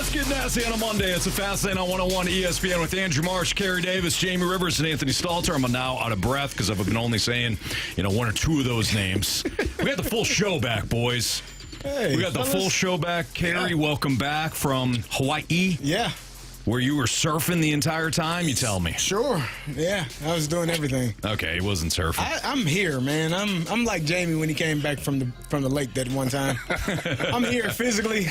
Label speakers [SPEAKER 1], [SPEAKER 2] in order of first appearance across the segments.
[SPEAKER 1] Let's get nasty on a Monday. It's a Fast Lane on 101 ESPN with Andrew Marsh, Carey Davis, Jamie Rivers, and Anthony Stalter. I'm now out of breath because I've been only saying, one or two of those names. We got the full show back, boys.
[SPEAKER 2] Hey,
[SPEAKER 1] we got the full show back. Carey, welcome back from Hawaii.
[SPEAKER 2] Yeah.
[SPEAKER 1] Where you were surfing the entire time, you tell me.
[SPEAKER 2] Sure. Yeah, I was doing everything.
[SPEAKER 1] Okay, he wasn't surfing.
[SPEAKER 2] I'm here, man. I'm like Jamie when he came back from the lake that one time. I'm here physically.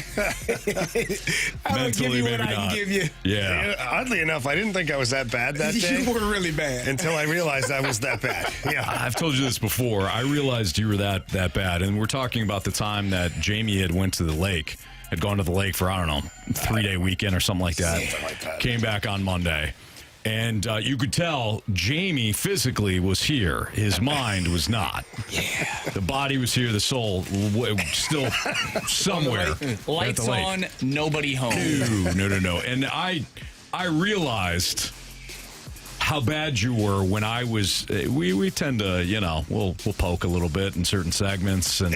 [SPEAKER 2] I don't give you what I can give you.
[SPEAKER 1] Yeah.
[SPEAKER 3] Oddly enough, I didn't think I was that bad that day.
[SPEAKER 2] You were really bad.
[SPEAKER 3] Until I realized I was that bad. Yeah.
[SPEAKER 1] I've told you this before. I realized you were that bad. And we're talking about the time that Jamie had went to the lake. Had gone to the lake for, I don't know, 3-day weekend or something like that.
[SPEAKER 3] Something like that.
[SPEAKER 1] Came back on Monday. And you could tell Jamie physically was here. His mind was not.
[SPEAKER 2] Yeah.
[SPEAKER 1] The body was here. The soul still somewhere.
[SPEAKER 4] Lights on, nobody home.
[SPEAKER 1] No. And I realized how bad you were when I was. We tend to, we'll poke a little bit in certain segments and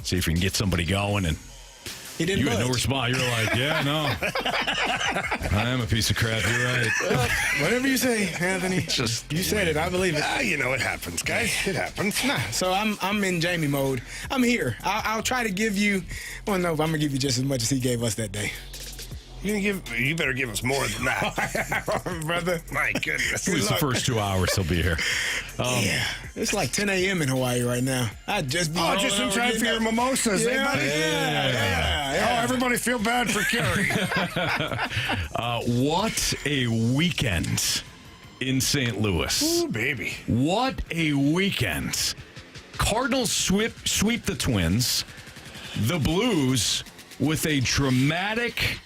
[SPEAKER 1] see if we can get somebody going. And
[SPEAKER 2] he didn't.
[SPEAKER 1] You had no response. You're like, yeah, no. I am a piece of crap. You're right.
[SPEAKER 2] Whatever you say, Anthony. You said it. I believe it.
[SPEAKER 3] It happens, guys. It happens.
[SPEAKER 2] Nah. So I'm in Jamie mode. I'm here. I'll try to give you. Well, no, I'm gonna give you just as much as he gave us that day.
[SPEAKER 3] You better give us more than that,
[SPEAKER 2] brother.
[SPEAKER 3] My goodness.
[SPEAKER 1] At least the first 2 hours he'll be here.
[SPEAKER 2] Yeah, it's like 10 a.m. in Hawaii right now. I'd just be.
[SPEAKER 3] Oh, just in time for your mimosas,
[SPEAKER 2] yeah,
[SPEAKER 3] eh, buddy?
[SPEAKER 2] Yeah.
[SPEAKER 3] Oh, everybody feel bad for Carey.
[SPEAKER 1] What a weekend in St. Louis.
[SPEAKER 3] Ooh, baby.
[SPEAKER 1] What a weekend. Cardinals sweep the Twins. The Blues with a dramatic,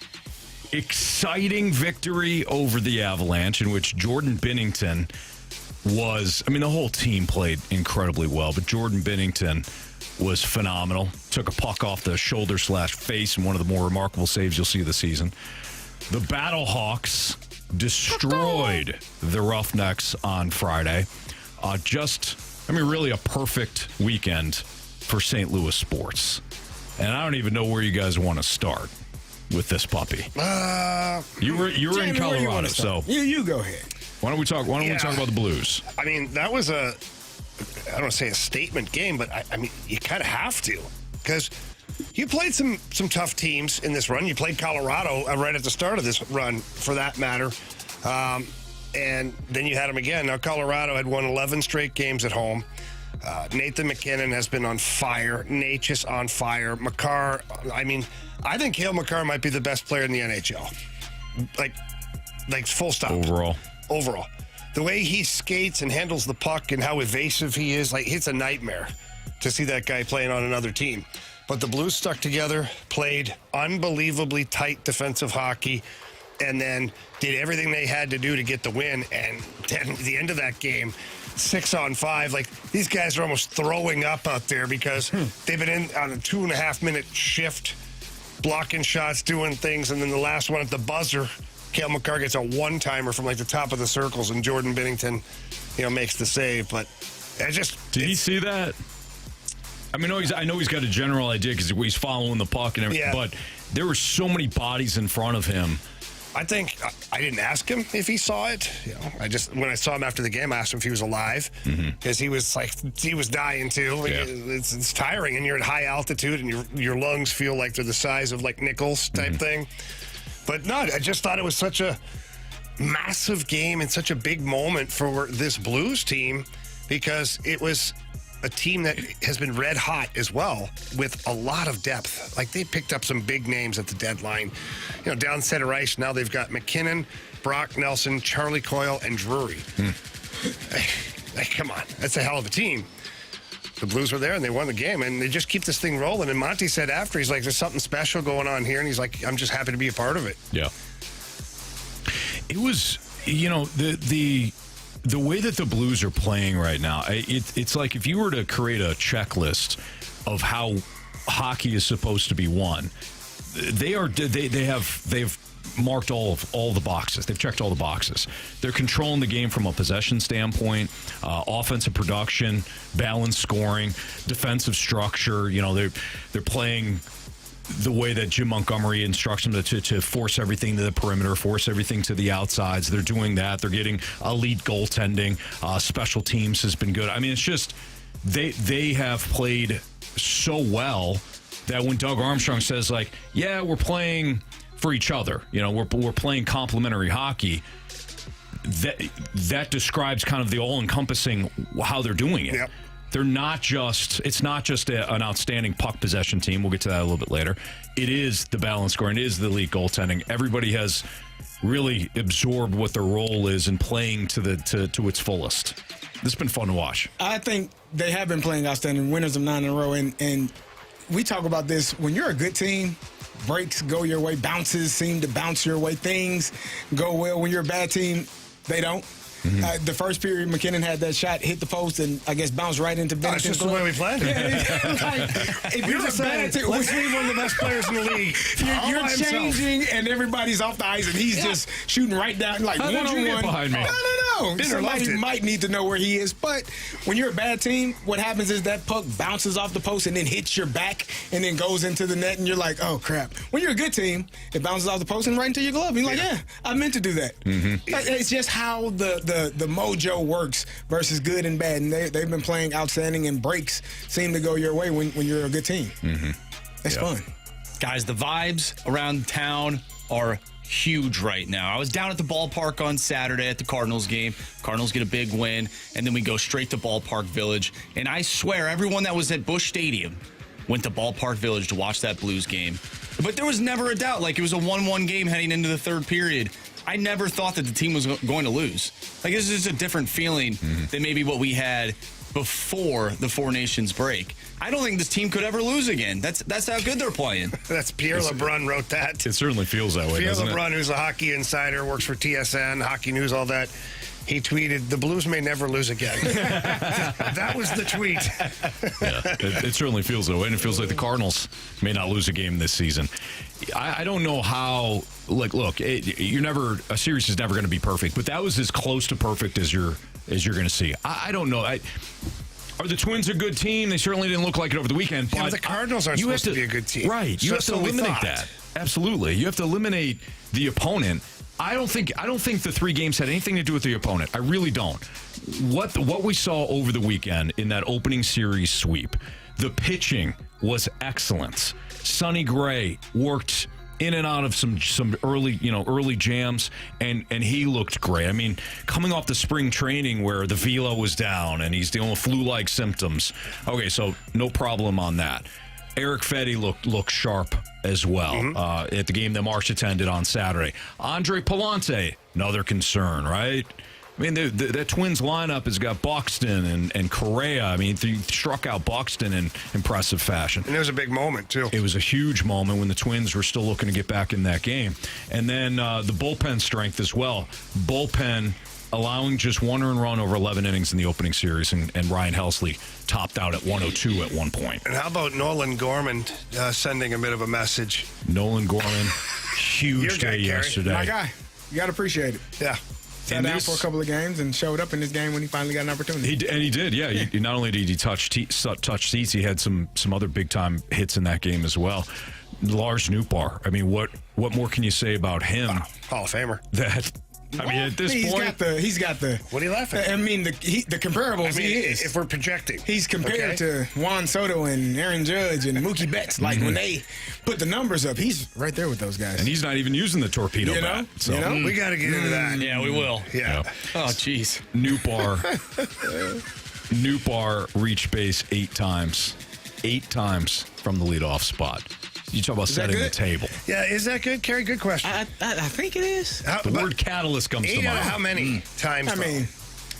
[SPEAKER 1] exciting victory over the Avalanche in which Jordan Binnington was, the whole team played incredibly well, but Jordan Binnington was phenomenal. Took a puck off the shoulder/face in one of the more remarkable saves you'll see this season. The Battlehawks destroyed the Roughnecks on Friday. Really a perfect weekend for St. Louis sports. And I don't even know where you guys want to start with this puppy. You were
[SPEAKER 2] Jamie,
[SPEAKER 1] in Colorado, so
[SPEAKER 2] you go ahead.
[SPEAKER 1] Why don't we talk about the Blues?
[SPEAKER 3] That was I don't want to say a statement game, but you kind of have to, because you played some tough teams in this run. You played Colorado right at the start of this run, for that matter, and then you had them again. Now Colorado had won 11 straight games at home. Nathan McKinnon has been on fire. Natchez on fire. Makar, I think Cale Makar might be the best player in the NHL. Like full stop. Overall. The way he skates and handles the puck and how evasive he is, it's a nightmare to see that guy playing on another team. But the Blues stuck together, played unbelievably tight defensive hockey, and then did everything they had to do to get the win. And then at the end of that game, 6-on-5, these guys are almost throwing up out there because they've been in on a 2.5-minute shift, blocking shots, doing things, and then the last one at the buzzer, Cale Makar gets a one-timer from the top of the circles, and Jordan Binnington, makes the save. But
[SPEAKER 1] did he see that? I know he's got a general idea because he's following the puck and everything, but there were so many bodies in front of him.
[SPEAKER 3] I think I didn't ask him if he saw it. When I saw him after the game, I asked him if he was alive, because he was dying too.
[SPEAKER 1] Yeah.
[SPEAKER 3] It's tiring, and you're at high altitude, and your lungs feel like they're the size of nickels type thing. But no, I just thought it was such a massive game and such a big moment for this Blues team, because it was a team that has been red hot as well, with a lot of depth. They picked up some big names at the deadline. Down center ice, now they've got McKinnon, Brock Nelson, Charlie Coyle, and Drury. Come on. That's a hell of a team. The Blues were there, and they won the game, and they just keep this thing rolling. And Monty said after, he's like, there's something special going on here, and he's like, I'm just happy to be a part of it.
[SPEAKER 1] Yeah. It was, the way that the Blues are playing right now, it's like if you were to create a checklist of how hockey is supposed to be won, they've marked all the boxes. They've checked all the boxes. They're controlling the game from a possession standpoint, offensive production, balanced scoring, defensive structure. They're playing the way that Jim Montgomery instructs them to force everything to the perimeter, force everything to the outsides. They're doing that. They're getting elite goaltending. Special teams has been good. I mean, it's just they have played so well that when Doug Armstrong says, like, yeah, we're playing for each other, we're playing complementary hockey, that describes kind of the all-encompassing how they're doing it. Yep. They're not just, it's not just an outstanding puck possession team. We'll get to that a little bit later. It is the balance scoring. It is the elite goaltending. Everybody has really absorbed what their role is and playing to its fullest. This has been fun to watch.
[SPEAKER 2] I think they have been playing outstanding, winners of 9 in a row. And we talk about this. When you're a good team, breaks go your way, bounces seem to bounce your way, things go well. When you're a bad team, they don't. Mm-hmm. The first period, McKinnon had that shot, hit the post, and I guess bounced right into Bennington's.
[SPEAKER 3] That's just the way we played.
[SPEAKER 2] If you're a bad team,
[SPEAKER 3] let's leave one of the best players in the league.
[SPEAKER 2] You're changing, and everybody's off the ice, and he's just shooting right down, like one-on-one.
[SPEAKER 1] Behind me?
[SPEAKER 2] No. Somebody might need to know where he is, but when you're a bad team, what happens is that puck bounces off the post and then hits your back and then goes into the net, and you're like, oh, crap. When you're a good team, it bounces off the post and right into your glove. You're like, yeah, I meant to do that. Mm-hmm. It's just how the mojo works versus good and bad, and they've been playing outstanding, and breaks seem to go your way when you're a good team. Mm-hmm. It's fun.
[SPEAKER 4] Guys, the vibes around town are huge right now. I was down at the ballpark on Saturday at the Cardinals game. Cardinals get a big win, and then we go straight to Ballpark Village. And I swear, everyone that was at Busch Stadium went to Ballpark Village to watch that Blues game. But there was never a doubt. Like, it was a 1-1 game heading into the third period. I never thought that the team was going to lose. Like, this is just a different feeling than maybe what we had before the Four Nations break. I don't think this team could ever lose again. That's how good they're playing.
[SPEAKER 3] That's Pierre LeBrun wrote that.
[SPEAKER 1] It certainly feels that way,
[SPEAKER 3] Pierre
[SPEAKER 1] doesn't
[SPEAKER 3] LeBrun,
[SPEAKER 1] it?
[SPEAKER 3] who's a hockey insider, works for TSN, Hockey News, all that. He tweeted, "The Blues may never lose again." That was the tweet.
[SPEAKER 1] Yeah, it certainly feels that way, and it feels like the Cardinals may not lose a game this season. I don't know how. Like, look, a series is never going to be perfect, but that was as close to perfect as you're going to see. I don't know. Are the Twins a good team? They certainly didn't look like it over the weekend.
[SPEAKER 3] Yeah, but the Cardinals aren't supposed to be a good team.
[SPEAKER 1] Right. You have to eliminate that. Absolutely. You have to eliminate the opponent. I don't think the 3 games had anything to do with the opponent. I really don't. What we saw over the weekend in that opening series sweep, the pitching was excellent. Sonny Gray worked in and out of some early jams, and he looked great. I mean, coming off the spring training where the velo was down and he's dealing with flu-like symptoms. Okay, so no problem on that. Eric Fedde looked sharp as well at the game that Marsh attended on Saturday. Andre Palante, another concern, right? I mean, that Twins lineup has got Buxton and Correa. I mean, they struck out Buxton in impressive fashion.
[SPEAKER 3] And it was a big moment, too.
[SPEAKER 1] It was a huge moment when the Twins were still looking to get back in that game. And then the bullpen strength as well. Bullpen allowing just 1 earned run over 11 innings in the opening series, and Ryan Helsley topped out at 102 at one point.
[SPEAKER 3] And how about Nolan Gorman sending a bit of a message?
[SPEAKER 1] Nolan Gorman, huge day yesterday.
[SPEAKER 2] My guy. You got to appreciate it.
[SPEAKER 3] Yeah.
[SPEAKER 2] Sat down for a couple of games and showed up in this game when he finally got an opportunity.
[SPEAKER 1] He did, yeah. He not only did he touch seats, he had some other big-time hits in that game as well. Lars Nootbaar, I mean, what more can you say about him?
[SPEAKER 3] Hall of Famer.
[SPEAKER 1] At this point,
[SPEAKER 2] he's got the.
[SPEAKER 3] What are you laughing at?
[SPEAKER 2] I mean, the comparables. He is.
[SPEAKER 3] If we're projecting,
[SPEAKER 2] he's compared to Juan Soto and Aaron Judge and Mookie Betts. Like when they put the numbers up, he's right there with those guys.
[SPEAKER 1] And he's not even using the torpedo bat. So
[SPEAKER 3] we got to get into that.
[SPEAKER 4] Yeah, we will.
[SPEAKER 3] Yeah.
[SPEAKER 4] Oh, jeez.
[SPEAKER 1] Nootbaar reached base 8 times. 8 times from the leadoff spot. You talk about setting the table.
[SPEAKER 3] Yeah, is that good, Carey? Good question.
[SPEAKER 2] I think it is.
[SPEAKER 1] The word catalyst comes to mind.
[SPEAKER 3] 8 out of how many times?
[SPEAKER 2] I mean,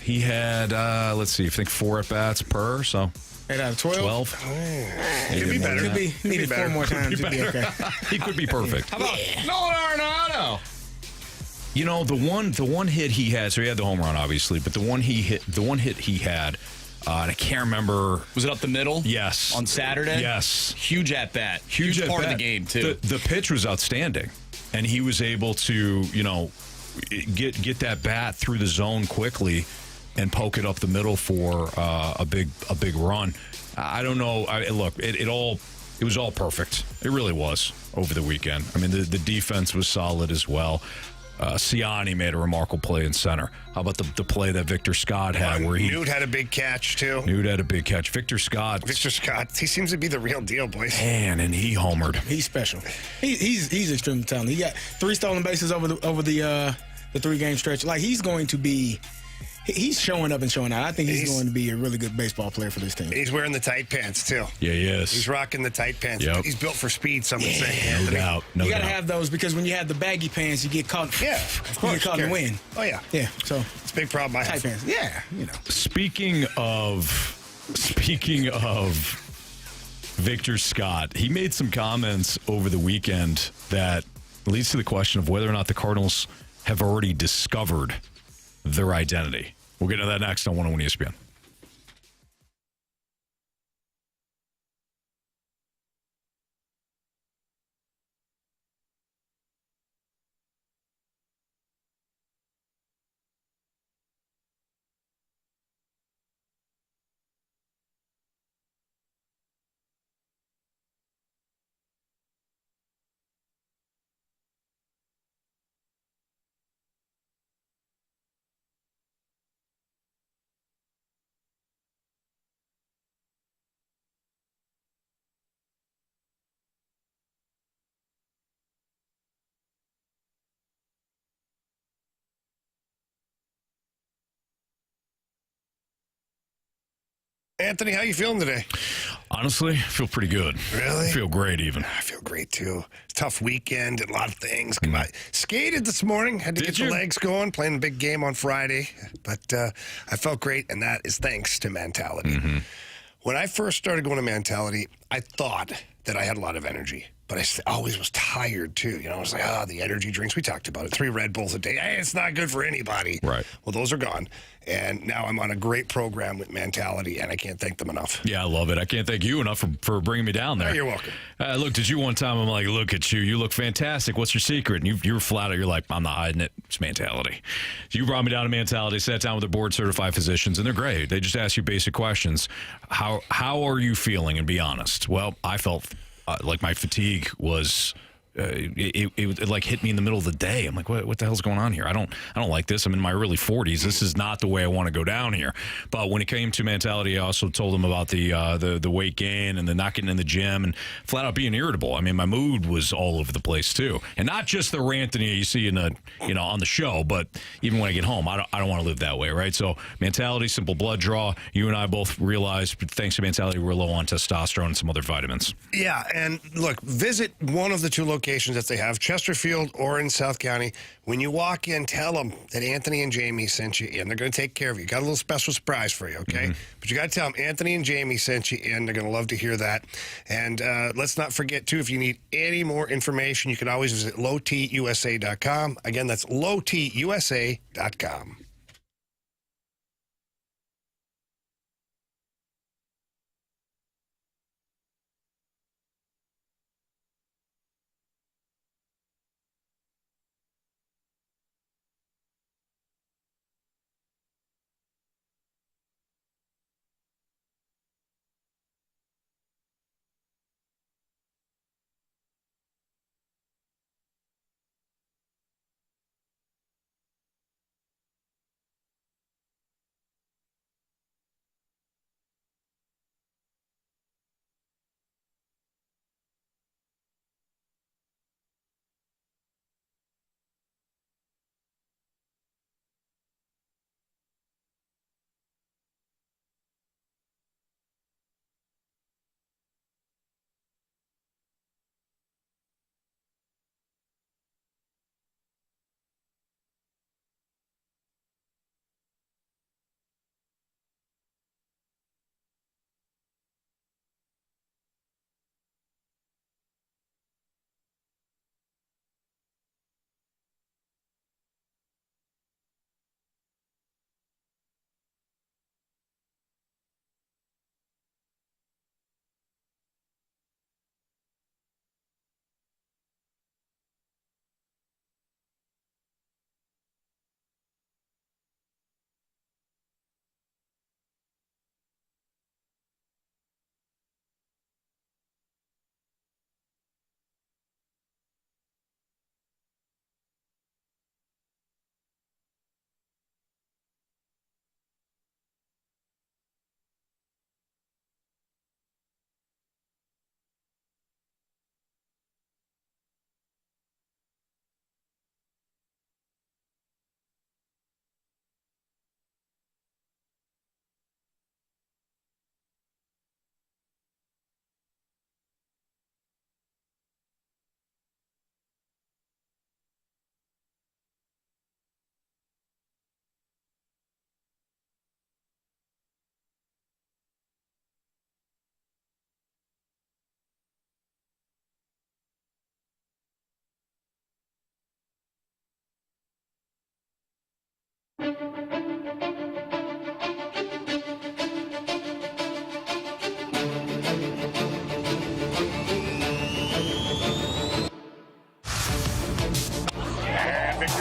[SPEAKER 1] he had, let's see, I think 4 at-bats per, so
[SPEAKER 2] 8 out of 12.
[SPEAKER 1] 12.
[SPEAKER 3] Could be better.
[SPEAKER 2] Could be. Needed 4 more times. It'd be okay.
[SPEAKER 1] He could be perfect.
[SPEAKER 4] How about Nolan Arenado?
[SPEAKER 1] You know, the one hit he had, so he had the home run, obviously, but the one hit he had, and I can't remember.
[SPEAKER 4] Was it up the middle?
[SPEAKER 1] Yes.
[SPEAKER 4] On Saturday?
[SPEAKER 1] Yes.
[SPEAKER 4] Huge at bat. Huge part of the game, too.
[SPEAKER 1] The pitch was outstanding, and he was able to, get that bat through the zone quickly and poke it up the middle for a big run. I don't know. Look, it all It was all perfect. It really was over the weekend. I mean, the defense was solid as well. Siani made a remarkable play in center. How about the play that Victor Scott had? Where
[SPEAKER 3] Newt had a big catch, too.
[SPEAKER 1] Newt had a big catch. Victor Scott,
[SPEAKER 3] he seems to be the real deal, boys.
[SPEAKER 1] Man, and he homered.
[SPEAKER 2] He's special. He's extremely talented. He got 3 stolen bases over the 3-game stretch. Like, he's going to be... He's showing up and showing out. I think he's going to be a really good baseball player for this team.
[SPEAKER 3] He's wearing the tight pants, too.
[SPEAKER 1] Yeah, he is.
[SPEAKER 3] He's rocking the tight pants.
[SPEAKER 1] Yep.
[SPEAKER 3] He's built for speed, some would say,
[SPEAKER 1] No
[SPEAKER 3] Anthony.
[SPEAKER 1] doubt.
[SPEAKER 2] You got to have those because when you have the baggy pants, you get caught.
[SPEAKER 3] Yeah, of course.
[SPEAKER 2] You get caught in the wind.
[SPEAKER 3] Oh, yeah.
[SPEAKER 2] Yeah, so.
[SPEAKER 3] It's a big problem I have.
[SPEAKER 2] Tight pants. Yeah,
[SPEAKER 1] Speaking of Victor Scott, he made some comments over the weekend that leads to the question of whether or not the Cardinals have already discovered their identity. We'll get into that next on 101 ESPN.
[SPEAKER 3] Anthony, how you feeling today?
[SPEAKER 1] Honestly, I feel pretty good.
[SPEAKER 3] Really?
[SPEAKER 1] I feel great even.
[SPEAKER 3] I feel great, too. Tough weekend, did a lot of things. Skated this morning, had to get the legs going, playing a big game on Friday. But I felt great, and that is thanks to Mentality.
[SPEAKER 1] Mm-hmm.
[SPEAKER 3] When I first started going to Mentality, I thought that I had a lot of energy. But I always was tired, too. You know, I was like, the energy drinks. We talked about it. 3 Red Bulls a day. Hey, it's not good for anybody.
[SPEAKER 1] Right.
[SPEAKER 3] Well, those are gone. And now I'm on a great program with Mentality, and I can't thank them enough.
[SPEAKER 1] Yeah, I love it. I can't thank you enough for bringing me down there.
[SPEAKER 3] Oh, you're welcome.
[SPEAKER 1] I looked at you one time. I'm like, look at you. You look fantastic. What's your secret? And you were flat out. You're like, I'm not hiding it. It's Mentality. So you brought me down to Mentality, sat down with the board-certified physicians, and they're great. They just ask you basic questions. How are you feeling? And be honest. Well, I felt like my fatigue was... It like hit me in the middle of the day. I'm like, what the hell's going on here? I don't like this. I'm in my early 40s. This is not the way I want to go down here. But when it came to Mentality, I also told them about the weight gain and the not getting in the gym and flat out being irritable. I mean, my mood was all over the place too, and not just the rant that you see on the show, but even when I get home, I don't want to live that way, right? So Mentality, simple blood draw. You and I both realized, thanks to Mentality, we're low on testosterone and some other vitamins.
[SPEAKER 3] Yeah, and look, visit one of the 2 locations that they have, Chesterfield or in South County. When you walk in, tell them that Anthony and Jamie sent you in. They're going to take care of you. Got a little special surprise for you, okay? Mm-hmm. But you got to tell them Anthony and Jamie sent you in. They're going to love to hear that. And let's not forget, too, if you need any more information, you can always visit lowtusa.com. Again, that's lowtusa.com.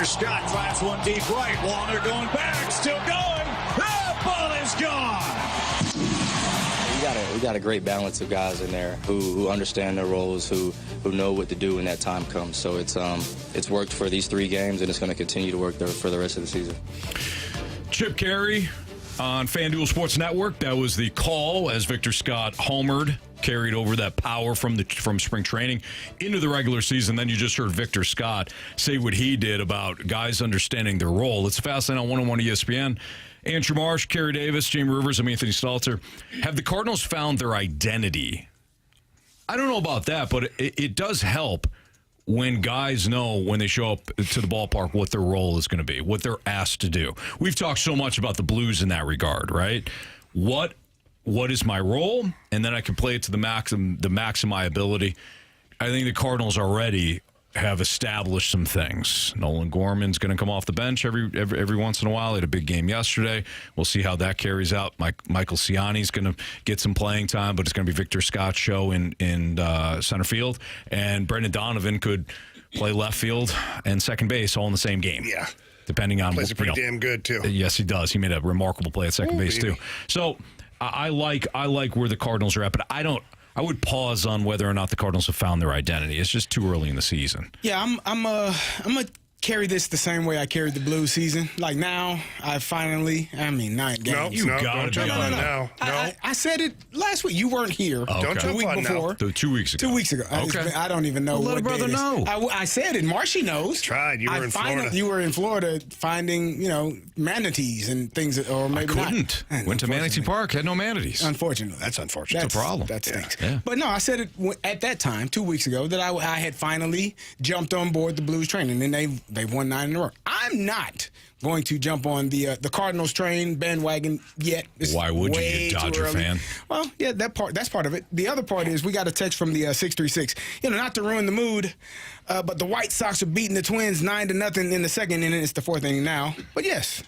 [SPEAKER 5] Victor Scott drives one deep right. Wallner going back, still going. That ball is gone.
[SPEAKER 6] We got a great balance of guys in there who understand their roles, who know what to do when that time comes. So it's worked for these 3 games, and it's going to continue to work there for the rest of the season.
[SPEAKER 1] Chip Carey on FanDuel Sports Network. That was the call as Victor Scott homered, carried over that power from spring training into the regular season. Then you just heard Victor Scott say what he did about guys understanding their role. It's Fastlane on 101 ESPN. Andrew Marsh, Carey Davis, Jamie Rivers, I'm Anthony Stalter. Have the Cardinals found their identity? I don't know about that, but it does help when guys know when they show up to the ballpark what their role is going to be, what they're asked to do. We've talked so much about the Blues in that regard, right? What is my role? And then I can play it to the max of my ability. I think the Cardinals already have established some things. Nolan Gorman's going to come off the bench every once in a while. He had a big game yesterday. We'll see how that carries out. Michael Ciani's going to get some playing time, but it's going to be Victor Scott's show in center field. And Brendan Donovan could play left field and second base all in the same game.
[SPEAKER 3] Yeah.
[SPEAKER 1] Depending on
[SPEAKER 3] plays pretty damn good too.
[SPEAKER 1] Yes, he does. He made a remarkable play at second base too. So I like where the Cardinals are at, but I would pause on whether or not the Cardinals have found their identity. It's just too early in the season.
[SPEAKER 2] Yeah, I'm gonna carry this the same way I carried the Blues season. Like now, I finally, 9 games.
[SPEAKER 1] No, gotta jump on it
[SPEAKER 3] now. No.
[SPEAKER 2] I said it last week. You weren't here.
[SPEAKER 1] Okay.
[SPEAKER 3] Don't
[SPEAKER 2] The
[SPEAKER 3] jump
[SPEAKER 2] week
[SPEAKER 3] on
[SPEAKER 2] before.
[SPEAKER 3] now.
[SPEAKER 1] 2 weeks ago.
[SPEAKER 2] 2 weeks ago.
[SPEAKER 1] Okay.
[SPEAKER 2] I don't even know
[SPEAKER 1] Well, let
[SPEAKER 2] what
[SPEAKER 1] a brother
[SPEAKER 2] day it is.
[SPEAKER 1] know.
[SPEAKER 2] I said it. Marshy knows.
[SPEAKER 3] Tried. You were in Florida.
[SPEAKER 2] You were in Florida finding, manatees and things, or maybe
[SPEAKER 1] I couldn't.
[SPEAKER 2] not.
[SPEAKER 1] Went to Manatee Park, had no manatees.
[SPEAKER 2] Unfortunately.
[SPEAKER 3] That's unfortunate.
[SPEAKER 1] That's a problem.
[SPEAKER 2] That stinks.
[SPEAKER 1] Yeah.
[SPEAKER 2] But no, I said it at that time, 2 weeks ago, that I had finally jumped on board the Blues train, and then they won 9 in a row. I'm not going to jump on the Cardinals train bandwagon yet. It's
[SPEAKER 1] Why would you,
[SPEAKER 2] way
[SPEAKER 1] you
[SPEAKER 2] too
[SPEAKER 1] Dodger
[SPEAKER 2] early.
[SPEAKER 1] fan?
[SPEAKER 2] Well, yeah, that's part of it. The other part is we got a text from the 636. Not to ruin the mood, but the White Sox are beating the Twins 9-0 in the second inning. It's the 4th inning now. But yes,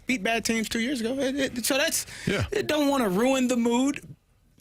[SPEAKER 2] beat bad teams 2 years ago. So that's it. Don't want to ruin the mood.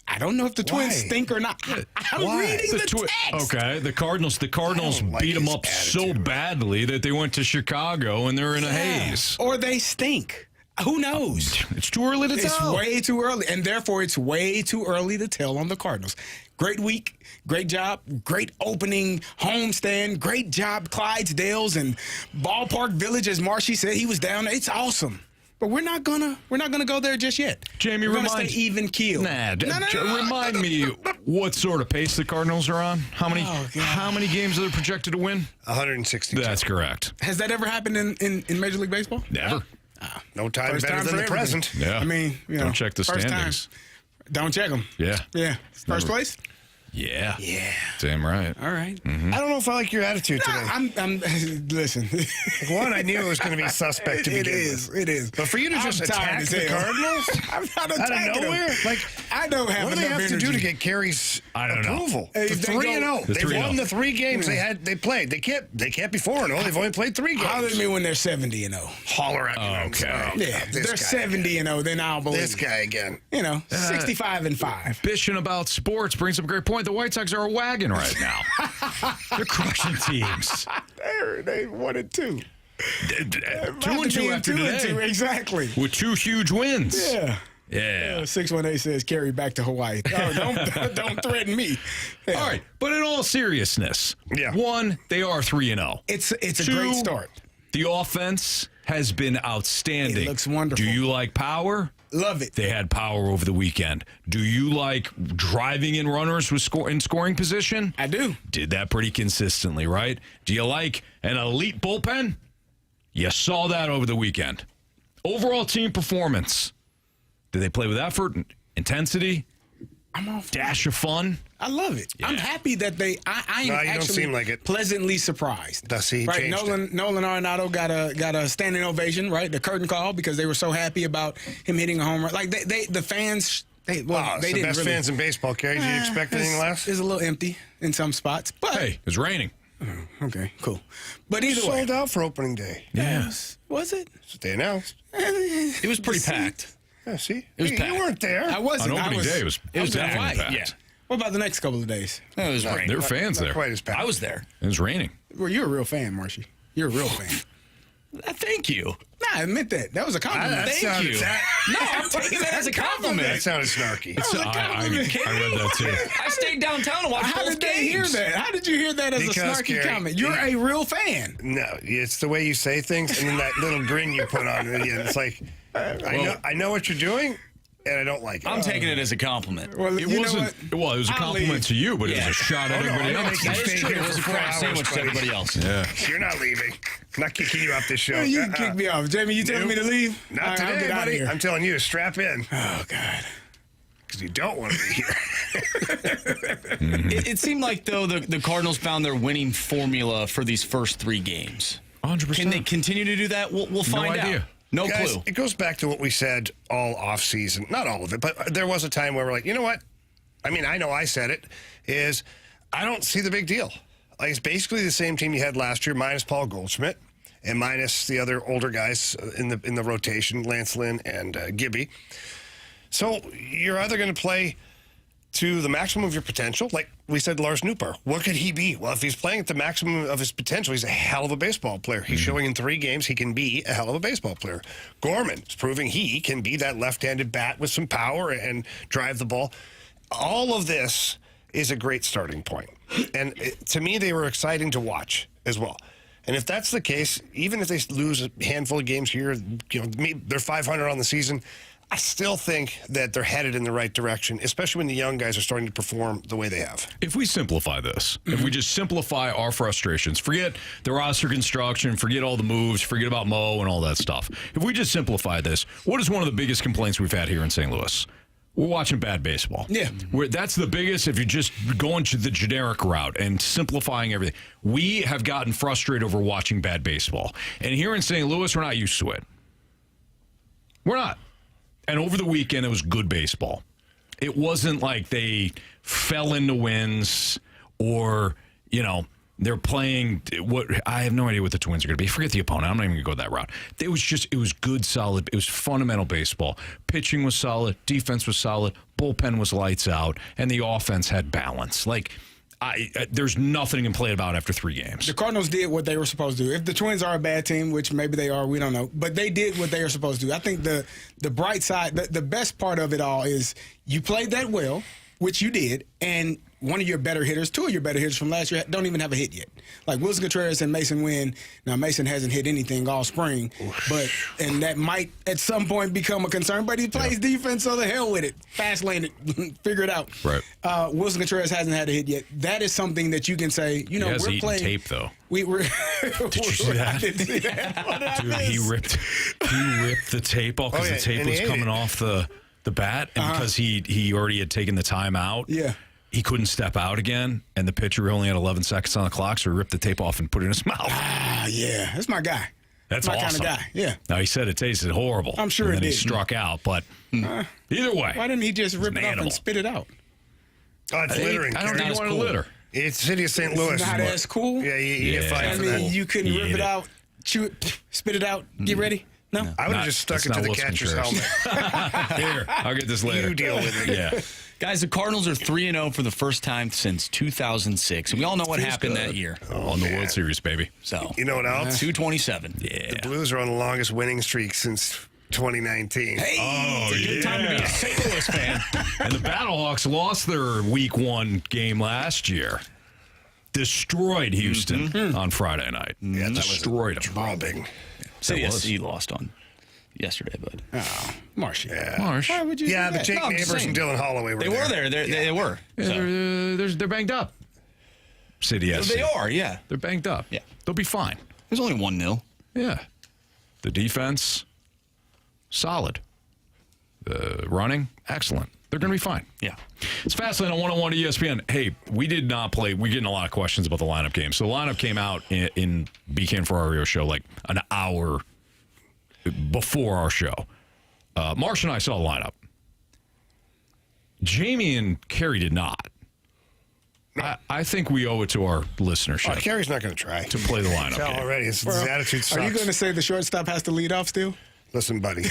[SPEAKER 2] I don't know if the Twins stink or not. I'm reading the text.
[SPEAKER 1] Okay, the Cardinals beat them up so badly that they went to Chicago and they're in a haze.
[SPEAKER 2] Or they stink. Who knows?
[SPEAKER 1] It's too early to tell.
[SPEAKER 2] It's way too early, and therefore it's way too early to tell on the Cardinals. Great week, great job, great opening homestand, great job, Clydesdales and Ballpark Village, as Marshy said. He was down there. It's awesome. But we're not gonna go there just yet.
[SPEAKER 1] Jamie,
[SPEAKER 2] we're gonna stay even keel.
[SPEAKER 1] Remind me what sort of pace the Cardinals are on. How many games are they projected to win?
[SPEAKER 3] 162.
[SPEAKER 1] That's correct.
[SPEAKER 2] Has that ever happened in Major League Baseball?
[SPEAKER 1] Never.
[SPEAKER 3] No time
[SPEAKER 2] First
[SPEAKER 3] better
[SPEAKER 2] time
[SPEAKER 3] than
[SPEAKER 2] for
[SPEAKER 3] the present.
[SPEAKER 1] Yeah.
[SPEAKER 2] Don't
[SPEAKER 1] check the
[SPEAKER 2] first
[SPEAKER 1] standings.
[SPEAKER 2] Time. Don't check them.
[SPEAKER 1] Yeah.
[SPEAKER 2] Yeah. First place?
[SPEAKER 1] Yeah.
[SPEAKER 2] Yeah.
[SPEAKER 1] Damn right.
[SPEAKER 2] All right.
[SPEAKER 3] I don't know if I like your attitude today.
[SPEAKER 2] I'm listen.
[SPEAKER 3] One, I knew it was going to be suspect to begin with.
[SPEAKER 2] It is.
[SPEAKER 3] But for you to just
[SPEAKER 2] I'm tired
[SPEAKER 3] attack
[SPEAKER 2] as
[SPEAKER 3] the
[SPEAKER 2] hell.
[SPEAKER 3] Cardinals
[SPEAKER 2] I'm not
[SPEAKER 3] out
[SPEAKER 2] attacking
[SPEAKER 3] of nowhere,
[SPEAKER 2] them. I don't have
[SPEAKER 3] what do
[SPEAKER 2] enough
[SPEAKER 3] they have
[SPEAKER 2] energy.
[SPEAKER 3] to do to get Carey's approval?
[SPEAKER 2] Hey,
[SPEAKER 3] The
[SPEAKER 2] they
[SPEAKER 3] 3-0.
[SPEAKER 1] The
[SPEAKER 3] They
[SPEAKER 1] 3-0.
[SPEAKER 3] won the 3 games they played. They can't be 4-0. They've only played 3 games.
[SPEAKER 2] How do they mean when they're 70-0?
[SPEAKER 3] Holler at me.
[SPEAKER 1] Okay.
[SPEAKER 2] Yeah,
[SPEAKER 3] this
[SPEAKER 2] they're
[SPEAKER 3] guy
[SPEAKER 2] 70-0. Then I'll believe
[SPEAKER 3] This guy again.
[SPEAKER 2] 65-5.
[SPEAKER 1] Bitching about sports brings up a great point. The White Sox are a wagon right now. They're crushing teams.
[SPEAKER 2] They 1-2.
[SPEAKER 1] 2-2 after today.
[SPEAKER 2] Exactly.
[SPEAKER 1] With 2 huge wins.
[SPEAKER 2] Yeah.
[SPEAKER 1] Yeah.
[SPEAKER 2] 618 says Carey back to Hawaii. Oh, don't threaten me. Yeah.
[SPEAKER 1] All right, but in all seriousness, one, they are 3-0.
[SPEAKER 2] It's a
[SPEAKER 1] 2,
[SPEAKER 2] great start.
[SPEAKER 1] The offense has been outstanding.
[SPEAKER 2] It looks wonderful.
[SPEAKER 1] Do you like power?
[SPEAKER 2] Love it.
[SPEAKER 1] They had power over the weekend. Do you like driving in runners with in scoring position?
[SPEAKER 2] I do.
[SPEAKER 1] Did that pretty consistently, right? Do you like an elite bullpen? You saw that over the weekend. Overall team performance. Did they play with effort, intensity,
[SPEAKER 2] I'm all
[SPEAKER 1] dash of fun?
[SPEAKER 2] I love it.
[SPEAKER 1] Yeah.
[SPEAKER 2] I'm happy that I am
[SPEAKER 3] No, you don't
[SPEAKER 2] actually
[SPEAKER 3] seem like it.
[SPEAKER 2] pleasantly surprised.
[SPEAKER 3] Does he?
[SPEAKER 2] Right,
[SPEAKER 3] Changed
[SPEAKER 2] Nolan Arenado got a standing ovation, right? The curtain call, because they were so happy about him hitting a home run. Like the fans, they
[SPEAKER 3] It's
[SPEAKER 2] didn't
[SPEAKER 3] the best
[SPEAKER 2] really.
[SPEAKER 3] fans in baseball, Carey. Did you expect anything less?
[SPEAKER 2] It's a little empty in some spots, but
[SPEAKER 1] Hey, it's raining.
[SPEAKER 2] okay, cool. But either way,
[SPEAKER 3] Sold out for opening day.
[SPEAKER 2] yes, was it?
[SPEAKER 3] That's what they announced.
[SPEAKER 4] It was pretty packed.
[SPEAKER 3] Yeah, see?
[SPEAKER 4] was
[SPEAKER 3] You
[SPEAKER 4] packed.
[SPEAKER 3] weren't there.
[SPEAKER 2] I wasn't.
[SPEAKER 1] On opening day, it was
[SPEAKER 2] definitely
[SPEAKER 1] packed.
[SPEAKER 2] packed.
[SPEAKER 4] Yeah.
[SPEAKER 2] What about the next couple of days?
[SPEAKER 4] It was raining.
[SPEAKER 1] There were fans
[SPEAKER 3] Not
[SPEAKER 1] there.
[SPEAKER 3] quite as packed.
[SPEAKER 4] I was there.
[SPEAKER 1] It was raining.
[SPEAKER 2] Well, you're a real fan, Marshy. You're a real fan.
[SPEAKER 4] Thank you.
[SPEAKER 2] Nah, I meant that. That was a compliment.
[SPEAKER 4] Thank you. No, I'm taking that as a compliment.
[SPEAKER 3] That sounded snarky.
[SPEAKER 1] I read that too.
[SPEAKER 4] I stayed downtown to watch
[SPEAKER 2] How
[SPEAKER 4] both
[SPEAKER 2] did they hear
[SPEAKER 4] games.
[SPEAKER 2] that? How did you hear that as
[SPEAKER 3] Because,
[SPEAKER 2] a snarky
[SPEAKER 3] Carey,
[SPEAKER 2] comment? You're a real fan.
[SPEAKER 3] No, it's the way you say things and then that little grin you put on it. It's like, I know what you're doing, and I don't like it.
[SPEAKER 4] I'm taking it as a compliment.
[SPEAKER 2] Well,
[SPEAKER 1] It
[SPEAKER 2] you know
[SPEAKER 1] wasn't.
[SPEAKER 2] what?
[SPEAKER 1] Well, it was a
[SPEAKER 2] I'll
[SPEAKER 1] compliment
[SPEAKER 2] leave.
[SPEAKER 1] to you, but it was
[SPEAKER 4] Yeah.
[SPEAKER 1] a shot at everybody
[SPEAKER 3] no,
[SPEAKER 1] else.
[SPEAKER 3] that
[SPEAKER 4] That is true. It was a crab sandwich to everybody else.
[SPEAKER 1] Yeah.
[SPEAKER 3] You're not leaving. I'm not kicking you off this show.
[SPEAKER 2] You can kick me off. Jamie, you telling me to leave?
[SPEAKER 3] Not
[SPEAKER 2] All right, I'll
[SPEAKER 3] today,
[SPEAKER 2] get out of
[SPEAKER 3] buddy.
[SPEAKER 2] here.
[SPEAKER 3] I'm telling you to strap in
[SPEAKER 2] Oh, God.
[SPEAKER 3] because you don't want to be here.
[SPEAKER 4] It seemed like, though, the Cardinals found their winning formula for these first 3 games.
[SPEAKER 1] 100%.
[SPEAKER 4] Can they continue to do that? We'll find out.
[SPEAKER 1] idea.
[SPEAKER 4] No
[SPEAKER 3] Guys,
[SPEAKER 4] clue.
[SPEAKER 3] it goes back to what we said all off season. Not all of it, but there was a time where we're like, you know what? I mean, I know I said it, is I don't see the big deal. Like, it's basically the same team you had last year, minus Paul Goldschmidt and minus the other older guys in the rotation, Lance Lynn and Gibby. So you're either going to play to the maximum of your potential, like we said, Lars Nootbaar. What could he be? Well, if he's playing at the maximum of his potential, he's a hell of a baseball player. He's showing in 3 games he can be a hell of a baseball player. Gorman is proving he can be that left-handed bat with some power and drive the ball. All of this is a great starting point. And to me, they were exciting to watch as well. And if that's the case, even if they lose a handful of games here, they're 500 on the season, I still think that they're headed in the right direction, especially when the young guys are starting to perform the way they have.
[SPEAKER 1] If we simplify this, if we just simplify our frustrations, forget the roster construction, forget all the moves, forget about Mo and all that stuff. If we just simplify this, what is one of the biggest complaints we've had here in St. Louis? We're watching bad baseball.
[SPEAKER 2] Yeah.
[SPEAKER 1] That's the biggest, if you're just going to the generic route and simplifying everything. We have gotten frustrated over watching bad baseball. And here in St. Louis, we're not used to it. We're not. And over the weekend, it was good baseball. It wasn't like they fell into wins or, they're playing what I have no idea what the Twins are going to be. Forget the opponent. I'm not even going to go that route. It was good, solid. It was fundamental baseball. Pitching was solid. Defense was solid. Bullpen was lights out. And the offense had balance. There's nothing you can play about after 3 games.
[SPEAKER 2] The Cardinals did what they were supposed to do. If the Twins are a bad team, which maybe they are, we don't know, but they did what they were supposed to do. I think the bright side, the best part of it all is you played that well, which you did, and one of your better hitters, 2 of your better hitters from last year don't even have a hit yet. Like Wilson Contreras and Mason Wynn. Now, Mason hasn't hit anything all spring, and that might at some point become a concern, but he plays defense, so the hell with it. Fast lane it, figure it out.
[SPEAKER 1] Right.
[SPEAKER 2] Wilson Contreras hasn't had a hit yet. That is something that you can say,
[SPEAKER 1] He has
[SPEAKER 2] we're
[SPEAKER 1] eaten
[SPEAKER 2] playing.
[SPEAKER 1] tape, though.
[SPEAKER 2] Did
[SPEAKER 1] you see that?
[SPEAKER 2] I didn't see that. What did I
[SPEAKER 1] Dude,
[SPEAKER 2] miss?
[SPEAKER 1] he ripped the tape off because the tape
[SPEAKER 3] and he
[SPEAKER 1] was
[SPEAKER 3] ate
[SPEAKER 1] coming
[SPEAKER 3] it.
[SPEAKER 1] off the bat, and because he already had taken the time out, he couldn't step out again, and the pitcher only had 11 seconds on the clock, so he ripped the tape off and put it in his mouth.
[SPEAKER 2] Ah, yeah. That's my guy.
[SPEAKER 1] That's
[SPEAKER 2] my
[SPEAKER 1] awesome.
[SPEAKER 2] kind of guy. Yeah.
[SPEAKER 1] Now, he said it tasted horrible.
[SPEAKER 2] I'm sure
[SPEAKER 1] and
[SPEAKER 2] it
[SPEAKER 1] then he
[SPEAKER 2] did.
[SPEAKER 1] struck out, but either way.
[SPEAKER 2] Why didn't he just rip
[SPEAKER 1] an
[SPEAKER 2] it up
[SPEAKER 1] animal.
[SPEAKER 2] and spit it out?
[SPEAKER 3] Oh, it's littering.
[SPEAKER 1] I don't think
[SPEAKER 3] Carey.
[SPEAKER 1] you want to litter.
[SPEAKER 3] It's the city of St. Louis.
[SPEAKER 2] Not as cool.
[SPEAKER 3] Yeah, you get
[SPEAKER 1] Yeah.
[SPEAKER 3] fined
[SPEAKER 2] I
[SPEAKER 3] for
[SPEAKER 2] mean,
[SPEAKER 3] that.
[SPEAKER 2] you couldn't
[SPEAKER 1] He
[SPEAKER 2] rip
[SPEAKER 1] ate
[SPEAKER 2] it
[SPEAKER 1] it.
[SPEAKER 2] out, chew it, spit it out, get ready? No?
[SPEAKER 3] I would have just stuck
[SPEAKER 1] That's
[SPEAKER 3] it to
[SPEAKER 1] not
[SPEAKER 3] the
[SPEAKER 1] Wilson
[SPEAKER 3] catcher's
[SPEAKER 1] Contreras.
[SPEAKER 3] helmet.
[SPEAKER 1] Here, I'll get this later.
[SPEAKER 3] You deal with it.
[SPEAKER 1] Yeah.
[SPEAKER 4] Guys, the Cardinals are 3-0 for the first time since 2006. And we all know what happened that year.
[SPEAKER 1] On the World Series, baby.
[SPEAKER 4] So,
[SPEAKER 3] You know what else?
[SPEAKER 4] 227.
[SPEAKER 1] Yeah.
[SPEAKER 3] The Blues are on the longest winning streak since 2019.
[SPEAKER 1] Oh,
[SPEAKER 4] Good time to be a St. Louis fan.
[SPEAKER 1] And the Battlehawks lost their Week 1 game last year. Destroyed Houston on Friday night.
[SPEAKER 3] Yeah, that was
[SPEAKER 1] destroyed them.
[SPEAKER 3] Drubbing.
[SPEAKER 4] CSC lost on yesterday, but
[SPEAKER 2] Oh, Marshy.
[SPEAKER 1] Marsh.
[SPEAKER 2] Why would you
[SPEAKER 3] Yeah,
[SPEAKER 2] do
[SPEAKER 3] but
[SPEAKER 2] that?
[SPEAKER 3] Jake
[SPEAKER 4] No, I'm just
[SPEAKER 3] Neighbors and
[SPEAKER 4] saying.
[SPEAKER 3] Dylan Holloway were
[SPEAKER 4] they were there. They were.
[SPEAKER 1] Yeah,
[SPEAKER 4] So.
[SPEAKER 1] they're banged up. City SC.
[SPEAKER 4] They are, yeah.
[SPEAKER 1] They're banged up.
[SPEAKER 4] Yeah.
[SPEAKER 1] They'll be fine.
[SPEAKER 4] There's only 1-0.
[SPEAKER 1] Yeah. The defense, solid. The running, excellent. They're going to be fine.
[SPEAKER 4] Yeah.
[SPEAKER 1] It's Fastlane on 101 ESPN. Hey, we did not play. We're getting a lot of questions about the lineup game. So the lineup came out in BK Ferrario show like an hour before our show. Marsh and I saw the lineup. Jamie and Carey did not. I think we owe it to our listenership
[SPEAKER 3] Carey's not going to try.
[SPEAKER 1] to play the lineup
[SPEAKER 3] Tell
[SPEAKER 1] game.
[SPEAKER 3] already. His
[SPEAKER 2] Well,
[SPEAKER 3] attitude sucks.
[SPEAKER 2] Are you going to say the shortstop has to lead off still?
[SPEAKER 3] Listen, buddy.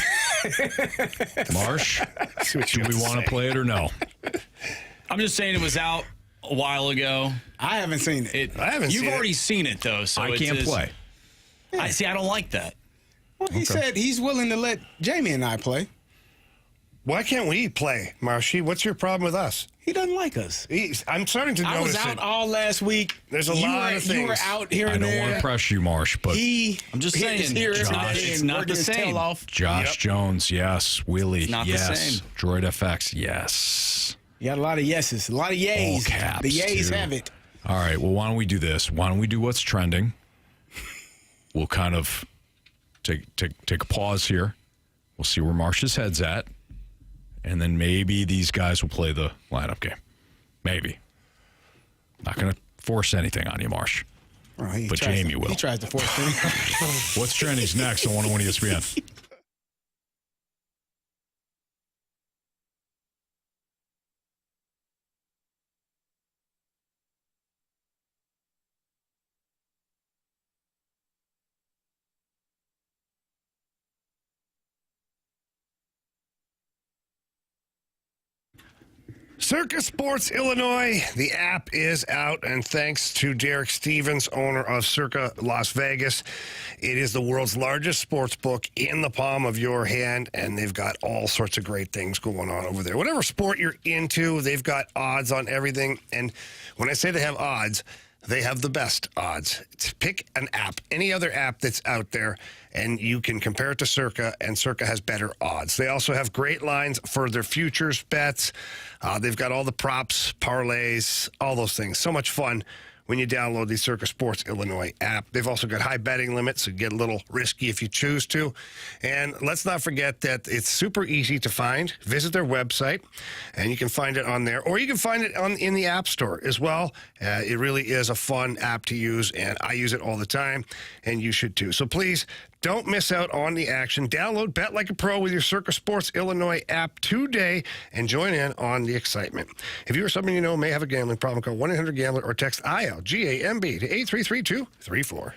[SPEAKER 1] Marsh,
[SPEAKER 3] See what you
[SPEAKER 1] do we
[SPEAKER 3] have
[SPEAKER 1] want to
[SPEAKER 3] say.
[SPEAKER 1] play it or no?
[SPEAKER 4] I'm just saying it was out a while ago.
[SPEAKER 2] I haven't seen it.
[SPEAKER 3] I haven't
[SPEAKER 4] You've
[SPEAKER 3] seen it.
[SPEAKER 4] already seen it, though. So
[SPEAKER 1] I
[SPEAKER 4] it's
[SPEAKER 1] can't play.
[SPEAKER 4] I don't like that.
[SPEAKER 2] Well, he said he's willing to let Jamie and I play.
[SPEAKER 3] Why can't we play, Marshy? What's your problem with us?
[SPEAKER 2] He doesn't like us.
[SPEAKER 3] I'm starting to
[SPEAKER 2] I was
[SPEAKER 3] notice
[SPEAKER 2] out
[SPEAKER 3] it.
[SPEAKER 2] all last week.
[SPEAKER 3] There's a lot of things.
[SPEAKER 2] You were out here and
[SPEAKER 1] I don't
[SPEAKER 2] there.
[SPEAKER 1] want to press you, Marsh, but
[SPEAKER 4] I'm just saying,
[SPEAKER 2] here
[SPEAKER 4] Josh,
[SPEAKER 2] today
[SPEAKER 4] it's
[SPEAKER 2] and
[SPEAKER 4] not
[SPEAKER 2] working
[SPEAKER 4] the
[SPEAKER 2] his tail
[SPEAKER 4] same.
[SPEAKER 2] off.
[SPEAKER 1] Josh Jones, yes. Willie,
[SPEAKER 4] not the
[SPEAKER 1] yes.
[SPEAKER 4] same.
[SPEAKER 1] Droid FX, yes.
[SPEAKER 2] You got a lot of yeses, a lot of yays.
[SPEAKER 1] All caps,
[SPEAKER 2] the yays
[SPEAKER 1] too.
[SPEAKER 2] have it.
[SPEAKER 1] All right, well, why don't we do this? Why don't we do what's trending? We'll kind of take a pause here. We'll see where Marsh's head's at. And then maybe these guys will play the lineup game. Maybe. Not going to force anything on you, Marsh.
[SPEAKER 2] Oh,
[SPEAKER 1] But Jamie will.
[SPEAKER 2] He tries to force things.
[SPEAKER 1] What's trending's next on 101 ESPN?
[SPEAKER 3] Circa Sports Illinois, the app is out, and thanks to Derek Stevens, owner of Circa Las Vegas, it is the world's largest sports book in the palm of your hand, and they've got all sorts of great things going on over there. Whatever sport you're into, they've got odds on everything, and when I say they have odds, they have the best odds. Pick an app, any other app that's out there, and you can compare it to Circa, and Circa has better odds. They also have great lines for their futures bets. They've got all the props, parlays, all those things. So much fun when you download the Circa Sports Illinois app. They've also got high betting limits, so get a little risky if you choose to. And let's not forget that it's super easy to find. Visit their website, and you can find it on there. Or you can find it in the App Store as well. It really is a fun app to use, and I use it all the time, and you should too. So please, don't miss out on the action. Download Bet Like a Pro with your Circa Sports Illinois app today and join in on the excitement. If you or someone you know may have a gambling problem, call 1-800-GAMBLER or text ILGAMB to 833-234.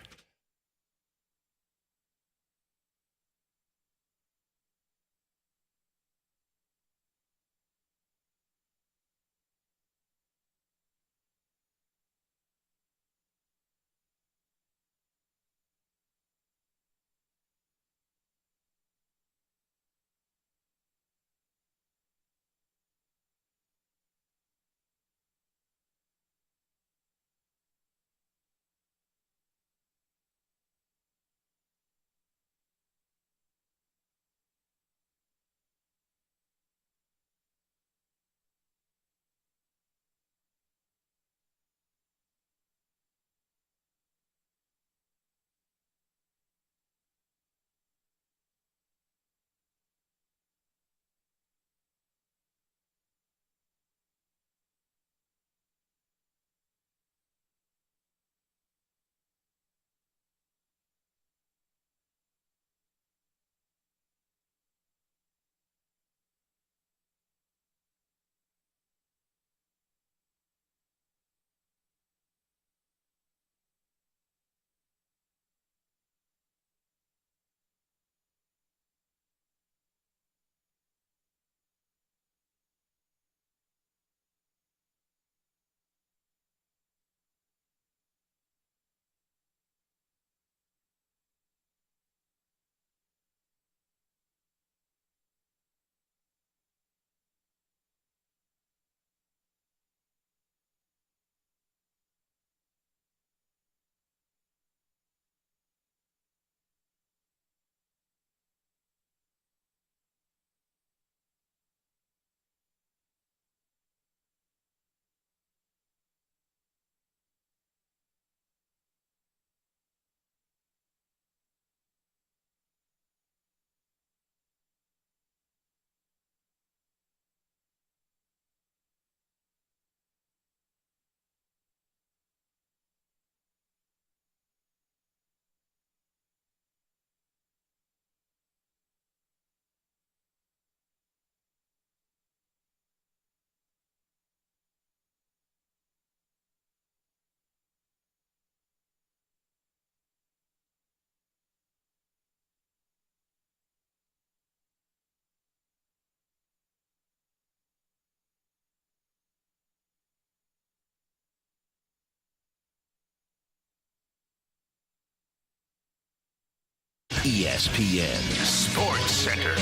[SPEAKER 7] ESPN Sports Center.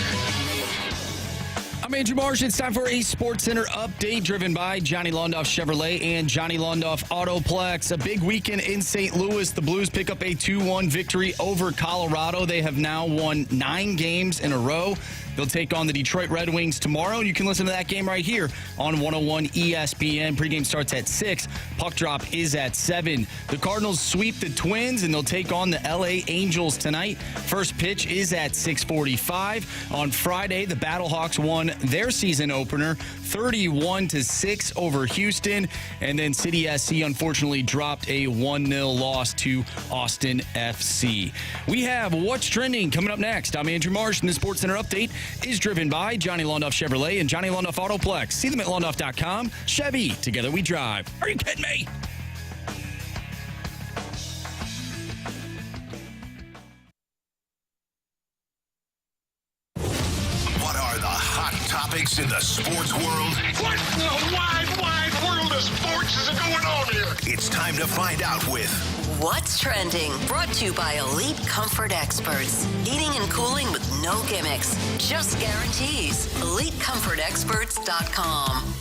[SPEAKER 4] I'm Andrew Marsh. It's time for a Sports Center update driven by Johnny Londoff Chevrolet and Johnny Londoff Autoplex. A big weekend in St. Louis. The Blues pick up a 2-1 victory over Colorado. They have now won 9 games in a row. They'll take on the Detroit Red Wings tomorrow. You can listen to that game right here on 101 ESPN. Pregame starts at 6. Puck drop is at 7. The Cardinals sweep the Twins, and they'll take on the LA Angels tonight. First pitch is at 6:45. On Friday, the Battlehawks won their season opener 31-6 over Houston. And then City SC unfortunately dropped a 1-0 loss to Austin FC. We have What's Trending coming up next. I'm Andrew Marsh, and the Sports Center update is driven by Johnny Londoff Chevrolet and Johnny Londoff Autoplex. See them at londoff.com. Chevy, together we drive. Are you kidding me?
[SPEAKER 7] What are the hot topics in the sports world?
[SPEAKER 8] What in the wide world of sports is going on here?
[SPEAKER 7] It's time to find out with
[SPEAKER 9] What's Trending? Brought to you by Elite Comfort Experts. Heating and cooling with no gimmicks, just guarantees. EliteComfortExperts.com.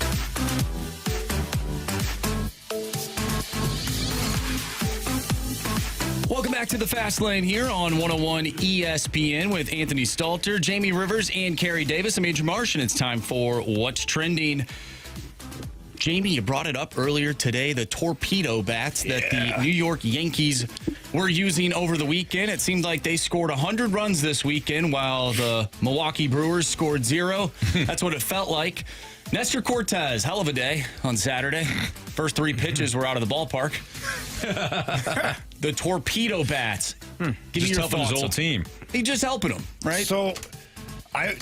[SPEAKER 4] Welcome back to the Fast Lane here on 101 ESPN with Anthony Stalter, Jamie Rivers, and Carey Davis. I'm Andrew Marsh, and it's time for What's Trending. Jamie, you brought it up earlier today, the torpedo bats that the New York Yankees were using over the weekend. It seemed like they scored 100 runs this weekend while the Milwaukee Brewers scored 0. That's what it felt like. Nestor Cortez, hell of a day on Saturday. First 3 pitches were out of the ballpark. The torpedo bats. Give me your
[SPEAKER 1] helping
[SPEAKER 4] thoughts.
[SPEAKER 1] his old team.
[SPEAKER 4] He's just helping them, right?
[SPEAKER 3] So I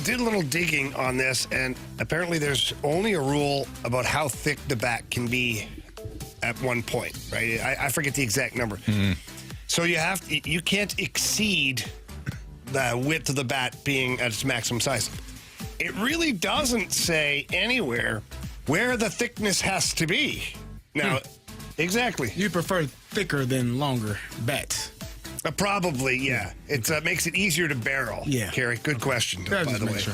[SPEAKER 3] did a little digging on this, and apparently there's only a rule about how thick the bat can be at one point, right? I forget the exact number.
[SPEAKER 1] Mm-hmm.
[SPEAKER 3] So you can't exceed the width of the bat being at its maximum size. It really doesn't say anywhere where the thickness has to be. Now, exactly.
[SPEAKER 2] You prefer thicker than longer bats?
[SPEAKER 3] Probably, yeah. It makes it easier to barrel.
[SPEAKER 2] Yeah.
[SPEAKER 3] Carey, good question, by the way. Sure.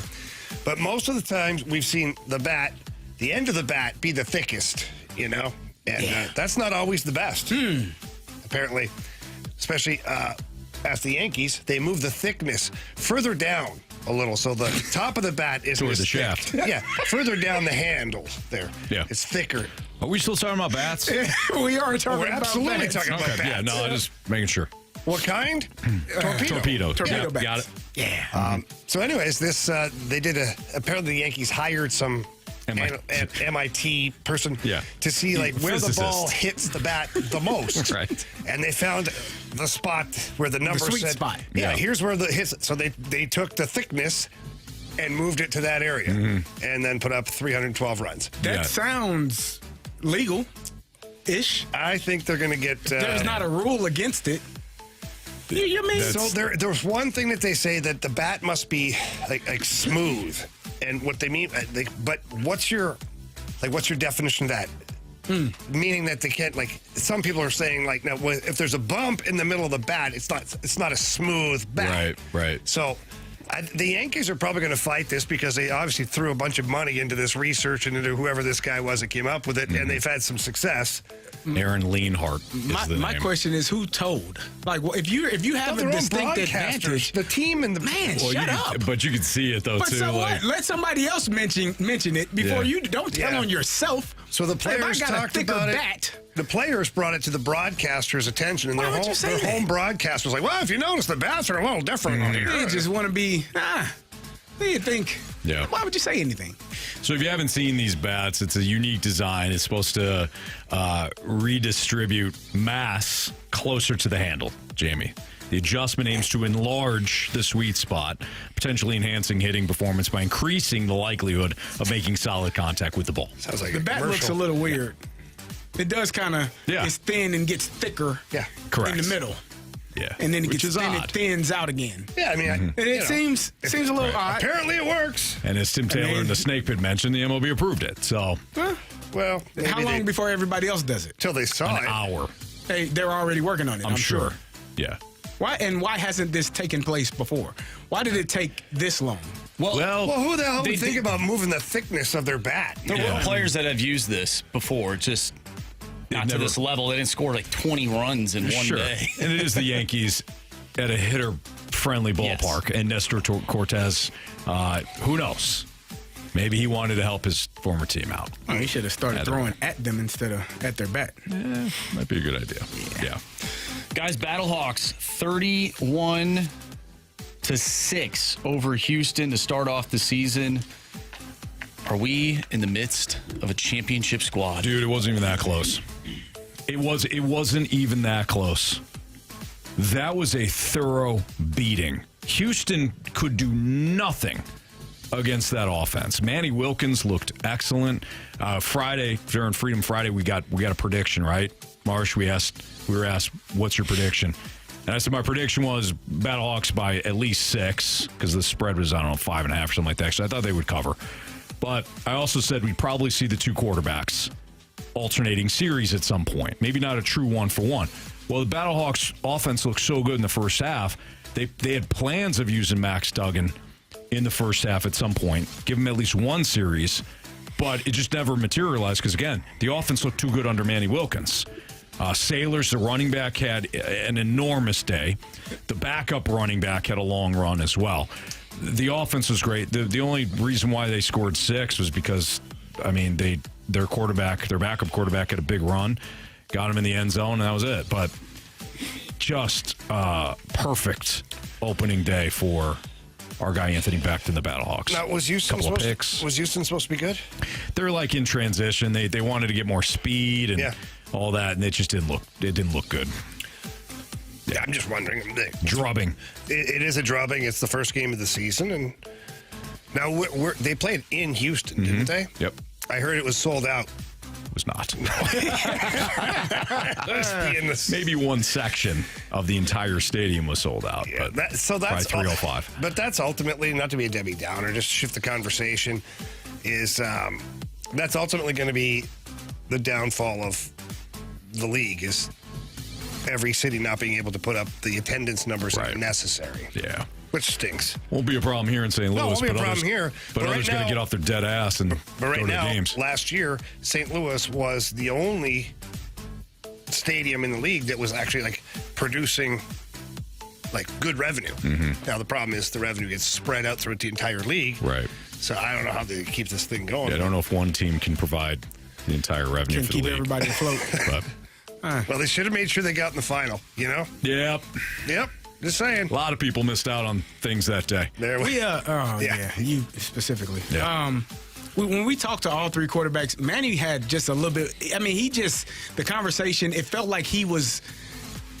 [SPEAKER 3] But most of the times we've seen the end of the bat be the thickest, you know? And that's not always the best. Apparently, especially as the Yankees, they move the thickness further down a little. So the top of the bat is
[SPEAKER 1] towards the shaft.
[SPEAKER 3] Yeah, further down the handle there. Yeah. It's thicker.
[SPEAKER 1] Are we still talking about bats?
[SPEAKER 2] We are talking
[SPEAKER 3] We're
[SPEAKER 2] about
[SPEAKER 3] absolutely
[SPEAKER 2] bats.
[SPEAKER 3] talking about bats.
[SPEAKER 1] Yeah, no, I'm just making sure.
[SPEAKER 3] What kind?
[SPEAKER 1] Torpedo.
[SPEAKER 2] Torpedo bats.
[SPEAKER 1] Got it.
[SPEAKER 2] Yeah.
[SPEAKER 3] So anyways, this they did apparently the Yankees hired some MIT person to see like where the ball hits the bat the most.
[SPEAKER 1] Right.
[SPEAKER 3] And they found the spot where the number
[SPEAKER 2] sweet
[SPEAKER 3] said,
[SPEAKER 2] spot.
[SPEAKER 3] Yeah, here's where the hits. So they took the thickness and moved it to that area and then put up 312 runs.
[SPEAKER 2] That sounds legal-ish.
[SPEAKER 3] I think they're going to get...
[SPEAKER 2] There's not a rule against it. You mean?
[SPEAKER 3] So there's one thing that they say that the bat must be like smooth. And what they mean, but what's your definition of that? Meaning that they can't, like, some people are saying, like, now if there's a bump in the middle of the bat, it's not a smooth bat.
[SPEAKER 1] Right.
[SPEAKER 3] So the Yankees are probably going to fight this because they obviously threw a bunch of money into this research and into whoever this guy was that came up with it, and they've had some success.
[SPEAKER 1] Aaron Leanhart is the
[SPEAKER 2] My
[SPEAKER 1] name.
[SPEAKER 2] question is, who told? Like, well, if you have a distinct advantage,
[SPEAKER 3] the team and the
[SPEAKER 2] shut up.
[SPEAKER 1] But you can see it though
[SPEAKER 2] But
[SPEAKER 1] too.
[SPEAKER 2] so what? Let somebody else mention it before you. Don't tell on yourself.
[SPEAKER 3] So the players
[SPEAKER 2] if I got
[SPEAKER 3] talked
[SPEAKER 2] a thicker
[SPEAKER 3] about
[SPEAKER 2] bat,
[SPEAKER 3] it. The players brought it to the broadcaster's attention, and their home broadcast was like, "Well, if you notice, the bats are a little different on here."
[SPEAKER 2] They just want to be. What do you think?
[SPEAKER 1] Yeah.
[SPEAKER 2] Why would you say anything?
[SPEAKER 1] So if you haven't seen these bats, it's a unique design. It's supposed to redistribute mass closer to the handle, Jamie. The adjustment aims to enlarge the sweet spot, potentially enhancing hitting performance by increasing the likelihood of making solid contact with the ball.
[SPEAKER 3] Sounds like
[SPEAKER 2] the bat looks a little weird. It does kind of it's thin and gets thicker.
[SPEAKER 1] Correct.
[SPEAKER 2] In the middle.
[SPEAKER 1] Yeah,
[SPEAKER 2] and then it
[SPEAKER 1] which
[SPEAKER 2] gets
[SPEAKER 1] is
[SPEAKER 2] thin,
[SPEAKER 1] odd.
[SPEAKER 2] it thins out again.
[SPEAKER 3] Yeah, I mean,
[SPEAKER 2] it seems a little odd.
[SPEAKER 3] Apparently, it works.
[SPEAKER 1] And as Tim Taylor and the Snake Pit mentioned, the MLB approved it. So,
[SPEAKER 3] well,
[SPEAKER 2] how long before everybody else does it?
[SPEAKER 3] Till they saw
[SPEAKER 1] an hour.
[SPEAKER 2] Hey, they're already working on it. I'm sure.
[SPEAKER 1] Yeah.
[SPEAKER 2] Why hasn't this taken place before? Why did it take this long?
[SPEAKER 3] Well, who the hell would think about moving the thickness of their bat?
[SPEAKER 4] There were players that have used this before, just not to this level. They didn't score like 20 runs in one day.
[SPEAKER 1] And it is the Yankees at a hitter-friendly ballpark. Yes. And Nestor Cortez, who knows? Maybe he wanted to help his former team out.
[SPEAKER 2] Oh, he should have started throwing at them instead of at their bat.
[SPEAKER 1] Yeah, might be a good idea. Yeah.
[SPEAKER 4] Guys, Battlehawks 31-6 over Houston to start off the season. Are we in the midst of a championship squad?
[SPEAKER 1] Dude, it wasn't even that close. It wasn't even that close. That was a thorough beating. Houston could do nothing against that offense. Manny Wilkins looked excellent. Friday, during Freedom Friday, we got a prediction, right? Marsh, we were asked, what's your prediction? And I said my prediction was Battlehawks by at least 6, because the spread was, 5.5 or something like that. So I thought they would cover. But I also said we'd probably see the two quarterbacks alternating series at some point. Maybe not a true 1-for-1. Well, the Battlehawks offense looked so good in the first half. They had plans of using Max Duggan in the first half at some point, give him at least one series, but it just never materialized because, again, the offense looked too good under Manny Wilkins. Sailors, the running back, had an enormous day. The backup running back had a long run as well. The offense was great. The only reason why they scored 6 was because, their backup quarterback had a big run, got him in the end zone, and that was it. But just perfect opening day for our guy Anthony Becht and the Battlehawks.
[SPEAKER 3] Now, was Houston supposed to be good?
[SPEAKER 1] They're like in transition. They wanted to get more speed and all that, and it just didn't look good.
[SPEAKER 3] Yeah, I'm just wondering.
[SPEAKER 1] Drubbing.
[SPEAKER 3] It is a drubbing. It's the first game of the season, and now they played in Houston, didn't they?
[SPEAKER 1] Yep.
[SPEAKER 3] I heard it was sold out.
[SPEAKER 1] Was not. Maybe one section of the entire stadium was sold out.
[SPEAKER 3] Yeah,
[SPEAKER 1] but
[SPEAKER 3] that's
[SPEAKER 1] 305.
[SPEAKER 3] But that's ultimately, not to be a Debbie Downer, just shift the conversation, is that's ultimately going to be the downfall of the league, is every city not being able to put up the attendance numbers that are necessary.
[SPEAKER 1] Yeah.
[SPEAKER 3] Which stinks.
[SPEAKER 1] Won't be a problem here in St. Louis.
[SPEAKER 3] Won't be a problem here.
[SPEAKER 1] But others got to get off their dead ass and go to the games.
[SPEAKER 3] Last year, St. Louis was the only stadium in the league that was actually producing good revenue. Mm-hmm. Now the problem is the revenue gets spread out throughout the entire league.
[SPEAKER 1] Right.
[SPEAKER 3] So I don't know how they keep this thing going.
[SPEAKER 1] Yeah, I don't know if one team can provide the entire revenue for the league.
[SPEAKER 2] Keep everybody afloat.
[SPEAKER 3] Well, they should have made sure they got in the final. Yep. Just saying.
[SPEAKER 1] A lot of people missed out on things that day.
[SPEAKER 2] You specifically.
[SPEAKER 1] Yeah.
[SPEAKER 2] When we talked to all three quarterbacks, Manny had just a little bit. The conversation, it felt like he was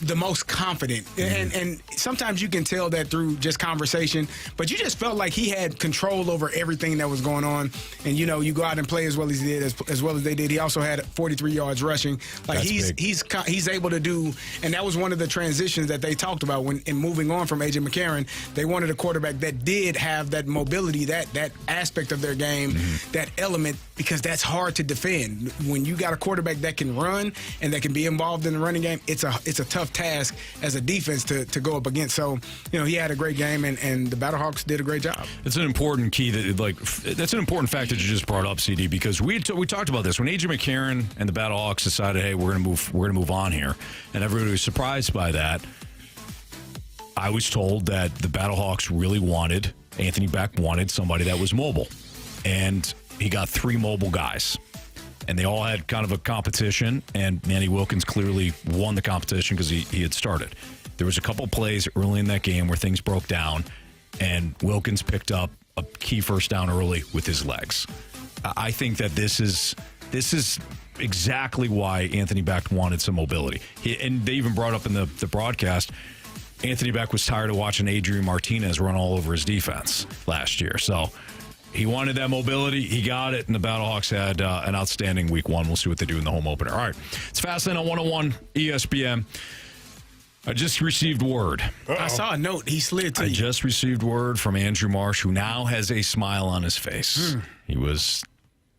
[SPEAKER 2] the most confident. And sometimes you can tell that through just conversation, but you just felt like he had control over everything that was going on. And, you go out and play as well as he did, as well as they did. He also had 43 yards rushing. He's able to do, and that was one of the transitions that they talked about in moving on from A.J. McCarron. They wanted a quarterback that did have that mobility, that aspect of their game, that element, because that's hard to defend. When you got a quarterback that can run and that can be involved in the running game, it's a tough task as a defense to go up against. So, he had a great game, and the Battlehawks did a great job.
[SPEAKER 1] It's an important key that's an important fact that you just brought up, CD, because we talked about this when A.J. McCarron and the Battlehawks decided, hey, we're gonna move on here, and everybody was surprised by that. I was told that the Battlehawks really wanted Anthony Becht wanted somebody that was mobile, and he got 3 mobile guys. And they all had kind of a competition, and Manny Wilkins clearly won the competition because he had started. There was a couple plays early in that game where things broke down, and Wilkins picked up a key first down early with his legs. I think that this is exactly why Anthony Becht wanted some mobility. And they even brought up in the broadcast, Anthony Becht was tired of watching Adrian Martinez run all over his defense last year. So he wanted that mobility. He got it, and the Battlehawks had an outstanding week 1. We'll see what they do in the home opener. All right, it's Fastlane on 101 ESPN. I just received word.
[SPEAKER 2] I saw a note. He slid to you.
[SPEAKER 1] I just received word from Andrew Marsh, who now has a smile on his face. He was,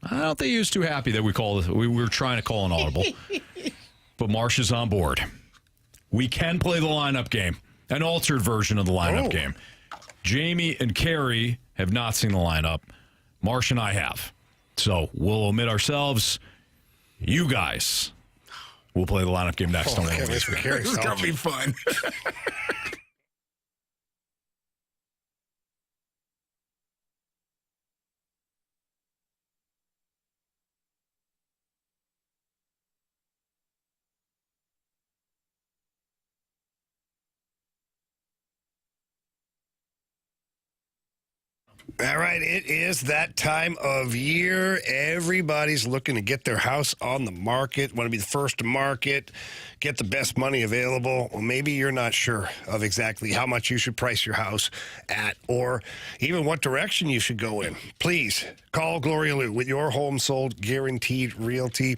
[SPEAKER 1] I don't think he was too happy that we were trying to call an audible. But Marsh is on board. We can play the lineup game. an altered version of the lineup game. Jamie and Carey have not seen the lineup. Marsh and I have. So we'll omit ourselves. You guys will play the lineup game next.
[SPEAKER 2] This is going to be fun.
[SPEAKER 3] All right, it is that time of year. Everybody's looking to get their house on the market, want to be the first to market, get the best money available. Well, maybe you're not sure of exactly how much you should price your house at or even what direction you should go in. Please call Gloria Lou with your home sold guaranteed realty.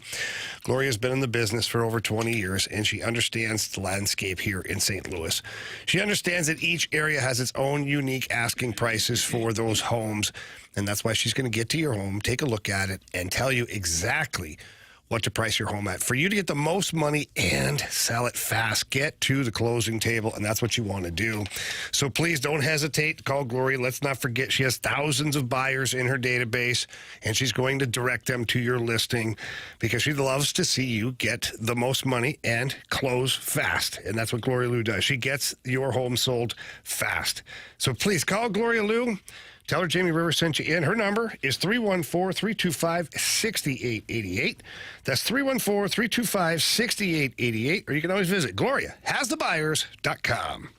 [SPEAKER 3] Gloria's been in the business for over 20 years, and she understands the landscape here in St. Louis. She understands that each area has its own unique asking prices for those homes, and that's why she's going to get to your home, take a look at it, and tell you exactly what to price your home at. For you to get the most money and sell it fast, get to the closing table, and that's what you want to do. So please don't hesitate to call Gloria. Let's not forget she has thousands of buyers in her database, and she's going to direct them to your listing because she loves to see you get the most money and close fast. And that's what Gloria Lou does. She gets your home sold fast. So please call Gloria Lou. Tell her Jamie Rivers sent you in. Her number is 314-325-6888. That's 314-325-6888. Or you can always visit GloriaHasTheBuyers.com.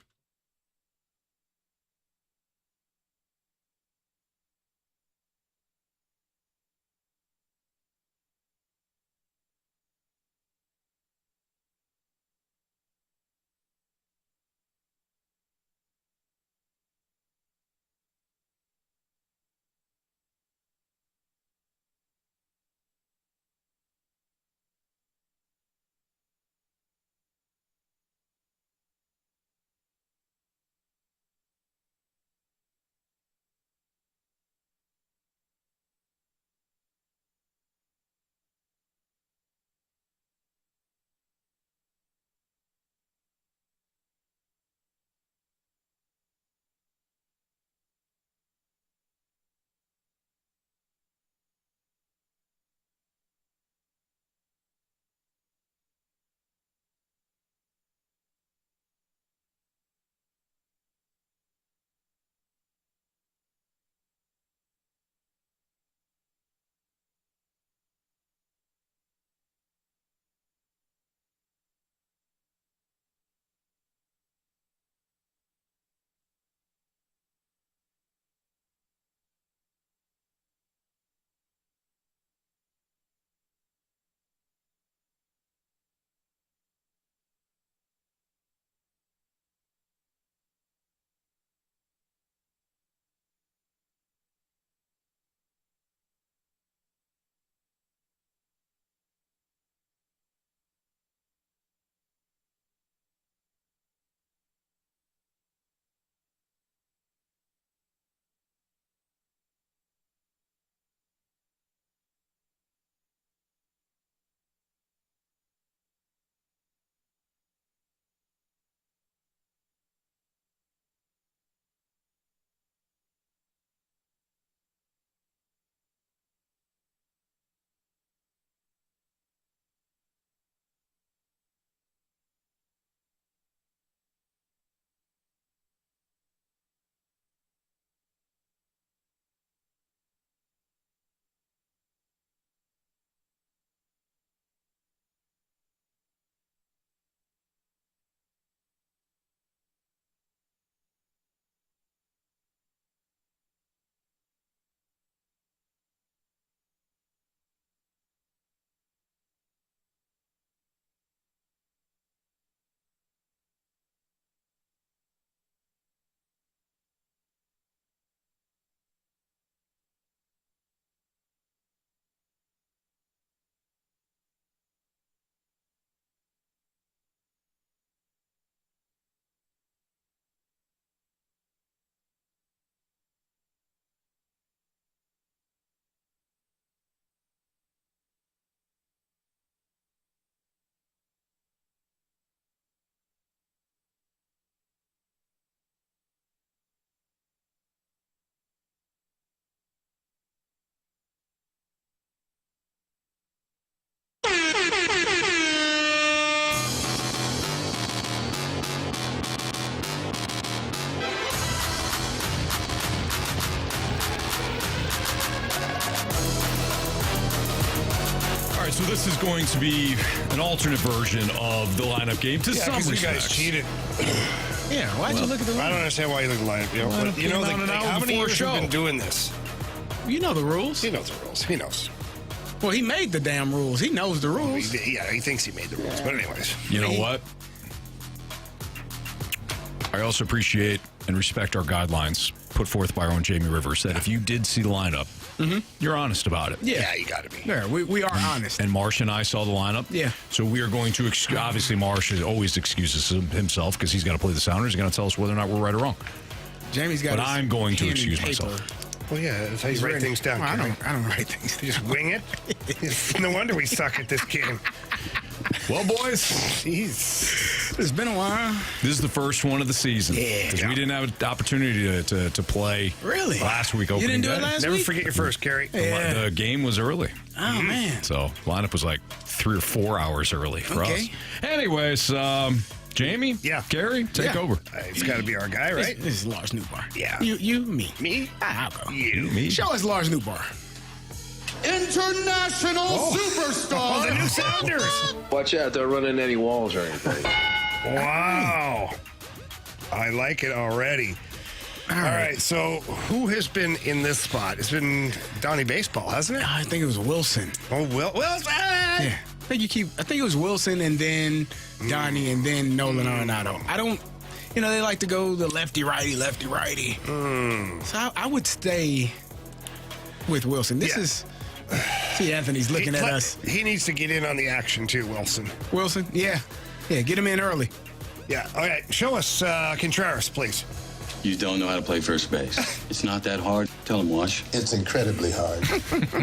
[SPEAKER 1] So this is going to be an alternate version of the lineup game to some
[SPEAKER 3] you
[SPEAKER 1] respects.
[SPEAKER 3] guys cheated.
[SPEAKER 2] Yeah, why'd you look at the
[SPEAKER 3] I
[SPEAKER 2] lineup?
[SPEAKER 3] don't understand why you look at the lineup. You know,
[SPEAKER 1] Lineup
[SPEAKER 3] but you know,
[SPEAKER 1] came out an hour
[SPEAKER 3] how many
[SPEAKER 1] before
[SPEAKER 3] years
[SPEAKER 1] show.
[SPEAKER 3] have been doing this?
[SPEAKER 2] You know the rules.
[SPEAKER 3] He knows the rules. He knows.
[SPEAKER 2] Well, he made the damn rules. He knows the rules.
[SPEAKER 3] Yeah, he thinks he made the rules. But anyways.
[SPEAKER 1] You know what? I also appreciate and respect our guidelines put forth by our own Jamie Rivers that if you did see the lineup, you're honest about it.
[SPEAKER 3] Yeah, you got to be.
[SPEAKER 2] Yeah, we are honest.
[SPEAKER 1] And Marsh and I saw the lineup.
[SPEAKER 2] Yeah.
[SPEAKER 1] So we are going to, obviously, Marsh always excuses himself because he's got to play the Sounders. He's going to tell us whether or not we're right or wrong.
[SPEAKER 2] Jamie's got
[SPEAKER 1] But
[SPEAKER 2] his
[SPEAKER 1] I'm going to
[SPEAKER 2] pen and
[SPEAKER 1] excuse
[SPEAKER 2] paper.
[SPEAKER 1] myself.
[SPEAKER 3] Well, yeah, that's how you
[SPEAKER 2] He's
[SPEAKER 3] write
[SPEAKER 2] ready.
[SPEAKER 3] things down.
[SPEAKER 2] Well,
[SPEAKER 3] Carey.
[SPEAKER 2] I don't write things down.
[SPEAKER 3] Just wing it. No wonder we suck at this game.
[SPEAKER 1] Well, boys,
[SPEAKER 3] Jeez.
[SPEAKER 2] It's been a while.
[SPEAKER 1] this is the first one of the season.
[SPEAKER 2] Yeah.
[SPEAKER 1] Because we didn't have an opportunity to play
[SPEAKER 2] Really?
[SPEAKER 1] last week
[SPEAKER 2] You
[SPEAKER 1] opening
[SPEAKER 2] didn't do it
[SPEAKER 1] day.
[SPEAKER 2] last
[SPEAKER 3] Never
[SPEAKER 2] week?
[SPEAKER 3] forget your first, Carey.
[SPEAKER 2] Yeah.
[SPEAKER 1] The game was early.
[SPEAKER 2] Oh, man.
[SPEAKER 1] So lineup was like 3 or 4 hours early for
[SPEAKER 2] Okay.
[SPEAKER 1] us. Anyways, Jamie,
[SPEAKER 3] Yeah.
[SPEAKER 1] Gary, take
[SPEAKER 2] Yeah.
[SPEAKER 1] over.
[SPEAKER 3] It's got to be our guy, right?
[SPEAKER 2] This is Lars Newbar.
[SPEAKER 3] Yeah.
[SPEAKER 2] You, me.
[SPEAKER 3] Me?
[SPEAKER 2] I'll go.
[SPEAKER 3] You.
[SPEAKER 1] Me.
[SPEAKER 2] Show us Lars Newbar.
[SPEAKER 8] International superstar.
[SPEAKER 3] Oh, the new Sounders.
[SPEAKER 10] Watch out, they're running any walls or anything.
[SPEAKER 3] Wow. I like it already. All right. So who has been in this spot? It's been Donnie Baseball, hasn't it?
[SPEAKER 2] I think it was Wilson.
[SPEAKER 3] Oh, Will.
[SPEAKER 2] Yeah. I think it was Wilson and then Donnie and then Nolan Arenado. I don't, they like to go the lefty righty. So I would stay with Wilson. This
[SPEAKER 3] Yeah.
[SPEAKER 2] is. See, Anthony's looking at us.
[SPEAKER 3] He needs to get in on the action too, Wilson.
[SPEAKER 2] Wilson, yeah, get him in early.
[SPEAKER 3] Yeah. All right. Show us Contreras, please.
[SPEAKER 10] You don't know how to play first base. It's not that hard. Tell him, Wash.
[SPEAKER 8] It's incredibly hard.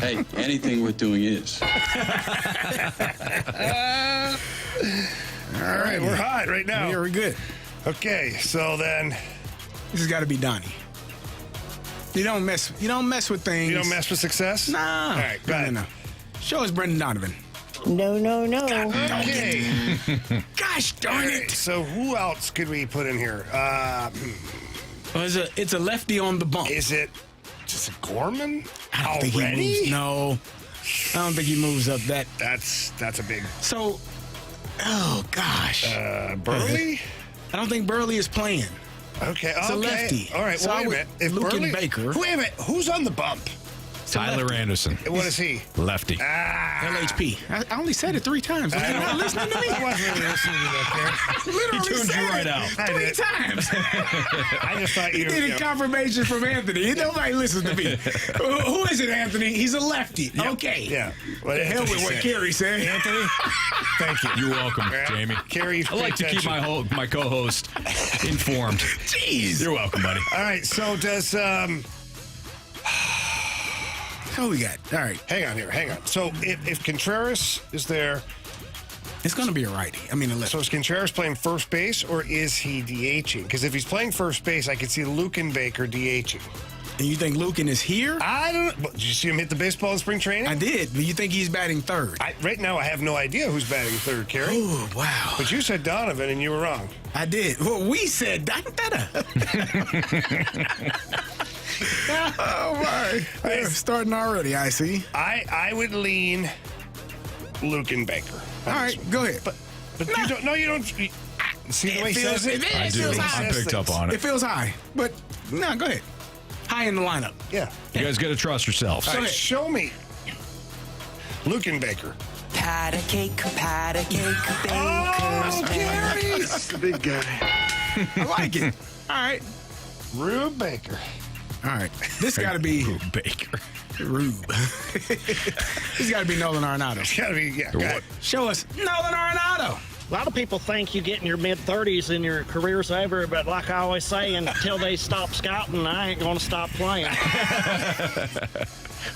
[SPEAKER 10] Hey, anything worth doing is.
[SPEAKER 3] All right. We're hot right now.
[SPEAKER 2] Yeah, we're good.
[SPEAKER 3] Okay. So then
[SPEAKER 2] This has got to be Donnie. You don't mess with things.
[SPEAKER 3] you don't mess with success.
[SPEAKER 2] Nah.
[SPEAKER 3] All right. Go ahead.
[SPEAKER 2] No. Show us Brendan Donovan.
[SPEAKER 11] No.
[SPEAKER 3] Okay.
[SPEAKER 2] Gosh darn
[SPEAKER 3] All right,
[SPEAKER 2] it!
[SPEAKER 3] so who else could we put in here?
[SPEAKER 2] Well, it's a lefty on the bump.
[SPEAKER 3] Is it just Gorman?
[SPEAKER 2] I don't think
[SPEAKER 3] Already?
[SPEAKER 2] he moves. No, I don't think he moves up that.
[SPEAKER 3] That's a big.
[SPEAKER 2] So, oh gosh,
[SPEAKER 3] Burley?
[SPEAKER 2] I don't think Burley is playing.
[SPEAKER 3] Okay.
[SPEAKER 2] It's a
[SPEAKER 3] okay.
[SPEAKER 2] lefty.
[SPEAKER 3] All right.
[SPEAKER 2] So
[SPEAKER 3] Well,
[SPEAKER 2] I
[SPEAKER 3] wait a
[SPEAKER 2] would-
[SPEAKER 3] minute. If
[SPEAKER 2] Luke and
[SPEAKER 3] Burley,
[SPEAKER 2] Baker.
[SPEAKER 3] Wait a minute. Who's on the bump?
[SPEAKER 1] Tyler Anderson,
[SPEAKER 3] What is he?
[SPEAKER 1] lefty.
[SPEAKER 2] LHP. I only said it 3 times. Are you not listening to me?
[SPEAKER 3] I wasn't really listening to that,
[SPEAKER 2] Literally
[SPEAKER 1] He tuned
[SPEAKER 2] said
[SPEAKER 1] you right
[SPEAKER 2] it
[SPEAKER 1] out.
[SPEAKER 2] 3 times.
[SPEAKER 3] I just thought
[SPEAKER 2] He
[SPEAKER 3] you
[SPEAKER 2] did a confirmation from Anthony. Nobody listens to me. Who is it, Anthony? He's a lefty. Okay.
[SPEAKER 3] Yeah. What
[SPEAKER 2] The hell with what Carey said.
[SPEAKER 3] Anthony, thank you.
[SPEAKER 1] You're welcome, Jamie.
[SPEAKER 3] Carey,
[SPEAKER 1] I like to keep my co-host informed.
[SPEAKER 2] Jeez.
[SPEAKER 1] You're welcome, buddy.
[SPEAKER 3] All right. So does
[SPEAKER 2] Who we got? All right.
[SPEAKER 3] hang on. So if Contreras is there,
[SPEAKER 2] It's going to be a righty. I mean, a lefty.
[SPEAKER 3] so is Contreras playing first base or is he DHing? Because if he's playing first base, I could see Lukan Baker DHing.
[SPEAKER 2] And you think Lucan is here?
[SPEAKER 3] I don't. Did you see him hit the baseball in spring training?
[SPEAKER 2] I did. But you think he's batting third?
[SPEAKER 3] Right now, I have no idea who's batting third, Carey.
[SPEAKER 2] Oh, wow.
[SPEAKER 3] But you said Donovan, and you were wrong.
[SPEAKER 2] I did. Well, we said that. Oh, my. They're starting already, I see.
[SPEAKER 3] I would lean Lukan Baker.
[SPEAKER 2] All right, go ahead.
[SPEAKER 3] But you don't. No, you don't. See the way he says it?
[SPEAKER 1] I do.
[SPEAKER 2] feels
[SPEAKER 1] I
[SPEAKER 2] high.
[SPEAKER 1] picked up on
[SPEAKER 2] It
[SPEAKER 1] it.
[SPEAKER 2] feels high. But, no, go ahead. High in the lineup.
[SPEAKER 3] Yeah.
[SPEAKER 1] You guys got to trust yourselves.
[SPEAKER 3] All right, show me Lukan Baker.
[SPEAKER 12] Pat a cake, baker's
[SPEAKER 3] Gary!
[SPEAKER 8] Big guy.
[SPEAKER 2] I like it. All right.
[SPEAKER 3] Rube Baker.
[SPEAKER 2] All right. This got to be
[SPEAKER 1] Baker.
[SPEAKER 2] Rube. This got to be Nolan Arenado.
[SPEAKER 3] It's got to be, yeah. Go ahead.
[SPEAKER 2] Show us Nolan Arenado.
[SPEAKER 13] A lot of people think you get in your mid-30s and your career's over, but like I always say, until they stop scouting, I ain't going to stop playing.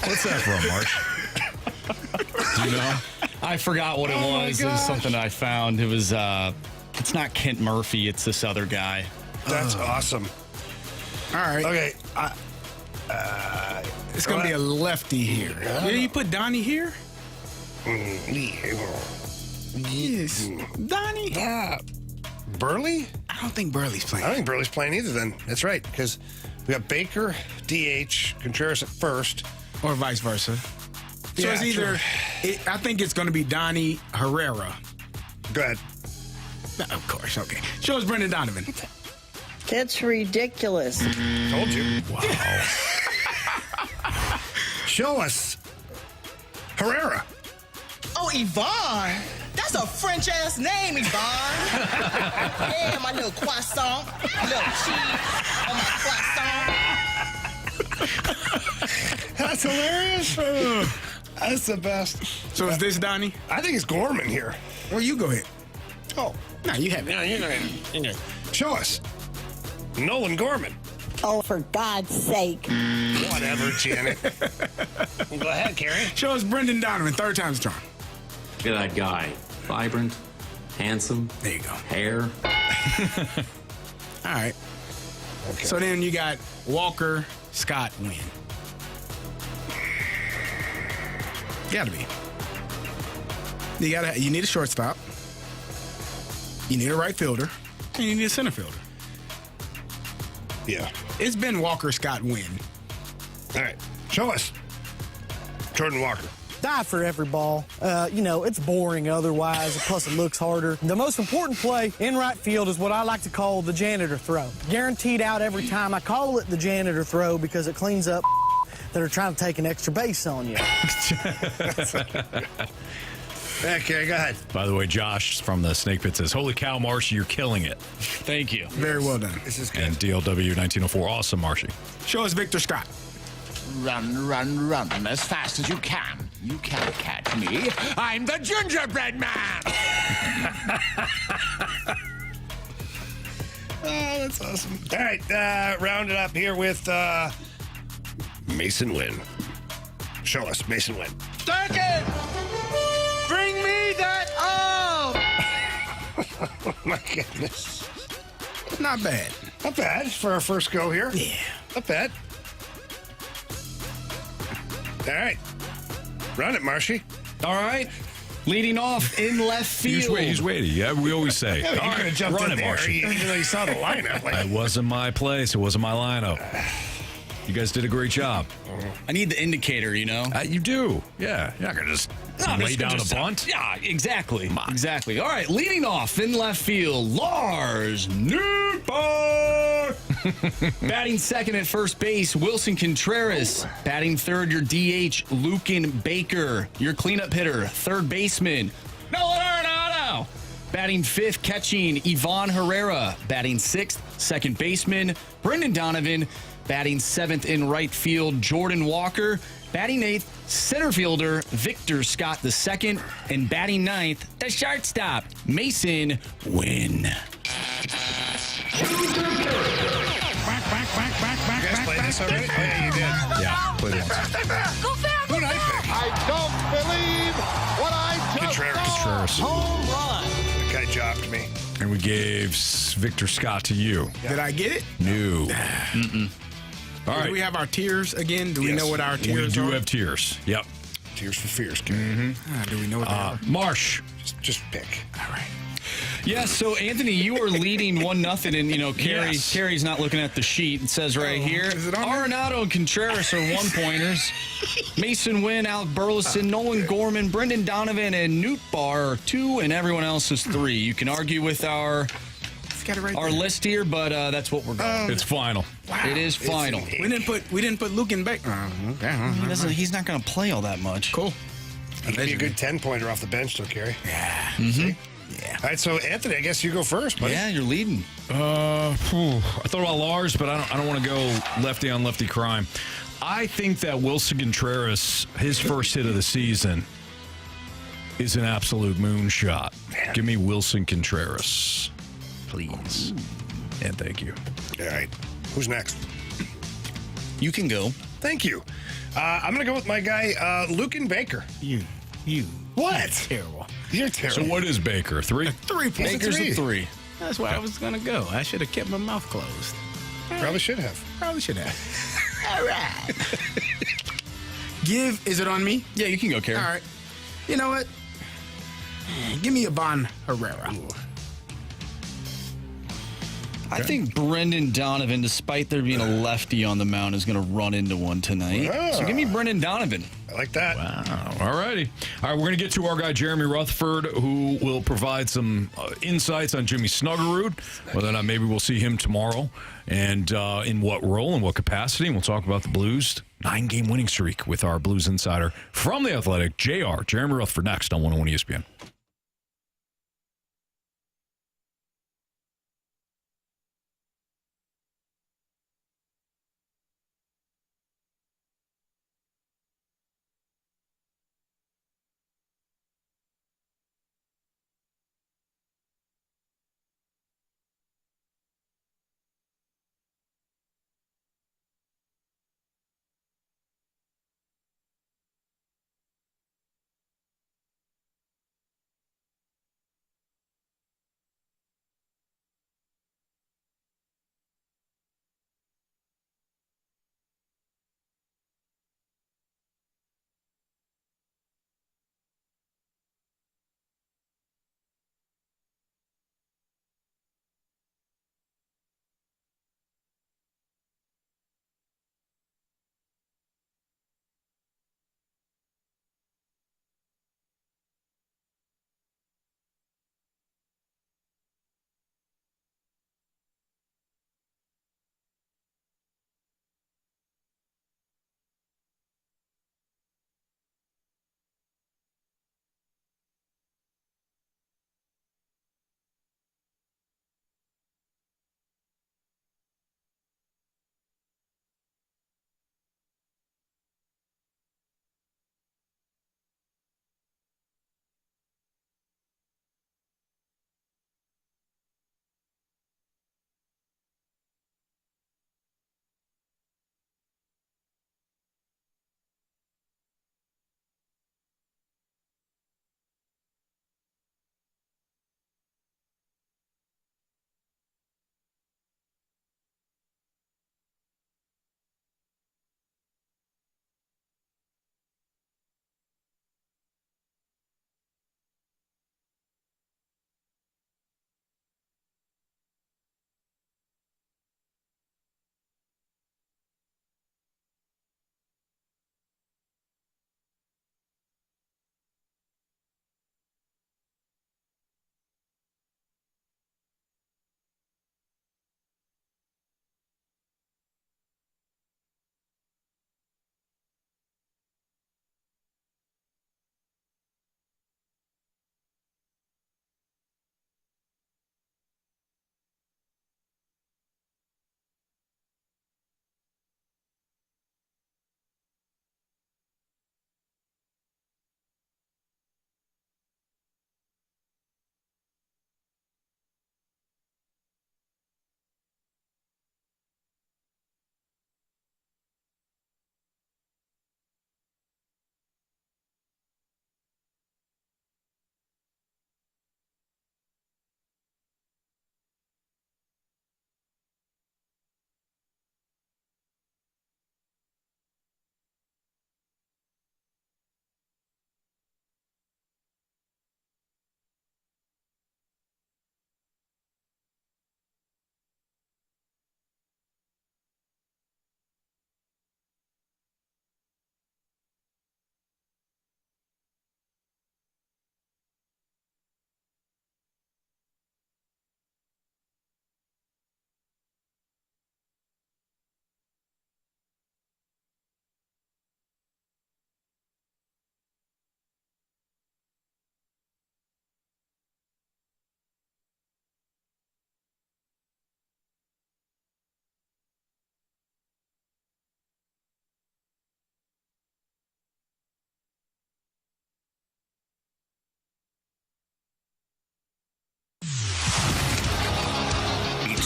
[SPEAKER 1] What's that from, Marsh? Do you know?
[SPEAKER 4] I forgot what it was. It was something I found. It was, it's not Kent Murphy. It's this other guy.
[SPEAKER 3] That's awesome.
[SPEAKER 2] All right.
[SPEAKER 3] Okay.
[SPEAKER 2] It's going to be a lefty here. Yeah, you put Donnie here? Yes. Donnie?
[SPEAKER 3] Burley?
[SPEAKER 2] I don't think Burley's
[SPEAKER 3] I
[SPEAKER 2] playing.
[SPEAKER 3] don't think Burley's playing either then. That's right, because we got Baker, DH, Contreras at first.
[SPEAKER 2] Or vice versa. So it's either, I think it's going to be Donnie Herrera.
[SPEAKER 3] Go ahead.
[SPEAKER 2] No, of course, okay. Show us Brendan Donovan.
[SPEAKER 11] That's ridiculous.
[SPEAKER 3] Told you. Wow. Show us Herrera.
[SPEAKER 14] Oh, Yvonne. That's a French-ass name, Yvonne. Yeah, my little croissant. Little cheese on my croissant.
[SPEAKER 3] That's hilarious. That's the best.
[SPEAKER 2] So is this Donnie?
[SPEAKER 3] I think it's Gorman here.
[SPEAKER 2] Well, you go ahead.
[SPEAKER 3] Oh.
[SPEAKER 2] No, you have it.
[SPEAKER 3] No, you go ahead. Show us. Nolan Gorman.
[SPEAKER 11] Oh, for God's sake.
[SPEAKER 3] Whatever, Janet. Go ahead, Carey.
[SPEAKER 2] Show us Brendan Donovan. Third time's charm.
[SPEAKER 10] Look at that guy. Vibrant, handsome.
[SPEAKER 2] There you go.
[SPEAKER 10] Hair.
[SPEAKER 2] All right. Okay. So then you got Walker, Scott, Wynn. Gotta be. You need a shortstop. You need a right fielder. And you need a center fielder.
[SPEAKER 3] Yeah.
[SPEAKER 2] It's been Walker, Scott, Wynn.
[SPEAKER 3] All right. Show us. Jordan Walker.
[SPEAKER 15] Die for every ball. It's boring otherwise, plus it looks harder. The most important play in right field is what I like to call the janitor throw. Guaranteed out every time. I call it the janitor throw because it cleans up that are trying to take an extra base on you.
[SPEAKER 3] Okay, go ahead.
[SPEAKER 1] By the way, Josh from the Snake Pit says, "Holy cow, Marshy, you're killing it."
[SPEAKER 4] Thank you.
[SPEAKER 2] Very well done.
[SPEAKER 3] This is good.
[SPEAKER 1] And DLW 1904, awesome, Marshy.
[SPEAKER 2] Show us Victor Scott.
[SPEAKER 5] Run, run, run as fast as you can. You can't catch me. I'm the gingerbread man.
[SPEAKER 3] Oh, that's awesome. All right, round it up here with Mason Wynn. Show us Mason Wynn.
[SPEAKER 5] Second! Bring me that up!
[SPEAKER 3] Oh, my goodness.
[SPEAKER 2] Not bad.
[SPEAKER 3] Not bad for our first go here.
[SPEAKER 2] Yeah.
[SPEAKER 3] Not bad. All right. Run it, Marshy.
[SPEAKER 4] All right. Leading off in left field.
[SPEAKER 1] He's waiting. Yeah, we always say.
[SPEAKER 3] Yeah, you could have jumped
[SPEAKER 1] run
[SPEAKER 3] in
[SPEAKER 1] it,
[SPEAKER 3] there,
[SPEAKER 1] Marshy.
[SPEAKER 3] even though you saw the lineup.
[SPEAKER 1] It wasn't my place. It wasn't my lineup. You guys did a great job.
[SPEAKER 4] I need the indicator, you know?
[SPEAKER 1] You do. Yeah. You're not going to just lay down a bunt.
[SPEAKER 4] Yeah, exactly. Exactly. All right, leading off in left field, Lars Nootbaar. Batting second at first base, Wilson Contreras. Batting third, your DH, Lukas Baker. Your cleanup hitter, third baseman, Nolan Arenado. Batting fifth, catching, Ivan Herrera. Batting sixth, second baseman, Brendan Donovan. Batting seventh in right field, Jordan Walker. Batting eighth, center fielder, Victor Scott II. And batting ninth, the shortstop, Mason Wynn.
[SPEAKER 3] You guys played this already? Oh, yeah, you did.
[SPEAKER 1] Yeah, played it once.
[SPEAKER 3] Who did I pick?
[SPEAKER 5] I don't believe what I just
[SPEAKER 1] Contreras.
[SPEAKER 5] Home run.
[SPEAKER 3] The guy jobbed me.
[SPEAKER 1] And we gave Victor Scott to you.
[SPEAKER 2] Did I get it?
[SPEAKER 1] No. All right.
[SPEAKER 2] Do we have our tiers again? Do we know what our
[SPEAKER 1] We
[SPEAKER 2] tiers are?
[SPEAKER 1] do have tiers. Yep.
[SPEAKER 3] Tears for Fears, Carey.
[SPEAKER 2] Do we know what they are?
[SPEAKER 1] Marsh.
[SPEAKER 3] Just pick.
[SPEAKER 2] All right.
[SPEAKER 4] Yeah, so Anthony, you are leading 1-0, and Carey's not looking at the sheet. It says right here,
[SPEAKER 2] is it on there?
[SPEAKER 4] Arenado and Contreras are 1-pointers. Mason Wynn, Alec Burleson, Nolan Gorman, Brendan Donovan, and Nootbaar are 2, and everyone else is 3. You can argue with our list here, but that's what we're going.
[SPEAKER 1] It's final.
[SPEAKER 4] Wow. It is final.
[SPEAKER 2] We didn't put Luke in back.
[SPEAKER 4] He's not going to play all that much.
[SPEAKER 2] Cool.
[SPEAKER 3] He could be a good 10-pointer off the bench, though, Carey.
[SPEAKER 2] Yeah.
[SPEAKER 3] See? Yeah. All right, so Anthony, I guess you go first, buddy.
[SPEAKER 4] Yeah, you're leading.
[SPEAKER 1] I thought about Lars, but I don't want to go lefty on lefty crime. I think that Wilson Contreras, his first hit of the season, is an absolute moonshot. Man. Give me Wilson Contreras, please. And thank you.
[SPEAKER 3] All right. Who's next?
[SPEAKER 4] You can go.
[SPEAKER 3] Thank you. I'm going to go with my guy, Lukas Baker.
[SPEAKER 2] You.
[SPEAKER 3] What?
[SPEAKER 2] Terrible.
[SPEAKER 3] You're terrible.
[SPEAKER 1] So what is Baker? 3?
[SPEAKER 2] 3 points.
[SPEAKER 4] Baker's a 3.
[SPEAKER 2] That's where I was going to go. I should have kept my mouth closed.
[SPEAKER 3] Probably should have.
[SPEAKER 2] All right. Is it on me?
[SPEAKER 4] Yeah, you can go, Carey.
[SPEAKER 2] All right. You know what? Give me Ivan Herrera.
[SPEAKER 4] I think Brendan Donovan, despite there being a lefty on the mound, is going to run into one tonight. So give me Brendan Donovan.
[SPEAKER 3] I like that.
[SPEAKER 1] Wow. All righty. All right, we're going to get to our guy, Jeremy Rutherford, who will provide some insights on Jimmy Snuggerud, whether or not maybe we'll see him tomorrow, and in what role and what capacity. And we'll talk about the Blues' 9-game winning streak with our Blues insider from The Athletic, Jeremy Rutherford, next on 101 ESPN.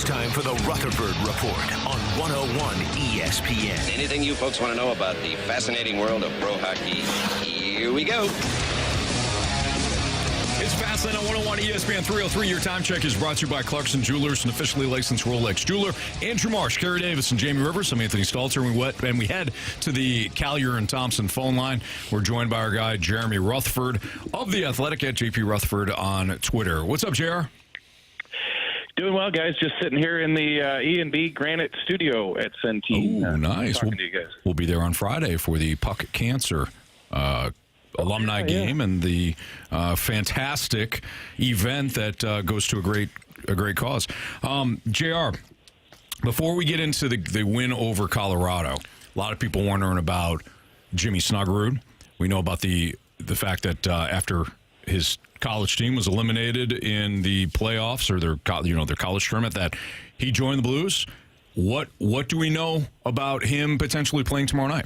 [SPEAKER 7] Time for the Rutherford Report on 101 ESPN.
[SPEAKER 16] Anything you folks want to know about the fascinating world of pro hockey, here we go.
[SPEAKER 1] It's Fastlane on 101 ESPN 303. Your time check is brought to you by Clarkson Jewelers, an officially licensed Rolex jeweler. Andrew Marsh, Carey Davis, and Jamie Rivers. I'm Anthony Stalter. And we head to the Collier and Thompson phone line. We're joined by our guy, Jeremy Rutherford of The Athletic, at JP Rutherford on Twitter. What's up, JR?
[SPEAKER 17] Doing well, guys. Just sitting here in the E&B Granite studio at Centene.
[SPEAKER 1] Oh, nice.
[SPEAKER 17] Talking to you guys.
[SPEAKER 1] We'll be there on Friday for the Puck Cancer alumni game and the fantastic event that goes to a great cause. JR, before we get into the win over Colorado, a lot of people wondering about Jimmy Snuggerud. We know about the fact that after his college team was eliminated in the playoffs or their college tournament, that he joined the Blues. What do we know about him potentially playing tomorrow night?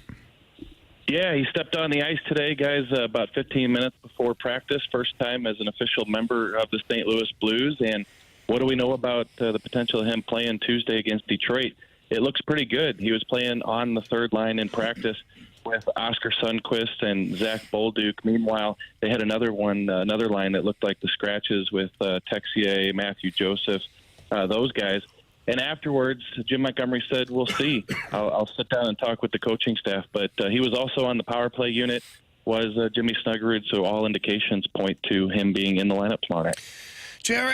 [SPEAKER 17] Yeah, he stepped on the ice today, guys, about 15 minutes before practice. First time as an official member of the St. Louis Blues. And what do we know about the potential of him playing Tuesday against Detroit? It looks pretty good. He was playing on the third line in practice with Oscar Sundqvist and Zach Bolduc. Meanwhile, they had another line that looked like the scratches with Texier, Matthew Joseph, those guys. And afterwards, Jim Montgomery said, we'll see. I'll sit down and talk with the coaching staff. But he was also on the power play unit, was Jimmy Snuggerud, so all indications point to him being in the lineup tomorrow night.
[SPEAKER 3] JR,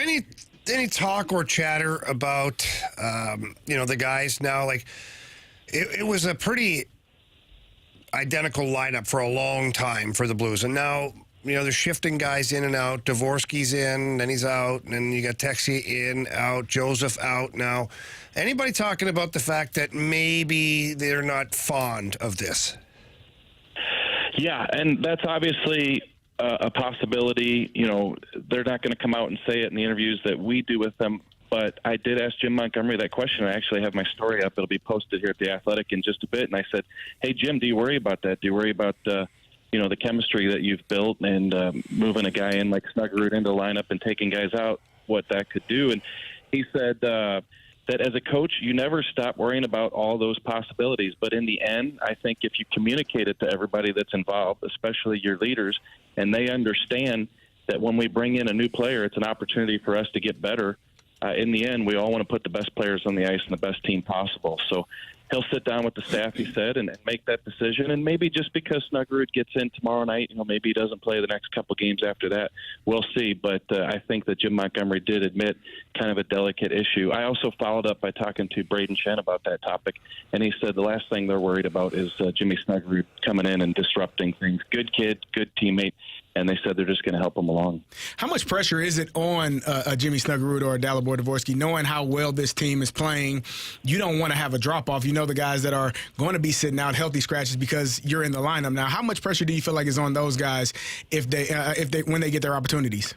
[SPEAKER 3] any talk or chatter about, the guys now? Like, it was a pretty identical lineup for a long time for the Blues. And now, they're shifting guys in and out. Dvorsky's in, then he's out. And then you got Texier in, out. Joseph out now. Anybody talking about the fact that maybe they're not fond of this?
[SPEAKER 17] Yeah, and that's obviously a possibility. They're not going to come out and say it in the interviews that we do with them. But I did ask Jim Montgomery that question. I actually have my story up. It'll be posted here at The Athletic in just a bit. And I said, hey, Jim, do you worry about that? Do you worry about, the chemistry that you've built and moving a guy in like Snuggerud into the lineup and taking guys out, what that could do? And he said that as a coach, you never stop worrying about all those possibilities. But in the end, I think if you communicate it to everybody that's involved, especially your leaders, and they understand that when we bring in a new player, it's an opportunity for us to get better. In the end, we all want to put the best players on the ice and the best team possible. So he'll sit down with the staff, he said, and make that decision. And maybe just because Snuggerud gets in tomorrow night, maybe he doesn't play the next couple games after that. We'll see. But I think that Jim Montgomery did admit kind of a delicate issue. I also followed up by talking to Braden Shen about that topic, and he said the last thing they're worried about is Jimmy Snuggerud coming in and disrupting things. Good kid, good teammate. And they said they're just going to help him along.
[SPEAKER 2] How much pressure is it on a Jimmy Snuggerud or a Dalibor Dvorsky, knowing how well this team is playing? You don't want to have a drop-off. You know the guys that are going to be sitting out healthy scratches because you're in the lineup now. How much pressure do you feel like is on those guys when they get their opportunities?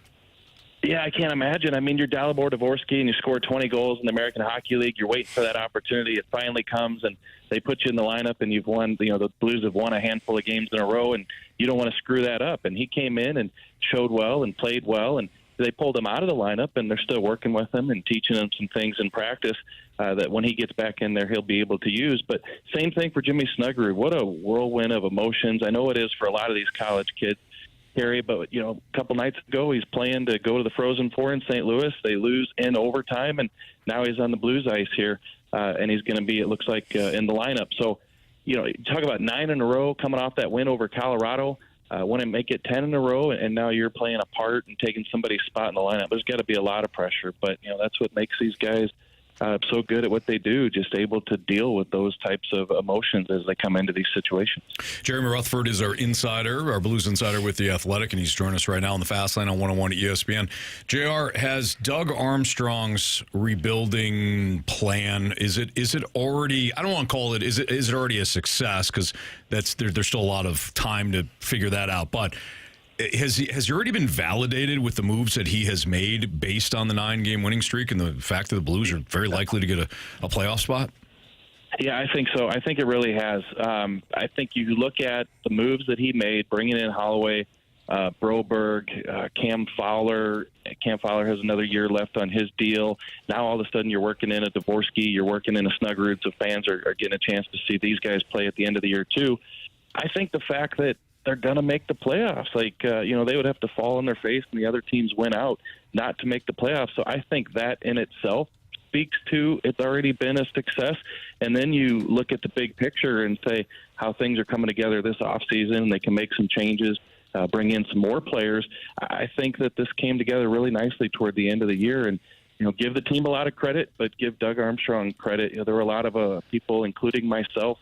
[SPEAKER 17] Yeah, I can't imagine. I mean, you're Dalibor Dvorsky and you scored 20 goals in the American Hockey League. You're waiting for that opportunity. It finally comes, and they put you in the lineup, and you've won. The Blues have won a handful of games in a row, and you don't want to screw that up. And he came in and showed well and played well, and they pulled him out of the lineup, and they're still working with him and teaching him some things in practice that when he gets back in there, he'll be able to use. But same thing for Jimmy Snuggerud. What a whirlwind of emotions. I know it is for a lot of these college kids, Carey, but, a couple nights ago, he's playing to go to the Frozen Four in St. Louis. They lose in overtime, and now he's on the Blues ice here, and he's going to be, it looks like, in the lineup. So, talk about 9 in a row coming off that win over Colorado. Want to make it 10 in a row, and now you're playing a part and taking somebody's spot in the lineup. There's got to be a lot of pressure, but, that's what makes these guys so good at what they do, just able to deal with those types of emotions as they come into these situations.
[SPEAKER 1] Jeremy Rutherford is our insider, our Blues insider with The Athletic, and he's joining us right now on the Fast Lane on 101 ESPN. JR, has Doug Armstrong's rebuilding plan, is it already, I don't want to call it, is it already a success? Because there's still a lot of time to figure that out, but has he already been validated with the moves that he has made based on the 9-game winning streak and the fact that the Blues are very likely to get a playoff spot?
[SPEAKER 17] Yeah, I think so. I think it really has. I think you look at the moves that he made, bringing in Holloway, Broberg, Cam Fowler. Cam Fowler has another year left on his deal. Now all of a sudden you're working in a Dvorsky, you're working in a Snuggerud, so fans are getting a chance to see these guys play at the end of the year too. I think the fact that they're going to make the playoffs. They would have to fall on their face and the other teams win out not to make the playoffs. So I think that in itself speaks to it's already been a success. And then you look at the big picture and say how things are coming together this offseason. They can make some changes, bring in some more players. I think that this came together really nicely toward the end of the year. And give the team a lot of credit, but give Doug Armstrong credit. There were a lot of people, including myself,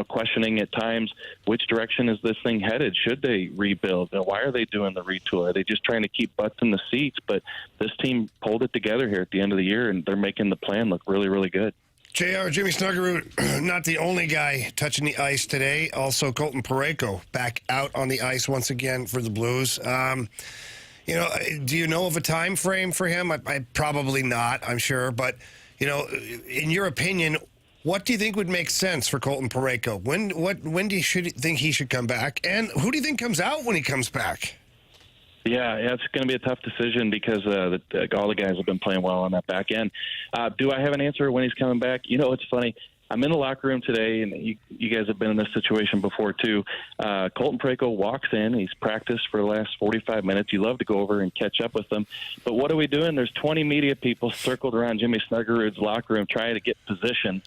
[SPEAKER 17] questioning at times which direction is this thing headed. Should they rebuild? Why are they doing the retool? Are they just trying to keep butts in the seats? But this team pulled it together here at the end of the year, and they're making the plan look really, really good.
[SPEAKER 3] JR, Jimmy Snuggerud, not the only guy touching the ice today. Also, Colton Parayko back out on the ice once again for the Blues. Do you know of a time frame for him? I probably not, I'm sure. But, in your opinion, what do you think would make sense for Colton Parayko? When do you think he should come back? And who do you think comes out when he comes back?
[SPEAKER 17] Yeah, it's going to be a tough decision because all the guys have been playing well on that back end. Do I have an answer when he's coming back? It's funny. I'm in the locker room today, and you guys have been in this situation before, too. Colton Parayko walks in. He's practiced for the last 45 minutes. You love to go over and catch up with them. But what are we doing? There's 20 media people circled around Jimmy Snuggerud's locker room trying to get position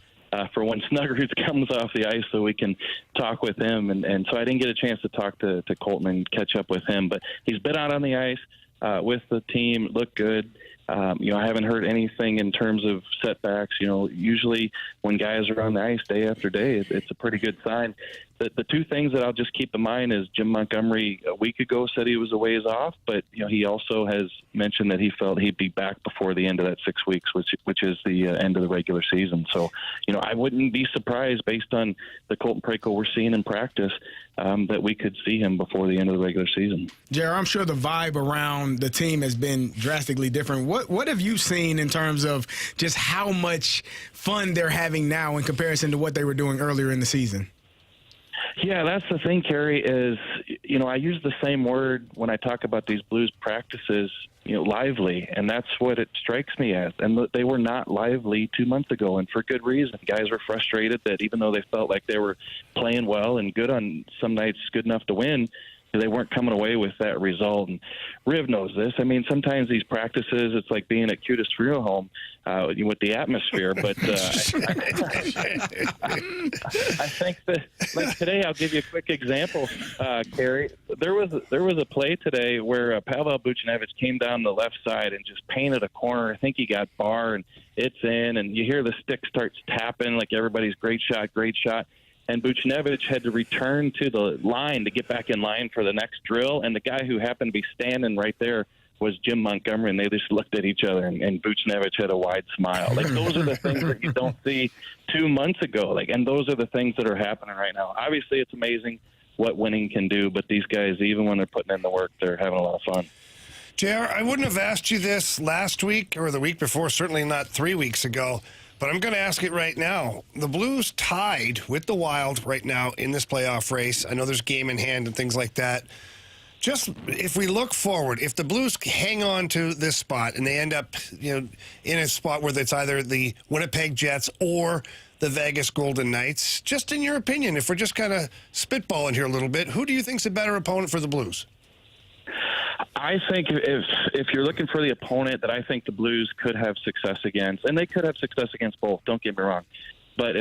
[SPEAKER 17] for when Snuggerud comes off the ice so we can talk with him. And so I didn't get a chance to talk to Colton and catch up with him. But he's been out on the ice with the team, looked good. I haven't heard anything in terms of setbacks. Usually when guys are on the ice day after day, it's a pretty good sign. The two things that I'll just keep in mind is Jim Montgomery a week ago said he was a ways off, but he also has mentioned that he felt he'd be back before the end of that 6 weeks, which is the end of the regular season. So, I wouldn't be surprised based on the Colton Parayko we're seeing in practice that we could see him before the end of the regular season.
[SPEAKER 2] Jared, I'm sure the vibe around the team has been drastically different. What have you seen in terms of just how much fun they're having now in comparison to what they were doing earlier in the season?
[SPEAKER 17] Yeah, that's the thing, Carey, is, I use the same word when I talk about these Blues practices, lively, and that's what it strikes me as. And they were not lively 2 months ago, and for good reason. Guys were frustrated that even though they felt like they were playing well and good on some nights, good enough to win, they weren't coming away with that result. And Riv knows this. I mean, sometimes these practices, it's like being at Cutest Funeral Home with the atmosphere. But I think that, like today, I'll give you a quick example, Carey. There was a play today where Pavel Buchnevich came down the left side and just painted a corner. I think he got bar, and it's in, and you hear the stick starts tapping like everybody's great shot, great shot. And Buchnevich had to return to the line to get back in line for the next drill. And the guy who happened to be standing right there was Jim Montgomery, and they just looked at each other, and Buchnevich had a wide smile. Like, those are the things that you don't see 2 months ago. And those are the things that are happening right now. Obviously, it's amazing what winning can do, but these guys, even when they're putting in the work, they're having a lot of fun.
[SPEAKER 3] JR, I wouldn't have asked you this last week or the week before, certainly not 3 weeks ago. But I'm going to ask it right now. The Blues tied with the Wild right now in this playoff race. I know there's game in hand and things like that. Just if we look forward, if the Blues hang on to this spot and they end up, in a spot where it's either the Winnipeg Jets or the Vegas Golden Knights, just in your opinion, if we're just kind of spitballing here a little bit, who do you think's a better opponent for the Blues?
[SPEAKER 17] I think if you're looking for the opponent that I think the Blues could have success against, and they could have success against both, don't get me wrong, but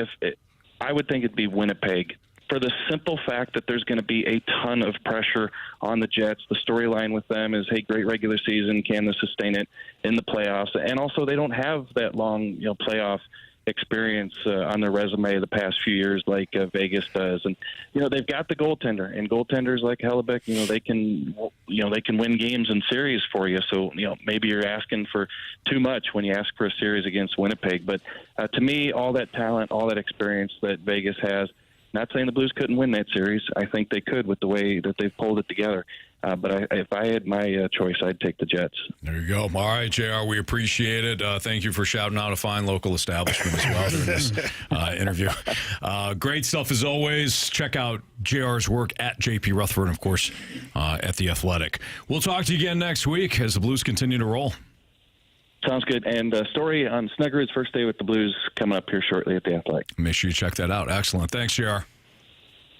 [SPEAKER 17] I would think it'd be Winnipeg, for the simple fact that there's going to be a ton of pressure on the Jets. The storyline with them is, hey, great regular season, can they sustain it in the playoffs? And also they don't have that long playoff experience on their resume the past few years like Vegas does. And they've got the goaltender, and goaltenders like Hellebuck, they can win games and series for you. So maybe you're asking for too much when you ask for a series against Winnipeg. But to me, all that talent, all that experience that Vegas has, not saying the Blues couldn't win that series. I think they could with the way that they've pulled it together. But if I had my choice, I'd take the Jets.
[SPEAKER 1] There you go. All right, JR, we appreciate it. Thank you for shouting out a fine local establishment as well during this interview. Great stuff as always. Check out JR's work at JP Rutherford, and, of course, at The Athletic. We'll talk to you again next week as the Blues continue to roll.
[SPEAKER 17] Sounds good. And a story on Snuggerud's first day with the Blues coming up here shortly at The Athletic.
[SPEAKER 1] Make sure you check that out. Excellent. Thanks, JR.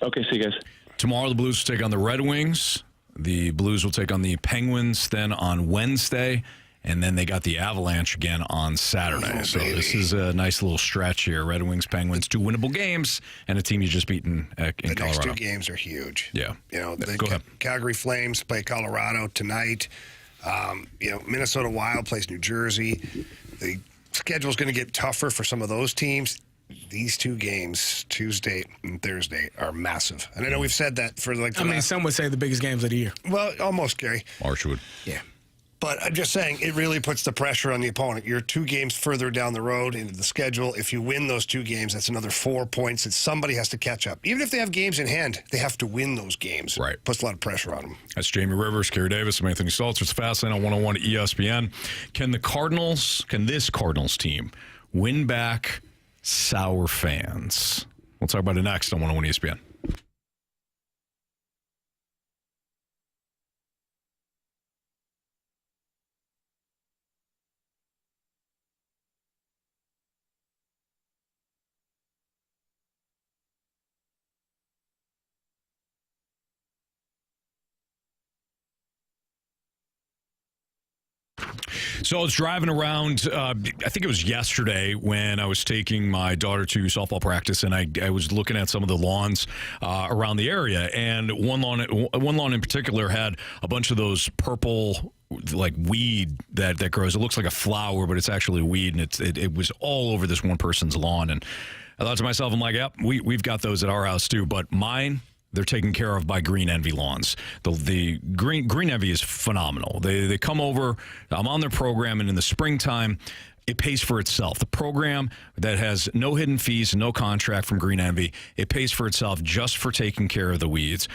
[SPEAKER 17] Okay, see you guys.
[SPEAKER 1] Tomorrow the Blues will take on the Red Wings. The Blues will take on the Penguins then on Wednesday, and then they got the Avalanche again on Saturday. So this is a nice little stretch here. Red Wings, Penguins, 2 winnable games, and a team you just beaten in Colorado.
[SPEAKER 3] The next 2 games are huge.
[SPEAKER 1] Yeah.
[SPEAKER 3] The Calgary Flames play Colorado tonight. Minnesota Wild plays New Jersey. The schedule's going to get tougher for some of those teams. These two games, Tuesday and Thursday, are massive. And I know we've said that for
[SPEAKER 2] some would say the biggest games of the year.
[SPEAKER 3] Well, almost, Carey.
[SPEAKER 1] Marshwood.
[SPEAKER 2] Yeah.
[SPEAKER 3] But I'm just saying, it really puts the pressure on the opponent. You're 2 games further down the road into the schedule. If you win those 2 games, that's another 4 points that somebody has to catch up. Even if they have games in hand, they have to win those games.
[SPEAKER 1] Right.
[SPEAKER 3] Puts a lot of pressure on them.
[SPEAKER 1] That's Jamie Rivers, Carey Davis, I'm Anthony Stalter. It's Fastlane on 101 ESPN. Can this Cardinals team win back sour fans? We'll talk about it next on 101 ESPN. So I was driving around, I think it was yesterday when I was taking my daughter to softball practice, and I was looking at some of the lawns around the area, and one lawn in particular had a bunch of those purple like weed that grows. It looks like a flower, but it's actually a weed, and it was all over this one person's lawn. And I thought to myself, I'm like, yep, we've got those at our house too, but mine, they're taken care of by Green Envy Lawns. The Green Envy is phenomenal. They come over. I'm on their program, and in the springtime, it pays for itself. The program that has no hidden fees, no contract from Green Envy, it pays for itself just for taking care of the weeds.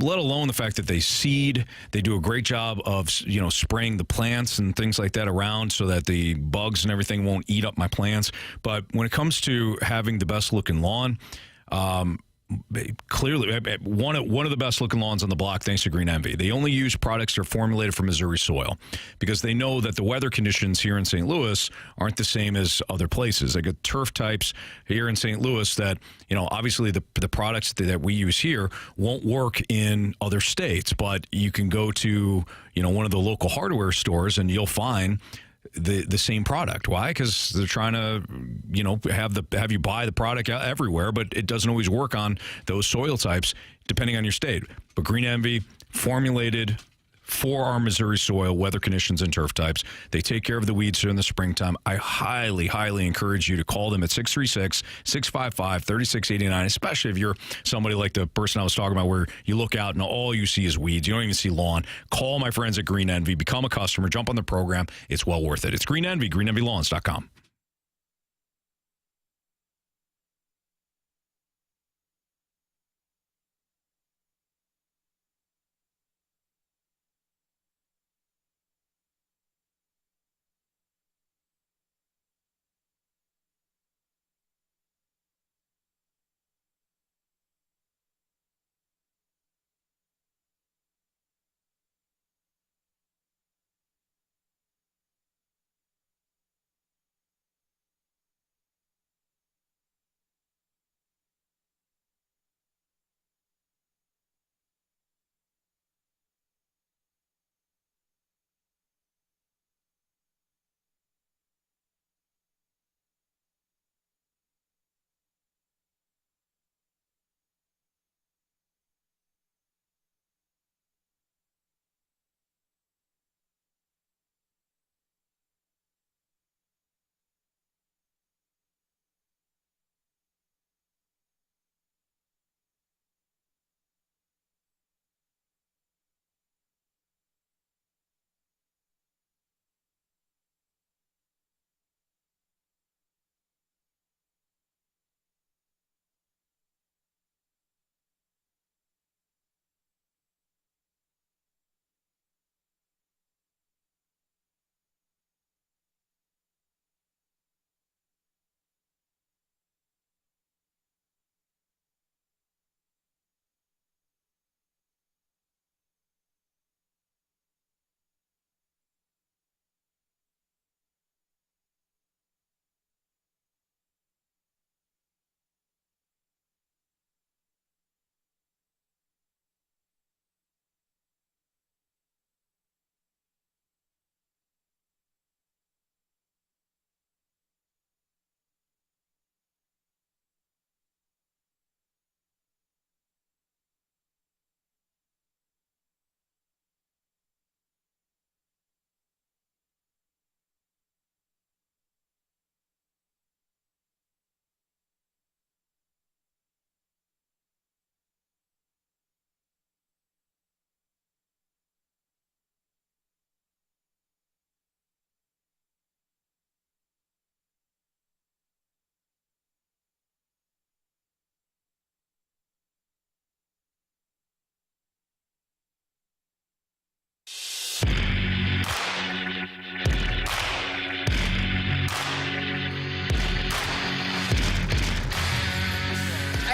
[SPEAKER 1] Let alone the fact that they seed. They do a great job of spraying the plants and things like that around so that the bugs and everything won't eat up my plants. But when it comes to having the best looking lawn, clearly one of the best looking lawns on the block, thanks to Green Envy. They only use products that are formulated for Missouri soil because they know that the weather conditions here in St. Louis aren't the same as other places. They got turf types here in St. Louis that, obviously the products that we use here won't work in other states, but you can go to, one of the local hardware stores and you'll find the same product. Why? Because they're trying to, have you buy the product everywhere, but it doesn't always work on those soil types depending on your state. But Green Envy, formulated for our Missouri soil, weather conditions, and turf types. They take care of the weeds during the springtime. I highly, highly encourage you to call them at 636-655-3689, especially if you're somebody like the person I was talking about where you look out and all you see is weeds. You don't even see lawn. Call my friends at Green Envy. Become a customer. Jump on the program. It's well worth it. It's Green Envy, greenenvylawns.com.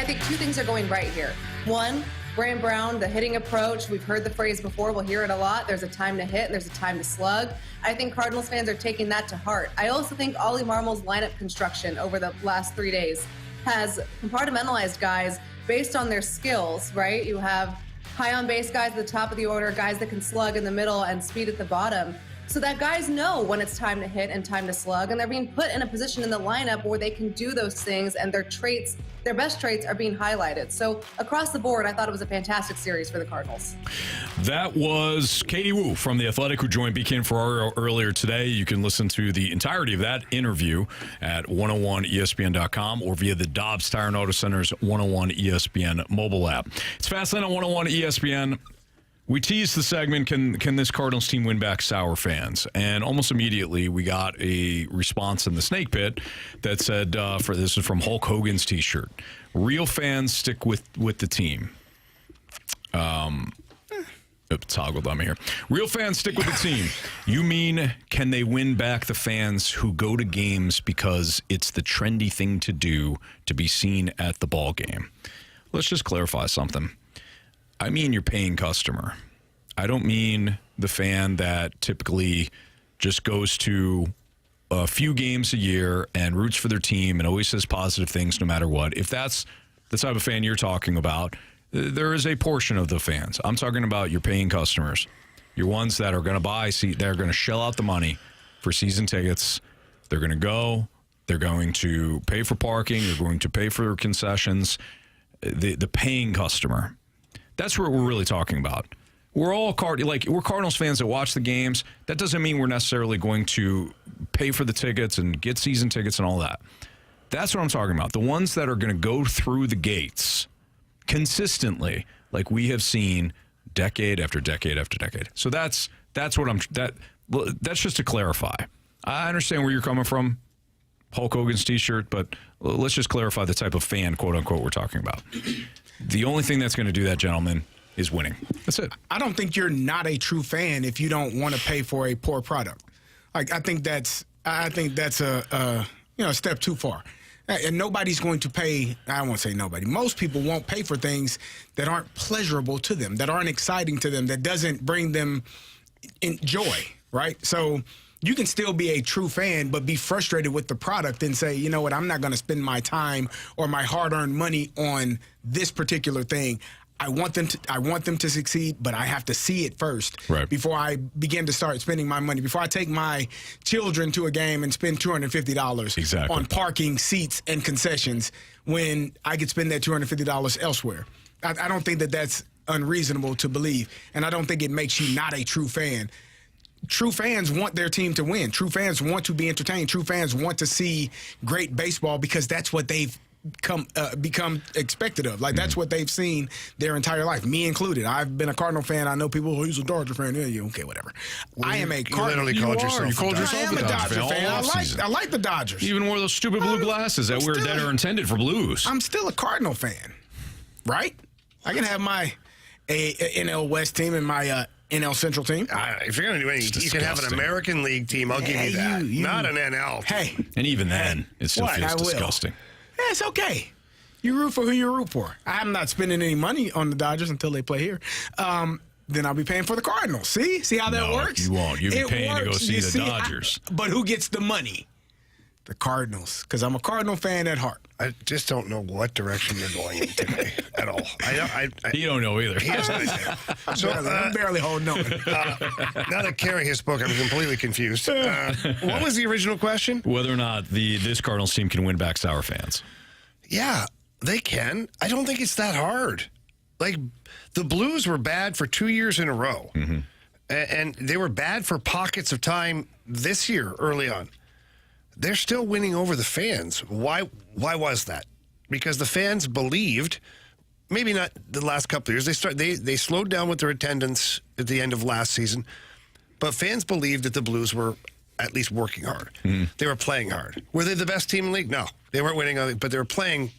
[SPEAKER 18] I think two things are going right here. One, Graham Brown, the hitting approach. We've heard the phrase before. We'll hear it a lot. There's a time to hit and there's a time to slug. I think Cardinals fans are taking that to heart. I also think Ollie Marmol's lineup construction over the last 3 days has compartmentalized guys based on their skills, right? You have high on base guys at the top of the order, guys that can slug in the middle and speed at the bottom. So that guys know when it's time to hit and time to slug, and they're being put in a position in the lineup where they can do those things, and their traits, their best traits, are being highlighted. So across the board, I thought it was a fantastic series for the Cardinals.
[SPEAKER 1] That was Katie Woo from The Athletic, who joined BK for our earlier today. You can listen to the entirety of that interview at 101ESPN.com or via the Dobbs Tire and Auto Center's 101 ESPN mobile app. It's Fastlane on 101 ESPN. We teased the segment, can this Cardinals team win back sour fans? And almost immediately we got a response in the Snake Pit that said, this is from Hulk Hogan's T-shirt, real fans stick with the team. Toggled on me here. Real fans stick with the team. You mean, can they win back the fans who go to games because it's the trendy thing to do to be seen at the ball game? Let's just clarify something. I mean your paying customer. I don't mean the fan that typically just goes to a few games a year and roots for their team and always says positive things no matter what. If that's the type of fan you're talking about, there is a portion of the fans. I'm talking about your paying customers, your ones that are going to they're going to shell out the money for season tickets. They're going to go. They're going to pay for parking. They're going to pay for concessions. The paying customer. That's what we're really talking about. We're all we're Cardinals fans that watch the games. That doesn't mean we're necessarily going to pay for the tickets and get season tickets and all that. That's what I'm talking about. The ones that are going to go through the gates consistently, like we have seen decade after decade after decade. So that's what that's just to clarify. I understand where you're coming from, Hulk Hogan's T-shirt, but let's just clarify the type of fan, quote unquote, we're talking about. The only thing that's going to do that, gentlemen, is winning. That's it.
[SPEAKER 2] I don't think you're not a true fan if you don't want to pay for a poor product. Like I think that's a step too far. And nobody's going to pay. I won't say nobody. Most people won't pay for things that aren't pleasurable to them, that aren't exciting to them, that doesn't bring them joy. Right. So you can still be a true fan, but be frustrated with the product and say, you know what, I'm not going to spend my time or my hard-earned money on this particular thing. I want them to succeed, but I have to see it first before I begin to start spending my money. Before I take my children to a game and spend $250 on parking, seats, and concessions when I could spend that $250 elsewhere. I don't think that that's unreasonable to believe, and I don't think it makes you not a true fan. True fans want their team to win. True fans want to be entertained. True fans want to see great baseball because that's what they've become expected of. Like, that's what they've seen their entire life, me included. I've been a Cardinal fan. I know people who's a Dodger fan. Yeah, okay, whatever.
[SPEAKER 3] Well,
[SPEAKER 2] I am a
[SPEAKER 3] Cardinal.
[SPEAKER 2] You
[SPEAKER 3] called
[SPEAKER 2] are.
[SPEAKER 3] yourself.
[SPEAKER 2] I am a Dodger fan. I like the Dodgers.
[SPEAKER 1] You even wore those stupid blue glasses that are intended for Blues.
[SPEAKER 2] I'm still a Cardinal fan, right? I can have my NL West team and my NL Central team.
[SPEAKER 3] If you're going to do anything, you can have an American League team. I'll give you that. Not an NL.
[SPEAKER 2] Hey.
[SPEAKER 1] And even then, it still feels disgusting.
[SPEAKER 2] Yeah, it's okay. You root for who you root for. I'm not spending any money on the Dodgers until they play here. Then I'll be paying for the Cardinals. See how that works?
[SPEAKER 1] You won't. You'll be paying to go see the Dodgers.
[SPEAKER 2] But who gets the money? The Cardinals, because I'm a Cardinal fan at heart.
[SPEAKER 3] I just don't know what direction you're going in today at all.
[SPEAKER 1] You don't know either.
[SPEAKER 3] He doesn't idea.
[SPEAKER 2] So, I'm barely holding on.
[SPEAKER 3] Now that Carey has spoken, I'm completely confused. What was the original question?
[SPEAKER 1] Whether or not this Cardinals team can win back sour fans.
[SPEAKER 3] Yeah, they can. I don't think it's that hard. Like, the Blues were bad for 2 years in a row. Mm-hmm. And they were bad for pockets of time this year early on. They're still winning over the fans. Why was that? Because the fans believed, maybe not the last couple of years, they slowed down with their attendance at the end of last season, but fans believed that the Blues were at least working hard. Mm-hmm. They were playing hard. Were they the best team in the league? No. They weren't winning, but they were playing,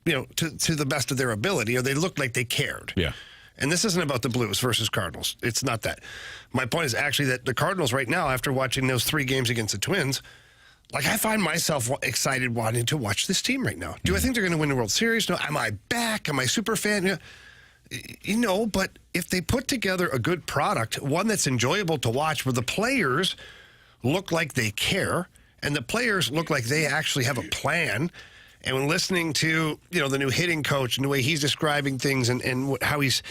[SPEAKER 3] to the best of their ability, or they looked like they cared.
[SPEAKER 1] Yeah.
[SPEAKER 3] And this isn't about the Blues versus Cardinals. It's not that. My point is actually that the Cardinals right now, after watching those 3 games against the Twins, Like, I find myself excited wanting to watch this team right now. Do I think they're going to win the World Series? No. Am I back? Am I super fan? But if they put together a good product, one that's enjoyable to watch, where the players look like they care and the players look like they actually have a plan, and when listening to, the new hitting coach and the way he's describing things and how he's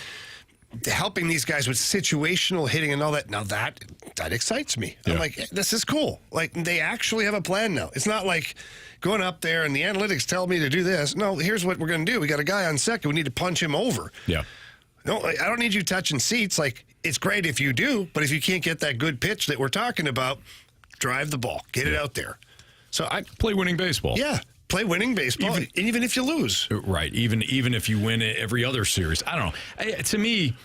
[SPEAKER 3] helping these guys with situational hitting and all that, now that excites me. Yeah. I'm like, this is cool. Like, they actually have a plan now. It's not like going up there and the analytics tell me to do this. No, here's what we're going to do. We got a guy on second. We need to punch him over.
[SPEAKER 1] Yeah.
[SPEAKER 3] No, I don't need you touching seats. Like, it's great if you do, but if you can't get that good pitch that we're talking about, drive the ball. Get it out there. So I
[SPEAKER 1] play winning baseball.
[SPEAKER 3] Yeah. Play winning baseball, even if you lose.
[SPEAKER 1] Right. Even if you win every other series. I don't know. To me,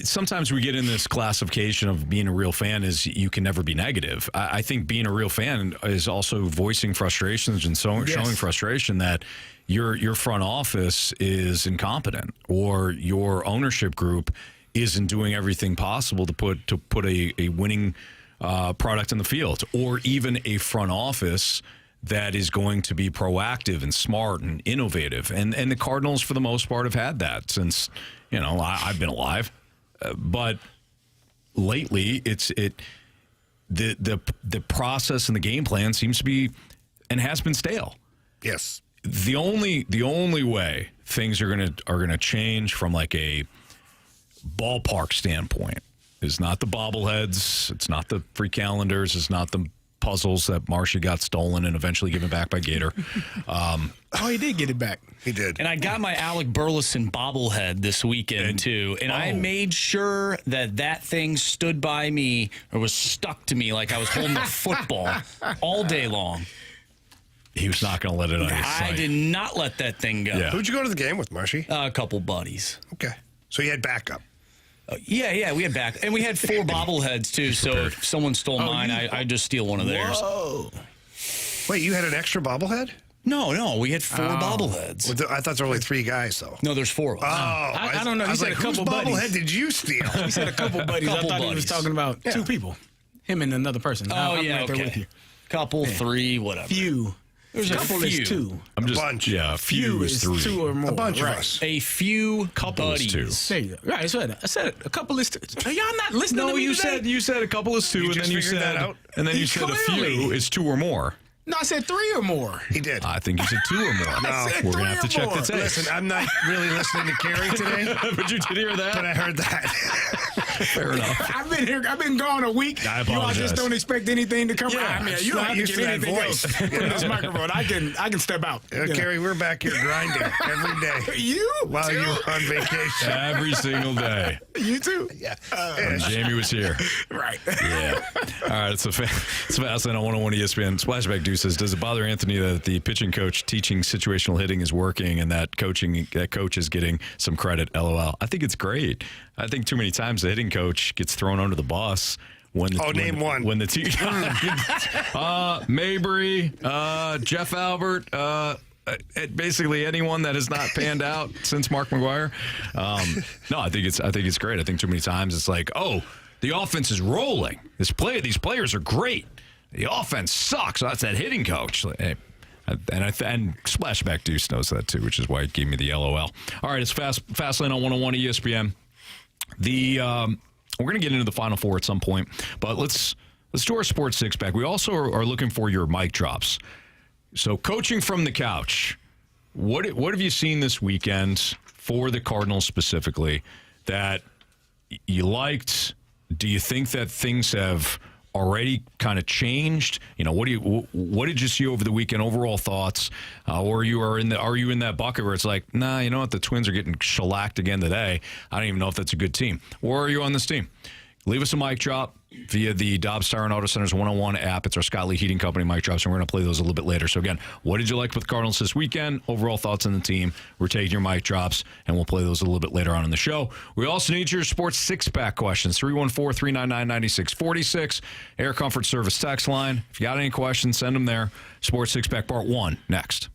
[SPEAKER 1] sometimes we get in this classification of being a real fan is you can never be negative. I think being a real fan is also voicing frustrations and showing frustration that your front office is incompetent or your ownership group isn't doing everything possible to put a winning product in the field, or even a front office that is going to be proactive and smart and innovative. And the Cardinals, for the most part, have had that since, I've been alive. But lately, the process and the game plan seems to be and has been stale.
[SPEAKER 3] Yes.
[SPEAKER 1] The only way things are gonna change from like a ballpark standpoint is not the bobbleheads, it's not the free calendars, it's not the puzzles that Marshy got stolen and eventually given back by Gator.
[SPEAKER 2] He did get it back.
[SPEAKER 3] He did.
[SPEAKER 4] And I got my Alec Burleson bobblehead this weekend, too. And I made sure that thing stood by me or was stuck to me like I was holding a football all day long.
[SPEAKER 1] He was not going to let it on his
[SPEAKER 4] I did not let that thing go.
[SPEAKER 3] Yeah. Who'd you go to the game with, Marshy?
[SPEAKER 4] A couple buddies.
[SPEAKER 3] Okay. So you had backup.
[SPEAKER 4] Yeah, we had back. And we had 4 bobbleheads, too, so if someone stole mine, I'd just steal one of theirs.
[SPEAKER 3] Whoa. Wait, you had an extra bobblehead?
[SPEAKER 4] No, we had 4 bobbleheads.
[SPEAKER 3] Well, I thought there were only 3 guys, though.
[SPEAKER 4] No, there's 4 of us.
[SPEAKER 2] I don't know. He said a couple buddies.
[SPEAKER 3] Whose bobblehead did you steal?
[SPEAKER 2] He said a couple buddies. I thought he was talking about 2 people. Him and another person.
[SPEAKER 4] I'm
[SPEAKER 2] right there
[SPEAKER 4] okay.
[SPEAKER 2] with you.
[SPEAKER 4] Couple, 3 whatever.
[SPEAKER 2] Few.
[SPEAKER 4] There's a
[SPEAKER 2] couple
[SPEAKER 4] few.
[SPEAKER 2] is 2.
[SPEAKER 1] I'm just,
[SPEAKER 3] a bunch.
[SPEAKER 1] Yeah, few is 3.
[SPEAKER 2] 2 or more.
[SPEAKER 3] A bunch
[SPEAKER 2] right.
[SPEAKER 3] of us.
[SPEAKER 4] A few
[SPEAKER 1] couple
[SPEAKER 4] buddies.
[SPEAKER 1] is 2.
[SPEAKER 2] There you go. Right, I said a couple is 2. Are y'all not listening to me today?
[SPEAKER 1] you said a couple is 2, and then you said a few is 2 or more.
[SPEAKER 2] No, I said 3 or more.
[SPEAKER 3] He did.
[SPEAKER 1] I think you said 2 or more.
[SPEAKER 3] No,
[SPEAKER 1] we're going to have to check the tape.
[SPEAKER 3] Listen, I'm not really listening to Carey today.
[SPEAKER 1] But you did hear that?
[SPEAKER 3] But I heard that.
[SPEAKER 1] Fair enough.
[SPEAKER 2] I've been gone a week.
[SPEAKER 1] I
[SPEAKER 2] apologize. You all just don't expect anything to come out. I mean, you don't have to get anything else from this microphone. I can step out.
[SPEAKER 3] Carey, we're back here grinding every day.
[SPEAKER 2] You
[SPEAKER 3] While
[SPEAKER 2] too?
[SPEAKER 3] you're on vacation.
[SPEAKER 1] Every single day.
[SPEAKER 2] You too?
[SPEAKER 3] Yeah.
[SPEAKER 1] When Jamie was here.
[SPEAKER 2] Right.
[SPEAKER 1] Yeah. All right, it's Fast Lane on 101 ESPN. Splashback Deuce says, does it bother Anthony that the pitching coach teaching situational hitting is working and that coach is getting some credit? LOL. I think it's great. I think too many times the hitting coach gets thrown under the bus when the
[SPEAKER 3] name one.
[SPEAKER 1] When the team Mabry, Jeff Albert, basically anyone that has not panned out since Mark McGwire. No, I think it's great. I think too many times it's like, oh, the offense is rolling. These players are great. The offense sucks. That's that hitting coach. And Splashback Deuce knows that too, which is why he gave me the LOL. All right, it's Fast Lane on 101 ESPN. We're going to get into the Final Four at some point, but let's do our sports six pack. We also are looking for your mic drops. So, coaching from the couch, what have you seen this weekend for the Cardinals specifically that you liked? Do you think that things have already kind of changed? What did you see over the weekend? Overall thoughts, or are you in that bucket where it's like, nah, you know what, the Twins are getting shellacked again today. I don't even know if that's a good team. Or are you on this team? Leave us a mic drop via the Dobbs Tire and Auto Center's 101 app. It's our Scott Lee Heating Company mic drops, and we're going to play those a little bit later. So again, what did you like with the Cardinals this weekend? Overall thoughts on the team. We're taking your mic drops, and we'll play those a little bit later on in the show. We also need your sports six-pack questions. 314-399-9646. Air Comfort Service text line. If you got any questions, send them there. Sports six-pack part 1 next.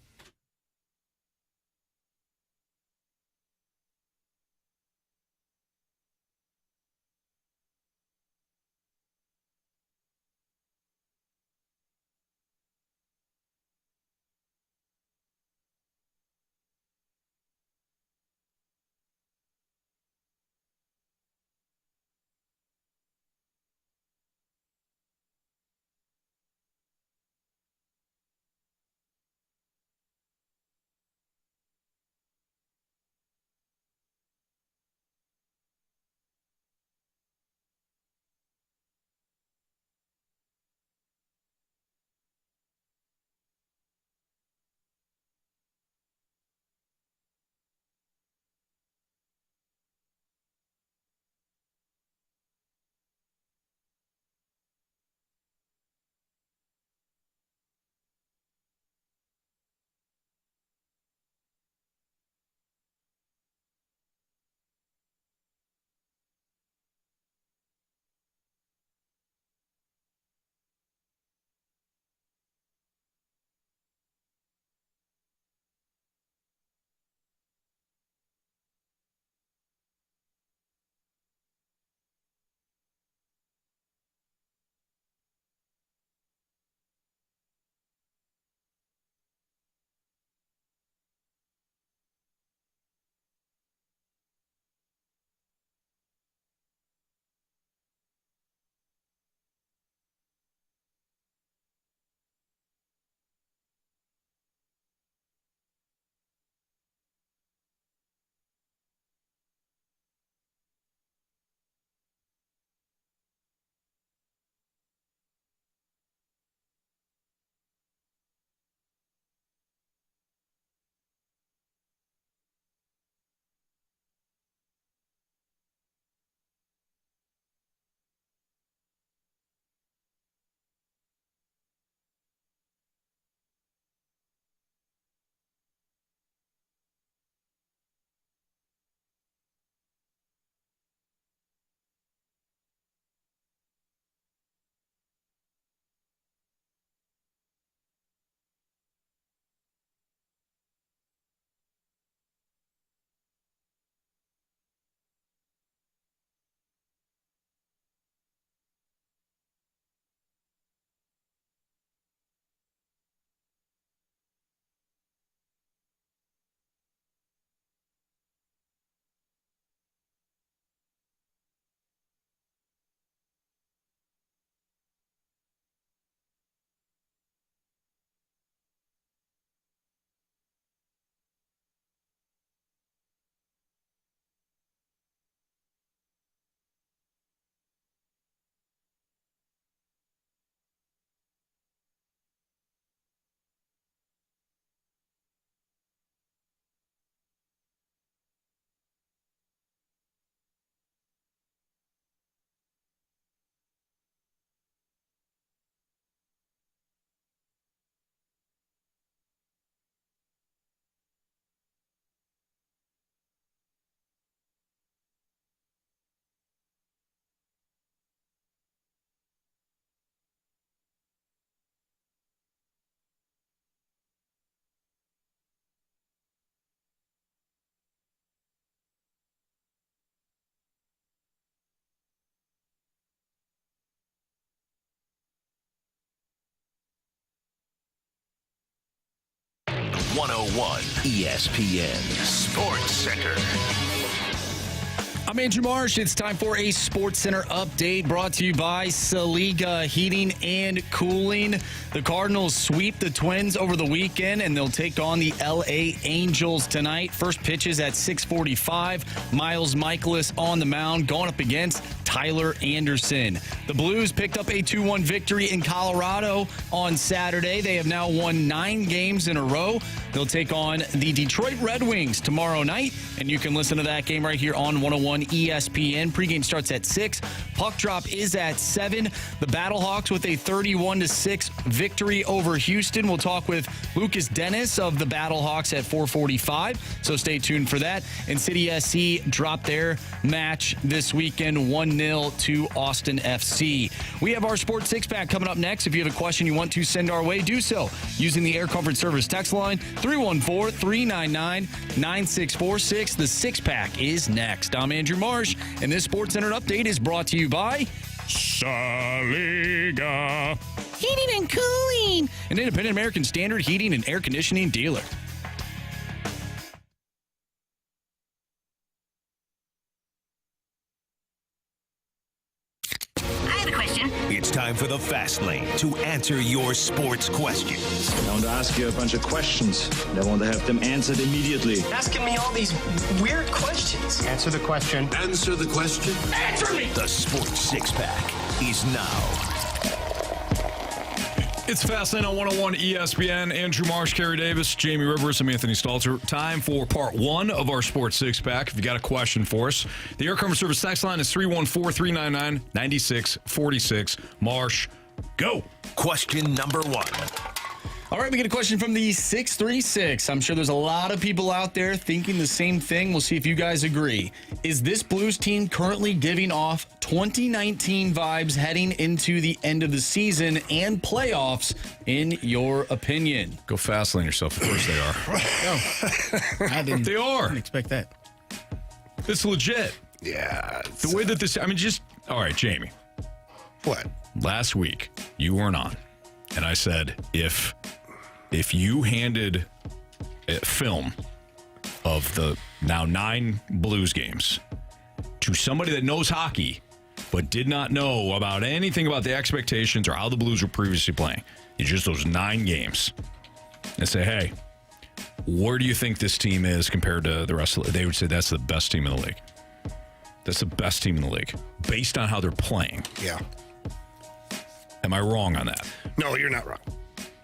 [SPEAKER 7] 101 ESPN Sports Center.
[SPEAKER 4] I'm Andrew Marsh. It's time for a Sports Center update brought to you by Saliga Heating and Cooling. The Cardinals sweep the Twins over the weekend, and they'll take on the LA Angels tonight. First pitches at 6:45. Miles Michaelis on the mound going up against Tyler Anderson. The Blues picked up a 2-1 victory in Colorado on Saturday. They have now won 9 games in a row. They'll take on the Detroit Red Wings tomorrow night, and you can listen to that game right here on 101 ESPN. Pregame starts at 6. Puck drop is at 7. The Battlehawks with a 31-6 victory over Houston. We'll talk with Lukas Denis of the Battlehawks at 4:45, so stay tuned for that. And City SC dropped their match this weekend 1-0 to Austin FC. We have our Sports Six-Pack coming up next. If you have a question you want to send our way, do so using the Air Comfort Service text line 314-399-9646. The Six-Pack is next. I'm Andrew Marsh, and this Sports Center update is brought to you by Saliga Heating and Cooling, an independent American Standard heating and air conditioning dealer.
[SPEAKER 7] It's time for the Fast Lane to answer your sports questions.
[SPEAKER 19] I want to ask you a bunch of questions. I want to have them answered immediately.
[SPEAKER 12] Asking me all these weird questions.
[SPEAKER 19] Answer the question.
[SPEAKER 7] Answer the question.
[SPEAKER 12] Answer me!
[SPEAKER 7] The Sports Six-Pack is now.
[SPEAKER 1] It's Fastlane on 101 ESPN. Andrew Marsh, Carey Davis, Jamie Rivers, and Anthony Stalter. Time for part 1 of our Sports Six-Pack. If you got a question for us, the Air Comfort Service text line is 314-399-9646. Marsh, go.
[SPEAKER 7] Question number 1.
[SPEAKER 4] All right, we get a question from the 636. I'm sure there's a lot of people out there thinking the same thing. We'll see if you guys agree. Is this Blues team currently giving off 2019 vibes heading into the end of the season and playoffs, in your opinion?
[SPEAKER 1] Go fast lane yourself. Of course they are. They are.
[SPEAKER 2] I didn't expect that.
[SPEAKER 1] It's legit.
[SPEAKER 3] Yeah.
[SPEAKER 1] The way that this, all right, Jamie.
[SPEAKER 3] What?
[SPEAKER 1] Last week, you weren't on. And I said, if you handed a film of the now 9 Blues games to somebody that knows hockey but did not know about anything about the expectations or how the Blues were previously playing, it's just those 9 games, and say, hey, where do you think this team is compared to the rest of the league? They would say that's the best team in the league. That's the best team in the league based on how they're playing.
[SPEAKER 3] Yeah.
[SPEAKER 1] Am I wrong on that?
[SPEAKER 3] No, you're not wrong.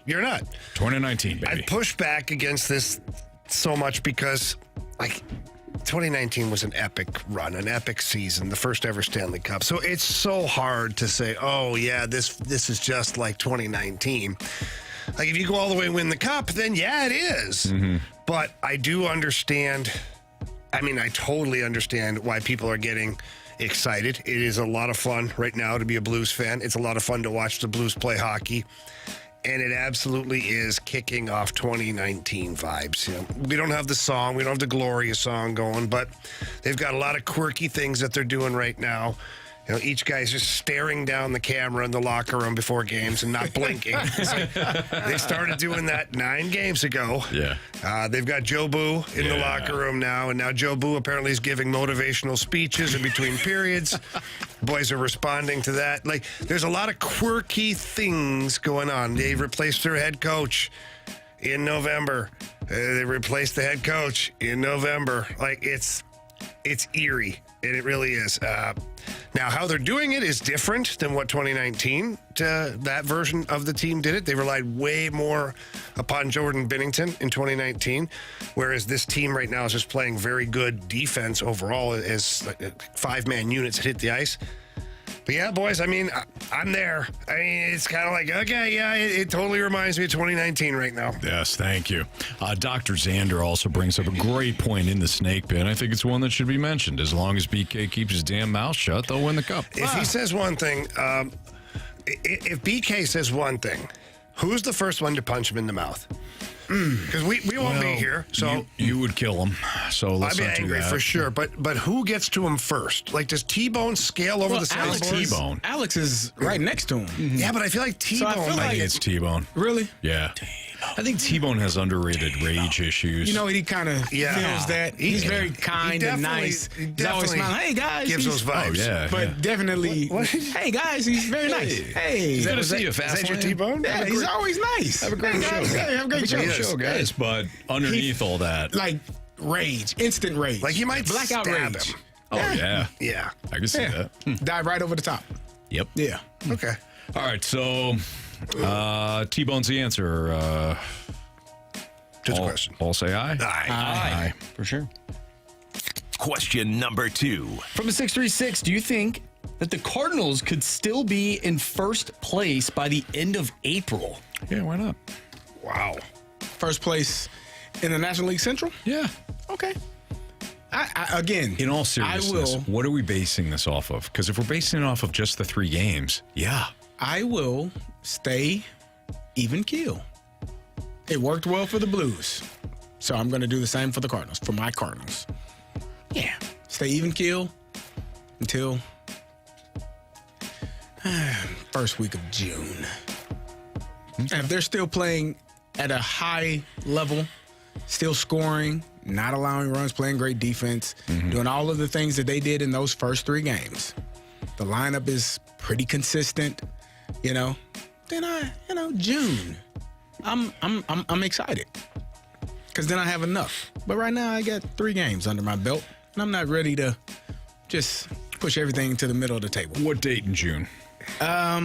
[SPEAKER 3] You're not.
[SPEAKER 1] 2019, baby.
[SPEAKER 3] I push back against this so much because, 2019 was an epic run, an epic season, the first ever Stanley Cup. So it's so hard to say, oh, yeah, this is just like 2019. If you go all the way and win the Cup, then, yeah, it is. Mm-hmm. But I do understand. I totally understand why people are getting excited. It is a lot of fun right now to be a Blues fan. It's a lot of fun to watch the Blues play hockey. And it absolutely is kicking off 2019 vibes. We don't have the song. We don't have the Gloria song going, but they've got a lot of quirky things that they're doing right now. Each guy's just staring down the camera in the locker room before games and not blinking. They started doing that 9 games ago.
[SPEAKER 1] Yeah.
[SPEAKER 3] They've got Joe Boo in the locker room now, and now Joe Boo apparently is giving motivational speeches in between periods. Boys are responding to that. There's a lot of quirky things going on. They replaced their head coach in November. They replaced the head coach in November. It's eerie, and it really is. Now, how they're doing it is different than what 2019, that version of the team did it. They relied way more upon Jordan Binnington in 2019, whereas this team right now is just playing very good defense overall as 5-man units hit the ice. But yeah, boys, I'm there. It's kind of okay, yeah, it totally reminds me of 2019 right now.
[SPEAKER 1] Yes, thank you. Dr. Zander also brings up a great point in the snake pit. I think it's one that should be mentioned. As long as BK keeps his damn mouth shut, they'll win the Cup.
[SPEAKER 3] If he says one thing, if BK says one thing, who's the first one to punch him in the mouth? Because we won't be here, so
[SPEAKER 1] you would kill him. So let's
[SPEAKER 3] I'd be
[SPEAKER 1] not do
[SPEAKER 3] angry
[SPEAKER 1] that.
[SPEAKER 3] for sure. But who gets to him first? Does T-Bone scale over the
[SPEAKER 2] Alex
[SPEAKER 3] sideboard?
[SPEAKER 2] Alex is right next to him.
[SPEAKER 3] Yeah, but I feel like T-Bone.
[SPEAKER 2] I feel
[SPEAKER 1] I think it's T-Bone.
[SPEAKER 2] Really?
[SPEAKER 1] Yeah. I think T-Bone has underrated rage issues.
[SPEAKER 2] You know, he kind of feels that. He's very kind and nice. He's always smiling. Hey, guys.
[SPEAKER 3] Gives those vibes.
[SPEAKER 1] Oh, yeah.
[SPEAKER 2] But definitely, hey, guys, he's very nice. Hey.
[SPEAKER 1] He's good to see you, Fast.
[SPEAKER 3] Is that your T-Bone?
[SPEAKER 2] Yeah, he's always nice.
[SPEAKER 1] Have a great show.
[SPEAKER 2] Hey, have a great
[SPEAKER 1] show, guys. But underneath all that.
[SPEAKER 2] Like rage, instant rage.
[SPEAKER 3] Like you might
[SPEAKER 2] blackout
[SPEAKER 3] stab
[SPEAKER 2] rage.
[SPEAKER 3] him.
[SPEAKER 1] Oh, yeah.
[SPEAKER 3] Yeah.
[SPEAKER 1] I can see that.
[SPEAKER 2] Dive right over the top.
[SPEAKER 1] Yep.
[SPEAKER 2] Yeah.
[SPEAKER 3] Okay.
[SPEAKER 1] All right, so T-Bone's the answer.
[SPEAKER 3] Just a question.
[SPEAKER 1] All say aye?
[SPEAKER 4] Aye. For sure.
[SPEAKER 7] Question number 2.
[SPEAKER 4] From a 636, do you think that the Cardinals could still be in first place by the end of April?
[SPEAKER 1] Yeah, why not?
[SPEAKER 3] Wow.
[SPEAKER 2] First place in the National League Central?
[SPEAKER 1] Yeah.
[SPEAKER 2] Okay. Again,
[SPEAKER 1] in all seriousness, what are we basing this off of? Because if we're basing it off of just the 3 games,
[SPEAKER 2] I will stay even keel. It worked well for the Blues, so I'm going to do the same for the Cardinals, for my Cardinals. Yeah, stay even keel until first week of June. And if they're still playing at a high level, still scoring, not allowing runs, playing great defense, doing all of the things that they did in those first 3 games. The lineup is pretty consistent, then June. I'm excited because then I have enough. But right now I got 3 games under my belt, and I'm not ready to just push everything to the middle of the table.
[SPEAKER 1] What date in June?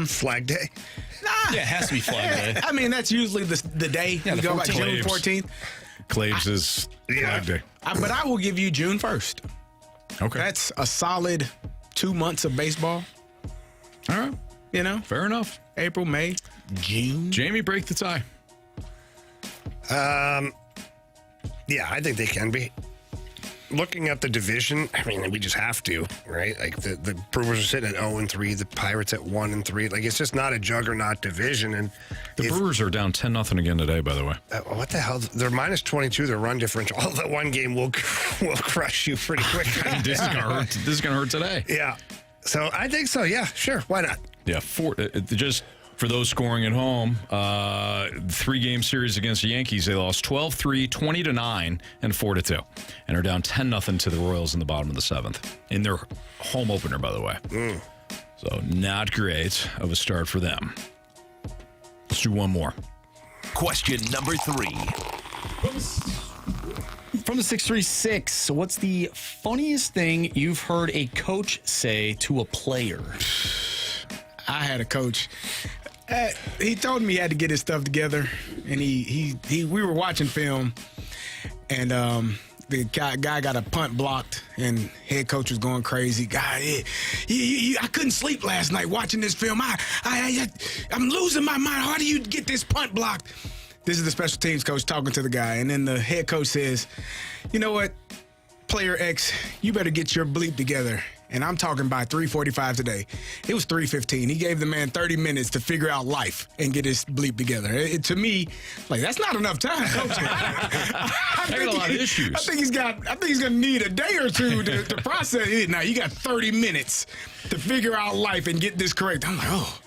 [SPEAKER 3] Flag Day.
[SPEAKER 4] Yeah, it has to be Flag Day.
[SPEAKER 2] I mean, that's usually the day.
[SPEAKER 1] Yeah,
[SPEAKER 2] we go by June
[SPEAKER 1] 14th.
[SPEAKER 2] 14th.
[SPEAKER 1] Claves is Flag Day.
[SPEAKER 2] But I will give you June 1st.
[SPEAKER 1] Okay.
[SPEAKER 2] That's a solid 2 months of baseball.
[SPEAKER 1] All right. Fair enough.
[SPEAKER 2] April, May, June.
[SPEAKER 1] Jamie, break the tie.
[SPEAKER 3] Yeah, I think they can be. Looking at the division, I mean, we just have to, right? Like the Brewers are sitting at 0-3, the Pirates at 1-3. Like it's just not a juggernaut division. And
[SPEAKER 1] the Brewers are down 10-0 again today, by the way.
[SPEAKER 3] What the hell? They're minus 22. Their run differential. All that one game will crush you pretty quick.
[SPEAKER 1] This is gonna hurt today.
[SPEAKER 3] Yeah. So I think so. Yeah, sure. Why not?
[SPEAKER 1] Yeah. Just for those scoring at home, 3-game series against the Yankees, they lost 12-3, 20-9, and 4-2, and are down 10-0 to the Royals in the bottom of the 7th in their home opener, by the way. So not great of a start for them. Let's do one more.
[SPEAKER 7] Question number 3.
[SPEAKER 4] From the 636, what's the funniest thing you've heard a coach say to a player?
[SPEAKER 2] I had a coach. He told me he had to get his stuff together, and we were watching film, and the guy got a punt blocked, and head coach was going crazy. Guy, I couldn't sleep last night watching this film. I'm losing my mind. How do you get this punt blocked? This is the special teams coach talking to the guy, and then the head coach says, "You know what, player X, you better get your bleep together." And I'm talking by 3:45 today. It was 3:15. He gave the man 30 minutes to figure out life and get his bleep together. To me, like, that's not enough time, coach. I
[SPEAKER 1] got a lot of issues.
[SPEAKER 2] I think he's gonna need a day or two to process it. Now you got 30 minutes to figure out life and get this correct. I'm like, oh,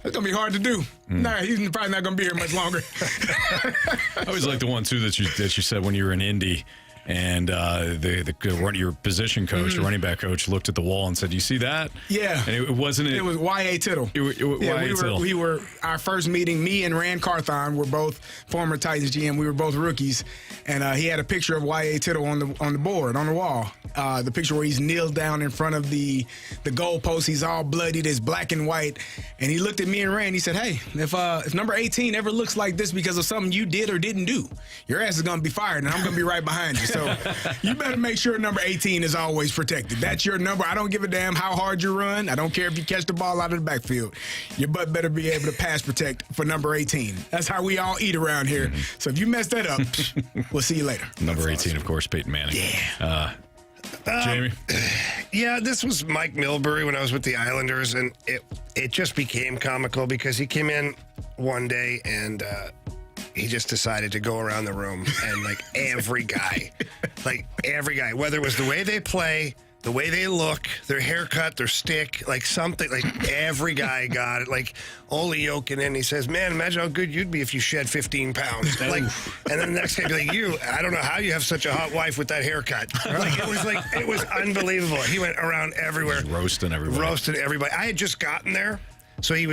[SPEAKER 2] that's gonna be hard to do. Nah, he's probably not gonna be here much longer.
[SPEAKER 1] I always like the one too that you said when you were in Indy. And your position coach, the running back coach, looked at the wall and said, "You see that?"
[SPEAKER 2] Yeah.
[SPEAKER 1] And it wasn't.
[SPEAKER 2] It was Y.A. Tittle. We were our first meeting. Me and Rand Carthon were both former Titans GM. We were both rookies, and he had a picture of Y.A. Tittle on the board on the wall. The picture where he's kneeled down in front of the goalpost. He's all bloodied. It's black and white. And he looked at me and Rand. He said, "Hey, if number 18 ever looks like this because of something you did or didn't do, your ass is gonna be fired, and I'm gonna be right behind you." So you better make sure number 18 is always protected. That's your number. I don't give a damn how hard you run. I don't care if you catch the ball out of the backfield. Your butt better be able to pass protect for number 18. That's how we all eat around here. So if you mess that up, we'll see you later.
[SPEAKER 1] Number 18, of course, Peyton Manning.
[SPEAKER 2] Yeah.
[SPEAKER 1] Jamie?
[SPEAKER 3] Yeah, this was Mike Milbury when I was with the Islanders, and it just became comical because he came in one day and he just decided to go around the room and every guy, whether it was the way they play, the way they look, their haircut, their stick, like something, like every guy got it. Like Ole Jokinen, he says, man, imagine how good you'd be if you shed 15 pounds. Like, and then the next guy be like, I don't know how you have such a hot wife with that haircut. It was unbelievable. He went around everywhere.
[SPEAKER 1] Just roasting everybody.
[SPEAKER 3] I had just gotten there. So he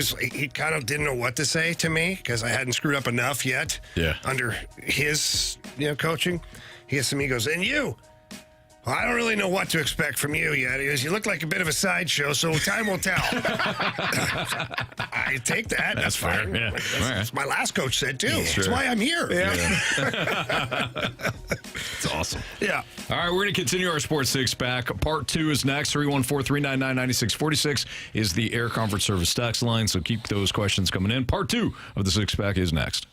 [SPEAKER 3] kind of didn't know what to say to me because I hadn't screwed up enough yet.
[SPEAKER 1] Yeah.
[SPEAKER 3] Under his coaching. He gets to me, he goes, and you? Well, I don't really know what to expect from you yet. He goes, you look like a bit of a sideshow, so time will tell. I take that. That's
[SPEAKER 1] fair.
[SPEAKER 3] fine.
[SPEAKER 1] Yeah.
[SPEAKER 3] That's my last coach said, too.
[SPEAKER 1] Yeah,
[SPEAKER 3] That's why I'm here.
[SPEAKER 1] It's awesome.
[SPEAKER 3] Yeah.
[SPEAKER 1] All right, we're going to continue our Sports Six-Pack. Part 2 is next. 314-399-9646 is the Air Comfort Service text line, so keep those questions coming in. Part 2 of the Six-Pack is next.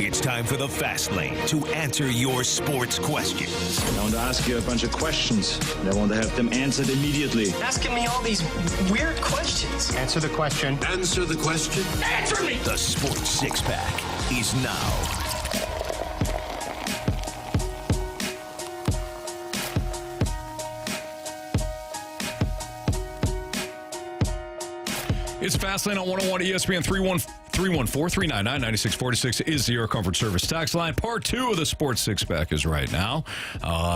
[SPEAKER 7] It's time for the Fast Lane to answer your sports questions.
[SPEAKER 19] I want to ask you a bunch of questions, and I want to have them answered immediately.
[SPEAKER 12] Asking me all these weird questions.
[SPEAKER 19] Answer the question.
[SPEAKER 7] Answer the question.
[SPEAKER 12] Answer me!
[SPEAKER 7] The Sports Six-Pack is now.
[SPEAKER 1] It's Fastlane on 101 ESPN 314-399-9646 is the Air Comfort Service tax line. Part 2 of the Sports Six-Pack is right now.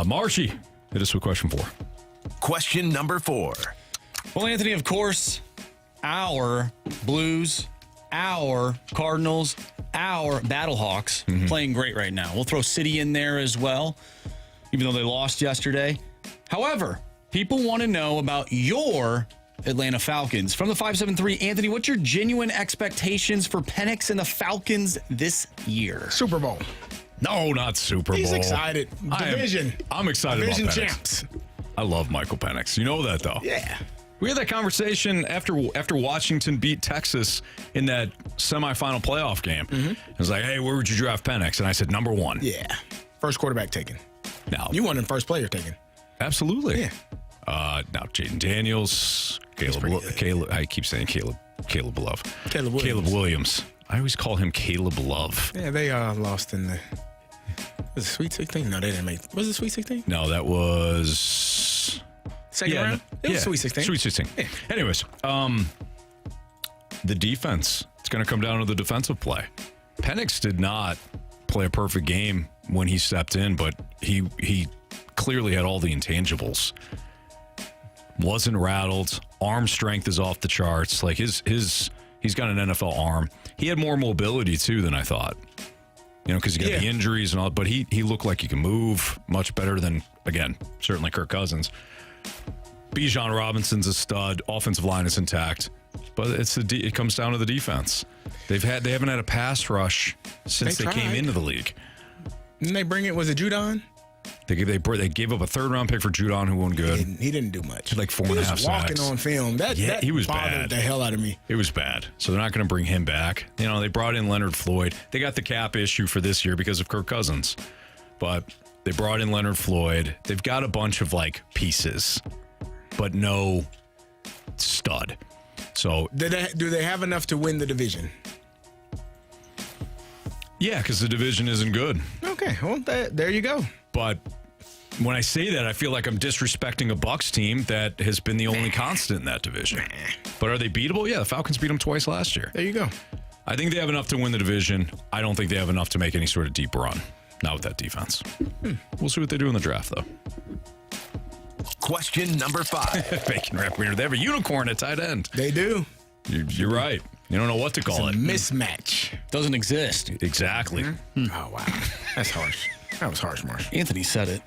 [SPEAKER 1] Marshy, hit us with question 4.
[SPEAKER 7] Question number 4.
[SPEAKER 4] Well, Anthony, of course, our Blues, our Cardinals, our Battlehawks playing great right now. We'll throw City in there as well, even though they lost yesterday. However, people want to know about your Atlanta Falcons. From the 573, Anthony, what's your genuine expectations for Penix and the Falcons this year?
[SPEAKER 2] Super Bowl.
[SPEAKER 1] No, not Super Bowl.
[SPEAKER 2] He's excited. Division.
[SPEAKER 1] I'm excited
[SPEAKER 2] Division
[SPEAKER 1] about Penix.
[SPEAKER 2] champs.
[SPEAKER 1] I love Michael Penix. You know that, though.
[SPEAKER 2] Yeah.
[SPEAKER 1] We had that conversation after Washington beat Texas in that semifinal playoff game. It was like, hey, where would you draft Penix? And I said, number 1.
[SPEAKER 2] Yeah. First quarterback taken.
[SPEAKER 1] Now,
[SPEAKER 2] You wanted first player taken.
[SPEAKER 1] Absolutely.
[SPEAKER 2] Yeah.
[SPEAKER 1] Now, Jaden Daniels, Caleb. I keep saying Caleb Love. Caleb Williams. I always call him Caleb Love.
[SPEAKER 2] Yeah, they lost in the was it Sweet 16? No, they didn't make. Was it Sweet 16?
[SPEAKER 1] No, that was
[SPEAKER 2] second round. It was Sweet 16.
[SPEAKER 1] Sweet 16. Yeah. Anyways, the defense. It's going to come down to the defensive play. Penix did not play a perfect game when he stepped in, but he clearly had all the intangibles. Wasn't rattled. Arm strength is off the charts. Like he's got an NFL arm. He had more mobility too than I thought. You know, because he got the injuries and all. But he looked like he can move much better than, again, certainly Kirk Cousins. Bijan Robinson's a stud. Offensive line is intact. But it comes down to the defense. They haven't had a pass rush since they came into the league.
[SPEAKER 2] Didn't they bring it? Was it Judon?
[SPEAKER 1] They gave up a third-round pick for Judon, who won good.
[SPEAKER 2] He didn't do much.
[SPEAKER 1] Like 4.5 sacks.
[SPEAKER 2] He was walking on film. That
[SPEAKER 1] he was
[SPEAKER 2] bothered
[SPEAKER 1] bad.
[SPEAKER 2] The hell out of me.
[SPEAKER 1] It was bad. So they're not going to bring him back. You know, they brought in Leonard Floyd. They got the cap issue for this year because of Kirk Cousins. But they brought in Leonard Floyd. They've got a bunch of, pieces, but no stud. So
[SPEAKER 2] do they have enough to win the division?
[SPEAKER 1] Yeah, because the division isn't good.
[SPEAKER 2] Okay, well, there you go.
[SPEAKER 1] But when I say that, I feel like I'm disrespecting a Bucs team that has been the only constant in that division. But are they beatable? Yeah, the Falcons beat them twice last year.
[SPEAKER 2] There you go.
[SPEAKER 1] I think they have enough to win the division. I don't think they have enough to make any sort of deep run. Not with that defense. We'll see what they do in the draft, though.
[SPEAKER 7] Question number 5.
[SPEAKER 1] Bacon Rap Wiener. They have a unicorn at tight end.
[SPEAKER 2] They do.
[SPEAKER 1] You're right. You don't know what to call it.
[SPEAKER 2] Mismatch.
[SPEAKER 4] Doesn't exist.
[SPEAKER 1] Exactly.
[SPEAKER 2] Oh, wow. That's harsh. That was harsh, Marsh.
[SPEAKER 4] Anthony said it.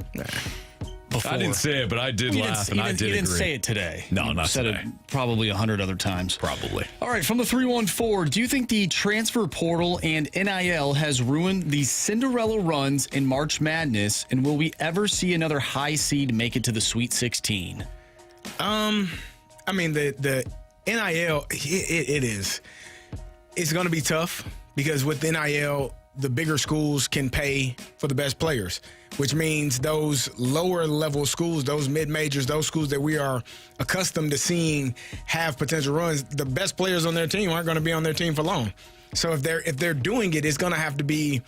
[SPEAKER 4] Before.
[SPEAKER 1] I didn't say it, but I did laugh, and I did agree.
[SPEAKER 4] You didn't say it today.
[SPEAKER 1] No,
[SPEAKER 4] you
[SPEAKER 1] not
[SPEAKER 4] said
[SPEAKER 1] today.
[SPEAKER 4] It probably 100 other times.
[SPEAKER 1] Probably.
[SPEAKER 4] All right, from the 314, do you think the transfer portal and NIL has ruined the Cinderella runs in March Madness, and will we ever see another high seed make it to the Sweet 16?
[SPEAKER 2] I mean, the NIL, it is. It's going to be tough because with NIL, the bigger schools can pay for the best players, which means those lower level schools, those mid-majors, those schools that we are accustomed to seeing have potential runs, the best players on their team aren't going to be on their team for long. So if they're doing it, it's going to have to be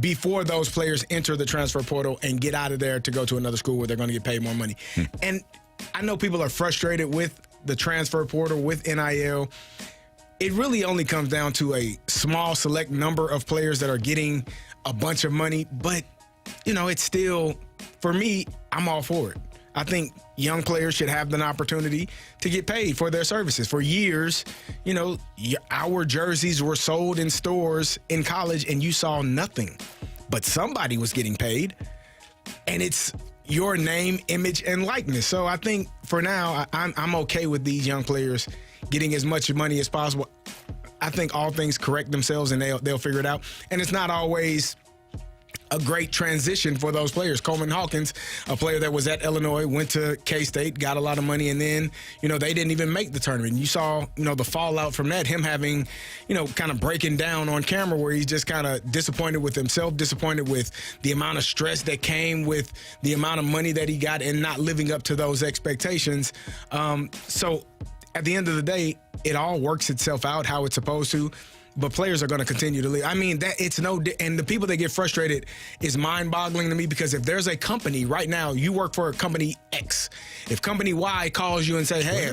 [SPEAKER 2] before those players enter the transfer portal and get out of there to go to another school where they're going to get paid more money. And I know people are frustrated with the transfer portal, with NIL. It really only comes down to a small select number of players that are getting a bunch of money. But, you know, it's still, for me, I'm all for it. I think young players should have an opportunity to get paid for their services. For years, you know, our jerseys were sold in stores in college and you saw nothing. But somebody was getting paid. And it's your name, image, and likeness. So I think for now, I'm okay with these young players getting as much money as possible. I think all things correct themselves and they'll figure it out. And it's not always a great transition for those players. Coleman Hawkins, a player that was at Illinois, went to K-State, got a lot of money, and then, they didn't even make the tournament. You saw, the fallout from that, him having, kind of breaking down on camera where he's just kind of disappointed with himself, disappointed with the amount of stress that came with the amount of money that he got and not living up to those expectations. So at the end of the day, it all works itself out how it's supposed to. But players are going to continue to leave. I mean, and the people that get frustrated is mind-boggling to me, because if there's a company right now, you work for company X. If company Y calls you and say, hey,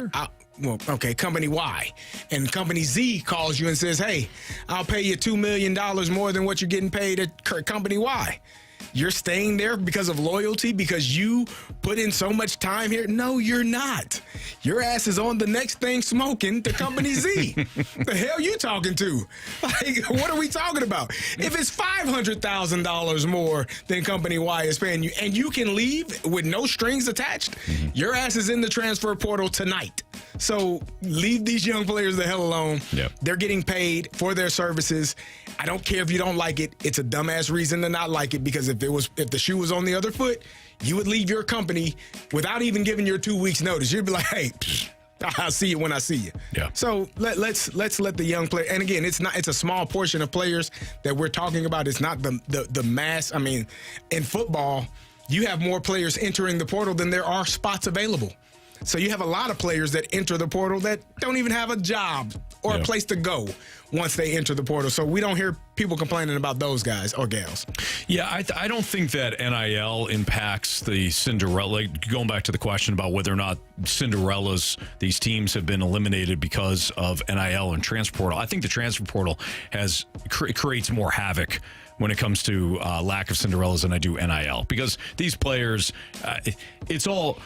[SPEAKER 2] company Y, and company Z calls you and says, hey, I'll pay you $2 million more than what you're getting paid at company Y. You're staying there because of loyalty, because you put in so much time here? No, you're not. Your ass is on the next thing smoking to company Z. The hell you talking to? Like, what are we talking about? If it's $500,000 more than company Y is paying you, and you can leave with no strings attached, your ass is in the transfer portal tonight. So leave these young players the hell alone.
[SPEAKER 1] Yep.
[SPEAKER 2] They're getting paid for their services. I don't care if you don't like it. It's a dumbass reason to not like it, because if the shoe was on the other foot, you would leave your company without even giving your 2 weeks notice. You'd be like, hey, I'll see you when I see you.
[SPEAKER 1] Yeah.
[SPEAKER 2] So let's let the young player, and again, it's a small portion of players that we're talking about. It's not the mass. I mean, in football, you have more players entering the portal than there are spots available. So you have a lot of players that enter the portal that don't even have a job or a place to go once they enter the portal. So we don't hear people complaining about those guys or gals.
[SPEAKER 1] Yeah, I don't think that NIL impacts the Cinderella. Going back to the question about whether or not Cinderellas, these teams have been eliminated because of NIL and transfer portal. I think the transfer portal creates more havoc when it comes to lack of Cinderellas than I do NIL, because these players, it's all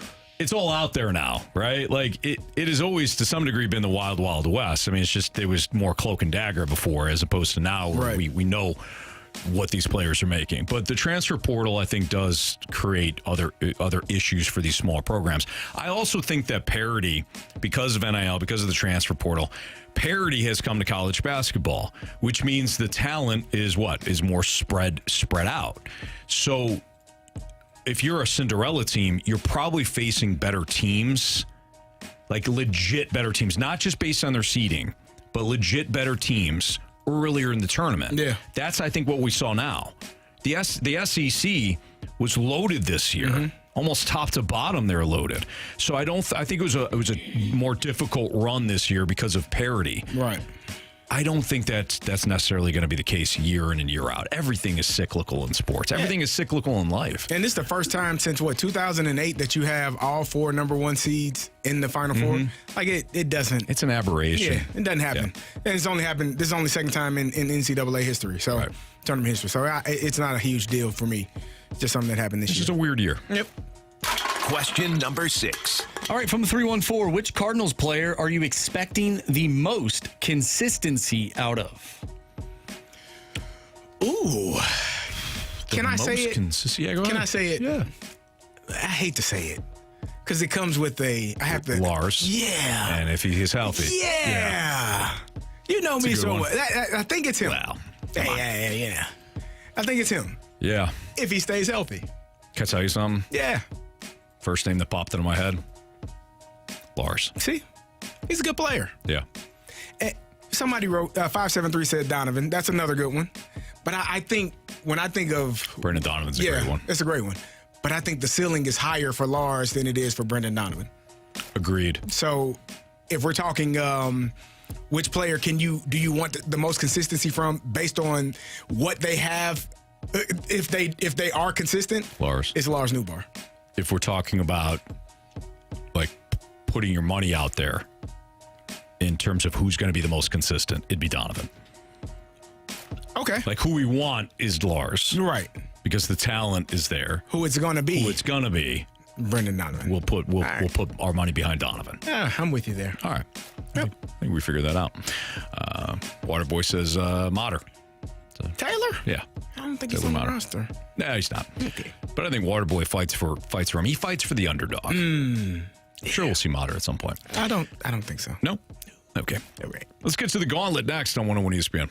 [SPEAKER 1] out there now, right? Like it has always to some degree been the wild, wild west. I mean, it's just, it was more cloak and dagger before, as opposed to now where we know what these players are making. But the transfer portal, I think, does create other issues for these smaller programs. I also think that parity, because of NIL, because of the transfer portal, parity has come to college basketball, which means the talent is more spread out. So if you're a Cinderella team, you're probably facing better teams, like legit better teams, not just based on their seeding, but legit better teams earlier in the tournament.
[SPEAKER 2] Yeah.
[SPEAKER 1] That's, I think, what we saw now. The SEC was loaded this year. Almost top to bottom, they're loaded. So I think it was a more difficult run this year because of parity.
[SPEAKER 2] Right.
[SPEAKER 1] I don't think that's necessarily going to be the case year in and year out. Everything is cyclical in sports. Everything is cyclical in life.
[SPEAKER 2] And this is the first time since 2008 that you have all 4 number 1 seeds in the Final Four. Like it doesn't.
[SPEAKER 1] It's an aberration.
[SPEAKER 2] Yeah, it doesn't happen.
[SPEAKER 1] Yeah.
[SPEAKER 2] And it's only happened. This is only the second time in NCAA history. So tournament history. So it's not a huge deal for me. It's just something that happened this year.
[SPEAKER 1] It's just a weird year.
[SPEAKER 2] Yep.
[SPEAKER 7] Question number 6.
[SPEAKER 4] All right, from 314, which Cardinals player are you expecting the most consistency out of?
[SPEAKER 2] Ooh. Can I say it?
[SPEAKER 1] Yeah, go ahead.
[SPEAKER 2] Can I say it?
[SPEAKER 1] Yeah.
[SPEAKER 2] I hate to say it, because it comes with I have to.
[SPEAKER 1] Lars.
[SPEAKER 2] Yeah.
[SPEAKER 1] And if he is healthy.
[SPEAKER 2] Yeah. You know me so well. I think it's him.
[SPEAKER 1] Wow.
[SPEAKER 2] Yeah. I think it's him.
[SPEAKER 1] Yeah.
[SPEAKER 2] If he stays healthy.
[SPEAKER 1] Can I tell you something?
[SPEAKER 2] Yeah.
[SPEAKER 1] First name that popped into my head, Lars.
[SPEAKER 2] See? He's a good player.
[SPEAKER 1] Yeah.
[SPEAKER 2] Somebody wrote, 573 said Donovan. That's another good one. But I think, when I think of...
[SPEAKER 1] Brendan Donovan's a great one.
[SPEAKER 2] It's a great one. But I think the ceiling is higher for Lars than it is for Brendan Donovan.
[SPEAKER 1] Agreed.
[SPEAKER 2] So if we're talking which player do you want the most consistency from based on what they have, if they are consistent?
[SPEAKER 1] Lars.
[SPEAKER 2] It's Lars Newbar.
[SPEAKER 1] If we're talking about like putting your money out there in terms of who's going to be the most consistent, it'd be Donovan.
[SPEAKER 2] Okay.
[SPEAKER 1] Like who we want is Lars.
[SPEAKER 2] Right.
[SPEAKER 1] Because the talent is there.
[SPEAKER 2] Who it's going to be.
[SPEAKER 1] Who it's going to be.
[SPEAKER 2] Brendan Donovan.
[SPEAKER 1] We'll put our money behind Donovan.
[SPEAKER 2] Yeah, I'm with you there.
[SPEAKER 1] All right.
[SPEAKER 2] Yep.
[SPEAKER 1] I think we figured that out. Waterboy says Mater.
[SPEAKER 2] Taylor?
[SPEAKER 1] Yeah.
[SPEAKER 2] I don't think he's on the roster.
[SPEAKER 1] No, he's not.
[SPEAKER 2] Okay.
[SPEAKER 1] But I think Waterboy fights for him. He fights for the underdog. I'm sure we'll see Mater at some point.
[SPEAKER 2] I don't think so.
[SPEAKER 1] No? Okay.
[SPEAKER 2] All right.
[SPEAKER 1] Let's get to the Gauntlet next on 101 ESPN.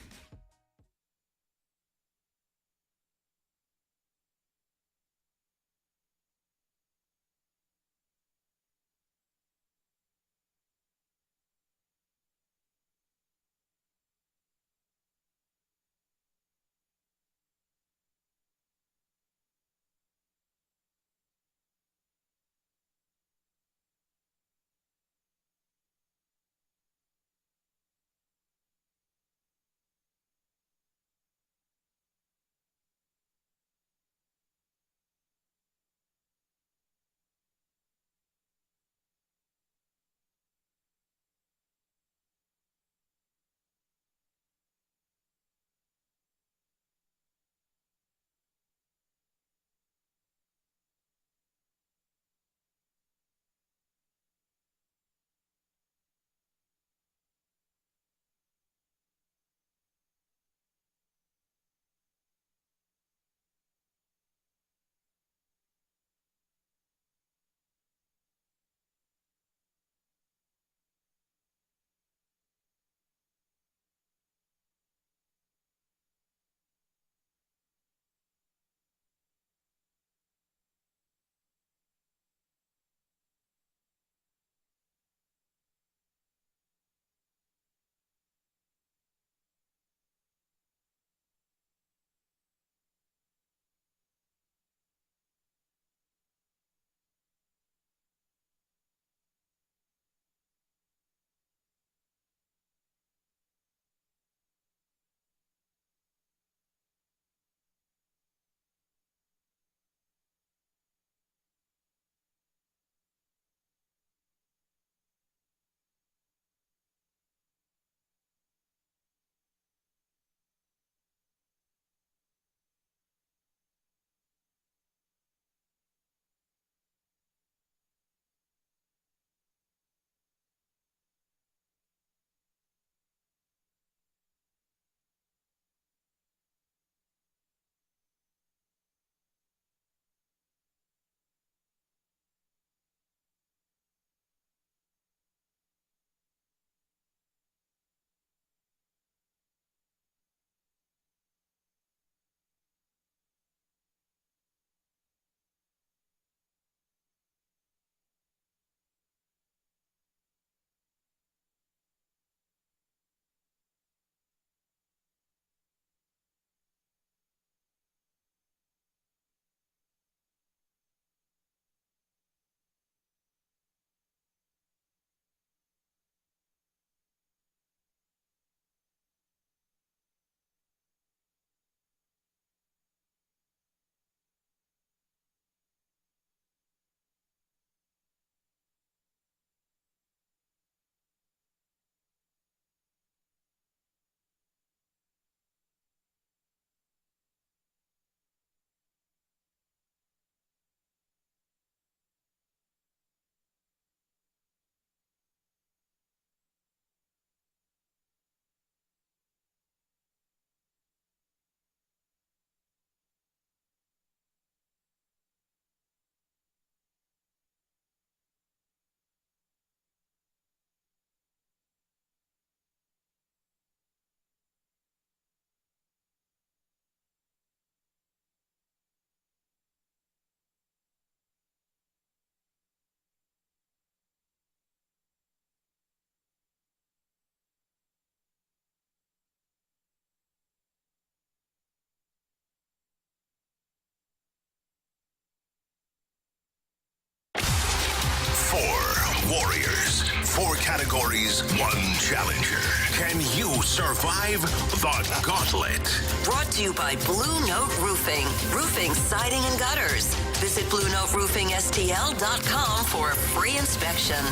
[SPEAKER 7] 4 warriors, 4 categories, 1 challenger. Can you survive the gauntlet?
[SPEAKER 9] Brought to you by Blue Note Roofing. Roofing, siding, and gutters. Visit BlueNoteRoofingSTL.com for a free inspection.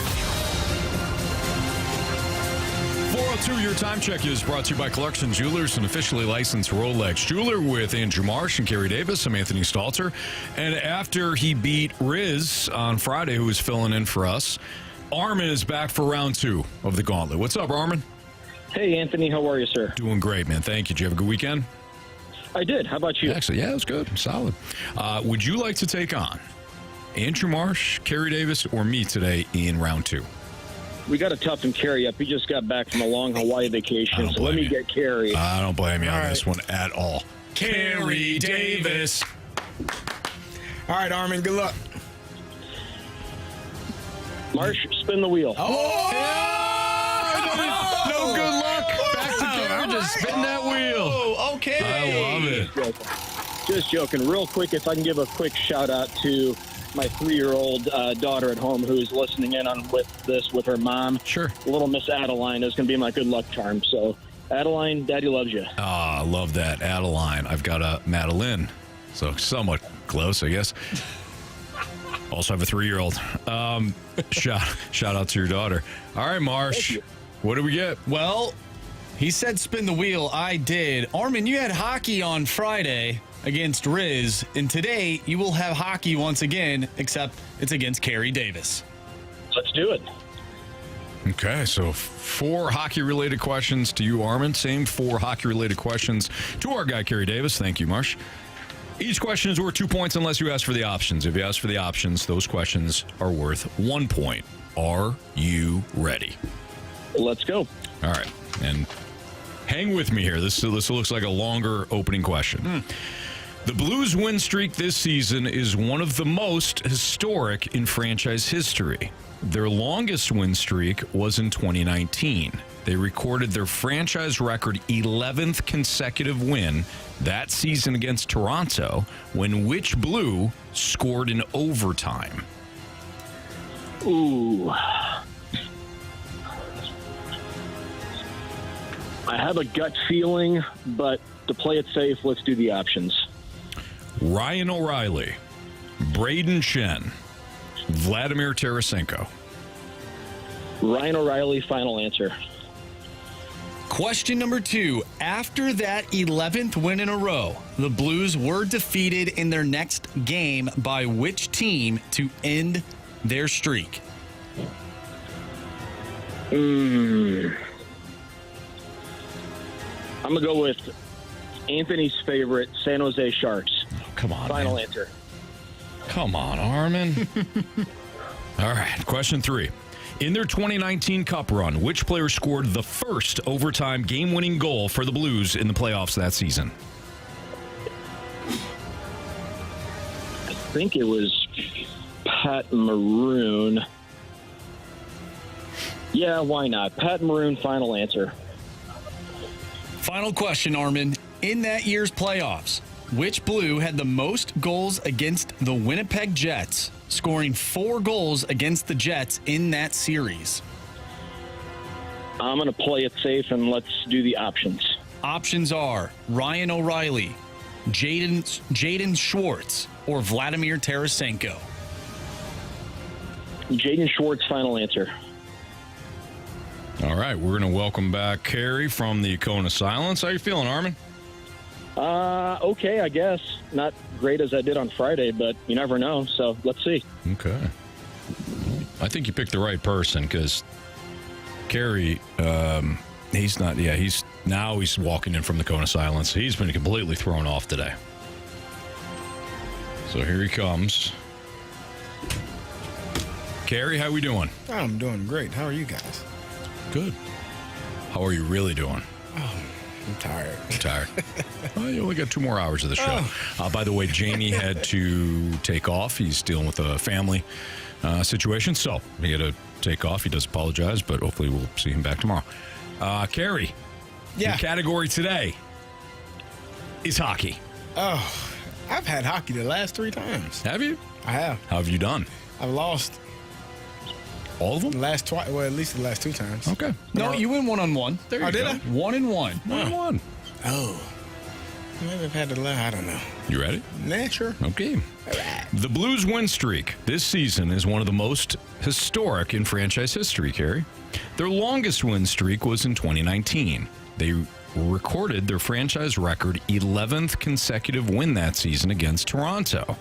[SPEAKER 1] 402, your time check is brought to you by Clarkson Jewelers, an officially licensed Rolex jeweler, with Andrew Marsh and Carey Davis. I'm Anthony Stalter. And after he beat Riz on Friday, who was filling in for us, Armin is back for round 2 of the Gauntlet. What's up, Armin?
[SPEAKER 20] Hey, Anthony. How are you, sir?
[SPEAKER 1] Doing great, man. Thank you. Did you have a good weekend?
[SPEAKER 20] I did. How about you?
[SPEAKER 1] Excellent. Yeah, it was good. Solid. Would you like to take on Andrew Marsh, Carey Davis, or me today in round 2?
[SPEAKER 20] We got to toughen Carey up. He just got back from a long Hawaii vacation, so let me get Carey.
[SPEAKER 1] I don't blame you on this one at all. Carey Davis.
[SPEAKER 2] All right, Armin, good luck.
[SPEAKER 20] Marsh, spin the wheel.
[SPEAKER 1] Oh! No good luck. Back to Carey. Just spin that wheel.
[SPEAKER 4] Okay.
[SPEAKER 1] I love it.
[SPEAKER 20] Just joking. Real quick, if I can give a quick shout-out to my 3-year-old daughter at home who's listening in on with her mom.
[SPEAKER 1] Sure.
[SPEAKER 20] Little Miss Adeline is going to be my good luck charm. So, Adeline, Daddy loves you.
[SPEAKER 1] I love that. Adeline. I've got a Madeline, so somewhat close, I guess. Also have a 3-year-old. Shout out to your daughter. All right, Marsh. What do we get?
[SPEAKER 4] Well, he said spin the wheel. I did. Armin, you had hockey on Friday against Riz, and today you will have hockey once again, except it's against Carey Davis.
[SPEAKER 20] Let's do it.
[SPEAKER 1] Okay, so 4 hockey-related questions to you, Armin. Same 4 hockey-related questions to our guy, Carey Davis. Thank you, Marsh. Each question is worth 2 points unless you ask for the options. If you ask for the options, those questions are worth 1 point. Are you ready?
[SPEAKER 20] Let's go.
[SPEAKER 1] All right, and hang with me here. This looks like a longer opening question. The Blues' win streak this season is one of the most historic in franchise history. Their longest win streak was in 2019. They recorded their franchise record 11th consecutive win that season against Toronto, when which Blue scored in overtime?
[SPEAKER 20] Ooh. I have a gut feeling, but to play it safe, let's do the options.
[SPEAKER 1] Ryan O'Reilly, Braden Shen, Vladimir Tarasenko.
[SPEAKER 20] Ryan O'Reilly, final answer.
[SPEAKER 4] Question number 2. After that 11th win in a row, the Blues were defeated in their next game by which team to end their streak?
[SPEAKER 20] I'm going to go with Anthony's favorite, San Jose Sharks.
[SPEAKER 1] Oh, come on,
[SPEAKER 20] final
[SPEAKER 1] man.
[SPEAKER 20] answer.
[SPEAKER 1] Come on, Armin. All right, question 3. In their 2019 Cup run, which player scored the first overtime game-winning goal for the Blues in the playoffs that season?
[SPEAKER 20] I think it was Pat Maroon. Yeah, why not? Pat Maroon, final answer.
[SPEAKER 4] Final question, Armin. In that year's playoffs, which Blue had the most goals against the Winnipeg Jets, scoring 4 goals against the Jets in that series?
[SPEAKER 20] I'm going to play it safe, and let's do the options.
[SPEAKER 4] Options are Ryan O'Reilly, Jaden Schwartz, or Vladimir Tarasenko.
[SPEAKER 20] Jaden Schwartz, final answer.
[SPEAKER 1] All right, we're going to welcome back Carey from the Cone of Silence. How you feeling, Armin?
[SPEAKER 20] Okay, I guess. Not great as I did on Friday, but you never know, so let's see.
[SPEAKER 1] Okay. I think you picked the right person, because Carey, he's walking in from the Cone of Silence. He's been completely thrown off today. So here he comes. Carey, how we doing?
[SPEAKER 2] I'm doing great. How are you guys?
[SPEAKER 1] Good. How are you really doing?
[SPEAKER 2] Oh, I'm tired.
[SPEAKER 1] Tired. Well, you only got 2 more hours of the show. By the way, Jamie had to take off. He's dealing with a family situation, so he had to take off. He does apologize, but hopefully we'll see him back tomorrow. Carey, your category today is hockey.
[SPEAKER 2] Oh, I've had hockey the last 3 times.
[SPEAKER 1] Have you?
[SPEAKER 2] I have.
[SPEAKER 1] How have you done?
[SPEAKER 2] I've lost.
[SPEAKER 1] All of them?
[SPEAKER 2] Last twice. Well, at least the last 2 times.
[SPEAKER 1] Okay.
[SPEAKER 4] No, you win 1-on-1.
[SPEAKER 1] There you go.
[SPEAKER 2] Did I?
[SPEAKER 4] 1-1.
[SPEAKER 1] 1-1.
[SPEAKER 2] Oh. Maybe I've had to I don't know.
[SPEAKER 1] You ready?
[SPEAKER 2] Nah, sure.
[SPEAKER 1] Okay. The Blues win streak this season is one of the most historic in franchise history, Carey. Their longest win streak was in 2019. They recorded their franchise record 11th consecutive win that season against Toronto,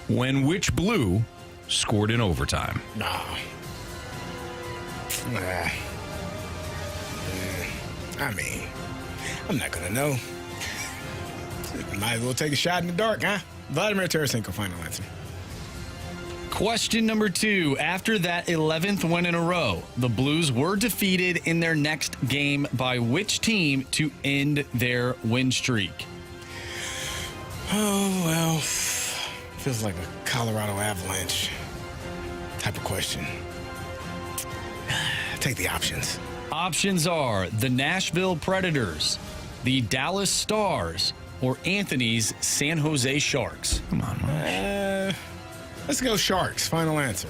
[SPEAKER 1] when which Blue scored in overtime?
[SPEAKER 2] I mean, I'm not going to know. Might as well take a shot in the dark, huh? Vladimir Tarasenko, final answer.
[SPEAKER 4] Question number 2. After that 11th win in a row, the Blues were defeated in their next game by which team to end their win streak?
[SPEAKER 2] Oh, well, feels like a Colorado Avalanche type of question. Take the options.
[SPEAKER 4] Options are the Nashville Predators, the Dallas Stars, or Anthony's San Jose Sharks.
[SPEAKER 1] Come on, man.
[SPEAKER 2] Let's go Sharks. Final answer.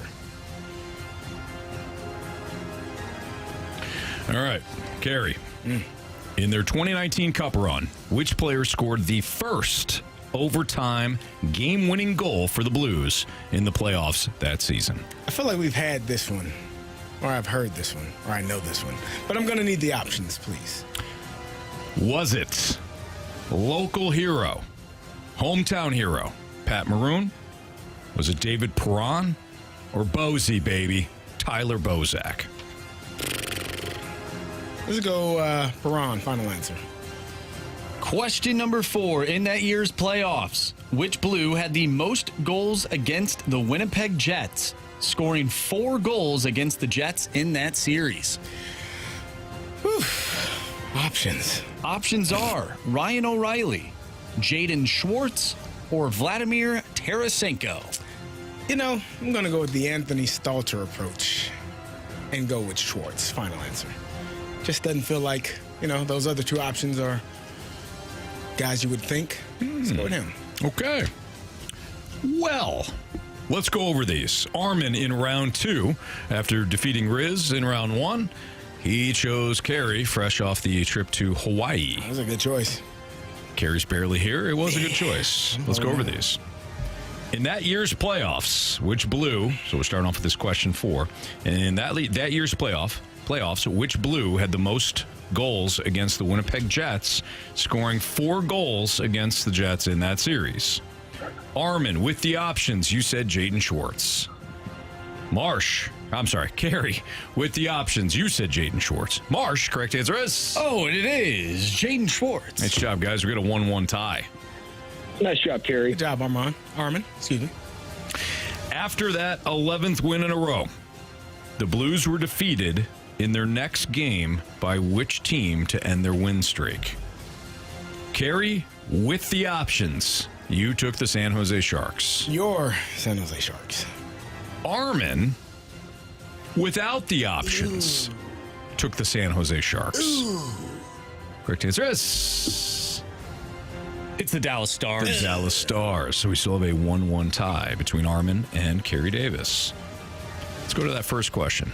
[SPEAKER 1] All right, Carey. In their 2019 Cup run, which player scored the first overtime game-winning goal for the Blues in the playoffs that season?
[SPEAKER 2] I feel like we've had this one, or I've heard this one, or I know this one. But I'm going to need the options, please.
[SPEAKER 1] Was it local hero, hometown hero, Pat Maroon? Was it David Perron? Or Bozy, baby, Tyler Bozak?
[SPEAKER 2] Let's go Perron. Final answer.
[SPEAKER 4] Question number 4. In that year's playoffs, which Blue had the most goals against the Winnipeg Jets, scoring 4 goals against the Jets in that series?
[SPEAKER 2] Whew. Options.
[SPEAKER 4] Options are Ryan O'Reilly, Jaden Schwartz, or Vladimir Tarasenko.
[SPEAKER 2] You know, I'm going to go with the Anthony Stalter approach and go with Schwartz. Final answer. Just doesn't feel like, those other 2 options are guys you would think. Let's go with him.
[SPEAKER 1] Okay. Well, let's go over these. Armin in round 2, after defeating Riz in round 1, he chose Carey, fresh off the trip to Hawaii.
[SPEAKER 2] That was a good choice.
[SPEAKER 1] Carey's barely here. It was a good choice. Let's go over these. In that year's playoffs, which Blue, so we're starting off with this question 4, and in that year's playoffs, which Blue had the most goals against the Winnipeg Jets, scoring 4 goals against the Jets in that series? Armin, with the options, you said Jaden Schwartz. Carey, with the options, you said Jaden Schwartz. Marsh, correct answer is?
[SPEAKER 4] Oh, and it is Jaden Schwartz.
[SPEAKER 1] Nice job, guys. We got a 1-1 tie.
[SPEAKER 20] Nice job, Carey.
[SPEAKER 2] Good job, Armin. Excuse me.
[SPEAKER 1] After that 11th win in a row, the Blues were defeated in their next game by which team to end their win streak? Carey, with the options, you took the San Jose Sharks.
[SPEAKER 2] Your San Jose Sharks.
[SPEAKER 1] Armin, without the options, took the San Jose Sharks. Correct answer is...
[SPEAKER 4] It's the Dallas Stars.
[SPEAKER 1] The Dallas Stars. So we still have a 1-1 tie between Armin and Carey Davis. Let's go to that first question.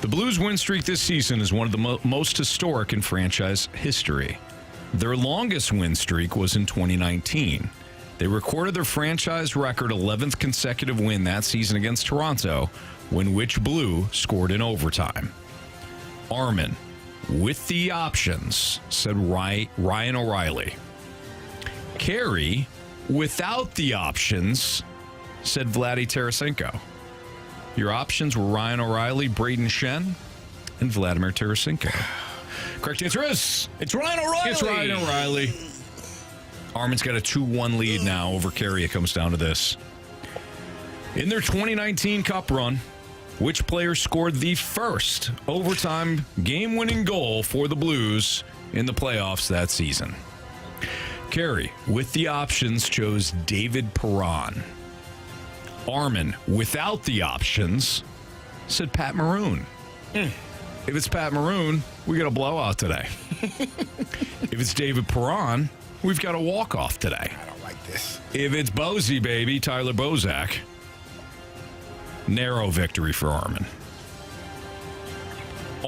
[SPEAKER 1] The Blues win streak this season is one of the most historic in franchise history. Their longest win streak was in 2019. They recorded their franchise record 11th consecutive win that season against Toronto, when which Blue scored in overtime? Armin, with the options, said Ryan O'Reilly. Carey, without the options, said Vladdy Tarasenko. Your options were Ryan O'Reilly, Braden Shen, and Vladimir Tarasenko. Correct answer is...
[SPEAKER 4] It's Ryan O'Reilly.
[SPEAKER 1] It's Ryan O'Reilly. Armin's got a 2-1 lead now over Carey. It comes down to this. In their 2019 Cup run, which player scored the first overtime game-winning goal for the Blues in the playoffs that season? Carey, with the options, chose David Perron. Armin, without the options, said Pat Maroon. If it's Pat Maroon, we got a blowout today. If it's David Perron, we've got a walk-off today.
[SPEAKER 2] I don't like this.
[SPEAKER 1] If it's Bozy, baby, Tyler Bozak, narrow victory for Armin.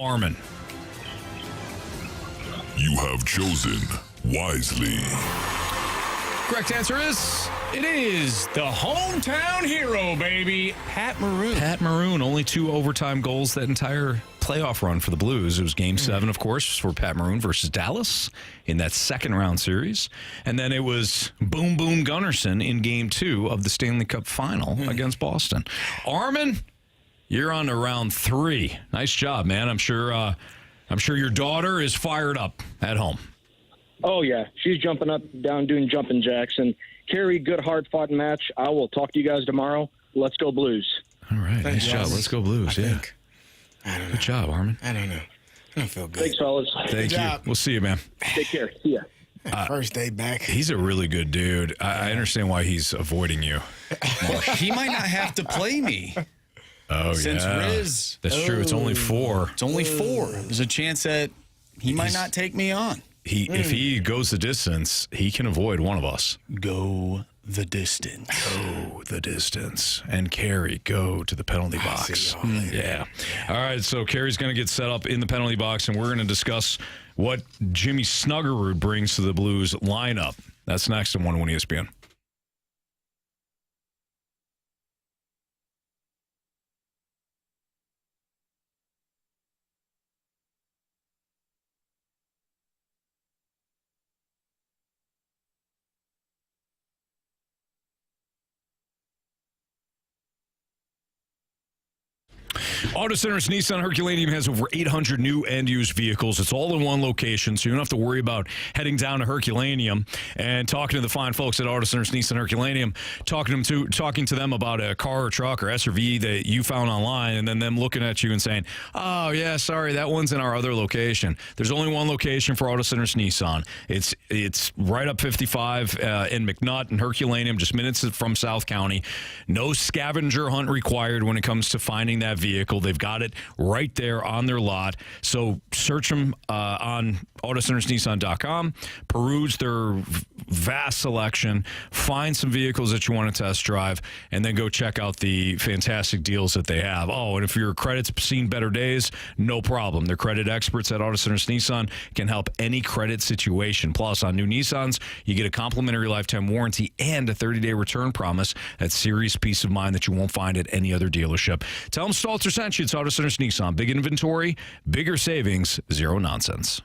[SPEAKER 1] Armin.
[SPEAKER 21] You have chosen wisely.
[SPEAKER 1] Correct answer is...
[SPEAKER 4] It is the hometown hero, baby, Pat Maroon.
[SPEAKER 1] Pat Maroon, only 2 overtime goals that entire playoff run for the Blues. It was Game 7, of course, for Pat Maroon versus Dallas in that second-round series. And then it was Boom Boom Gunnarsson in Game 2 of the Stanley Cup Final against Boston. Armin, you're on to round 3. Nice job, man. I'm sure your daughter is fired up at home.
[SPEAKER 20] Oh, yeah. She's jumping up, down, doing jumping jacks. And Carey, good, hard-fought match. I will talk to you guys tomorrow. Let's go Blues.
[SPEAKER 1] All right. Nice job. Let's go Blues.
[SPEAKER 2] I don't know.
[SPEAKER 1] Good job, Armin.
[SPEAKER 2] I don't know. I don't feel good.
[SPEAKER 20] Thanks, fellas.
[SPEAKER 1] Thank you. We'll see you, man.
[SPEAKER 20] Take care. See ya.
[SPEAKER 2] First day back.
[SPEAKER 1] He's a really good dude. I understand why he's avoiding you.
[SPEAKER 4] He might not have to play me.
[SPEAKER 1] Oh,
[SPEAKER 4] Since
[SPEAKER 1] yeah.
[SPEAKER 4] Riz.
[SPEAKER 1] That's true. It's only 4.
[SPEAKER 4] It's only 4. There's a chance that he might not take me on.
[SPEAKER 1] If he goes the distance, he can avoid one of us.
[SPEAKER 4] Go the distance.
[SPEAKER 1] Go the distance. And Carey, go to the penalty box. Yeah. All right, so Carey's going to get set up in the penalty box, and we're going to discuss what Jimmy Snuggerud brings to the Blues lineup. That's next on 101 ESPN. Auto Centers Nissan Herculaneum has over 800 new and used vehicles. It's all in one location, so you don't have to worry about heading down to Herculaneum and talking to the fine folks at Auto Centers Nissan Herculaneum, talking to them about a car or truck or SUV that you found online, and then them looking at you and saying, "Oh yeah, sorry, that one's in our other location." There's only one location for Auto Centers Nissan. It's right up 55 in McNutt and Herculaneum, just minutes from South County. No scavenger hunt required when it comes to finding that vehicle. They've got it right there on their lot. So search them on AutoCentersNissan.com, peruse their vast selection, find some vehicles that you want to test drive, and then go check out the fantastic deals that they have. Oh, and if your credit's seen better days, no problem. Their credit experts at Auto Centers Nissan can help any credit situation. Plus, on new Nissans, you get a complimentary lifetime warranty and a 30-day return promise. That's serious peace of mind that you won't find at any other dealership. Tell them Stalter sent you. It's Auto Centers Nissan. Big inventory, bigger savings, zero nonsense.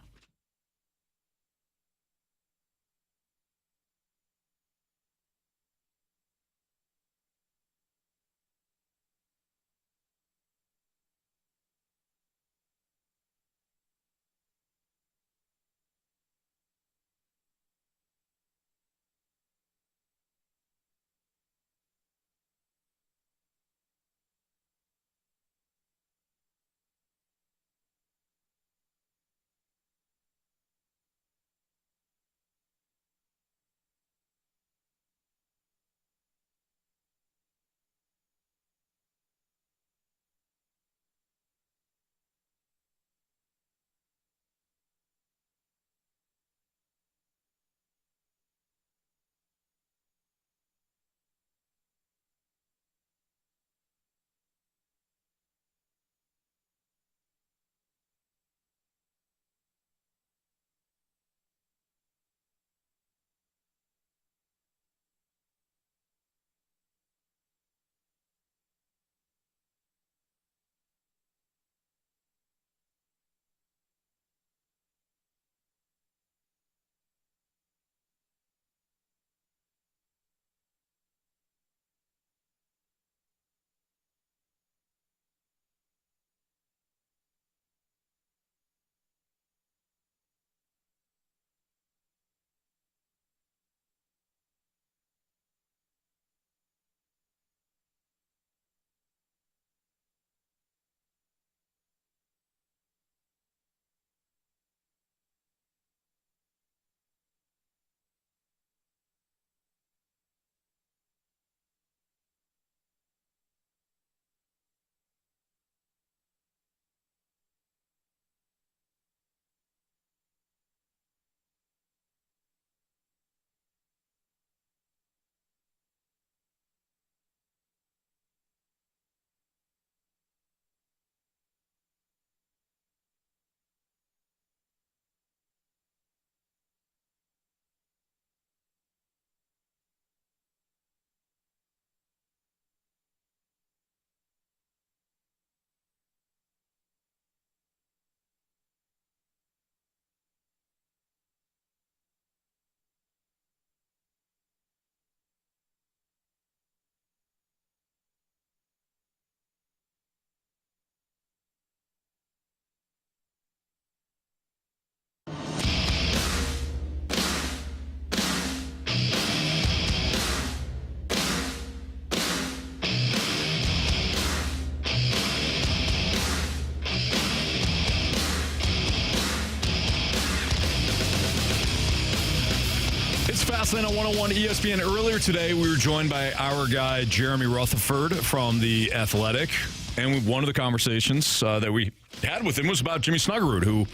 [SPEAKER 1] Fastlane on 101 ESPN. Earlier today, we were joined by our guy, Jeremy Rutherford from The Athletic. And one of the conversations that we had with him was about Jimmy Snuggerud, who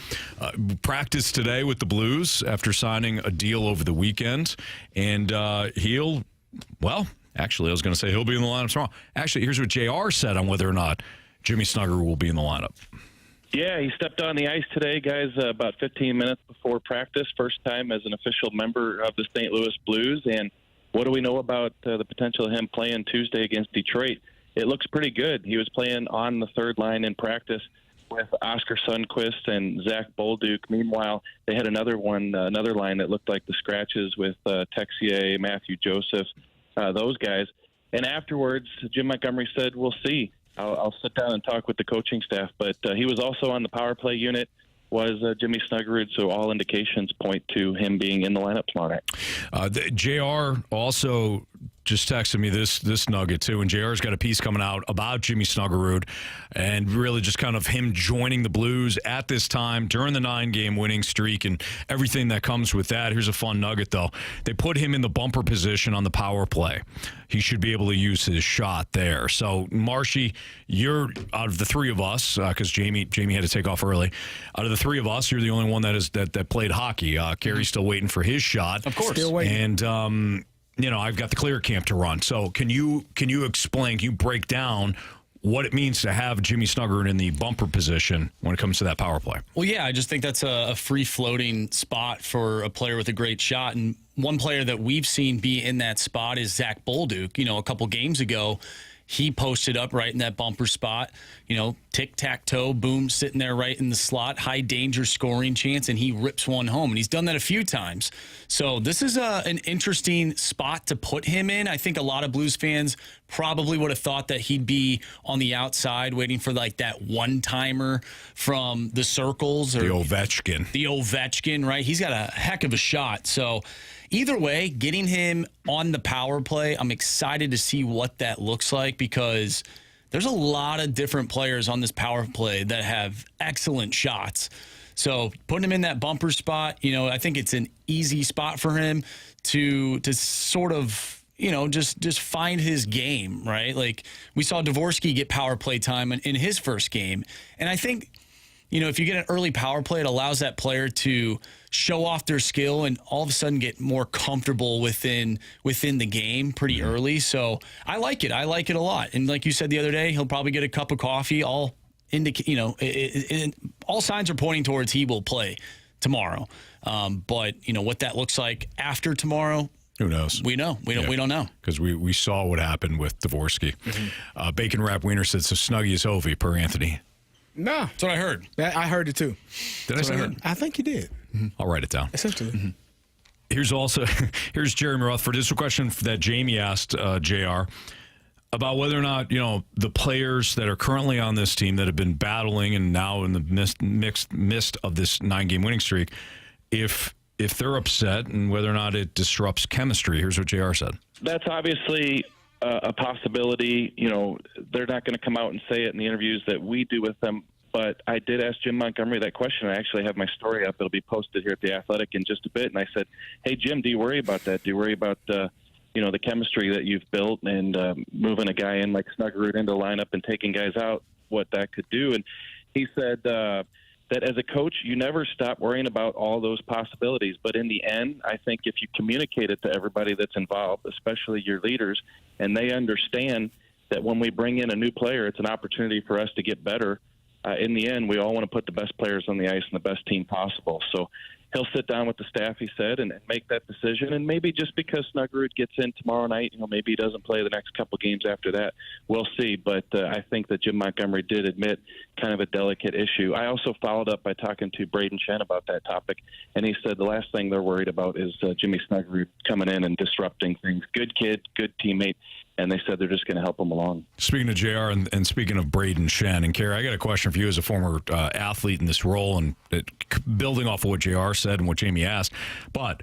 [SPEAKER 1] practiced today with the Blues after signing a deal over the weekend. And actually, I was going to say he'll be in the lineup tomorrow. Actually, here's what JR said on whether or not Jimmy Snuggerud will be in the lineup.
[SPEAKER 17] Yeah, he stepped on the ice today, guys, about 15 minutes before practice. First time as an official member of the St. Louis Blues. And what do we know about the potential of him playing Tuesday against Detroit? It looks pretty good. He was playing on the third line in practice with Oscar Sundqvist and Zach Bolduc. Meanwhile, they had another line that looked like the scratches with Texier, Matthew Joseph, those guys. And afterwards, Jim Montgomery said, we'll see. I'll sit down and talk with the coaching staff. But he was also on the power play unit, was Jimmy Snuggerud, so all indications point to him being in the lineup tomorrow night.
[SPEAKER 1] JR also just texted me this nugget, too, and JR's got a piece coming out about Jimmy Snuggerud and really just kind of him joining the Blues at this time during the 9-game winning streak and everything that comes with that. Here's a fun nugget, though. They put him in the bumper position on the power play. He should be able to use his shot there. So, Marshy, you're out of the three of us, because Jamie had to take off early. Out of the three of us, you're the only one that played hockey. Carey's still waiting for his shot.
[SPEAKER 2] Of course. Still waiting.
[SPEAKER 1] And, I've got the clear camp to run. So can you explain, can you break down what it means to have Jimmy Snuggerud in the bumper position when it comes to that power play?
[SPEAKER 4] Well, yeah, I just think that's a free-floating spot for a player with a great shot. And one player that we've seen be in that spot is Zach Bolduc. A couple games ago, he posted up right in that bumper spot, tic-tac-toe, boom, sitting there right in the slot, high danger scoring chance, and he rips one home. And he's done that a few times. So this is an interesting spot to put him in. I think a lot of Blues fans probably would have thought that he'd be on the outside waiting for like that one-timer from the circles. Or
[SPEAKER 1] the Ovechkin.
[SPEAKER 4] The Ovechkin, right? He's got a heck of a shot. So either way, getting him on the power play, I'm excited to see what that looks like because there's a lot of different players on this power play that have excellent shots. So putting him in that bumper spot, I think it's an easy spot for him to sort of, just find his game, right? Like we saw Dvorsky get power play time in his first game. And I think, if you get an early power play, it allows that player to show off their skill and all of a sudden get more comfortable within the game pretty early. So I like it. I like it a lot. And like you said the other day, he'll probably get a cup of coffee. All signs are pointing towards he will play tomorrow. But what that looks like after tomorrow,
[SPEAKER 1] who knows?
[SPEAKER 4] We don't know.
[SPEAKER 1] Because we saw what happened with Dvorsky. Mm-hmm. Bacon Wrap Wiener said, so Snuggie is Ovi, per Anthony.
[SPEAKER 2] No.
[SPEAKER 4] That's what I heard.
[SPEAKER 2] I heard it too.
[SPEAKER 1] Did I say that?
[SPEAKER 2] I think you did.
[SPEAKER 1] Mm-hmm. I'll write it down.
[SPEAKER 2] Essentially.
[SPEAKER 1] Mm-hmm. Here's Jeremy Rutherford. This is a question that Jamie asked JR about whether or not, the players that are currently on this team that have been battling and now in the midst of this 9-game winning streak, if they're upset and whether or not it disrupts chemistry. Here's what JR said.
[SPEAKER 17] That's obviously a possibility. They're not going to come out and say it in the interviews that we do with them. But I did ask Jim Montgomery that question. I actually have my story up. It'll be posted here at The Athletic in just a bit. And I said, hey, Jim, do you worry about that? Do you worry about, the chemistry that you've built and moving a guy in like Snuggerud into the lineup and taking guys out, what that could do? And he said that as a coach, you never stop worrying about all those possibilities. But in the end, I think if you communicate it to everybody that's involved, especially your leaders, and they understand that when we bring in a new player, it's an opportunity for us to get better. In the end, we all want to put the best players on the ice and the best team possible. So he'll sit down with the staff, he said, and make that decision. And maybe just because Snuggerud gets in tomorrow night, maybe he doesn't play the next couple games after that. We'll see. But I think that Jim Montgomery did admit kind of a delicate issue. I also followed up by talking to Braden Shen about that topic, and he said the last thing they're worried about is Jimmy Snuggerud coming in and disrupting things. Good kid, good teammate. And they said they're just going to help him along.
[SPEAKER 1] Speaking of JR and speaking of Braden Shen, and Carey, I got a question for you as a former athlete in this role and building off of what JR said and what Jamie asked. But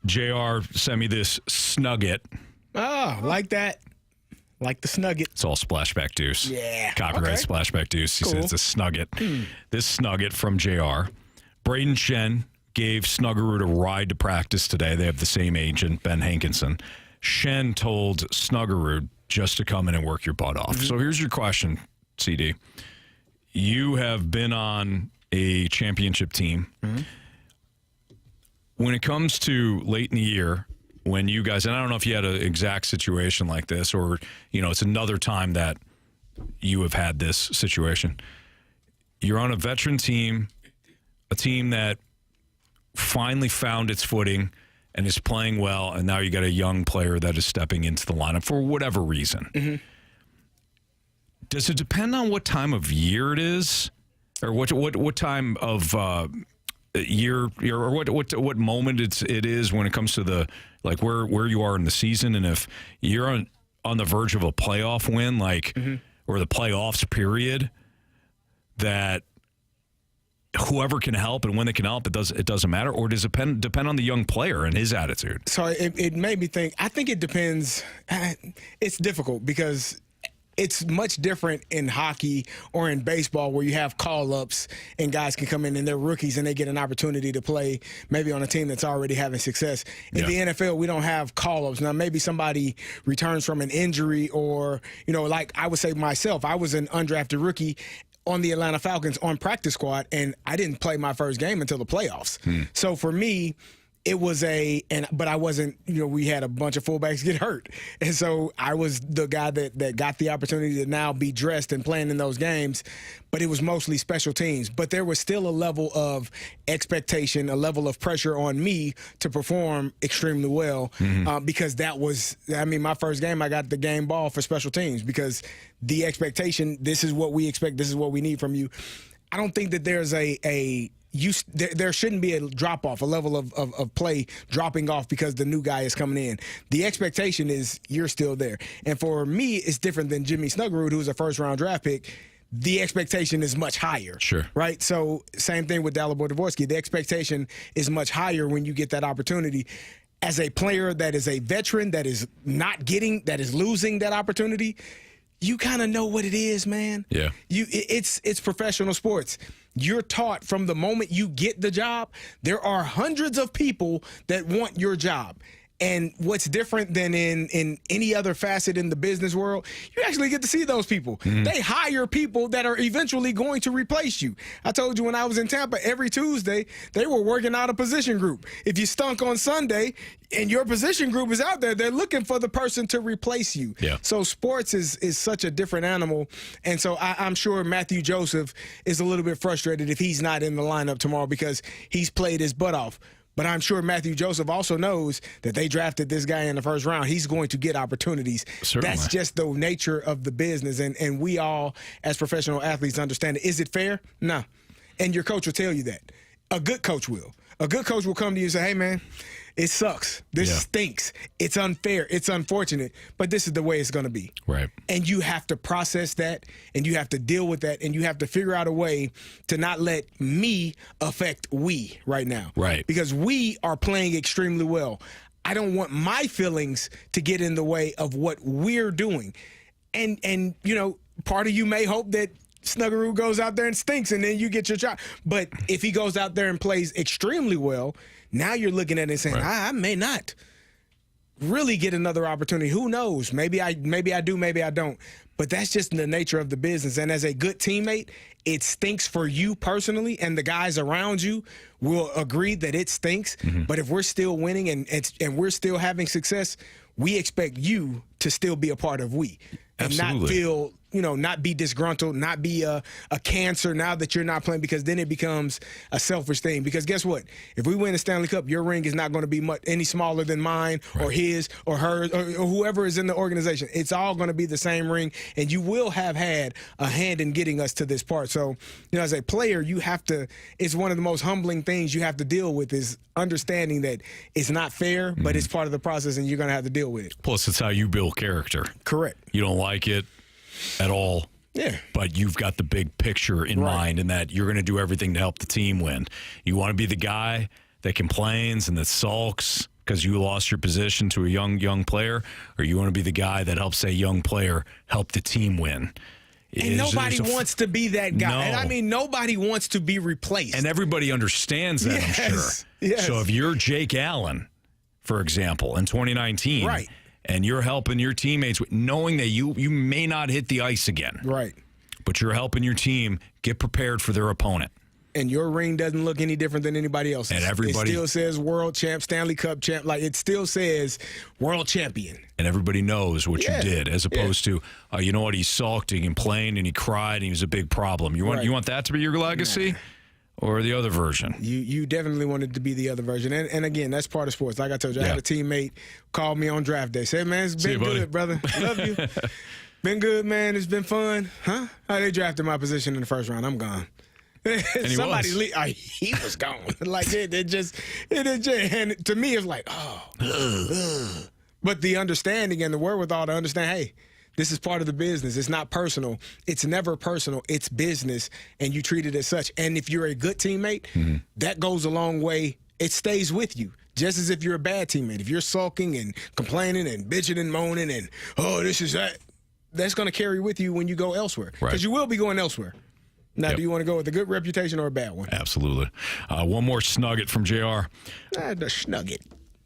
[SPEAKER 1] JR sent me this snugget.
[SPEAKER 2] Oh, like that. Like the snugget.
[SPEAKER 1] It's all splashback deuce.
[SPEAKER 2] Yeah.
[SPEAKER 1] Copyright splashback deuce. He said it's a snugget. This snugget from JR. Braden Shen gave Snuggerud a ride to practice today. They have the same agent, Ben Hankinson. Shen told Snuggerud just to come in and work your butt off. So here's your question, CD. You have been on a championship team. When it comes to late in the year, when you guys, and I don't know if you had an exact situation like this or, it's another time that you have had this situation. You're on a veteran team, a team that finally found its footing and is playing well, and now you got a young player that is stepping into the lineup for whatever reason. Does it depend on what time of year it is, or what time of year, or what moment it is when it comes to the where you are in the season, and if you're on the verge of a playoff win, or the playoffs period, that whoever can help and when they can help, it doesn't matter, or does it depend on the young player and his attitude?
[SPEAKER 2] So it made me think. I think it depends. It's difficult because it's much different in hockey or in baseball where you have call-ups and guys can come in and they're rookies and they get an opportunity to play maybe on a team that's already having success. In the NFL, we don't have call-ups. Now, maybe somebody returns from an injury or, like I would say myself, I was an undrafted rookie on the Atlanta Falcons on practice squad, and I didn't play my first game until the playoffs. So for me, it was but I wasn't, we had a bunch of fullbacks get hurt. And so I was the guy that got the opportunity to now be dressed and playing in those games, but it was mostly special teams. But there was still a level of expectation, a level of pressure on me to perform extremely well because that was, my first game, I got the game ball for special teams because the expectation, this is what we expect, this is what we need from you. I don't think that there's there shouldn't be a drop-off, a level of play dropping off because the new guy is coming in. The expectation is you're still there. And for me, it's different than Jimmy Snuggerud, who's a first-round draft pick. The expectation is much higher. Sure. Right? So same thing with Dalibor Dvorsky. The expectation is much higher when you get that opportunity. As a player that is a veteran, that is losing that opportunity, you kind of know what it is, man. Yeah. It's professional sports. You're taught from the moment you get the job, there are hundreds of people that want your job. And what's different than in any other facet in the business world, you actually get to see those people. They hire people that are eventually going to replace you. I told you when I was in Tampa, every Tuesday, they were working out a position group. If you stunk on Sunday and your position group is out there, they're looking for the person to replace you. Yeah. So sports is such a different animal. And so I'm sure Matthew Joseph is a little bit frustrated if he's not in the lineup tomorrow because he's played his butt off. But I'm sure Matthew Joseph also knows that they drafted this guy in the first round. He's going to get opportunities. Certainly. That's just the nature of the business. And we all, as professional athletes, understand it. Is it fair? No. And your coach will tell you that. A good coach will. A good coach will come to you and say, hey, man, it sucks. This stinks. It's unfair. It's unfortunate. But this is the way it's going to be. Right. And you have to process that, and you have to deal with that, and you have to figure out a way to not let me affect we right now. Right. Because we are playing extremely well. I don't want my feelings to get in the way of what we're doing. And part of you may hope that Snuggerud goes out there and stinks, and then you get your job. But if he goes out there and plays extremely well, now you're looking at it and saying, I may not really get another opportunity. Who knows? Maybe I do, maybe I don't. But that's just the nature of the business. And as a good teammate, it stinks for you personally, and the guys around you will agree that it stinks. But if we're still winning and we're still having success, we expect you to still be a part of we. And not feel, not be disgruntled, not be a cancer now that you're not playing, because then it becomes a selfish thing. Because guess what? If we win the Stanley Cup, your ring is not going to be any smaller than mine or his or hers or whoever is in the organization. It's all going to be the same ring, and you will have had a hand in getting us to this part. So, as a player, you have to, it's one of the most humbling things you have to deal with is understanding that it's not fair, but it's part of the process, and you're going to have to deal with it.
[SPEAKER 1] Plus, it's how you build character.
[SPEAKER 2] Correct.
[SPEAKER 1] You don't like it at all. Yeah. But you've got the big picture in mind, and that you're going to do everything to help the team win. You want to be the guy that complains and that sulks because you lost your position to a young player, or you want to be the guy that helps a young player help the team win.
[SPEAKER 2] And nobody wants to be that guy.
[SPEAKER 1] No.
[SPEAKER 2] And I mean, nobody wants to be replaced.
[SPEAKER 1] And everybody understands that, I'm sure.
[SPEAKER 2] Yes.
[SPEAKER 1] So if you're Jake Allen, for example, in 2019,
[SPEAKER 2] right,
[SPEAKER 1] and you're helping your teammates, knowing that you may not hit the ice again,
[SPEAKER 2] right,
[SPEAKER 1] but you're helping your team get prepared for their opponent.
[SPEAKER 2] And your ring doesn't look any different than anybody else's.
[SPEAKER 1] And everybody,
[SPEAKER 2] it still says world champ, Stanley Cup champ. Like, it still says world champion.
[SPEAKER 1] And everybody knows what you did, as opposed to, you know what, he sulked, he complained, and he cried, and he was a big problem. You want that to be your legacy? Nah. Or the other version?
[SPEAKER 2] You definitely wanted to be the other version. And again, that's part of sports. Like I told you, I had a teammate call me on draft day. Said, man, it's been good, brother. Love you. Been good, man. It's been fun. Huh? How they drafted my position in the first round. I'm gone.
[SPEAKER 1] And
[SPEAKER 2] Somebody he was gone. Like it just and to me it's like, but the understanding and the wherewithal to understand, hey, this is part of the business. It's not personal. It's never personal. It's business, and you treat it as such. And if you're a good teammate, that goes a long way. It stays with you. Just as if you're a bad teammate. If you're sulking and complaining and bitching and moaning and, this is that, that's going to carry with you when you go elsewhere. Because you will be going elsewhere. Now, do you want to go with a good reputation or a bad one?
[SPEAKER 1] Absolutely. One more snugget from JR.
[SPEAKER 2] The snugget.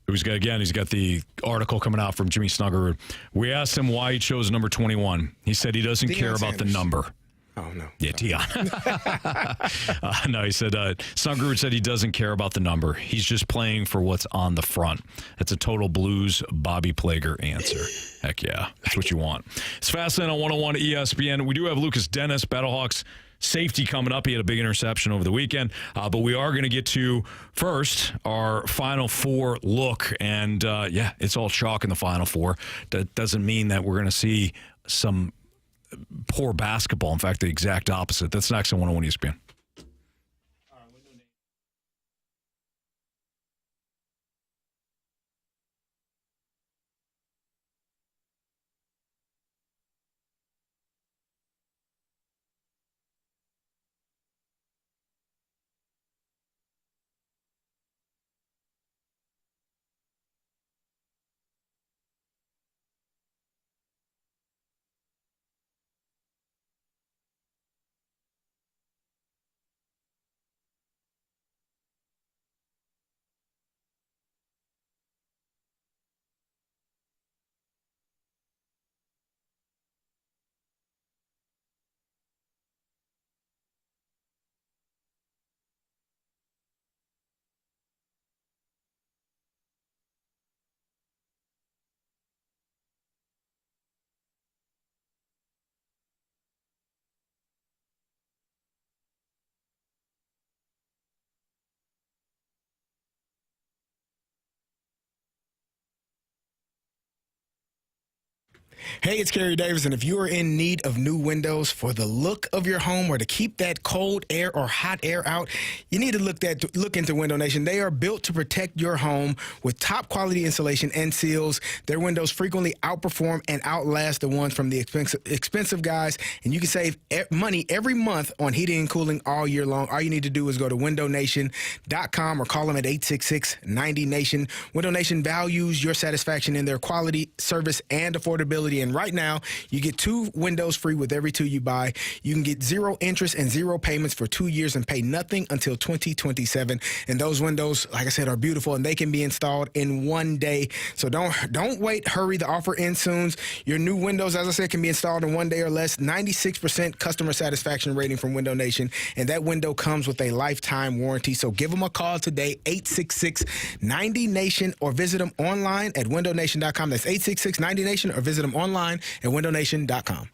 [SPEAKER 1] He's got the article coming out from Jimmy Snuggerud. We asked him why he chose number 21. He said he doesn't care about the number.
[SPEAKER 2] Oh, no.
[SPEAKER 1] Yeah, Dion. No, he said, Snuggerud said he doesn't care about the number. He's just playing for what's on the front. That's a total Blues Bobby Plager answer. Heck yeah. That's what you want. It's Fastlane on 101 ESPN. We do have Lukas Denis, Battlehawks Safety, coming up. He had a big interception over the weekend. But we are going to get to, first, our Final Four look. And, it's all chalk in the Final Four. That doesn't mean that we're going to see some poor basketball. In fact, the exact opposite. That's next on 101 ESPN.
[SPEAKER 2] Hey, it's Carey Davis, and if you are in need of new windows for the look of your home or to keep that cold air or hot air out, you need to look into Window Nation. They are built to protect your home with top quality insulation and seals. Their windows frequently outperform and outlast the ones from the expensive guys, and you can save money every month on heating and cooling all year long. All you need to do is go to windownation.com or call them at 866-90-NATION. Window Nation values your satisfaction in their quality, service, and affordability. And right now, you get 2 windows free with every 2 you buy. You can get 0 interest and 0 payments for 2 years and pay nothing until 2027. And those windows, like I said, are beautiful, and they can be installed in 1 day. So don't wait. Hurry. The offer ends soon. Your new windows, as I said, can be installed in 1 day or less. 96% customer satisfaction rating from Window Nation. And that window comes with a lifetime warranty. So give them a call today, 866-90-NATION, or visit them online at windownation.com. That's 866-90-NATION, or visit them online at windownation.com.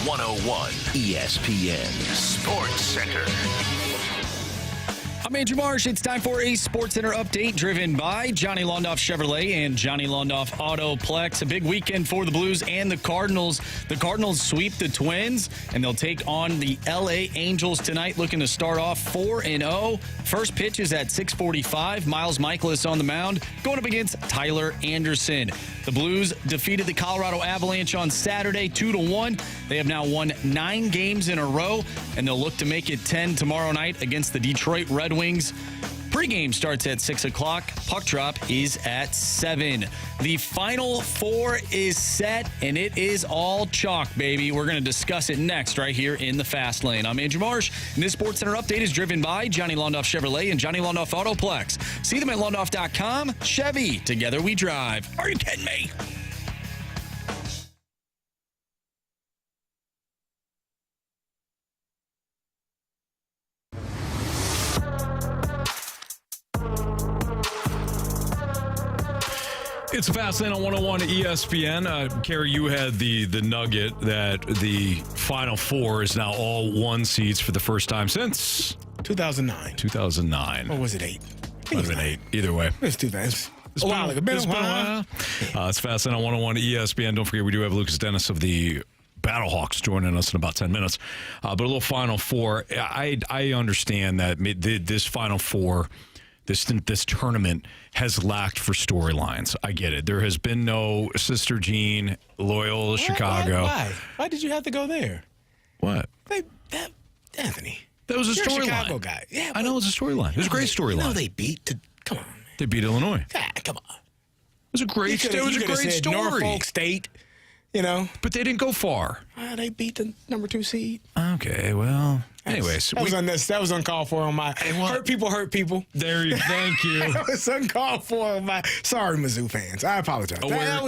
[SPEAKER 7] 101 ESPN Sports Center.
[SPEAKER 4] I'm Andrew Marsh. It's time for a Sports Center update driven by Johnny Londoff Chevrolet and Johnny Londoff Autoplex. A big weekend for the Blues and the Cardinals. The Cardinals sweep the Twins, and they'll take on the L.A. Angels tonight, looking to start off 4-0. First pitch is at 6:45. Miles Michaelis on the mound, going up against Tyler Anderson. The Blues defeated the Colorado Avalanche on Saturday, 2-1. They have now won 9 games in a row, and they'll look to make it 10 tomorrow night against the Detroit Red Wings. Pregame starts at 6 o'clock. Puck drop is at 7. The Final Four is set, and it is all chalk, baby. We're going to discuss it next right here in the Fast Lane. I'm Andrew Marsh, and this Sports Center update is driven by Johnny Londoff Chevrolet and Johnny Londoff Autoplex. See them at londoff.com. Chevy, together we drive. Are you kidding me?
[SPEAKER 1] It's Fast Lane on 101 ESPN. Carey, you had the nugget that the Final Four is now all 1 seeds for the first time since
[SPEAKER 2] 2009.
[SPEAKER 1] 2009.
[SPEAKER 2] Or was it 8?
[SPEAKER 1] Might have been 8. Either way.
[SPEAKER 2] It's 2000. It's been a while.
[SPEAKER 1] It's Fast Lane on 101 ESPN. Don't forget, we do have Lukas Denis of the Battlehawks joining us in about 10 minutes. But a little Final Four. I understand that this Final Four, this tournament has lacked for storylines. I get it. There has been no Sister Jean, Loyola Chicago.
[SPEAKER 2] Why did you have to go there?
[SPEAKER 1] What?
[SPEAKER 2] Anthony.
[SPEAKER 1] That was a
[SPEAKER 2] You're
[SPEAKER 1] storyline.
[SPEAKER 2] a Chicago guy. Yeah,
[SPEAKER 1] I know it was a storyline. It was a great storyline.
[SPEAKER 2] No, they beat. Come on, man.
[SPEAKER 1] They beat Illinois.
[SPEAKER 2] Come on.
[SPEAKER 1] It was a great story.
[SPEAKER 2] Norfolk State,
[SPEAKER 1] But they didn't go far.
[SPEAKER 2] They beat the number 2 seed.
[SPEAKER 1] Okay, well, anyways.
[SPEAKER 2] That was uncalled for on my hurt people.
[SPEAKER 1] Thank you.
[SPEAKER 2] That was uncalled for on my sorry, Mizzou fans. I apologize. That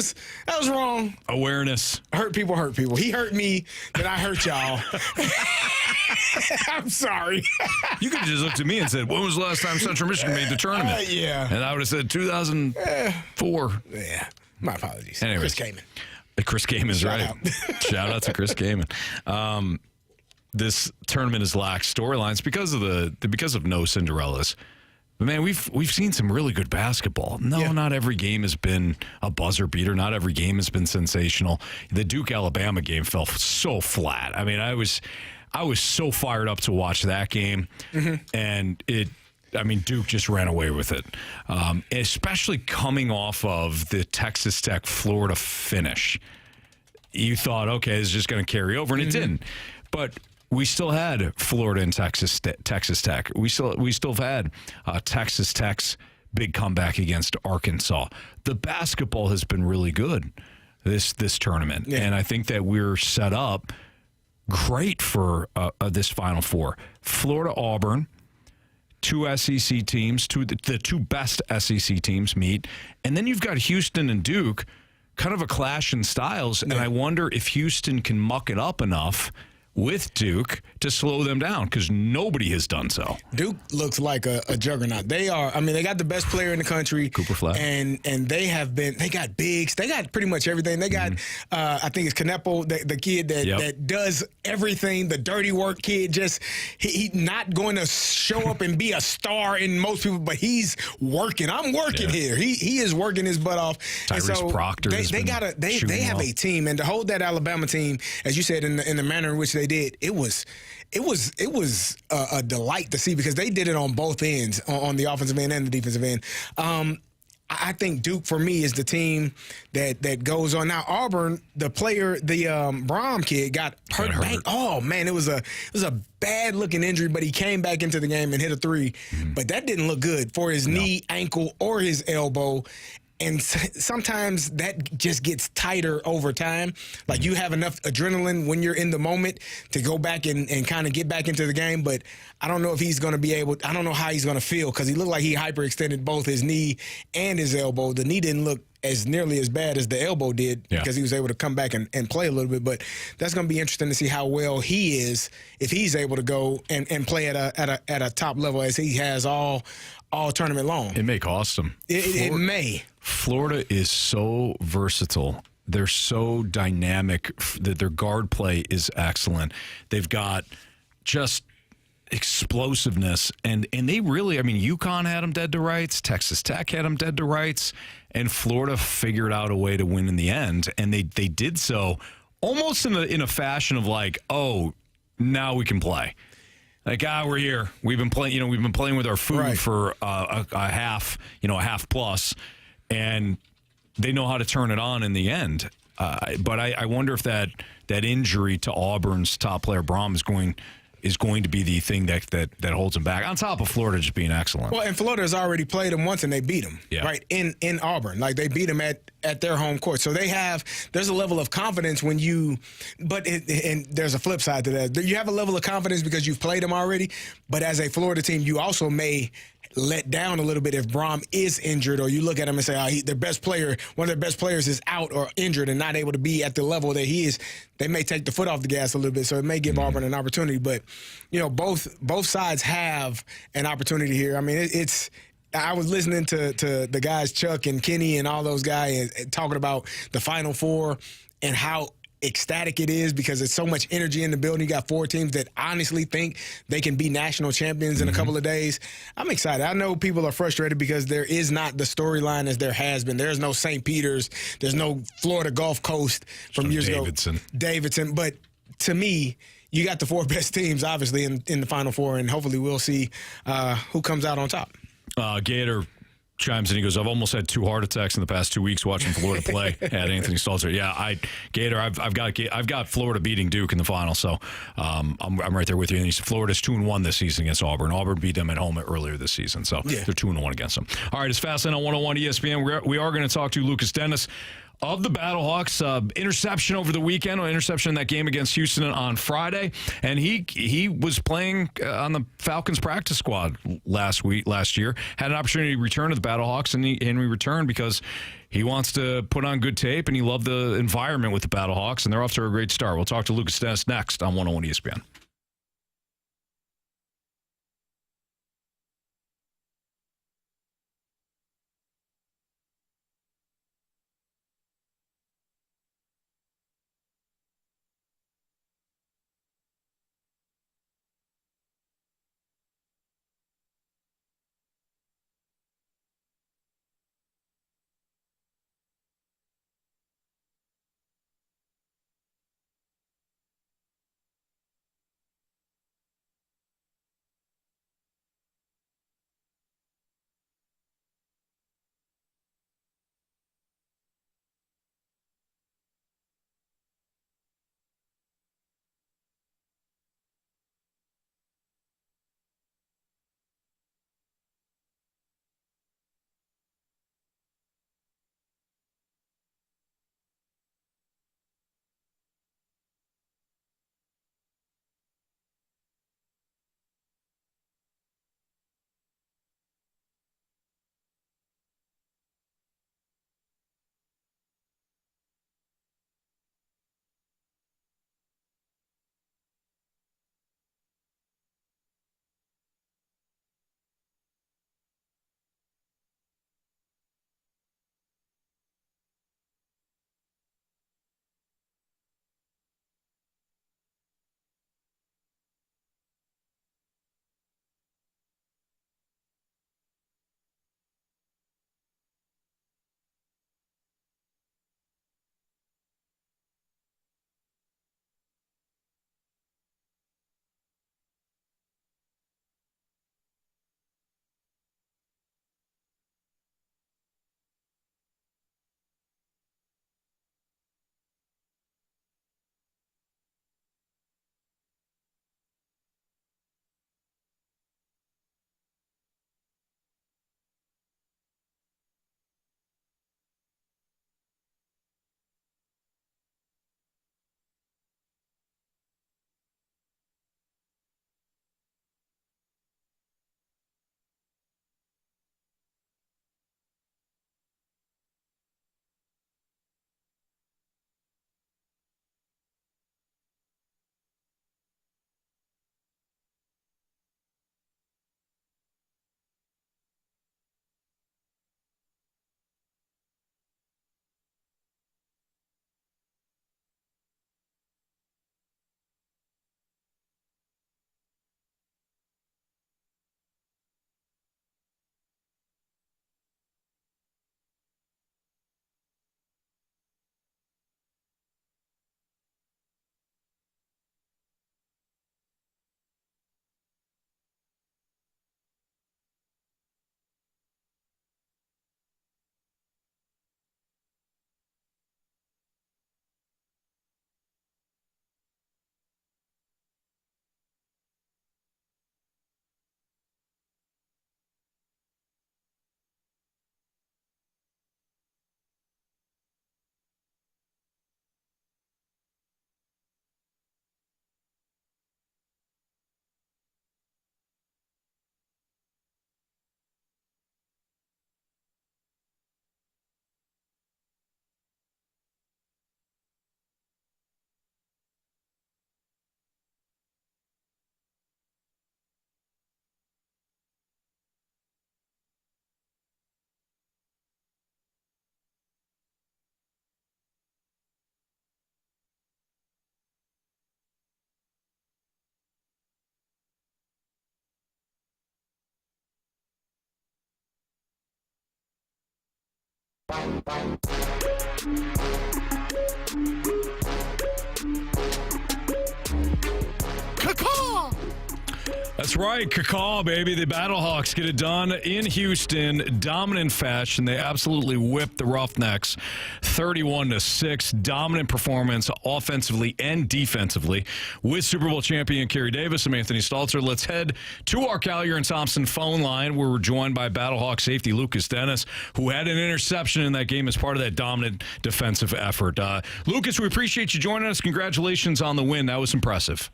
[SPEAKER 2] was wrong.
[SPEAKER 1] Awareness.
[SPEAKER 2] Hurt people. He hurt me, then I hurt y'all. I'm sorry.
[SPEAKER 1] You could have just looked at me and said, when was the last time Central Michigan made the tournament?
[SPEAKER 2] Yeah.
[SPEAKER 1] And I would have said 2004.
[SPEAKER 2] Yeah. My apologies.
[SPEAKER 1] Anyways. Chris Gaiman's right. Shout out to Chris Gaiman. This tournament has lacked storylines because of no Cinderellas. But man, we've seen some really good basketball. Not every game has been a buzzer beater. Not every game has been sensational. The Duke Alabama game fell so flat. I mean, I was so fired up to watch that game, and Duke just ran away with it, especially coming off of the Texas Tech Florida finish. You thought, okay, this is just going to carry over, and it didn't. But we still had Florida and Texas Tech. We still have had Texas Tech's big comeback against Arkansas. The basketball has been really good this tournament, and I think that we're set up great for this Final Four. Florida, Auburn. 2 SEC teams, the 2 best SEC teams meet. And then you've got Houston and Duke, kind of a clash in styles. And I wonder if Houston can muck it up enough with Duke to slow them down, because nobody has done so.
[SPEAKER 2] Duke looks like a juggernaut. They got the best player in the country.
[SPEAKER 1] Cooper Flag.
[SPEAKER 2] And they got bigs. They got pretty much everything. They got, I think it's Kneppel, the kid that does everything, the dirty work kid. Just, he not going to show up and be a star in most people, but he's working. I'm working here. He is working his butt off.
[SPEAKER 1] Tyrese Proctor.
[SPEAKER 2] They have a team, and to hold that Alabama team, as you said, in the manner in which they did, it was a delight to see, because they did it on both ends, on the offensive end and the defensive end. I think Duke, for me, is the team that goes on. Now, Auburn, the player, the Brom kid, got hurt. Oh man, it was a bad looking injury, but he came back into the game and hit a 3. But that didn't look good for his knee, ankle, or his elbow. And sometimes that just gets tighter over time. Like, you have enough adrenaline when you're in the moment to go back and kind of get back into the game. But I don't know if he's going to be able – I don't know how he's going to feel, because he looked like he hyperextended both his knee and his elbow. The knee didn't look as nearly as bad as the elbow did, because he was able to come back and play a little bit. But that's going to be interesting to see how well he is, if he's able to go and play at a top level as he has all tournament long.
[SPEAKER 1] It may cost them.
[SPEAKER 2] It may.
[SPEAKER 1] Florida is so versatile. They're so dynamic. That their guard play is excellent. They've got just explosiveness, and they really, I mean, UConn had them dead to rights, Texas Tech had them dead to rights, and Florida figured out a way to win in the end, and they did so almost in a fashion of like, oh, now we can play. Like, we're here. We've been playing. We've been playing with our food for a half. A half plus, and they know how to turn it on in the end. But I wonder if that injury to Auburn's top player Braum is going to be the thing that holds them back. On top of Florida just being excellent.
[SPEAKER 2] Well, and Florida has already played them once and they beat them, right, in Auburn. Like, they beat them at their home court. So there's a level of confidence when and there's a flip side to that. You have a level of confidence because you've played them already, but as a Florida team, you also may let down a little bit if Braum is injured, or you look at him and say, one of their best players is out or injured and not able to be at the level that he is. They may take the foot off the gas a little bit, so it may give Auburn an opportunity. But, both sides have an opportunity here. I mean, I was listening to the guys, Chuck and Kenny and all those guys, talking about the Final Four and how ecstatic it is because it's so much energy in the building. You got 4 teams that honestly think they can be national champions in a couple of days. I'm excited. I know people are frustrated because there is not the storyline as there has been. There's no St. Peter's. There's no Florida Gulf Coast from years ago. Davidson. But to me, you got the 4 best teams, obviously, in the Final Four, and hopefully we'll see who comes out on top.
[SPEAKER 1] Gator chimes in. He goes, I've almost had 2 heart attacks in the past 2 weeks watching Florida play at Anthony Stalter. Yeah, Gator, I've got Florida beating Duke in the final, so I'm right there with you. And Florida's 2-1 this season against Auburn. Auburn beat them at home earlier this season, so they're 2-1 against them. All right, it's Fastlane on 101 ESPN. We are going to talk to Lukas Denis of the Battlehawks. Interception over the weekend, or interception in that game against Houston on Friday, and he was playing on the Falcons practice squad last year. Had an opportunity to return to the Battlehawks, and he returned because he wants to put on good tape, and he loved the environment with the Battlehawks, and they're off to a great start. We'll talk to Lukas Denis next on 101 ESPN. Caw-caw! That's right, caw, baby. The Battlehawks get it done in Houston, dominant fashion. They absolutely whipped the Roughnecks 31-6. Dominant performance offensively and defensively with Super Bowl champion Carey Davis. I'm Anthony Stalter. Let's head to our Collier and Thompson phone line where we're joined by Battlehawks safety Lukas Denis, who had an interception in that game as part of that dominant defensive effort. Lukas, we appreciate you joining us. Congratulations on the win. That was impressive.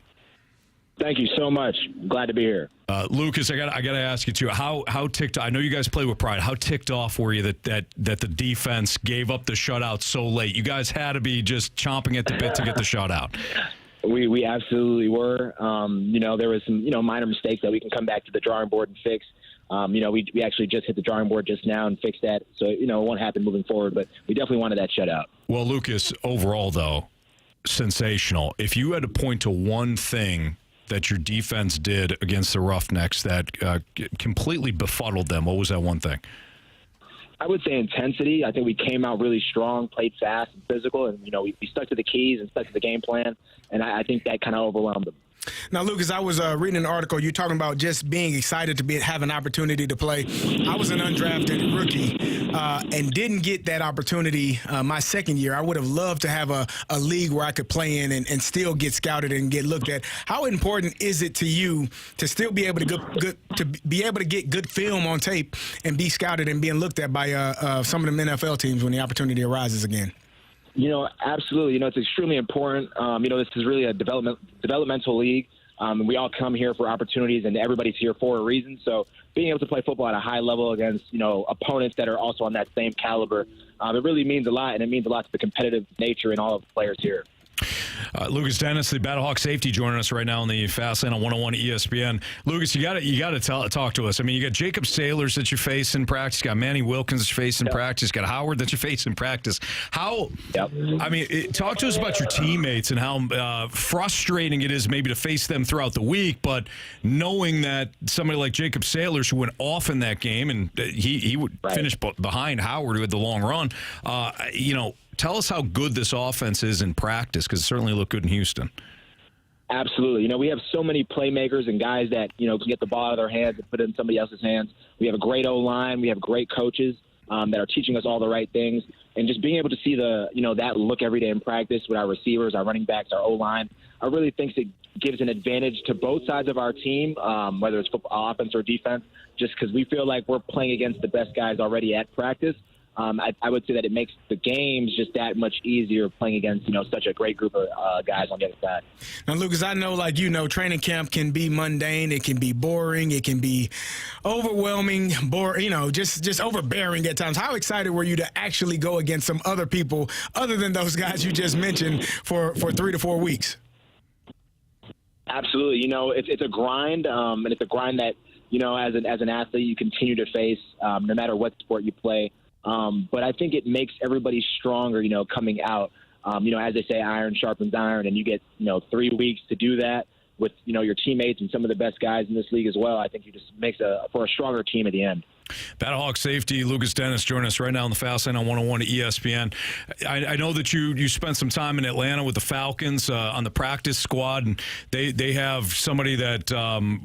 [SPEAKER 20] Thank you so much. Glad to be here.
[SPEAKER 1] Lukas, I got to ask you too. How ticked? I know you guys play with pride. How ticked off were you that the defense gave up the shutout so late? You guys had to be just chomping at the bit to get the shutout.
[SPEAKER 20] We absolutely were. There was some minor mistakes that we can come back to the drawing board and fix. We actually just hit the drawing board just now and fixed that. So it won't happen moving forward. But we definitely wanted that shutout. Well,
[SPEAKER 1] Lukas, overall though, sensational. If you had to point to one thing that your defense did against the Roughnecks that completely befuddled them, what was that one thing?
[SPEAKER 20] I would say intensity. I think we came out really strong, played fast and physical, and we stuck to the keys and stuck to the game plan, and I think that kind of overwhelmed them.
[SPEAKER 2] Now, Lukas, I was reading an article. You're talking about just being excited to have an opportunity to play. I was an undrafted rookie and didn't get that opportunity my second year. I would have loved to have a league where I could play in and still get scouted and get looked at. How important is it to you to still be able to get good film on tape and be scouted and being looked at by some of them NFL teams when the opportunity arises again?
[SPEAKER 20] Absolutely. It's extremely important. This is really a developmental league. We all come here for opportunities, and everybody's here for a reason. So being able to play football at a high level against, opponents that are also on that same caliber, it really means a lot, and it means a lot to the competitive nature in all of the players here.
[SPEAKER 1] Lukas Denis, the Battlehawks safety, joining us right now on the Fast Lane on 101 ESPN. Lukas, you got to talk to us. I mean, you got Jacob Sailors that you face in practice, you got Manny Wilkins that you face in practice, you got Howard that you face in practice. Talk to us about your teammates and how frustrating it is maybe to face them throughout the week, but knowing that somebody like Jacob Sailors, who went off in that game, and he would finish behind Howard, who had the long run, tell us how good this offense is in practice, because it certainly looked good in Houston.
[SPEAKER 20] Absolutely. We have so many playmakers and guys that, can get the ball out of their hands and put it in somebody else's hands. We have a great O-line. We have great coaches that are teaching us all the right things. And just being able to see that look every day in practice with our receivers, our running backs, our O-line, I really think it gives an advantage to both sides of our team, whether it's football, offense or defense, just because we feel like we're playing against the best guys already at practice. I would say that it makes the games just that much easier playing against, such a great group of guys on the other side.
[SPEAKER 2] Now, Lukas, I know, training camp can be mundane. It can be boring. It can be overwhelming, just overbearing at times. How excited were you to actually go against some other people other than those guys you just mentioned for 3 to 4 weeks?
[SPEAKER 20] Absolutely. It's a grind, and it's a grind that, as an athlete, you continue to face no matter what sport you play. But I think it makes everybody stronger, coming out. As they say, iron sharpens iron, and you get, 3 weeks to do that with, your teammates and some of the best guys in this league as well. I think you just makes for a stronger team at the end.
[SPEAKER 1] Battlehawks safety Lukas Denis joining us right now on the Fast Lane on 101 ESPN. I know that you spent some time in Atlanta with the Falcons on the practice squad, and they have somebody that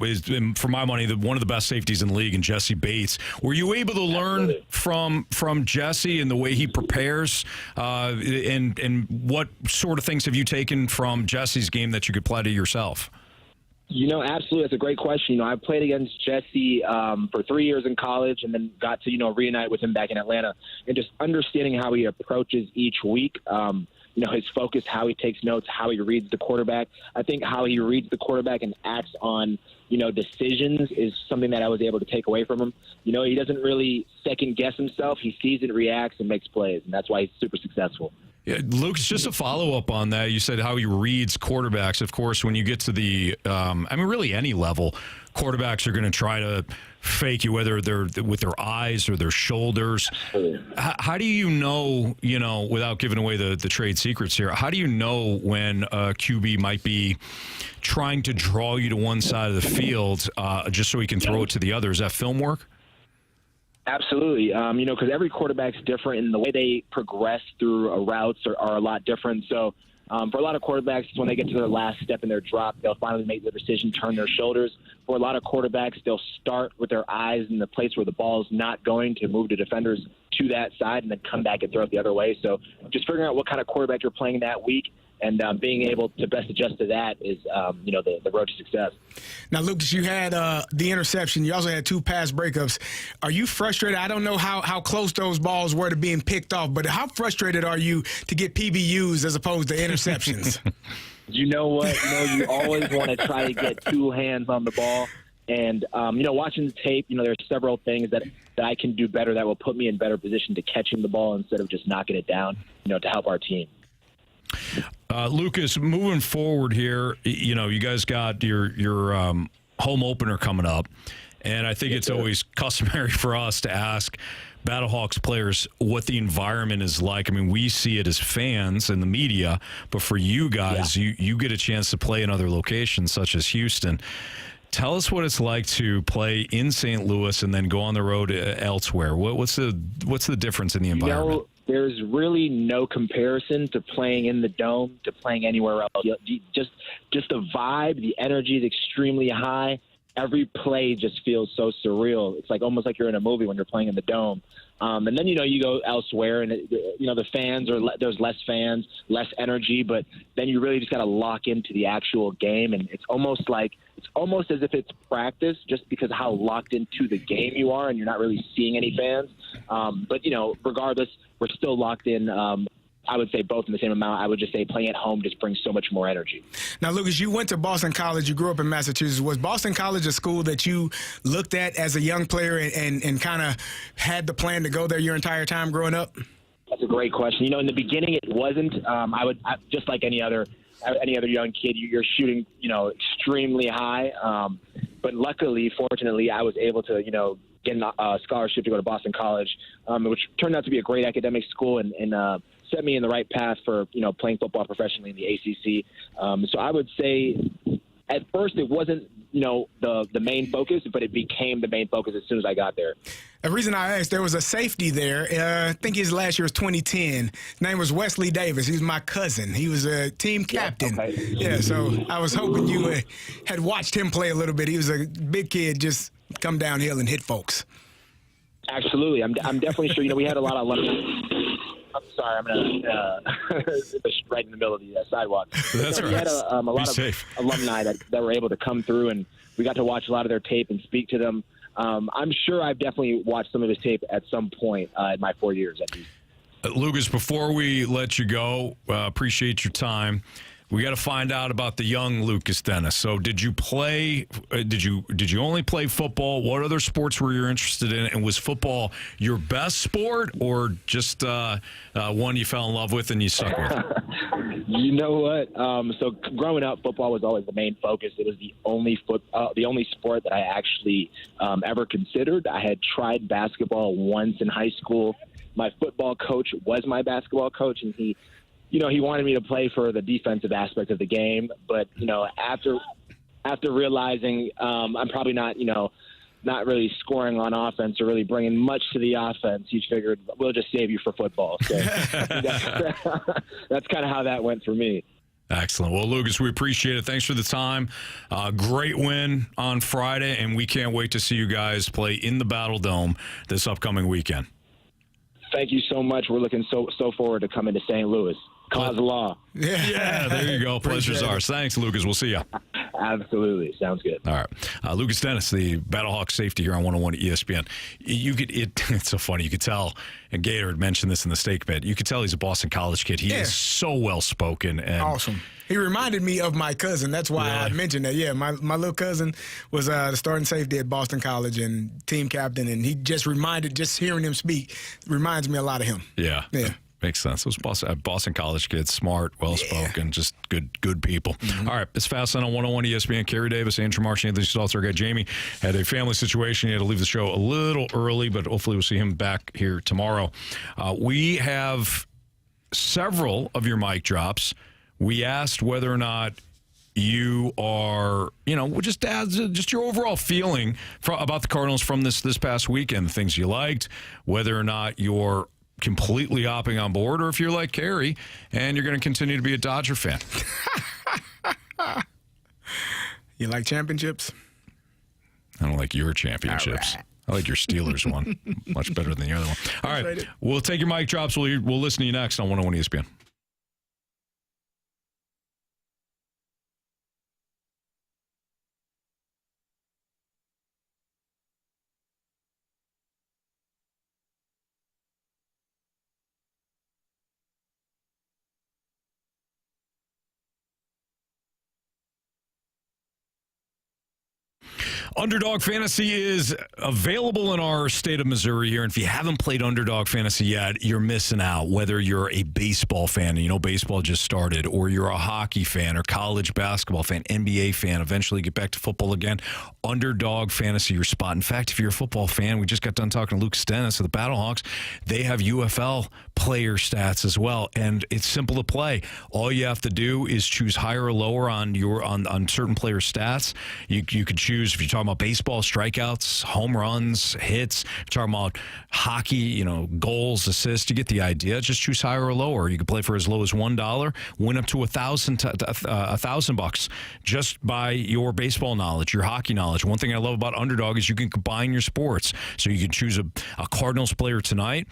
[SPEAKER 1] is, for my money, one of the best safeties in the league, and Jesse Bates. Were you able to learn from Jesse and the way he prepares, and what sort of things have you taken from Jesse's game that you could apply to yourself?
[SPEAKER 20] Absolutely. That's a great question. I played against Jesse for 3 years in college and then got to, reunite with him back in Atlanta, and just understanding how he approaches each week, his focus, how he takes notes, how he reads the quarterback. I think how he reads the quarterback and acts on, decisions is something that I was able to take away from him. He doesn't really second guess himself. He sees it, reacts, and makes plays, and that's why he's super successful.
[SPEAKER 1] Yeah, Lukas, just a follow-up on that. You said how he reads quarterbacks. Of course, when you get to the, really any level, quarterbacks are going to try to fake you, whether they're with their eyes or their shoulders. How do you know, without giving away the trade secrets here, how do you know when a QB might be trying to draw you to one side of the field just so he can throw it to the other? Is that film work?
[SPEAKER 20] Absolutely. Because every quarterback's different, and the way they progress through routes are a lot different. So for a lot of quarterbacks, when they get to their last step in their drop, they'll finally make the decision, turn their shoulders. For a lot of quarterbacks, they'll start with their eyes in the place where the ball is not going to move the defenders to that side and then come back and throw it the other way. So just figuring out what kind of quarterback you're playing that week and being able to best adjust to that is, the road to success.
[SPEAKER 2] Now, Lucas, you had the interception. You also had 2 pass breakups. Are you frustrated? I don't know how close those balls were to being picked off, but how frustrated are you to get PBUs as opposed to interceptions?
[SPEAKER 20] You know what? You always want to try to get 2 hands on the ball. And, watching the tape, there's several things that I can do better that will put me in better position to catching the ball instead of just knocking it down, to help our team.
[SPEAKER 1] Lucas, moving forward here, you guys got your home opener coming up, and I think it's always customary for us to ask Battlehawks players what the environment is like. I mean, we see it as fans and the media, but for you guys, you get a chance to play in other locations such as Houston. Tell us what it's like to play in St. Louis and then go on the road elsewhere. What's the difference in the environment?
[SPEAKER 20] There's really no comparison to playing in the Dome to playing anywhere else. Just the vibe, the energy is extremely high. Every play just feels so surreal. It's almost like you're in a movie when you're playing in the Dome. And then, you go elsewhere and, the fans there's less fans, less energy, but then you really just got to lock into the actual game. And it's almost as if it's practice just because of how locked into the game you are and you're not really seeing any fans. But, regardless, we're still locked in. I would say both in the same amount. I would just say playing at home just brings so much more energy.
[SPEAKER 2] Now, Lucas, you went to Boston College. You grew up in Massachusetts. Was Boston College a school that you looked at as a young player and kind of had the plan to go there your entire time growing up?
[SPEAKER 20] That's a great question. In the beginning, it wasn't. I just like any other young kid, you're shooting, extremely high. But fortunately, I was able to, get a scholarship to go to Boston College, which turned out to be a great academic school and set me in the right path for, playing football professionally in the ACC. So I would say at first it wasn't, the main focus, but it became the main focus as soon as I got there.
[SPEAKER 2] The reason I asked, there was a safety there. I think his last year was 2010. His name was Wesley Davis. He was my cousin. He was a team captain.
[SPEAKER 20] Yeah, okay.
[SPEAKER 2] Yeah, so I was hoping you had watched him play a little bit. He was a big kid, just come downhill and hit folks.
[SPEAKER 20] Absolutely. I'm definitely sure. We had a lot of I'm sorry, I'm going to right in the middle of the sidewalk.
[SPEAKER 1] That's all right.
[SPEAKER 20] We had a lot of alumni that were able to come through, and we got to watch a lot of their tape and speak to them. I'm sure I've definitely watched some of his tape at some point in my 4 years at least.
[SPEAKER 1] Lucas, before we let you go, appreciate your time. We got to find out about the young Lukas Denis. So, did you play? Did you only play football? What other sports were you interested in? And was football your best sport, or just one you fell in love with and you stuck with?
[SPEAKER 20] You know what? So, growing up, football was always the main focus. It was the only sport that I actually ever considered. I had tried basketball once in high school. My football coach was my basketball coach, and he wanted me to play for the defensive aspect of the game. But, after realizing I'm probably not really scoring on offense or really bringing much to the offense, he figured we'll just save you for football. So that's kind of how that went for me.
[SPEAKER 1] Excellent. Well, Lucas, we appreciate it. Thanks for the time. Great win on Friday, and we can't wait to see you guys play in the Battle Dome this upcoming weekend.
[SPEAKER 20] Thank you so much. We're looking so forward to coming to St. Louis. Cause law.
[SPEAKER 1] Yeah, there you go. Pleasure's ours. Thanks, Lucas. We'll see you.
[SPEAKER 20] Absolutely. Sounds good.
[SPEAKER 1] All right. Lukas Denis, the Battlehawks Safety here on 101 ESPN. It's so funny. You could tell, and Gator had mentioned this in the steak bed, you could tell he's a Boston College kid. He is so well-spoken. And
[SPEAKER 2] awesome. He reminded me of my cousin. That's why I mentioned that. Yeah, my little cousin was the starting safety at Boston College and team captain, and he just hearing him speak reminds me a lot of him.
[SPEAKER 1] Yeah. Makes sense. Those Boston College kids, smart, well-spoken, just good people. Mm-hmm. All right, it's Fast on 101 ESPN. Carey Davis, Andrew Marsh, Anthony Stalter. Guy Jamie had a family situation. He had to leave the show a little early, but hopefully we'll see him back here tomorrow. We have several of your mic drops. We asked whether or not you are, just your overall feeling about the Cardinals from this past weekend, the things you liked, whether or not you're completely hopping on board, or if you're like Carey and you're going to continue to be a Dodger fan.
[SPEAKER 2] You like championships?
[SPEAKER 1] I don't like your championships.
[SPEAKER 2] Right.
[SPEAKER 1] I like your Steelers one much better than the other one. All right, we'll take your mic drops. We'll listen to you next on 101 ESPN. Underdog Fantasy is available in our state of Missouri here. And if you haven't played Underdog Fantasy yet, you're missing out. Whether you're a baseball fan, and baseball just started, or you're a hockey fan or college basketball fan, NBA fan, eventually get back to football again, Underdog Fantasy, your spot. In fact, if you're a football fan, we just got done talking to Lukas Denis of the Battlehawks. They have UFL player stats as well, and it's simple to play. All you have to do is choose higher or lower on certain player stats. You could choose, if you're talking about baseball, strikeouts, home runs, hits. If you're talking about hockey, goals, assists. You get the idea. Just choose higher or lower. You can play for as low as $1, win up to $1,000 just by your baseball knowledge, your hockey knowledge. One thing I love about Underdog is you can combine your sports. So you can choose a Cardinals player tonight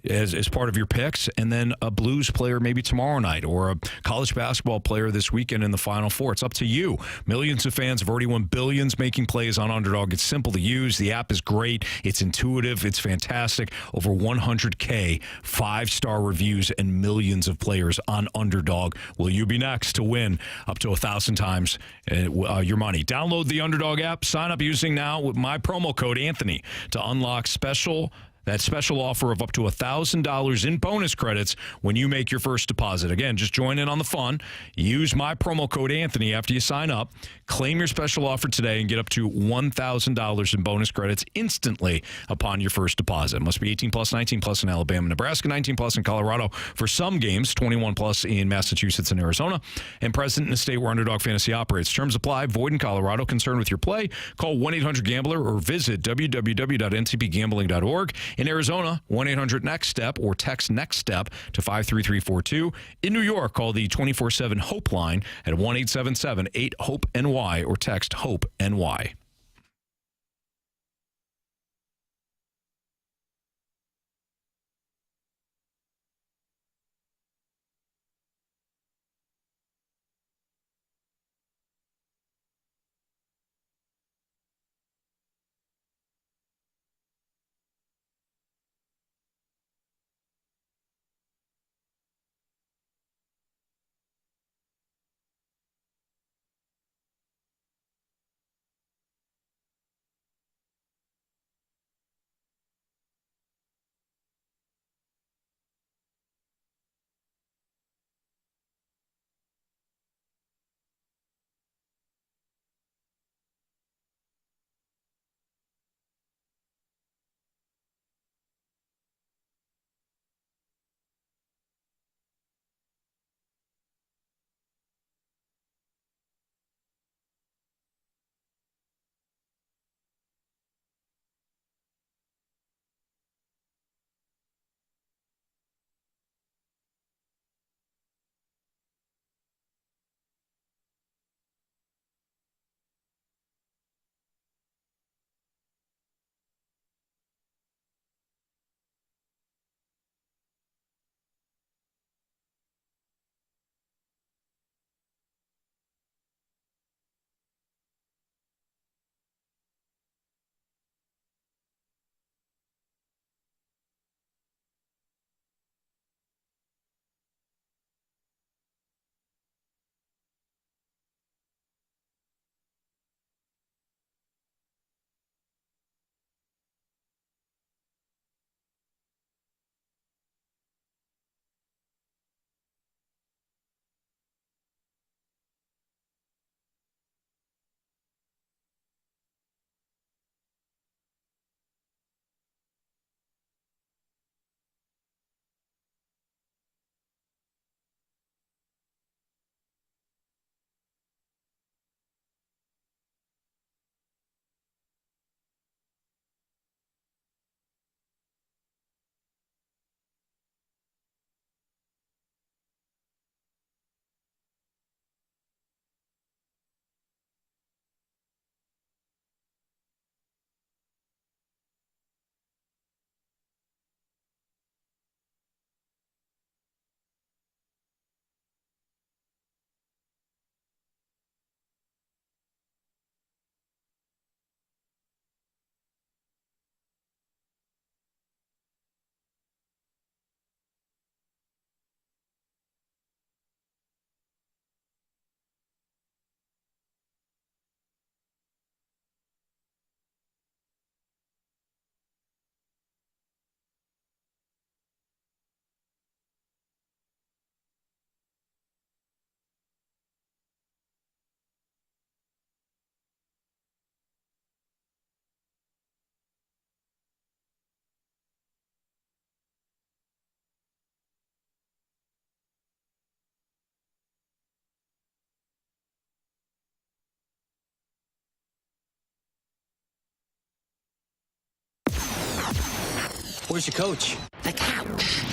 [SPEAKER 1] as part of your picks, and then a Blues player maybe tomorrow night, or a college basketball player this weekend in the Final Four. It's up to you. Millions of fans have already won billions making plays on Underdog. It's simple to use. The app is great. It's intuitive. It's fantastic. Over 100K 5-star reviews and millions of players on Underdog. Will you be next to win up to 1,000 times your money? Download the Underdog app. Sign up using now with my promo code Anthony to unlock that special offer of up to $1,000 in bonus credits when you make your first deposit. Again, just join in on the fun. Use my promo code Anthony after you sign up. Claim your special offer today and get up to $1,000 in bonus credits instantly upon your first deposit. Must be 18 plus, 19 plus in Alabama, Nebraska, 19 plus in Colorado for some games, 21 plus in Massachusetts and Arizona, and present in a state where Underdog Fantasy operates. Terms apply. Void in Colorado. Concerned with your play? Call 1-800-GAMBLER or visit www.ncpgambling.org. In Arizona, 1-800-NEXT-STEP or text NEXT STEP to 53342. In New York, call the 24/7 HOPE line at 1-877-8-HOPE-NY or text HOPE-NY.
[SPEAKER 12] Where's your coach?
[SPEAKER 9] The couch.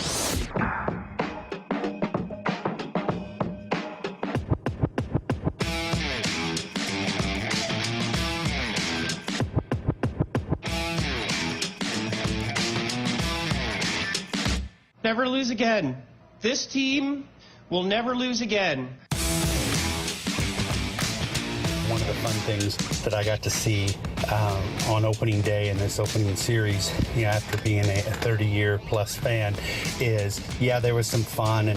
[SPEAKER 6] Never lose again. This team will never lose again.
[SPEAKER 22] One of the fun things that I got to see on opening day in this opening series, after being a 30-year plus fan, is, there was some fun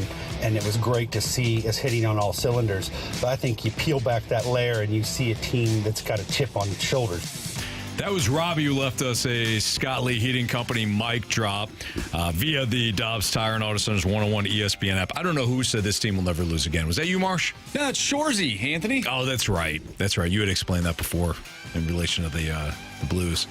[SPEAKER 22] and it was great to see us hitting on all cylinders. But I think you peel back that layer and you see a team that's got a chip on its shoulders.
[SPEAKER 1] That was Robbie, who left us a Scott Lee Heating Company mic drop via the Dobbs Tire and Auto Center's 101 ESPN app. I don't know who said this team will never lose again. Was that you, Marsh?
[SPEAKER 4] No, it's Shorzy, Anthony.
[SPEAKER 1] Oh, that's right. That's right. You had explained that before in relation to the Blues.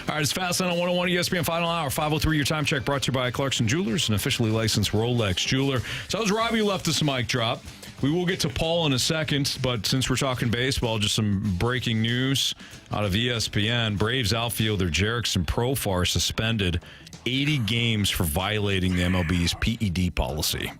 [SPEAKER 1] All right, it's Fastlane on 101 ESPN Final Hour. 5:03, your time check brought to you by Clarkson Jewelers, an officially licensed Rolex jeweler. So that was Robbie who left us a mic drop. We will get to Paul in a second, but since we're talking baseball, just some breaking news out of ESPN. Braves outfielder Jerickson Profar suspended 80 games for violating the MLB's PED policy.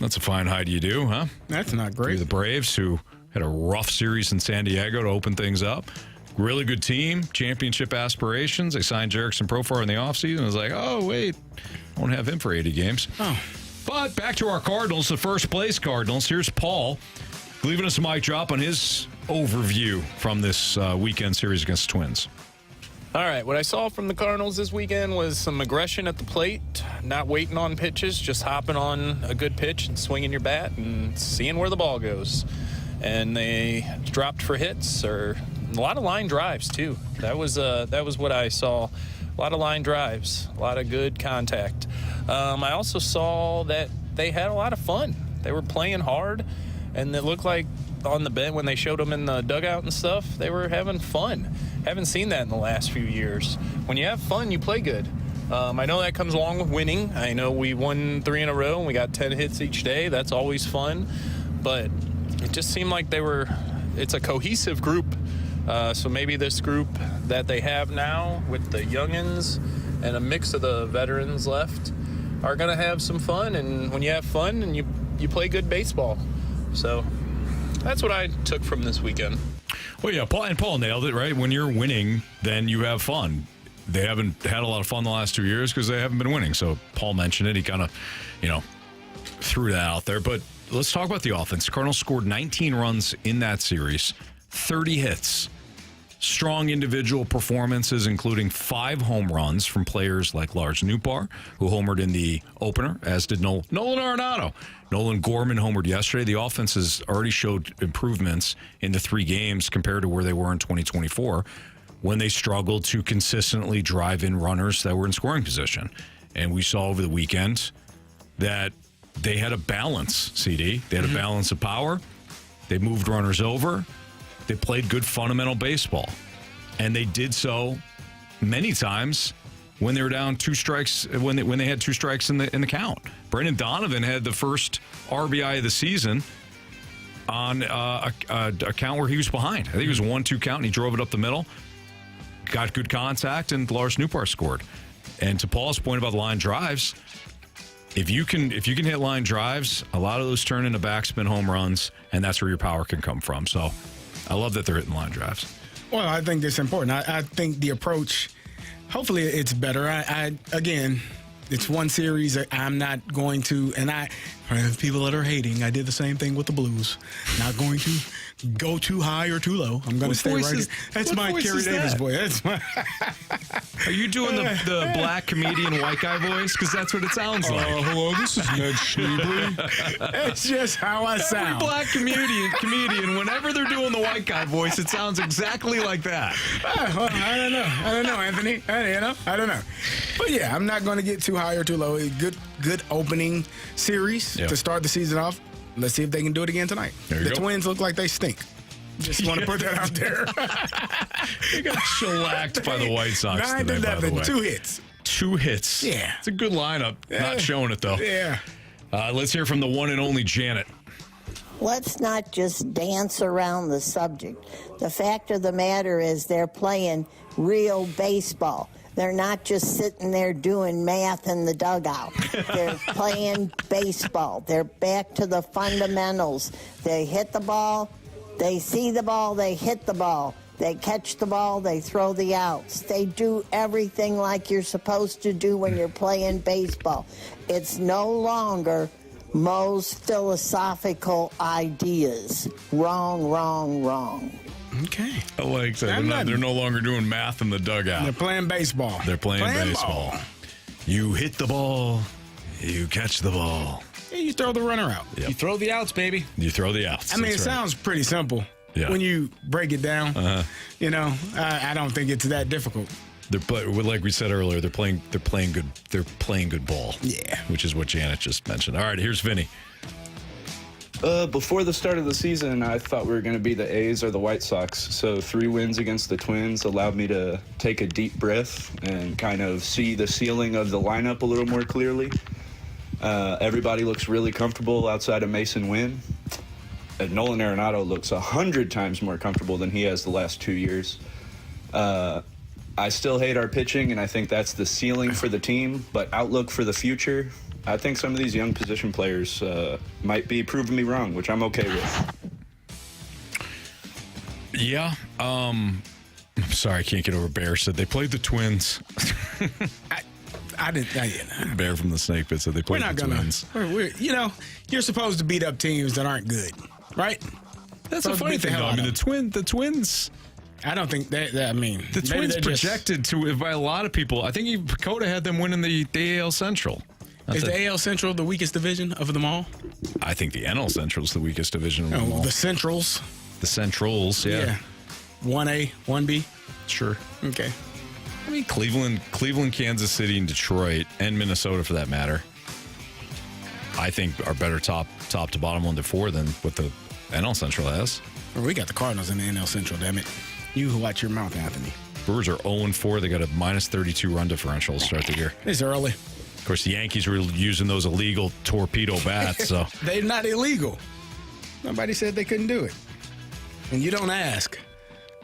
[SPEAKER 1] That's a fine high you do, huh?
[SPEAKER 2] That's not great.
[SPEAKER 1] You're the Braves, who had a rough series in San Diego to open things up. Really good team, championship aspirations. They signed Jerickson Profar in the offseason. It was like, oh, wait, won't have him for 80 games.
[SPEAKER 2] Oh.
[SPEAKER 1] But back to our Cardinals, the first place Cardinals. Here's Paul leaving us a mic drop on his overview from this weekend series against the Twins.
[SPEAKER 23] All right, what I saw from the Cardinals this weekend was some aggression at the plate, not waiting on pitches, just hopping on a good pitch and swinging your bat and seeing where the ball goes. And they dropped for hits, or a lot of line drives too. That was what I saw. A lot of line drives, a lot of good contact. I also saw that they had a lot of fun. They were playing hard, and it looked like on the bench when they showed them in the dugout and stuff, they were having fun. Haven't seen that in the last few years. When you have fun, you play good. I know that comes along with winning. I know we won 3 in a row, and we got 10 hits each day. That's always fun. But it just seemed like it's a cohesive group. So maybe this group that they have now with the youngins and a mix of the veterans left are going to have some fun. And when you have fun, and you play good baseball. So that's what I took from this weekend.
[SPEAKER 1] Well, yeah, Paul nailed it, right? When you're winning, then you have fun. They haven't had a lot of fun the last 2 years because they haven't been winning. So Paul mentioned it. He kind of, threw that out there. But let's talk about the offense. The Cardinals scored 19 runs in that series, 30 hits. Strong individual performances, including 5 home runs from players like Lars Nootbaar, who homered in the opener, as did Nolan Arenado. Nolan Gorman homered yesterday. The offense has already showed improvements in the 3 games compared to where they were in 2024, when they struggled to consistently drive in runners that were in scoring position. And we saw over the weekend that they had a balance, CD. They had a balance of power. They moved runners over. They played good fundamental baseball, and they did so many times when they were down 2 strikes, when they had 2 strikes in the count. Brendan Donovan had the first RBI of the season on a count where he was behind. I think it was a 1-2 count, and he drove it up the middle, got good contact, and Lars Nootbaar scored. And to Paul's point about the line drives, if you can hit line drives, a lot of those turn into backspin home runs, and that's where your power can come from. So I love that they're hitting line drives.
[SPEAKER 2] Well, I think it's important. I think the approach, hopefully it's better. Again, it's one series. I'm not going to, and for people that are hating, I did the same thing with the Blues. Not going to go too high or too low. I'm going to stay right here. That's my Carey Davis voice. That's my.
[SPEAKER 1] Are you doing the black comedian white guy voice? Because that's what it sounds like.
[SPEAKER 2] Hello, this is Ned Schneebly. It's just how I sound.
[SPEAKER 1] Every black comedian, whenever they're doing the white guy voice, it sounds exactly like that.
[SPEAKER 2] Well, I don't know, Anthony. I don't know. But yeah, I'm not going to get too high or too low. Good opening series to start the season off. Let's see if they can do it again tonight. The Twins look like they stink. Just want to put that out there.
[SPEAKER 1] They got shellacked by the White Sox
[SPEAKER 2] 9-11,
[SPEAKER 1] by the way.
[SPEAKER 2] 2 hits.
[SPEAKER 1] 2 hits.
[SPEAKER 2] Yeah.
[SPEAKER 1] It's a good lineup. Not showing it, though.
[SPEAKER 2] Yeah.
[SPEAKER 1] Let's hear from the one and only Janet.
[SPEAKER 11] let's not just dance around the subject. The fact of the matter is they're playing real baseball. They're not just sitting there doing math in the dugout. They're playing baseball. They're back to the fundamentals. They hit the ball, they see the ball, they hit the ball. They catch the ball, they throw the outs. They do everything like you're supposed to do when you're playing baseball. It's no longer Mo's philosophical ideas. Wrong, wrong, wrong.
[SPEAKER 2] Okay.
[SPEAKER 1] I like that. They're no longer doing math in the dugout.
[SPEAKER 2] They're playing baseball.
[SPEAKER 1] They're playing baseball.
[SPEAKER 2] Ball.
[SPEAKER 1] You hit the ball, you catch the ball.
[SPEAKER 2] And you throw the runner out.
[SPEAKER 1] Yep.
[SPEAKER 4] You throw the outs, baby.
[SPEAKER 1] You throw the outs.
[SPEAKER 2] I mean, it sounds pretty simple.
[SPEAKER 1] Yeah.
[SPEAKER 2] When you break it down, I don't think it's that difficult.
[SPEAKER 1] Like we said earlier, they're playing good. They're playing good ball.
[SPEAKER 2] Yeah,
[SPEAKER 1] which is what Janet just mentioned. All right, here's Vinny.
[SPEAKER 8] Before the start of the season, I thought we were going to be the A's or the White Sox. So 3 wins against the Twins allowed me to take a deep breath and kind of see the ceiling of the lineup a little more clearly. Everybody looks really comfortable outside of Mason Wynn. Nolan Arenado looks 100 times more comfortable than he has the last 2 years. I still hate our pitching, and I think that's the ceiling for the team. But outlook for the future, I think some of these young position players might be proving me wrong, which I'm okay with.
[SPEAKER 1] Yeah. I'm sorry, I can't get over Bear said they played the Twins.
[SPEAKER 2] I didn't.
[SPEAKER 1] Bear from the Snake Pit said they played the Twins.
[SPEAKER 2] You're supposed to beat up teams that aren't good, right?
[SPEAKER 1] That's a funny thing, though. I mean, the Twins.
[SPEAKER 2] I don't think that.
[SPEAKER 1] The Twins projected to by a lot of people. I think Pacoda had them winning the AL Central.
[SPEAKER 2] Is the AL Central the weakest division of them all?
[SPEAKER 1] I think the NL Central is the weakest division of them all.
[SPEAKER 2] The Centrals.
[SPEAKER 1] The Centrals, yeah.
[SPEAKER 2] 1A, 1B.
[SPEAKER 1] Sure.
[SPEAKER 2] Okay.
[SPEAKER 1] I mean, Cleveland, Kansas City, and Detroit, and Minnesota for that matter, I think are better top to bottom 1 to 4 than what the NL Central has.
[SPEAKER 2] Well, we got the Cardinals in the NL Central, damn it. You watch your mouth, Anthony.
[SPEAKER 1] Brewers are 0-4. They got a minus 32 run differential to start the year.
[SPEAKER 2] It's early.
[SPEAKER 1] Of course, the Yankees were using those illegal torpedo bats. So
[SPEAKER 2] they're not illegal. Nobody said they couldn't do it. And you don't ask.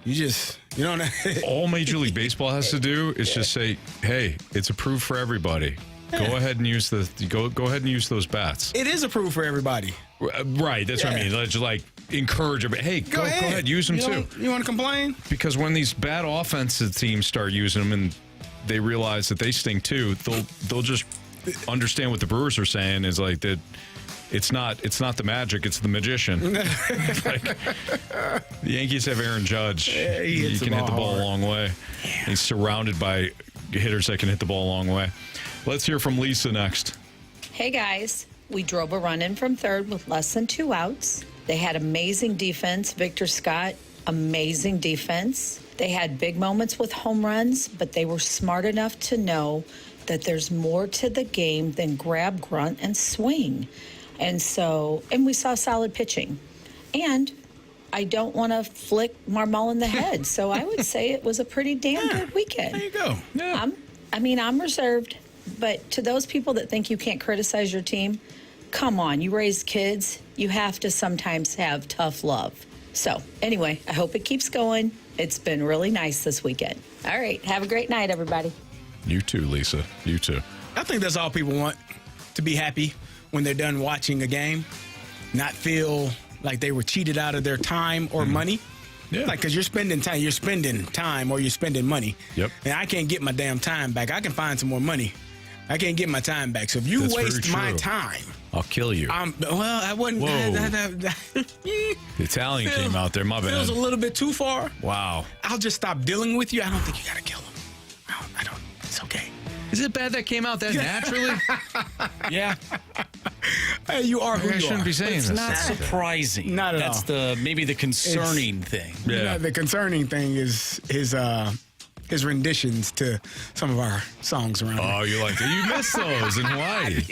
[SPEAKER 2] You don't.
[SPEAKER 1] All Major League Baseball has to do is just say, "Hey, it's approved for everybody. Yeah. Go ahead and use those bats."
[SPEAKER 2] It is approved for everybody.
[SPEAKER 1] Right. That's what I mean. Let's just encourage everybody. Hey, go ahead, use them too.
[SPEAKER 2] You want to complain?
[SPEAKER 1] Because when these bad offensive teams start using them and they realize that they stink too, they'll just understand what the Brewers are saying is like that. It's not the Magic, it's the magician. The Yankees have Aaron Judge.
[SPEAKER 2] Yeah,
[SPEAKER 1] he can hit the ball a long way. Yeah. He's surrounded by hitters that can hit the ball a long way. Let's hear from Lisa next.
[SPEAKER 13] Hey, guys. We drove a run in from third with less than 2 outs. They had amazing defense. Victor Scott, amazing defense. They had big moments with home runs, but they were smart enough to know that there's more to the game than grab, grunt, and swing. And we saw solid pitching. And I don't want to flick Marmol in the head. So I would say it was a pretty damn good weekend.
[SPEAKER 2] There you go. Yeah.
[SPEAKER 13] I'm reserved. But to those people that think you can't criticize your team, come on. You raise kids. You have to sometimes have tough love. So anyway, I hope it keeps going. It's been really nice this weekend. All right. Have a great night, everybody.
[SPEAKER 1] You too, Lisa. You too.
[SPEAKER 2] I think that's all people want, to be happy when they're done watching a game, not feel like they were cheated out of their time or money. Yeah. Because you're spending time or you're spending money.
[SPEAKER 1] Yep.
[SPEAKER 2] And I can't get my damn time back. I can find some more money. I can't get my time back. So if you waste my time,
[SPEAKER 1] I'll kill you.
[SPEAKER 2] I wouldn't.
[SPEAKER 1] The Italian came out there. My bad.
[SPEAKER 2] Feels a little bit too far.
[SPEAKER 1] Wow.
[SPEAKER 2] I'll just stop dealing with you. I don't think you got to kill him. I don't. It's okay.
[SPEAKER 1] Is it bad that came out that naturally?
[SPEAKER 4] Yeah.
[SPEAKER 2] Hey, you are who you are.
[SPEAKER 1] I shouldn't be saying
[SPEAKER 4] it's
[SPEAKER 1] this.
[SPEAKER 4] Not surprising.
[SPEAKER 2] Not at all.
[SPEAKER 4] That's maybe the concerning thing.
[SPEAKER 1] Yeah.
[SPEAKER 2] The concerning thing is his renditions to some of our songs around here.
[SPEAKER 1] Oh, you like that? You missed those in Hawaii.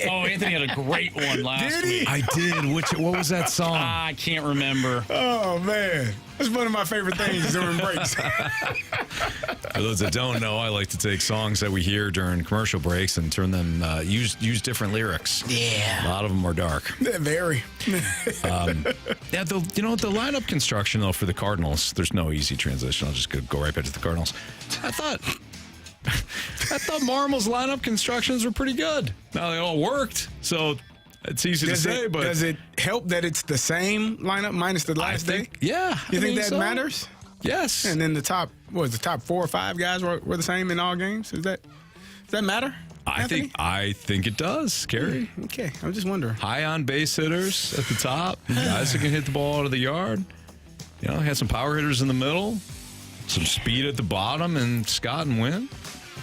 [SPEAKER 4] Oh, Anthony had a great one last week.
[SPEAKER 1] I did. What was that song?
[SPEAKER 4] I can't remember.
[SPEAKER 2] Oh, man. That's one of my favorite things during breaks.
[SPEAKER 1] For those that don't know, I like to take songs that we hear during commercial breaks and turn them, use different lyrics.
[SPEAKER 2] Yeah.
[SPEAKER 1] A lot of them are dark.
[SPEAKER 2] Very.
[SPEAKER 1] Yeah, the lineup construction, though, for the Cardinals, there's no easy transition. I'll just go right back to the Cardinals. I thought Marmal's lineup constructions were pretty good. Now, they all worked, so it's easy to say, but...
[SPEAKER 2] Does it help that it's the same lineup minus the last day?
[SPEAKER 1] Yeah.
[SPEAKER 2] You think that matters?
[SPEAKER 1] Yes.
[SPEAKER 2] And then the top 4 or 5 guys were the same in all games? Does that matter?
[SPEAKER 1] I think it does, Carey.
[SPEAKER 2] Okay, I'm just wondering.
[SPEAKER 1] High on base hitters at the top, guys that can hit the ball out of the yard. You know, had some power hitters in the middle, some speed at the bottom, and Scott and Wynn.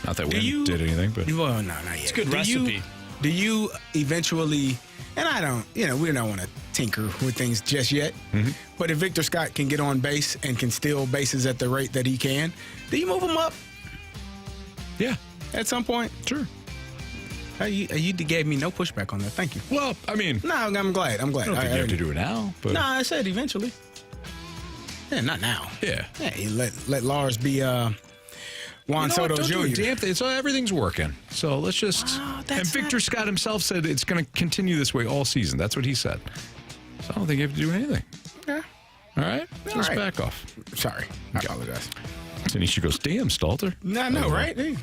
[SPEAKER 1] Not that Wynn did anything, but
[SPEAKER 2] well, no, not yet.
[SPEAKER 4] It's a good recipe.
[SPEAKER 2] Do you eventually? And I don't. We don't want to tinker with things just yet.
[SPEAKER 1] Mm-hmm.
[SPEAKER 2] But if Victor Scott can get on base and can steal bases at the rate that he can, do you move him up?
[SPEAKER 1] Yeah,
[SPEAKER 2] at some point.
[SPEAKER 1] Sure.
[SPEAKER 2] You gave me no pushback on that. Thank you.
[SPEAKER 1] Well, I mean,
[SPEAKER 2] no, I'm glad.
[SPEAKER 1] I don't think you have to do it now. But
[SPEAKER 2] no, I said eventually. Yeah, not now.
[SPEAKER 1] Yeah.
[SPEAKER 2] You let Lars be Juan Soto Jr.
[SPEAKER 1] So everything's working. So let's just. And Victor Scott himself said it's going to continue this way all season. That's what he said. So I don't think you have to do anything.
[SPEAKER 2] Okay.
[SPEAKER 1] All right. Just back off.
[SPEAKER 2] Sorry. I apologize.
[SPEAKER 1] Tanisha goes, damn, Stalter.
[SPEAKER 2] No, I know, right? Hey.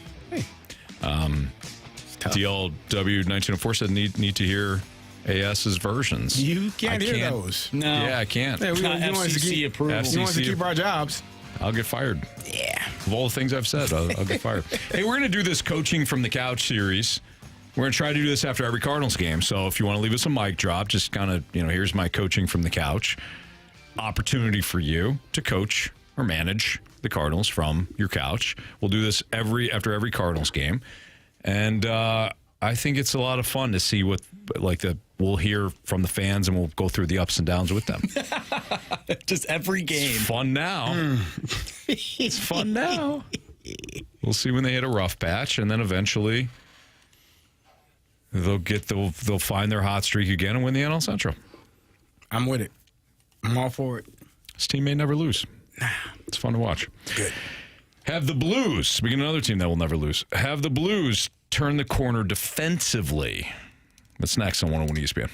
[SPEAKER 1] DLW1904 said need to hear AS's versions.
[SPEAKER 2] You can't hear those.
[SPEAKER 4] No.
[SPEAKER 1] Yeah, I can't.
[SPEAKER 2] Yeah, we want
[SPEAKER 4] FCC approval.
[SPEAKER 2] You want us to keep our jobs.
[SPEAKER 1] I'll get fired.
[SPEAKER 2] Yeah.
[SPEAKER 1] Of all the things I've said, I'll get fired. Hey, we're going to do this Coaching from the Couch series. We're going to try to do this after every Cardinals game. So if you want to leave us a mic drop, just kind of, here's my Coaching from the Couch. Opportunity for you to coach or manage the Cardinals from your couch. We'll do this after every Cardinals game. And I think it's a lot of fun to see we'll hear from the fans and we'll go through the ups and downs with them.
[SPEAKER 4] Just every game.
[SPEAKER 1] It's fun now. It's fun now. We'll see when they hit a rough patch, and then eventually they'll find their hot streak again and win the NL Central.
[SPEAKER 2] I'm with it. I'm all for it.
[SPEAKER 1] This team may never lose. It's fun to watch.
[SPEAKER 2] Good.
[SPEAKER 1] Have the Blues, speaking of another team that will never lose, have the Blues turn the corner defensively. That's next on 101 ESPN.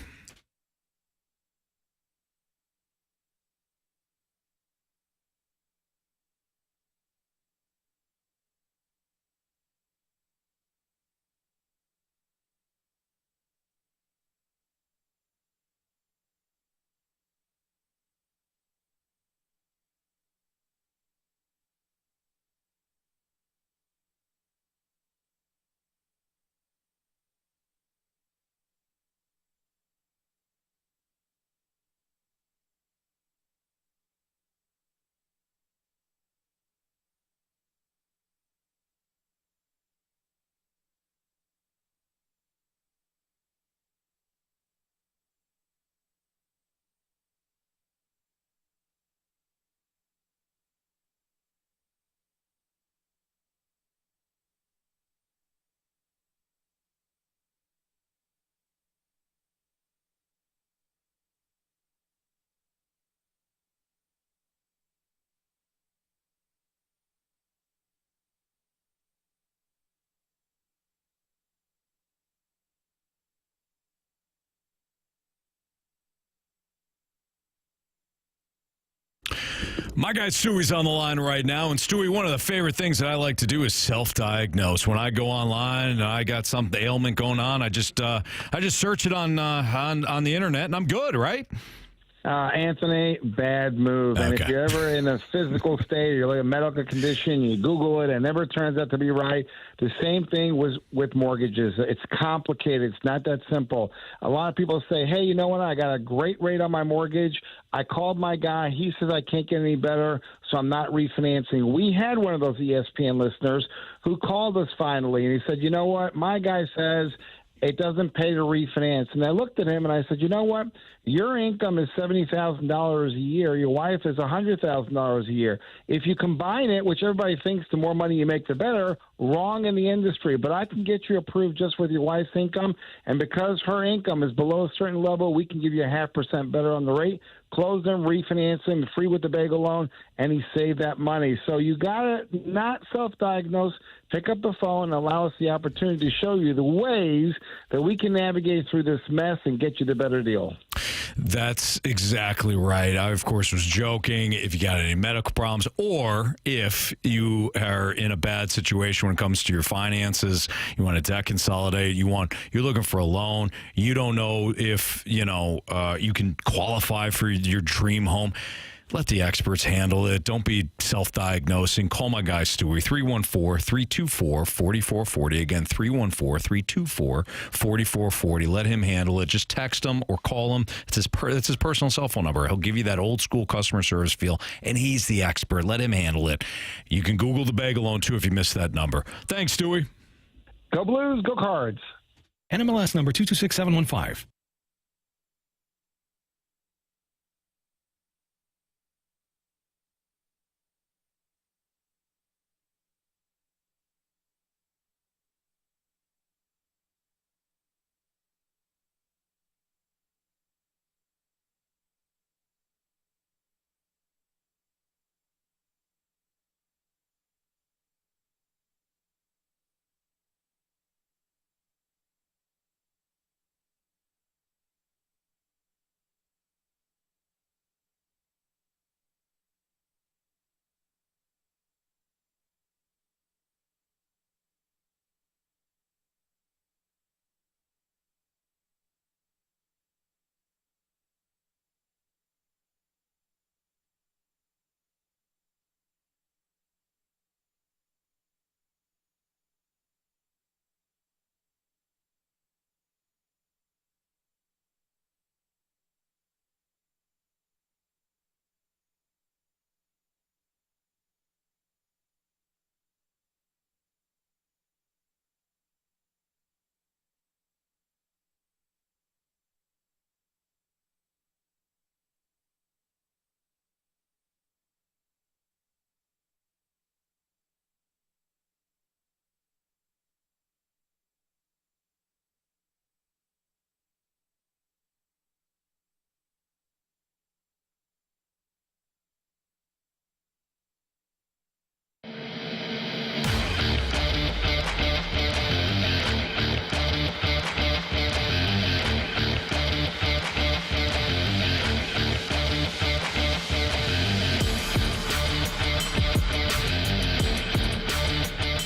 [SPEAKER 1] My guy Stewie's on the line right now, and Stewie, one of the favorite things that I like to do is self-diagnose. When I go online and I got some ailment going on, I just search it on the internet, and I'm good, right?
[SPEAKER 10] Anthony, bad move. And if you're ever in a physical state, you're like a medical condition, you Google it, and it never turns out to be right. The same thing was with mortgages. It's complicated. It's not that simple. A lot of people say, hey, you know what? I got a great rate on my mortgage. I called my guy. He says I can't get any better, so I'm not refinancing. We had one of those ESPN listeners who called us finally, and he said, you know what? My guy says it doesn't pay to refinance. And I looked at him and I said, you know what? Your income is $70,000 a year. Your wife is $100,000 a year. If you combine it, which everybody thinks the more money you make, the better, wrong in the industry. But I can get you approved just with your wife's income. And because her income is below a certain level, we can give you 0.5% better on the rate. Close them, refinance them, free with the bagel loan, and he saved that money. So you got to not self-diagnose. Pick up the phone and allow us the opportunity to show you the ways that we can navigate through this mess and get you the better deal.
[SPEAKER 1] That's exactly right. I, of course, was joking. If you got any medical problems or if you are in a bad situation when it comes to your finances, you want to debt consolidate, you're looking for a loan, you don't know if, you can qualify for your dream home. Let the experts handle it. Don't be self-diagnosing. Call my guy, Stewie, 314-324-4440. Again, 314-324-4440. Let him handle it. Just text him or call him. It's his personal cell phone number. He'll give you that old-school customer service feel, and he's the expert. Let him handle it. You can Google the bagel loan, too, if you missed that number. Thanks, Stewie.
[SPEAKER 10] Go Blues, go Cards.
[SPEAKER 5] NMLS number 226715.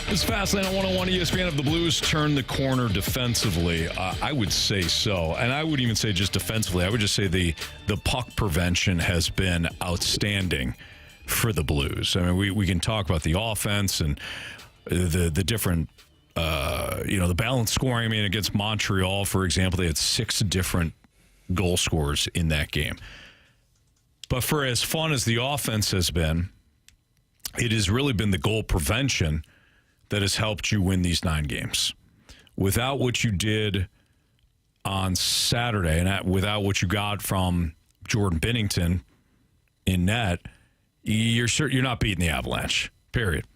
[SPEAKER 1] It's Fastlane on 101 ESPN. Have the Blues turned the corner defensively? I would say so. And I wouldn't even say just defensively. I would just say the puck prevention has been outstanding for the Blues. I mean, we can talk about the offense and the different, the balanced scoring. I mean, against Montreal, for example, they had 6 different goal scorers in that game. But for as fun as the offense has been, it has really been the goal prevention that has helped you win these 9 games. Without what you did on Saturday and without what you got from Jordan Binnington in net, you're not beating the Avalanche, period.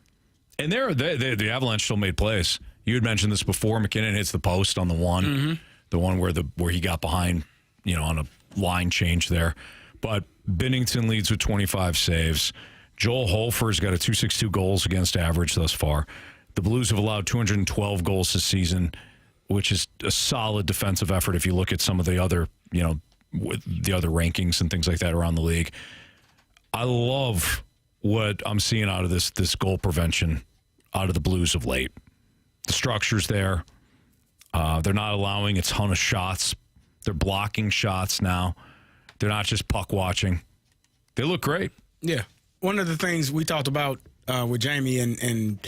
[SPEAKER 1] And the Avalanche still made plays. You had mentioned this before. McKinnon hits the post on the one, the one where he got behind, on a line change there. But Binnington leads with 25 saves. Joel Hofer's got a .262 goals against average thus far. The Blues have allowed 212 goals this season, which is a solid defensive effort if you look at some of the other, the other rankings and things like that around the league. I love what I'm seeing out of this goal prevention out of the Blues of late. The structure's there. They're not allowing a ton of shots. They're blocking shots now. They're not just puck watching. They look great.
[SPEAKER 2] Yeah. One of the things we talked about with Jamie and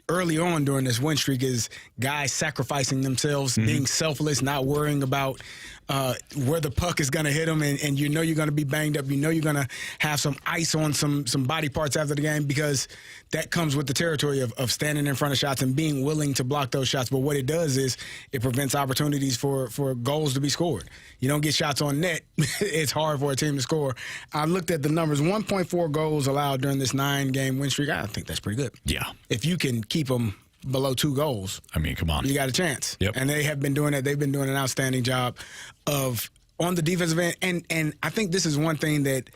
[SPEAKER 2] early on during this win streak is guys sacrificing themselves, being selfless, not worrying about where the puck is going to hit them, and you know you're going to be banged up. You know you're going to have some ice on some body parts after the game, because that comes with the territory of standing in front of shots and being willing to block those shots. But what it does is it prevents opportunities for goals to be scored. You don't get shots on net, it's hard for a team to score. I looked at the numbers. 1.4 goals allowed during this 9-game win streak. I think that's pretty good.
[SPEAKER 1] Yeah.
[SPEAKER 2] If you can keep them below 2 goals,
[SPEAKER 1] I mean, come on,
[SPEAKER 2] you got a chance.
[SPEAKER 1] Yep.
[SPEAKER 2] And they have been doing that. They've been doing an outstanding job of on the defensive end. And I think this is one thing that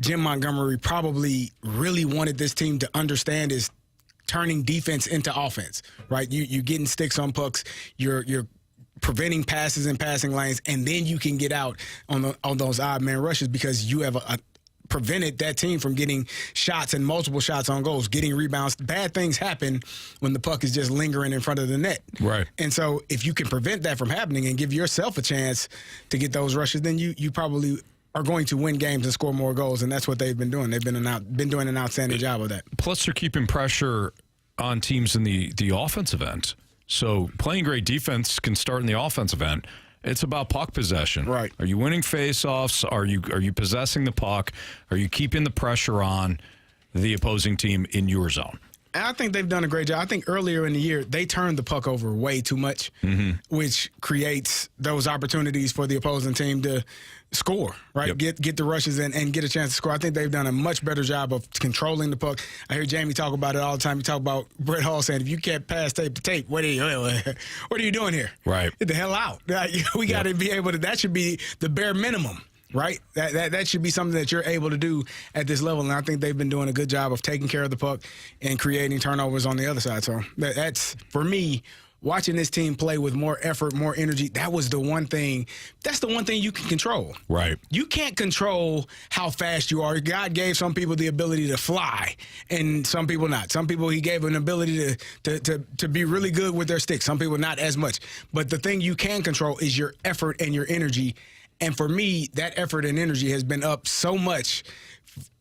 [SPEAKER 2] Jim Montgomery probably really wanted this team to understand is turning defense into offense, right? You're getting sticks on pucks. You're preventing passes in passing lanes, and then you can get out on those odd man rushes because you have prevented that team from getting shots and multiple shots on goals, getting rebounds. Bad things happen when the puck is just lingering in front of the net.
[SPEAKER 1] Right.
[SPEAKER 2] And so if you can prevent that from happening and give yourself a chance to get those rushes, then you probably are going to win games and score more goals, and that's what they've been doing. They've been doing an outstanding job of that.
[SPEAKER 1] Plus, they're keeping pressure on teams in the offensive end. So playing great defense can start in the offensive end. It's about puck possession.
[SPEAKER 2] Right.
[SPEAKER 1] Are you winning faceoffs? Are you possessing the puck? Are you keeping the pressure on the opposing team in your zone?
[SPEAKER 2] And I think they've done a great job. I think earlier in the year, they turned the puck over way too much, which creates those opportunities for the opposing team to score, right?
[SPEAKER 1] Yep.
[SPEAKER 2] Get the rushes and get a chance to score. I think they've done a much better job of controlling the puck. I hear Jamie talk about it all the time. He talk about Brett Hall saying, if you can't pass tape to tape, what are you doing here?
[SPEAKER 1] Right.
[SPEAKER 2] Get the hell out. We got to be able to, that should be the bare minimum. Right? That should be something that you're able to do at this level. And I think they've been doing a good job of taking care of the puck and creating turnovers on the other side. So that's, for me, watching this team play with more effort, more energy, that's the one thing you can control.
[SPEAKER 1] Right.
[SPEAKER 2] You can't control how fast you are. God gave some people the ability to fly and some people not. Some people he gave an ability to be really good with their sticks. Some people not as much. But the thing you can control is your effort and your energy. And for me, that effort and energy has been up so much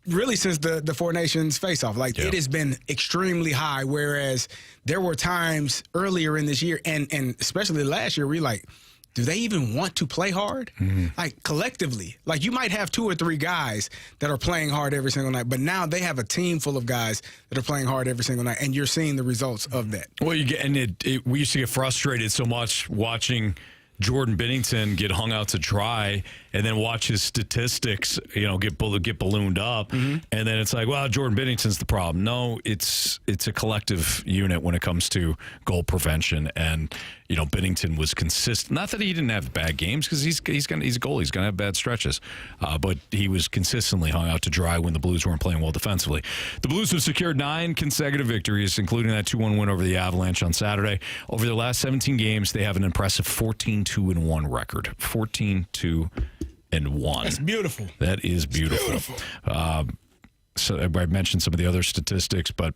[SPEAKER 2] really since the Four Nations face-off. It has been extremely high, whereas there were times earlier in this year and especially last year where you're like, do they even want to play hard? Like, collectively. Like, you might have 2 or 3 guys that are playing hard every single night, but now they have a team full of guys that are playing hard every single night, and you're seeing the results of that.
[SPEAKER 1] Well, we used to get frustrated so much watching Jordan Binnington get hung out to dry and then watch his statistics, get ballooned up. And then it's like, well, Jordan Binnington's the problem. No, it's a collective unit when it comes to goal prevention. And, Binnington was consistent. Not that he didn't have bad games, because he's a goalie. He's going to have bad stretches. But he was consistently hung out to dry when the Blues weren't playing well defensively. The Blues have secured 9 consecutive victories, including that 2-1 win over the Avalanche on Saturday. Over their last 17 games, they have an impressive 14-2-1 record. 14-2-1.
[SPEAKER 2] That's beautiful.
[SPEAKER 1] That is beautiful. So I mentioned some of the other statistics, but,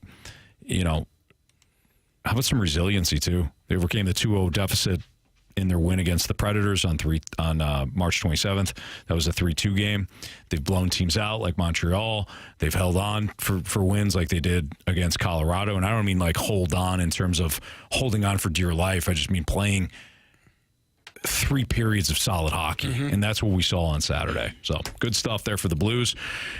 [SPEAKER 1] how about some resiliency, too? They overcame the 2-0 deficit in their win against the Predators on March 27th. That was a 3-2 game. They've blown teams out like Montreal. They've held on for wins like they did against Colorado. And I don't mean like hold on in terms of holding on for dear life. I just mean playing 3 periods of solid hockey, and that's what we saw on Saturday. So good stuff there for the Blues.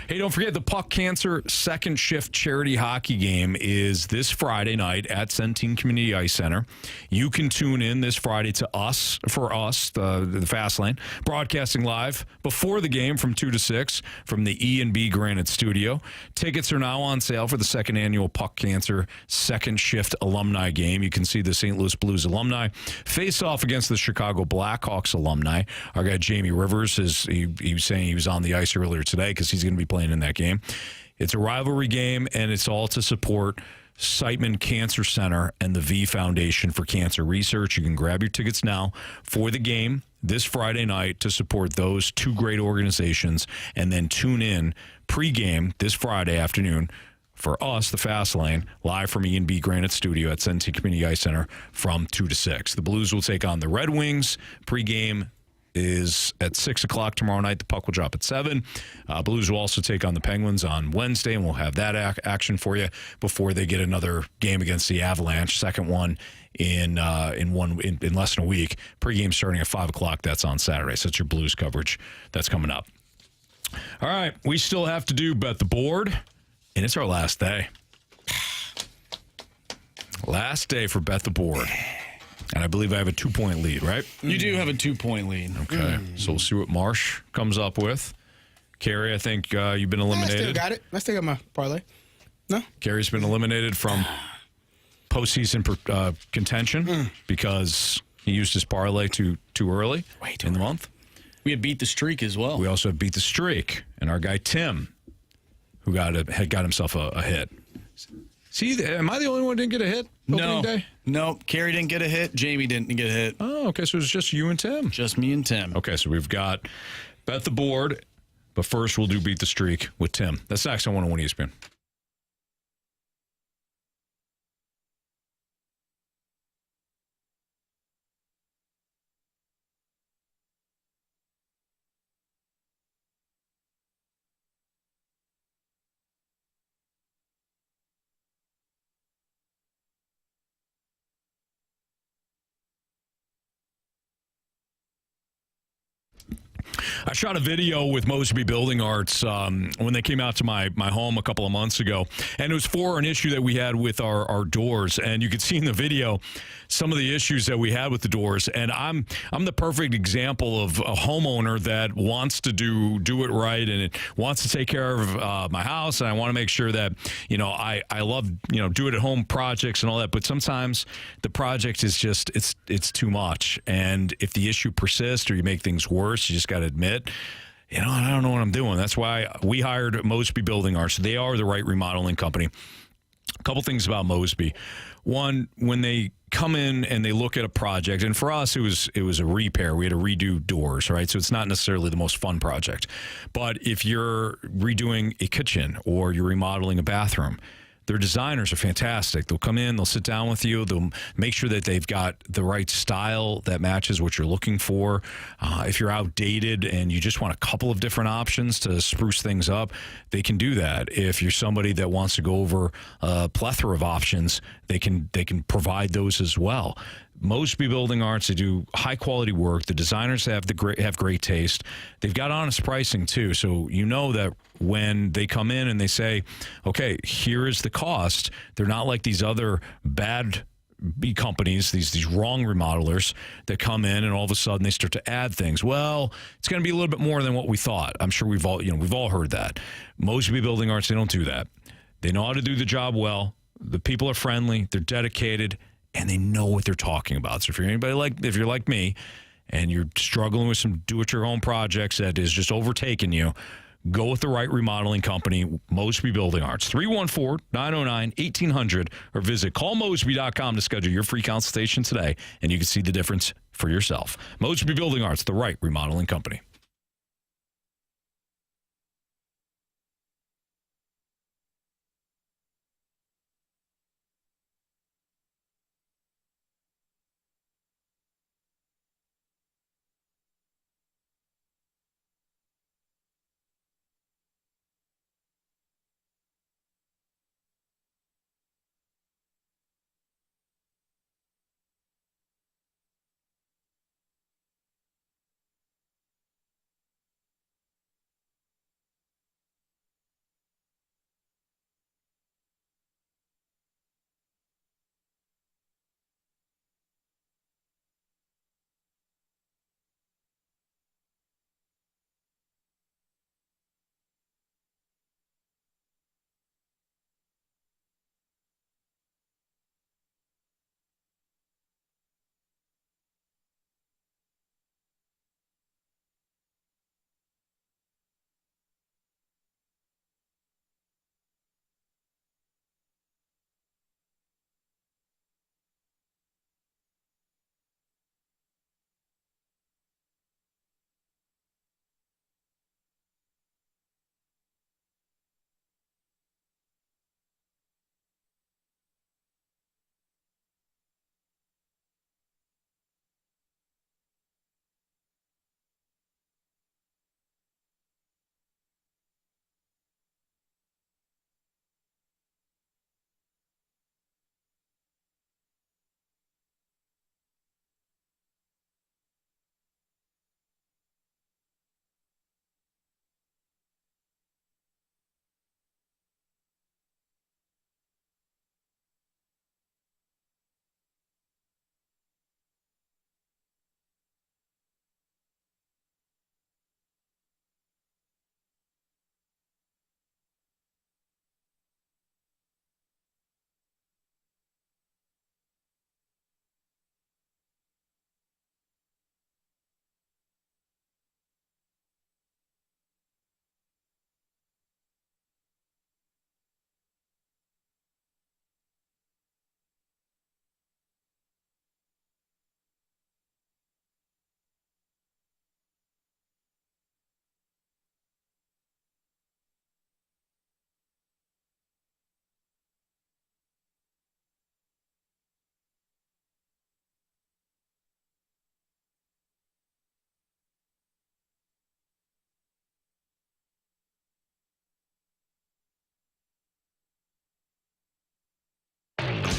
[SPEAKER 1] Hey, don't forget the Puck Cancer second shift charity hockey game is this Friday night at Centene Community Ice Center. You can tune in this Friday to us, the Fast Lane, broadcasting live before the game from 2 to 6 from the E&B Granite Studio. Tickets are now on sale for the second annual Puck Cancer second shift alumni game. You can see the St. Louis Blues alumni face off against the Chicago Blackhawks alumni. Our guy Jamie Rivers, he was saying he was on the ice earlier today because he's going to be playing in that game. It's a rivalry game, and it's all to support Siteman Cancer Center and the V Foundation for Cancer Research. You can grab your tickets now for the game this Friday night to support those 2 great organizations, and then tune in pregame this Friday afternoon for us, the Fast Lane, live from E&B Granite Studio at Centene Community Ice Center from 2 to 6. The Blues will take on the Red Wings. Pregame is at 6 o'clock tomorrow night. The puck will drop at 7. Blues will also take on the Penguins on Wednesday, and we'll have that action for you before they get another game against the Avalanche. Second one in less than a week. Pre-game starting at 5 o'clock. That's on Saturday. So that's your Blues coverage that's coming up. All right, we still have to do Bet the Board, and it's our last day. Last day for Bet the Board. And I believe I have a 2-point lead, right?
[SPEAKER 4] You do have a 2-point lead.
[SPEAKER 1] Okay, so we'll see what Marsh comes up with. Carey, I think you've been eliminated.
[SPEAKER 2] I still got it. I still got my parlay. No?
[SPEAKER 1] Carey's been eliminated from postseason contention because he used his parlay too early in the month.
[SPEAKER 4] We had beat the streak as well.
[SPEAKER 1] We also have beat the streak, and our guy Tim, who had got himself a hit. See, am I the only one who didn't get a hit opening day?
[SPEAKER 4] No, Carey didn't get a hit. Jamie didn't get a hit.
[SPEAKER 1] Oh, okay, so it's just you and Tim.
[SPEAKER 4] Just me and Tim.
[SPEAKER 1] Okay, so we've got Bet the Board, but first we'll do Beat the Streak with Tim. That's next on 101 ESPN. I shot a video with Mosby Building Arts when they came out to my home a couple of months ago, and it was for an issue that we had with our doors. And you could see in the video some of the issues that we had with the doors. And I'm the perfect example of a homeowner that wants to do it right, and it wants to take care of my house, and I want to make sure that I love do it at home projects and all that. But sometimes the project is just it's too much, and if the issue persists or you make things worse, you just got to admit, I don't know what I'm doing. That's why we hired Mosby Building Arts. They are the right remodeling company. A couple things about Mosby. One, when they come in and they look at a project, and for us it was a repair. We had to redo doors, right? So it's not necessarily the most fun project. But if you're redoing a kitchen or you're remodeling a bathroom, their designers are fantastic. They'll come in, they'll sit down with you, they'll make sure that they've got the right style that matches what you're looking for. If you're outdated and you just want a couple of different options to spruce things up, they can do that. If you're somebody that wants to go over a plethora of options, they can provide those as well. Mosby Building Arts, they do high quality work. The designers have great taste. They've got honest pricing too. So that when they come in and they say, okay, here is the cost, they're not like these other bad companies, these wrong remodelers that come in and all of a sudden they start to add things. Well, it's going to be a little bit more than what we thought. I'm sure we've all heard that. Mosby Building Arts, they don't do that. They know how to do the job well. The people are friendly, they're dedicated, and they know what they're talking about. So if you're like me and you're struggling with some do-it-your-home projects that is just overtaking you, go with the right remodeling company, Mosby Building Arts. 314-909-1800 or visit callmosby.com to schedule your free consultation today, and you can see the difference for yourself. Mosby Building Arts, the right remodeling company.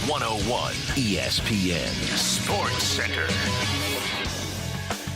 [SPEAKER 7] 101 ESPN Sports Center.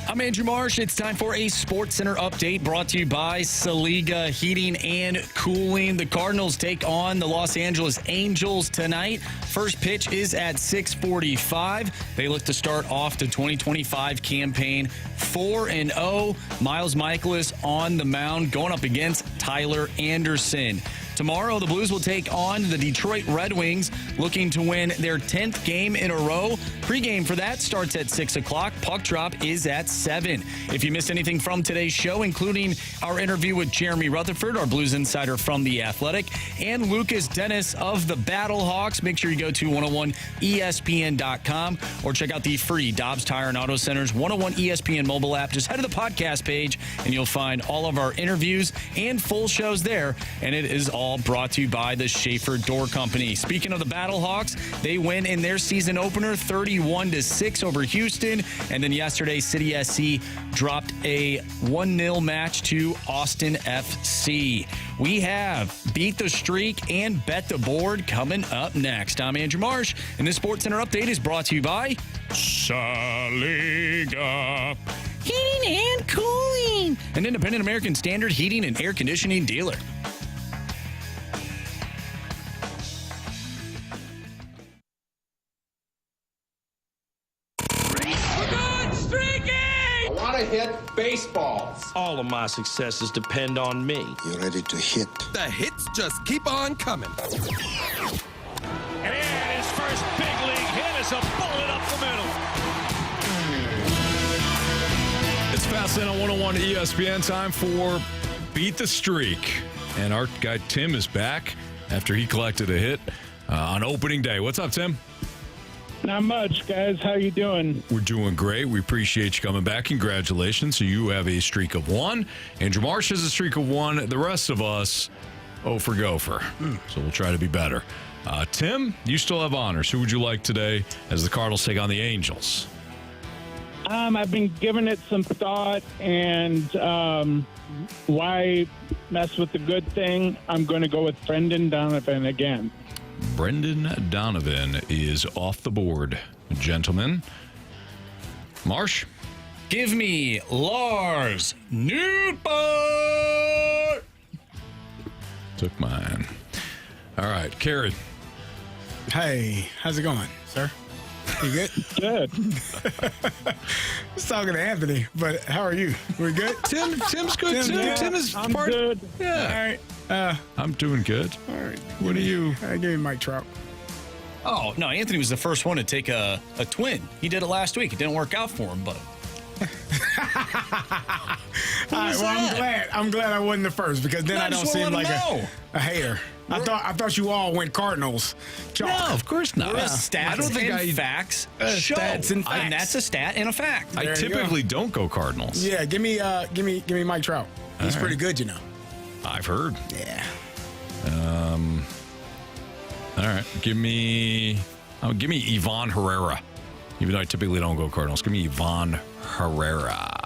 [SPEAKER 4] I'm Andrew Marsh. It's time for a Sports Center update brought to you by Saliga Heating and Cooling. The Cardinals take on the Los Angeles Angels tonight. First pitch is at 6:45. They look to start off the 2025 campaign 4-0. Miles Michaelis on the mound going up against Tyler Anderson. Tomorrow, the Blues will take on the Detroit Red Wings, looking to win their 10th game in a row. Pre-game for that starts at 6 o'clock. Puck drop is at 7. If you missed anything from today's show, including our interview with Jeremy Rutherford, our Blues insider from The Athletic, and Lukas Denis of the Battlehawks, make sure you go to 101ESPN.com or check out the free Dobbs Tire and Auto Center's 101 ESPN mobile app. Just head to the podcast page, and you'll find all of our interviews and full shows there, and it is all brought to you by the Schaefer Door Company. Speaking of the Battlehawks, they win in their season opener 31-6 over Houston. And then yesterday, City SC dropped a 1-0 match to Austin FC. We have Beat the Streak and Bet the Board coming up next. I'm Andrew Marsh, and this Sports Center update is brought to you by Saliga Heating and Cooling, an independent American Standard heating and air conditioning dealer.
[SPEAKER 14] Hit baseballs. All of my successes depend on me.
[SPEAKER 15] You're ready to hit.
[SPEAKER 14] The hits just keep on coming.
[SPEAKER 16] And his first big league hit is a bullet up the middle.
[SPEAKER 1] It's Fast Lane on 101 ESPN. Time for Beat the Streak. And our guy Tim is back after he collected a hit on opening day. What's up, Tim?
[SPEAKER 24] Not much, guys. How you doing?
[SPEAKER 1] We're doing great. We appreciate you coming back. Congratulations. So you have a streak of 1. Andrew Marsh has a streak of 1. The rest of us, for gopher. So we'll try to be better. Tim, you still have honors. Who would you like today as the Cardinals take on the Angels?
[SPEAKER 24] I've been giving it some thought, and why mess with the good thing? I'm going to go with Brendan Donovan again.
[SPEAKER 1] Brendan Donovan is off the board. Gentlemen. Marsh?
[SPEAKER 4] Give me Lars Nootbaar.
[SPEAKER 1] Took mine. All right, Carey.
[SPEAKER 2] Hey, how's it going, sir? You good?
[SPEAKER 24] Good.
[SPEAKER 2] I was talking to Anthony, but how are you? We good?
[SPEAKER 1] Tim's good. Tim is
[SPEAKER 24] I'm good.
[SPEAKER 1] Yeah.
[SPEAKER 2] All right.
[SPEAKER 1] I'm doing good.
[SPEAKER 2] All right.
[SPEAKER 1] What are you?
[SPEAKER 2] Give me Mike Trout.
[SPEAKER 4] Oh, no, Anthony was the first one to take a twin. He did it last week. It didn't work out for him, but...
[SPEAKER 2] All right, well, I'm glad I wasn't the first, because then I don't seem like a hater. I thought you all went Cardinals. Chalk.
[SPEAKER 1] No, of course not.
[SPEAKER 4] Stats and facts show.
[SPEAKER 2] Stats and facts.
[SPEAKER 4] And that's a stat and a fact.
[SPEAKER 1] I typically don't go Cardinals.
[SPEAKER 2] Yeah, give me Mike Trout. He's pretty good, you know.
[SPEAKER 1] I've heard.
[SPEAKER 2] Yeah.
[SPEAKER 1] All right. Give me Ivan Herrera. Even though I typically don't go Cardinals. Give me Ivan Herrera.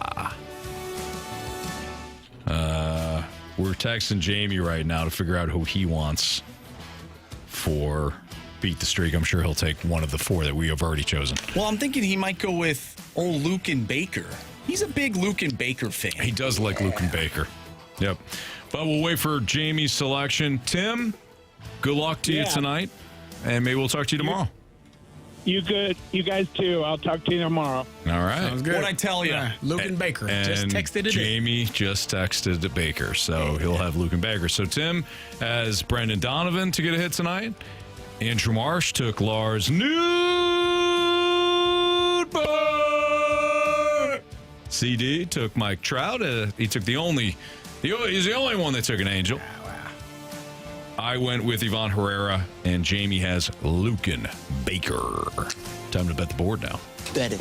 [SPEAKER 1] We're texting Jamie right now to figure out who he wants for Beat the Streak. I'm sure he'll take one of the 4 that we have already chosen.
[SPEAKER 4] Well, I'm thinking he might go with old Luken Baker. He's a big Luken Baker fan.
[SPEAKER 1] He does like Luken Baker. Yep. But we'll wait for Jamie's selection. Tim, good luck to you tonight, and maybe we'll talk to you tomorrow.
[SPEAKER 24] You good? You guys too. I'll talk to you tomorrow.
[SPEAKER 1] All right.
[SPEAKER 2] Sounds good.
[SPEAKER 4] What'd I tell you?
[SPEAKER 2] Luken Baker.
[SPEAKER 1] And
[SPEAKER 2] just texted it.
[SPEAKER 1] Jamie just texted Baker, so he'll have Luken Baker. So Tim has Brendan Donovan to get a hit tonight. Andrew Marsh took Lars Nootbaar. CD took Mike Trout. He took he's the only one that took an Angel. I went with Ivan Herrera, and Jamie has Luken Baker. Time to bet the board now.
[SPEAKER 12] Bet it.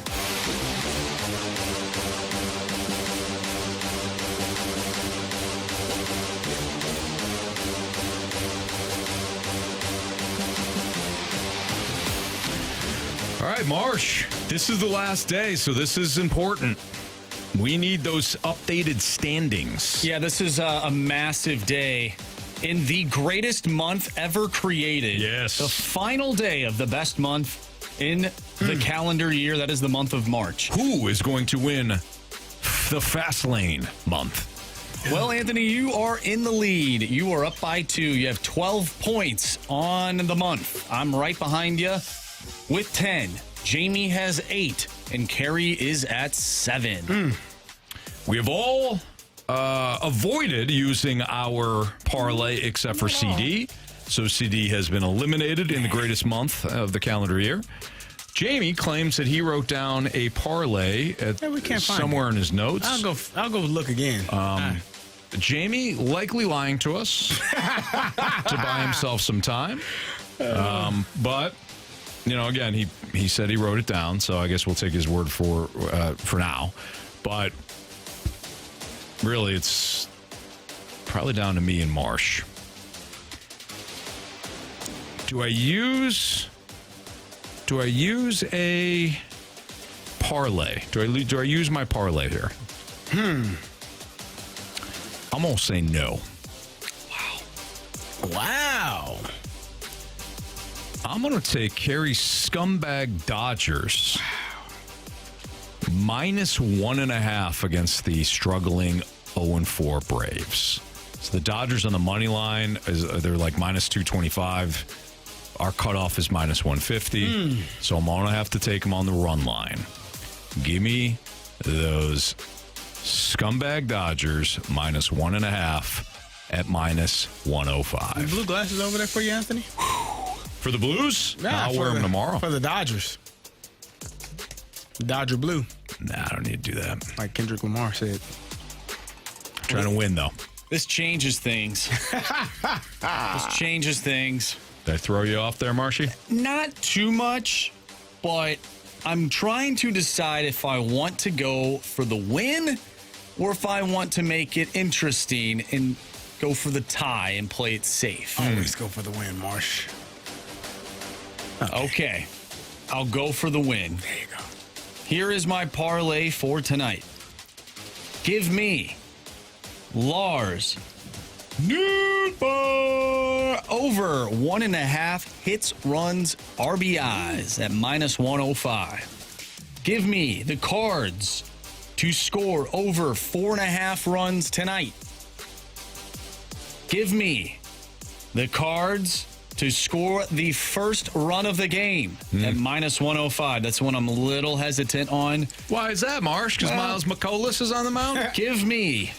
[SPEAKER 1] All right, Marsh, this is the last day, so this is important. We need those updated standings.
[SPEAKER 4] Yeah, this is a massive day In the greatest month ever created.
[SPEAKER 1] Yes.
[SPEAKER 4] The final day of the best month in the calendar year. That is the month of March.
[SPEAKER 1] Who is going to win the Fast Lane month?
[SPEAKER 4] Well, Anthony, you are in the lead. You are up by 2. You have 12 points on the month. I'm right behind you with 10. Jamie has 8, and Carey is at 7.
[SPEAKER 1] We have all avoided using our parlay except for CD. So CD has been eliminated in the greatest month of the calendar year. Jamie claims that he wrote down a parlay
[SPEAKER 2] we can't find
[SPEAKER 1] somewhere
[SPEAKER 2] it.
[SPEAKER 1] in his notes.
[SPEAKER 2] I'll go look again.
[SPEAKER 1] Jamie likely lying to us to buy himself some time. But, again, he said he wrote it down, so I guess we'll take his word for now. But really, it's probably down to me and Marsh. Do I use a parlay? Do I use my parlay here? I'm going to say no.
[SPEAKER 2] Wow.
[SPEAKER 1] I'm going to take Carey's scumbag Dodgers -1.5 against the struggling 0-4 Braves. So the Dodgers on the money line, they're like -225. Our cutoff is -150. So I'm going to have to take them on the run line. Give me those scumbag Dodgers -1.5 at -105.
[SPEAKER 2] Blue glasses over there for you, Anthony?
[SPEAKER 1] For the Blues?
[SPEAKER 2] Nah,
[SPEAKER 1] I'll wear them tomorrow.
[SPEAKER 2] For the Dodgers. Dodger blue.
[SPEAKER 1] Nah, I don't need to do that.
[SPEAKER 2] Like Kendrick Lamar said.
[SPEAKER 1] Trying to win, though.
[SPEAKER 4] This changes things. This changes things.
[SPEAKER 1] Did I throw you off there, Marshy?
[SPEAKER 4] Not too much, but I'm trying to decide if I want to go for the win or if I want to make it interesting and go for the tie and play it safe.
[SPEAKER 2] Always go for the win, Marsh.
[SPEAKER 4] Okay. I'll go for the win.
[SPEAKER 2] There you go.
[SPEAKER 4] Here is my parlay for tonight. Give me Lars Nootbaar over 1.5 hits, runs, RBIs at -105. Give me the Cards to score over 4.5 runs tonight. Give me the Cards to score the first run of the game at -105. That's one I'm a little hesitant on.
[SPEAKER 1] Why is that, Marsh? Because Miles McCollus is on the mound?
[SPEAKER 4] Give me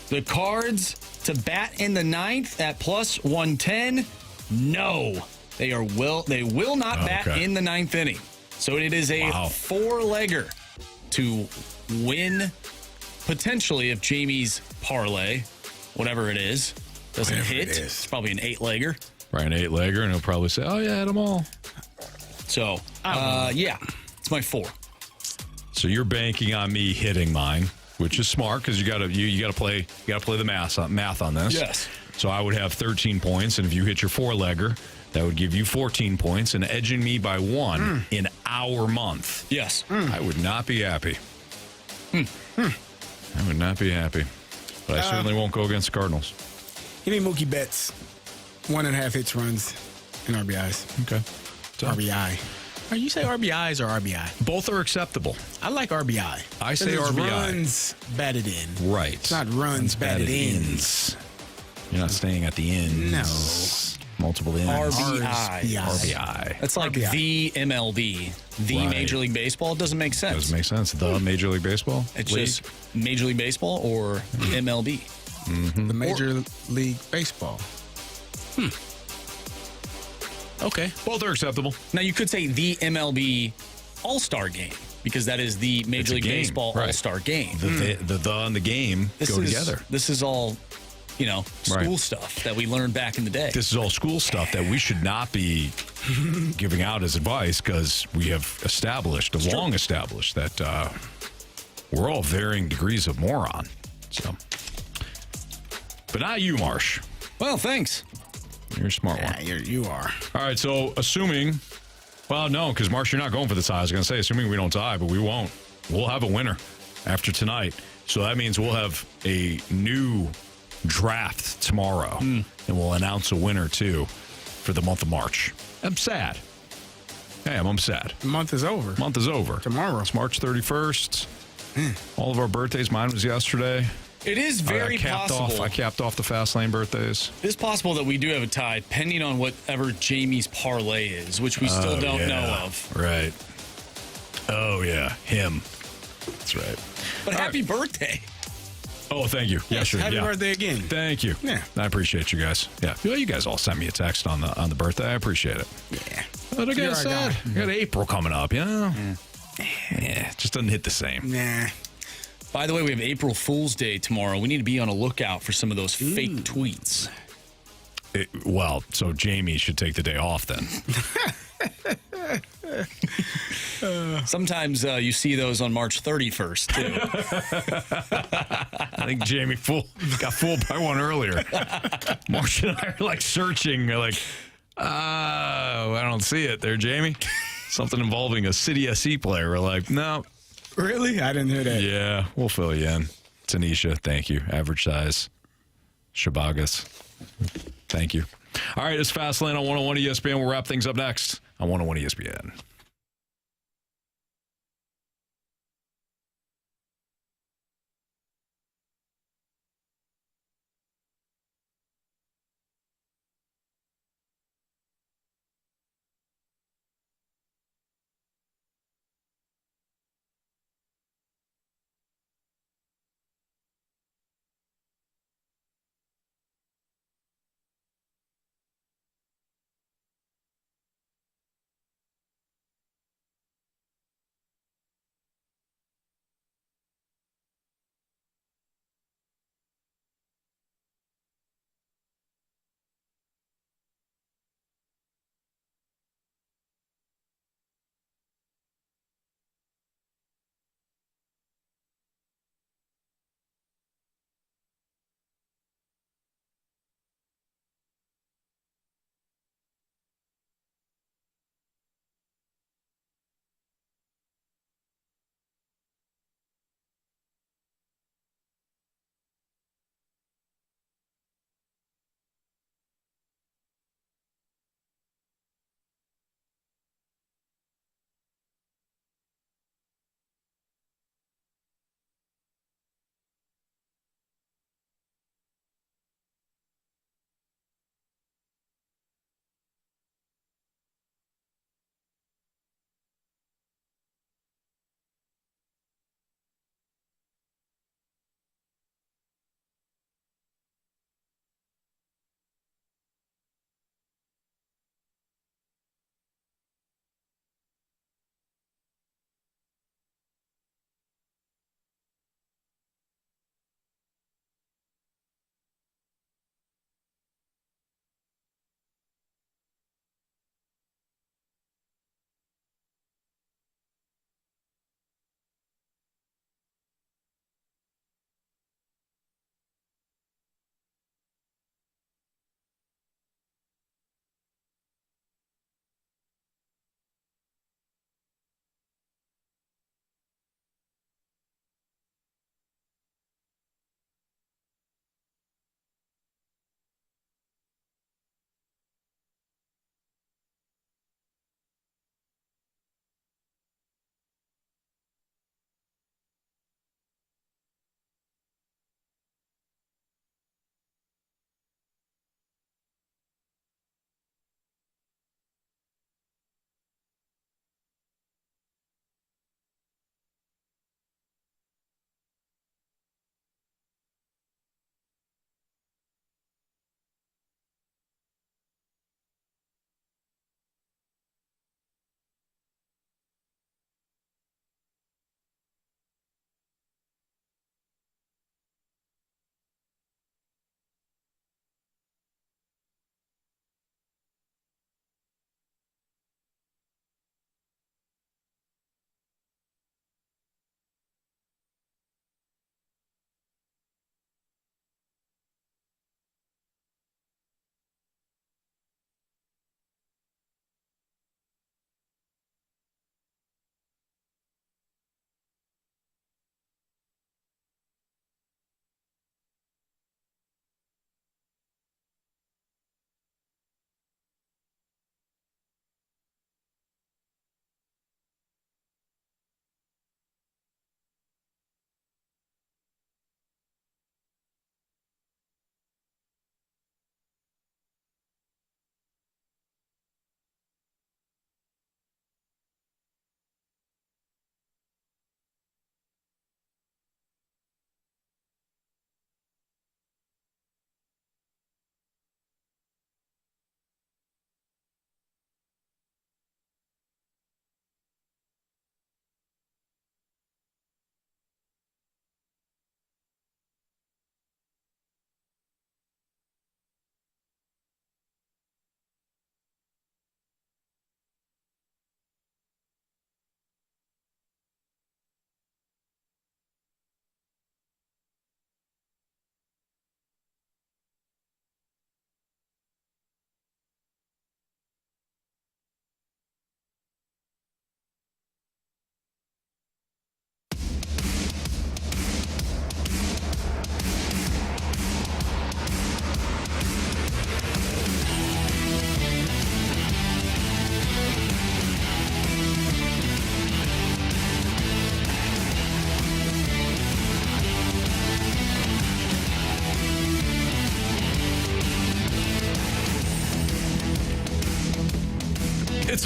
[SPEAKER 4] the Cards to bat in the 9th at +110. No, they will not bat in the 9th inning. So it is a 4-legger to win potentially if Jamie's parlay, whatever it is, doesn't hit. It's probably an 8-legger.
[SPEAKER 1] Right, an 8-legger, and he'll probably say, "Oh yeah, I had them all."
[SPEAKER 4] So, yeah, it's my 4.
[SPEAKER 1] So you're banking on me hitting mine, which is smart because you got to play the math on this.
[SPEAKER 4] Yes.
[SPEAKER 1] So I would have 13 points, and if you hit your 4-legger, that would give you 14 points and edging me by 1 in our month.
[SPEAKER 4] Yes.
[SPEAKER 1] I would not be happy. I would not be happy, but I certainly won't go against the Cardinals.
[SPEAKER 2] Give me Mookie Betts. 1.5 hits, runs, and RBIs.
[SPEAKER 1] Okay.
[SPEAKER 2] So, RBI. You say RBIs or RBI?
[SPEAKER 1] Both are acceptable.
[SPEAKER 2] I like RBI.
[SPEAKER 1] I say RBI.
[SPEAKER 2] Runs batted in.
[SPEAKER 1] Right.
[SPEAKER 2] It's not runs batted ins.
[SPEAKER 1] You're not staying at the ends.
[SPEAKER 2] No.
[SPEAKER 1] Multiple ins.
[SPEAKER 4] RBI. That's like the MLB, the Major League Baseball. It doesn't make sense.
[SPEAKER 1] Doesn't make sense. The Major League Baseball?
[SPEAKER 4] It's just Major League Baseball or MLB.
[SPEAKER 2] The Major League Baseball. Okay.
[SPEAKER 1] Both are acceptable.
[SPEAKER 4] Now, you could say the MLB All-Star Game because that is the Major League Baseball All-Star Game.
[SPEAKER 1] The and the game go together.
[SPEAKER 4] This is all, school stuff that we learned back in the day.
[SPEAKER 1] This is all school stuff that we should not be giving out as advice because we have long established that we're all varying degrees of moron. So, but not you, Marsh.
[SPEAKER 4] Well, thanks.
[SPEAKER 1] You're a smart one.
[SPEAKER 2] Yeah, you are.
[SPEAKER 1] All right, so assuming, well, no, because Marsh, you're not going for the tie. I was going to say, assuming we don't tie, but we won't. We'll have a winner after tonight. So that means we'll have a new draft tomorrow, and we'll announce a winner, too, for the month of March. I'm sad. Hey, I'm sad.
[SPEAKER 2] The month is over.
[SPEAKER 1] Month is over.
[SPEAKER 2] Tomorrow.
[SPEAKER 1] It's March 31st. All of our birthdays. Mine was yesterday.
[SPEAKER 4] It is very possible.
[SPEAKER 1] I capped off the Fast Lane birthdays.
[SPEAKER 4] It is possible that we do have a tie, pending on whatever Jamie's parlay is, which we still don't know of.
[SPEAKER 1] Right. Oh, yeah. Him. That's right.
[SPEAKER 4] But happy birthday.
[SPEAKER 1] Oh, thank you.
[SPEAKER 2] Yes,
[SPEAKER 1] sure.
[SPEAKER 2] happy
[SPEAKER 1] Yeah.
[SPEAKER 2] birthday again.
[SPEAKER 1] Thank you.
[SPEAKER 2] Yeah.
[SPEAKER 1] I appreciate you guys. Yeah. Well, you guys all sent me a text on the birthday. I appreciate it.
[SPEAKER 2] Yeah.
[SPEAKER 1] But I guess I got April coming up, you know? Yeah. Just doesn't hit the same.
[SPEAKER 2] Nah.
[SPEAKER 4] By the way, we have April Fool's Day tomorrow. We need to be on a lookout for some of those fake tweets.
[SPEAKER 1] So Jamie should take the day off then.
[SPEAKER 4] Sometimes you see those on March 31st, too.
[SPEAKER 1] I think Jamie got fooled by one earlier. Marsh and I are like searching. We're like, I don't see it there, Jamie. Something involving a City SC player. We're like, no.
[SPEAKER 2] Really? I didn't hear that.
[SPEAKER 1] Yeah, we'll fill you in. Tanisha, thank you. Average size. Shabagas. Thank you. All right, it's Fastlane on 101 ESPN. We'll wrap things up next on 101 ESPN.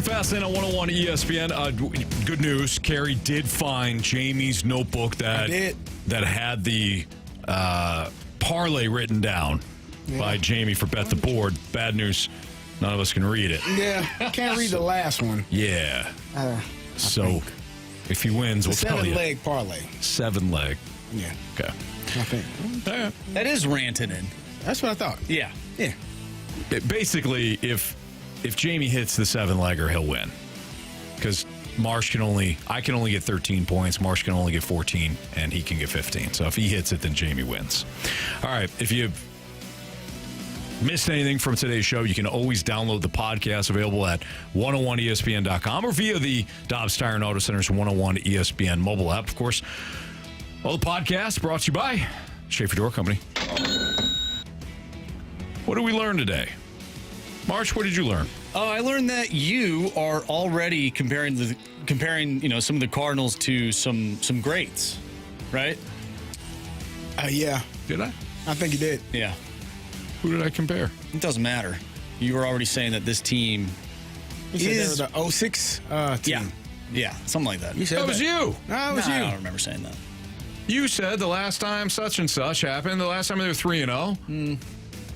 [SPEAKER 1] Fastlane on 101 ESPN. Good news. Carey did find Jamie's notebook that had the parlay written down by Jamie for Bet the Board. Bad news. None of us can read it.
[SPEAKER 2] Yeah, can't read the last one.
[SPEAKER 1] Yeah. So if he wins, we'll tell you.
[SPEAKER 2] 7-leg parlay.
[SPEAKER 1] 7-leg.
[SPEAKER 2] Yeah.
[SPEAKER 1] Okay.
[SPEAKER 2] I think.
[SPEAKER 4] That is Rantanen.
[SPEAKER 2] That's what I thought.
[SPEAKER 4] Yeah.
[SPEAKER 2] Yeah.
[SPEAKER 1] Basically, if Jamie hits the 7-legger, he'll win. Because I can only get 13 points. Marsh can only get 14, and he can get 15. So if he hits it, then Jamie wins. All right. If you missed anything from today's show, you can always download the podcast available at 101ESPN.com or via the Dobbs Tire and Auto Center's 101 ESPN mobile app. Of course, all the podcasts brought to you by Schaefer Door Company. What did we learn today? March, what did you learn?
[SPEAKER 4] I learned that you are already comparing some of the Cardinals to some greats, right?
[SPEAKER 2] Yeah.
[SPEAKER 1] Did I?
[SPEAKER 2] I think you did.
[SPEAKER 4] Yeah.
[SPEAKER 1] Who did I compare?
[SPEAKER 4] It doesn't matter. You were already saying that this team
[SPEAKER 2] is the 06 team.
[SPEAKER 4] Yeah, something like that.
[SPEAKER 2] You said
[SPEAKER 1] that was you.
[SPEAKER 2] No, it was you.
[SPEAKER 4] I don't remember saying that.
[SPEAKER 1] You said the last time such and such happened, the last time they were 3-0.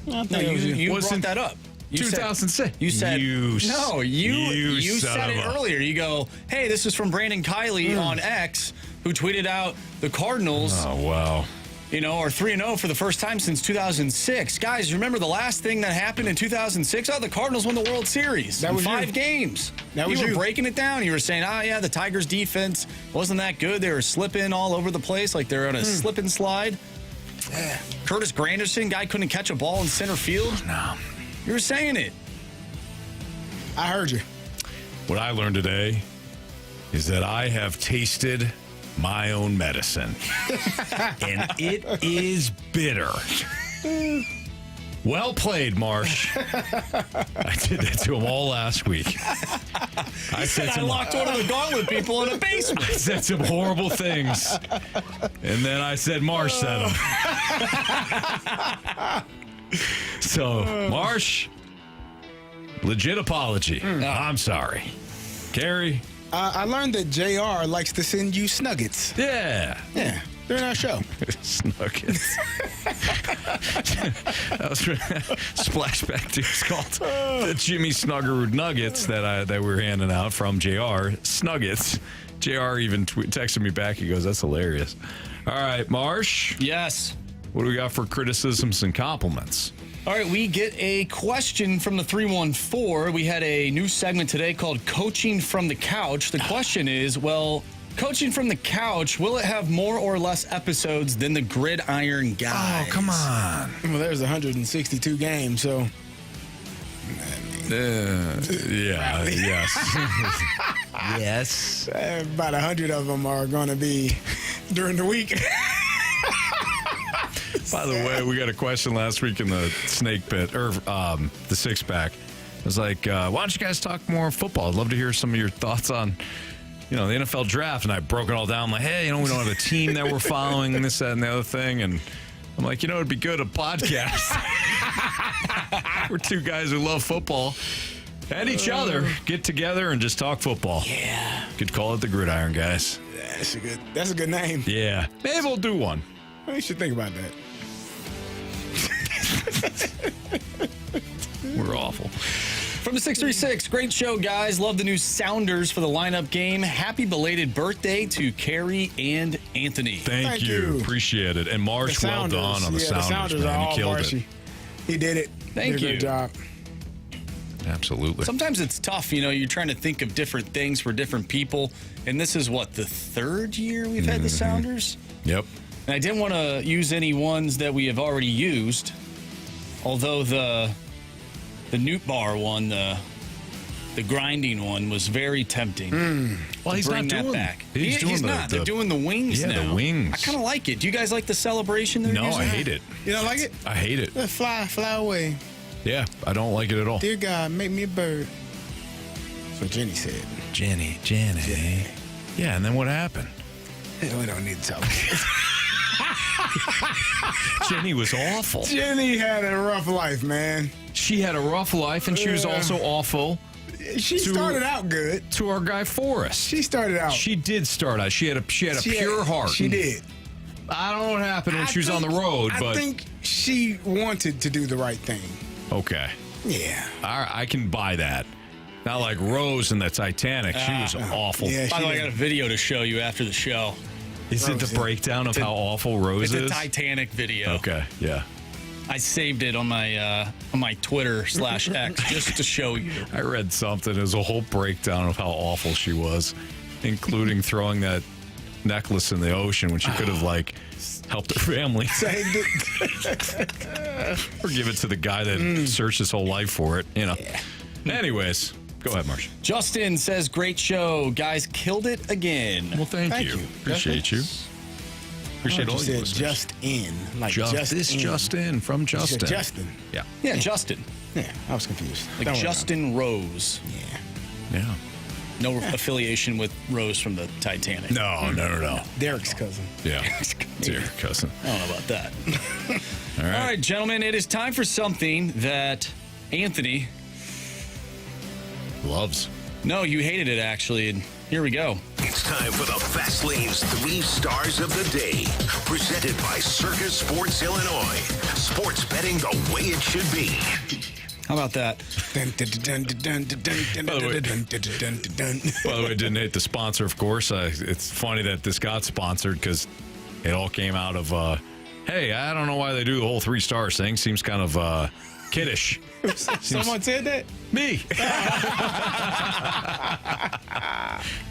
[SPEAKER 4] No, you brought that up.
[SPEAKER 1] 2006.
[SPEAKER 4] You said
[SPEAKER 1] you
[SPEAKER 4] said it earlier. You go, hey, this is from Brandon Kiley on X, who tweeted out the Cardinals.
[SPEAKER 1] Oh wow.
[SPEAKER 4] Are 3-0 for the first time since 2006. Guys, remember the last thing that happened in 2006? Oh, the Cardinals won the World Series in 5 games.
[SPEAKER 2] That was
[SPEAKER 4] you were breaking it down. You were saying, the Tigers' defense wasn't that good. They were slipping all over the place like they're on a slip and slide. Curtis Granderson, guy couldn't catch a ball in center field.
[SPEAKER 1] No.
[SPEAKER 4] You were saying it.
[SPEAKER 2] I heard you.
[SPEAKER 1] What I learned today is that I have tasted my own medicine. And it is bitter. Well played, Marsh. I did that to him all last week.
[SPEAKER 4] I locked one of the Gauntlet people in a basement.
[SPEAKER 1] I said some horrible things. And then I said Marsh said them. So, Marsh, legit apology. I'm sorry. Carey?
[SPEAKER 2] I learned that JR likes to send you Snuggets.
[SPEAKER 1] Yeah.
[SPEAKER 2] Yeah. During our show.
[SPEAKER 1] Snuggets. That was splashback to it's called the Jimmy Snuggerud Nuggets that we were handing out from JR. Snuggets. JR even texted me back. He goes, that's hilarious. All right, Marsh.
[SPEAKER 4] Yes.
[SPEAKER 1] What do we got for criticisms and compliments?
[SPEAKER 4] All right, we get a question from the 314. We had a new segment today called Coaching from the Couch. The question is, Coaching from the Couch, will it have more or less episodes than the Gridiron Guys?
[SPEAKER 1] Oh, come on.
[SPEAKER 2] Well, there's 162 games, so...
[SPEAKER 1] Yes.
[SPEAKER 2] Yes. About 100 of them are going to be during the week.
[SPEAKER 1] By the way, we got a question last week in the snake pit, or the six-pack. It was like, why don't you guys talk more football? I'd love to hear some of your thoughts on, the NFL draft. And I broke it all down. I'm like, hey, we don't have a team that we're following, and this, that, and the other thing. And I'm like, it'd be good, a podcast. We're two guys who love football. And each other get together and just talk football.
[SPEAKER 2] Yeah.
[SPEAKER 1] Could call it the Gridiron Guys.
[SPEAKER 2] That's a good name.
[SPEAKER 1] Yeah. Maybe we'll do one.
[SPEAKER 2] You should think about that.
[SPEAKER 1] We're awful.
[SPEAKER 4] From the 636, great show, guys. Love the new sounders for the lineup game. Happy belated birthday to Carey and Anthony.
[SPEAKER 1] Thank you. Appreciate it. And Marsh, well done on the sounders, man. You killed it.
[SPEAKER 2] He did it.
[SPEAKER 4] Thank you.
[SPEAKER 2] Good job.
[SPEAKER 1] Absolutely.
[SPEAKER 4] Sometimes it's tough, you're trying to think of different things for different people. And this is the 3rd year we've had the sounders?
[SPEAKER 1] Yep.
[SPEAKER 4] And I didn't want to use any ones that we have already used, although the Newt Bar one, the grinding one, was very tempting.
[SPEAKER 1] Well, he's
[SPEAKER 4] bring
[SPEAKER 1] not
[SPEAKER 4] that
[SPEAKER 1] doing
[SPEAKER 4] back.
[SPEAKER 1] He's
[SPEAKER 4] not. They're doing the wings now.
[SPEAKER 1] Yeah, the wings.
[SPEAKER 4] I kind of like it. Do you guys like the celebration they're
[SPEAKER 1] No,
[SPEAKER 4] using?
[SPEAKER 1] I hate it.
[SPEAKER 2] You don't like it?
[SPEAKER 1] I hate it.
[SPEAKER 2] Fly away.
[SPEAKER 1] Yeah, I don't like it at all.
[SPEAKER 2] Dear God, make me a bird. That's what Jenny said.
[SPEAKER 1] Jenny. Yeah, and then what happened?
[SPEAKER 2] We don't need to talk.
[SPEAKER 1] Jenny was awful.
[SPEAKER 2] Jenny had a rough life, man.
[SPEAKER 1] She had a rough life, and she was also awful.
[SPEAKER 2] She started out good.
[SPEAKER 1] To our guy Forrest.
[SPEAKER 2] She started out.
[SPEAKER 1] She did start out. She had a pure heart.
[SPEAKER 2] She did.
[SPEAKER 1] I don't know what happened when she was on the road, but
[SPEAKER 2] I think she wanted to do the right thing.
[SPEAKER 1] Okay.
[SPEAKER 2] Yeah.
[SPEAKER 1] All right, I can buy that. Not like Rose in the Titanic. She was awful.
[SPEAKER 2] Yeah,
[SPEAKER 4] By the way, I got a video to show you after the show.
[SPEAKER 1] Is it the breakdown of how awful Rose
[SPEAKER 4] It's
[SPEAKER 1] is?
[SPEAKER 4] a Titanic video.
[SPEAKER 1] Okay, yeah.
[SPEAKER 4] I saved it on my Twitter /X just to show you.
[SPEAKER 1] I read something. It was a whole breakdown of how awful she was, including throwing that necklace in the ocean when she could have, like, helped her family.
[SPEAKER 2] Saved it.
[SPEAKER 1] Or give it to the guy that searched his whole life for it, you know. Yeah. Anyways, go ahead, Marsh.
[SPEAKER 4] Justin says, great show. Guys, killed it again.
[SPEAKER 1] Well, thank you. Appreciate you. Appreciate all you listeners.
[SPEAKER 2] Just in. Like
[SPEAKER 1] just in from Justin.
[SPEAKER 2] Justin.
[SPEAKER 1] Yeah.
[SPEAKER 4] Yeah, Justin.
[SPEAKER 2] Yeah, I was confused.
[SPEAKER 4] Like Justin Rose.
[SPEAKER 1] Yeah.
[SPEAKER 4] No affiliation with Rose from the Titanic.
[SPEAKER 1] No.
[SPEAKER 2] Derek's cousin.
[SPEAKER 1] Yeah. Derek's cousin.
[SPEAKER 4] I don't know about that.
[SPEAKER 1] All right.
[SPEAKER 4] All right, gentlemen, it is time for something that Anthony
[SPEAKER 1] loves.
[SPEAKER 4] No, you hated it, actually, and here we go.
[SPEAKER 7] It's time for the Fast Lane's 3 Stars of the Day. Presented by Circus Sports Illinois. Sports betting the way it should be.
[SPEAKER 4] How about that?
[SPEAKER 1] By the way, didn't hate the sponsor, of course. It's funny that this got sponsored because it all came out of, hey, I don't know why they do the whole 3 stars thing. Seems kind of kiddish.
[SPEAKER 2] Someone said that?
[SPEAKER 1] Me.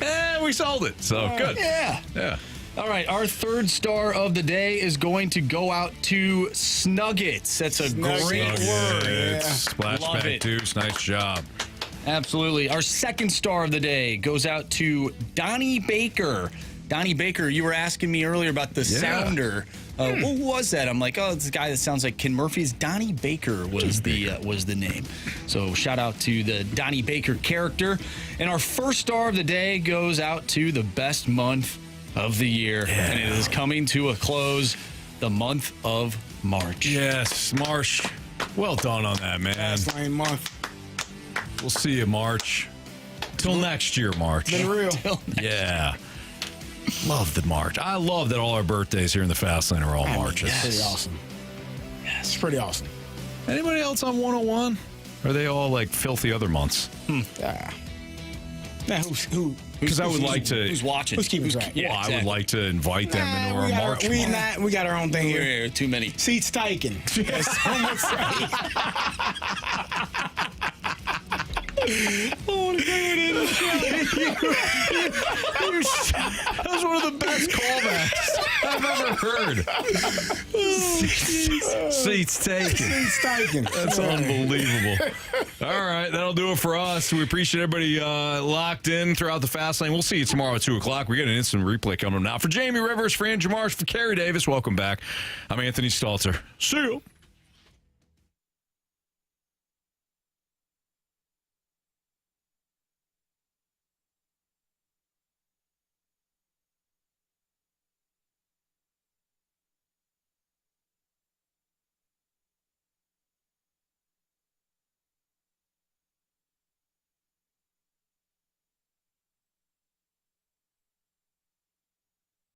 [SPEAKER 1] And we sold it. So good.
[SPEAKER 4] Yeah. All right, our 3rd star of the day is going to go out to Snuggets. That's a great word.
[SPEAKER 1] Yeah. Splashback Deuce. Nice job.
[SPEAKER 4] Absolutely. Our 2nd star of the day goes out to Donnie Baker. Donnie Baker, you were asking me earlier about the sounder. What was that? I'm like, oh, it's a guy that sounds like Ken Murphy's. Donnie Baker was the name. So shout out to the Donnie Baker character. And our 1st star of the day goes out to the best month of the year. Yeah. And it is coming to a close, the month of March.
[SPEAKER 1] Yes, March. Well done on that, man.
[SPEAKER 2] Fast Lane month.
[SPEAKER 1] We'll see you, March. Till next year, March.
[SPEAKER 2] Been real.
[SPEAKER 1] Yeah. Love the March. I love that all our birthdays here in the Fast Lane are all Marches.
[SPEAKER 2] It's pretty awesome.
[SPEAKER 4] Yes.
[SPEAKER 2] It's pretty awesome.
[SPEAKER 1] Anybody else on 101? Or are they all like filthy other months?
[SPEAKER 2] Now,
[SPEAKER 1] because I would like to.
[SPEAKER 4] Who's watching?
[SPEAKER 2] Who's keeping track?
[SPEAKER 1] Well, I would like to invite them into our March month.
[SPEAKER 2] We got our own thing here.
[SPEAKER 4] We're too many.
[SPEAKER 2] Seats taken. As someone say.
[SPEAKER 1] I want to bring it in the show. That was one of the best callbacks I've ever heard. Seats taken.
[SPEAKER 2] Seats taken.
[SPEAKER 1] That's unbelievable. All right, that'll do it for us. We appreciate everybody locked in throughout the Fast Lane. We'll see you tomorrow at 2 o'clock. We got an instant replay coming up now. For Jamie Rivers, for Andrew Marsh, for Carey Davis, welcome back. I'm Anthony Stalter. See you.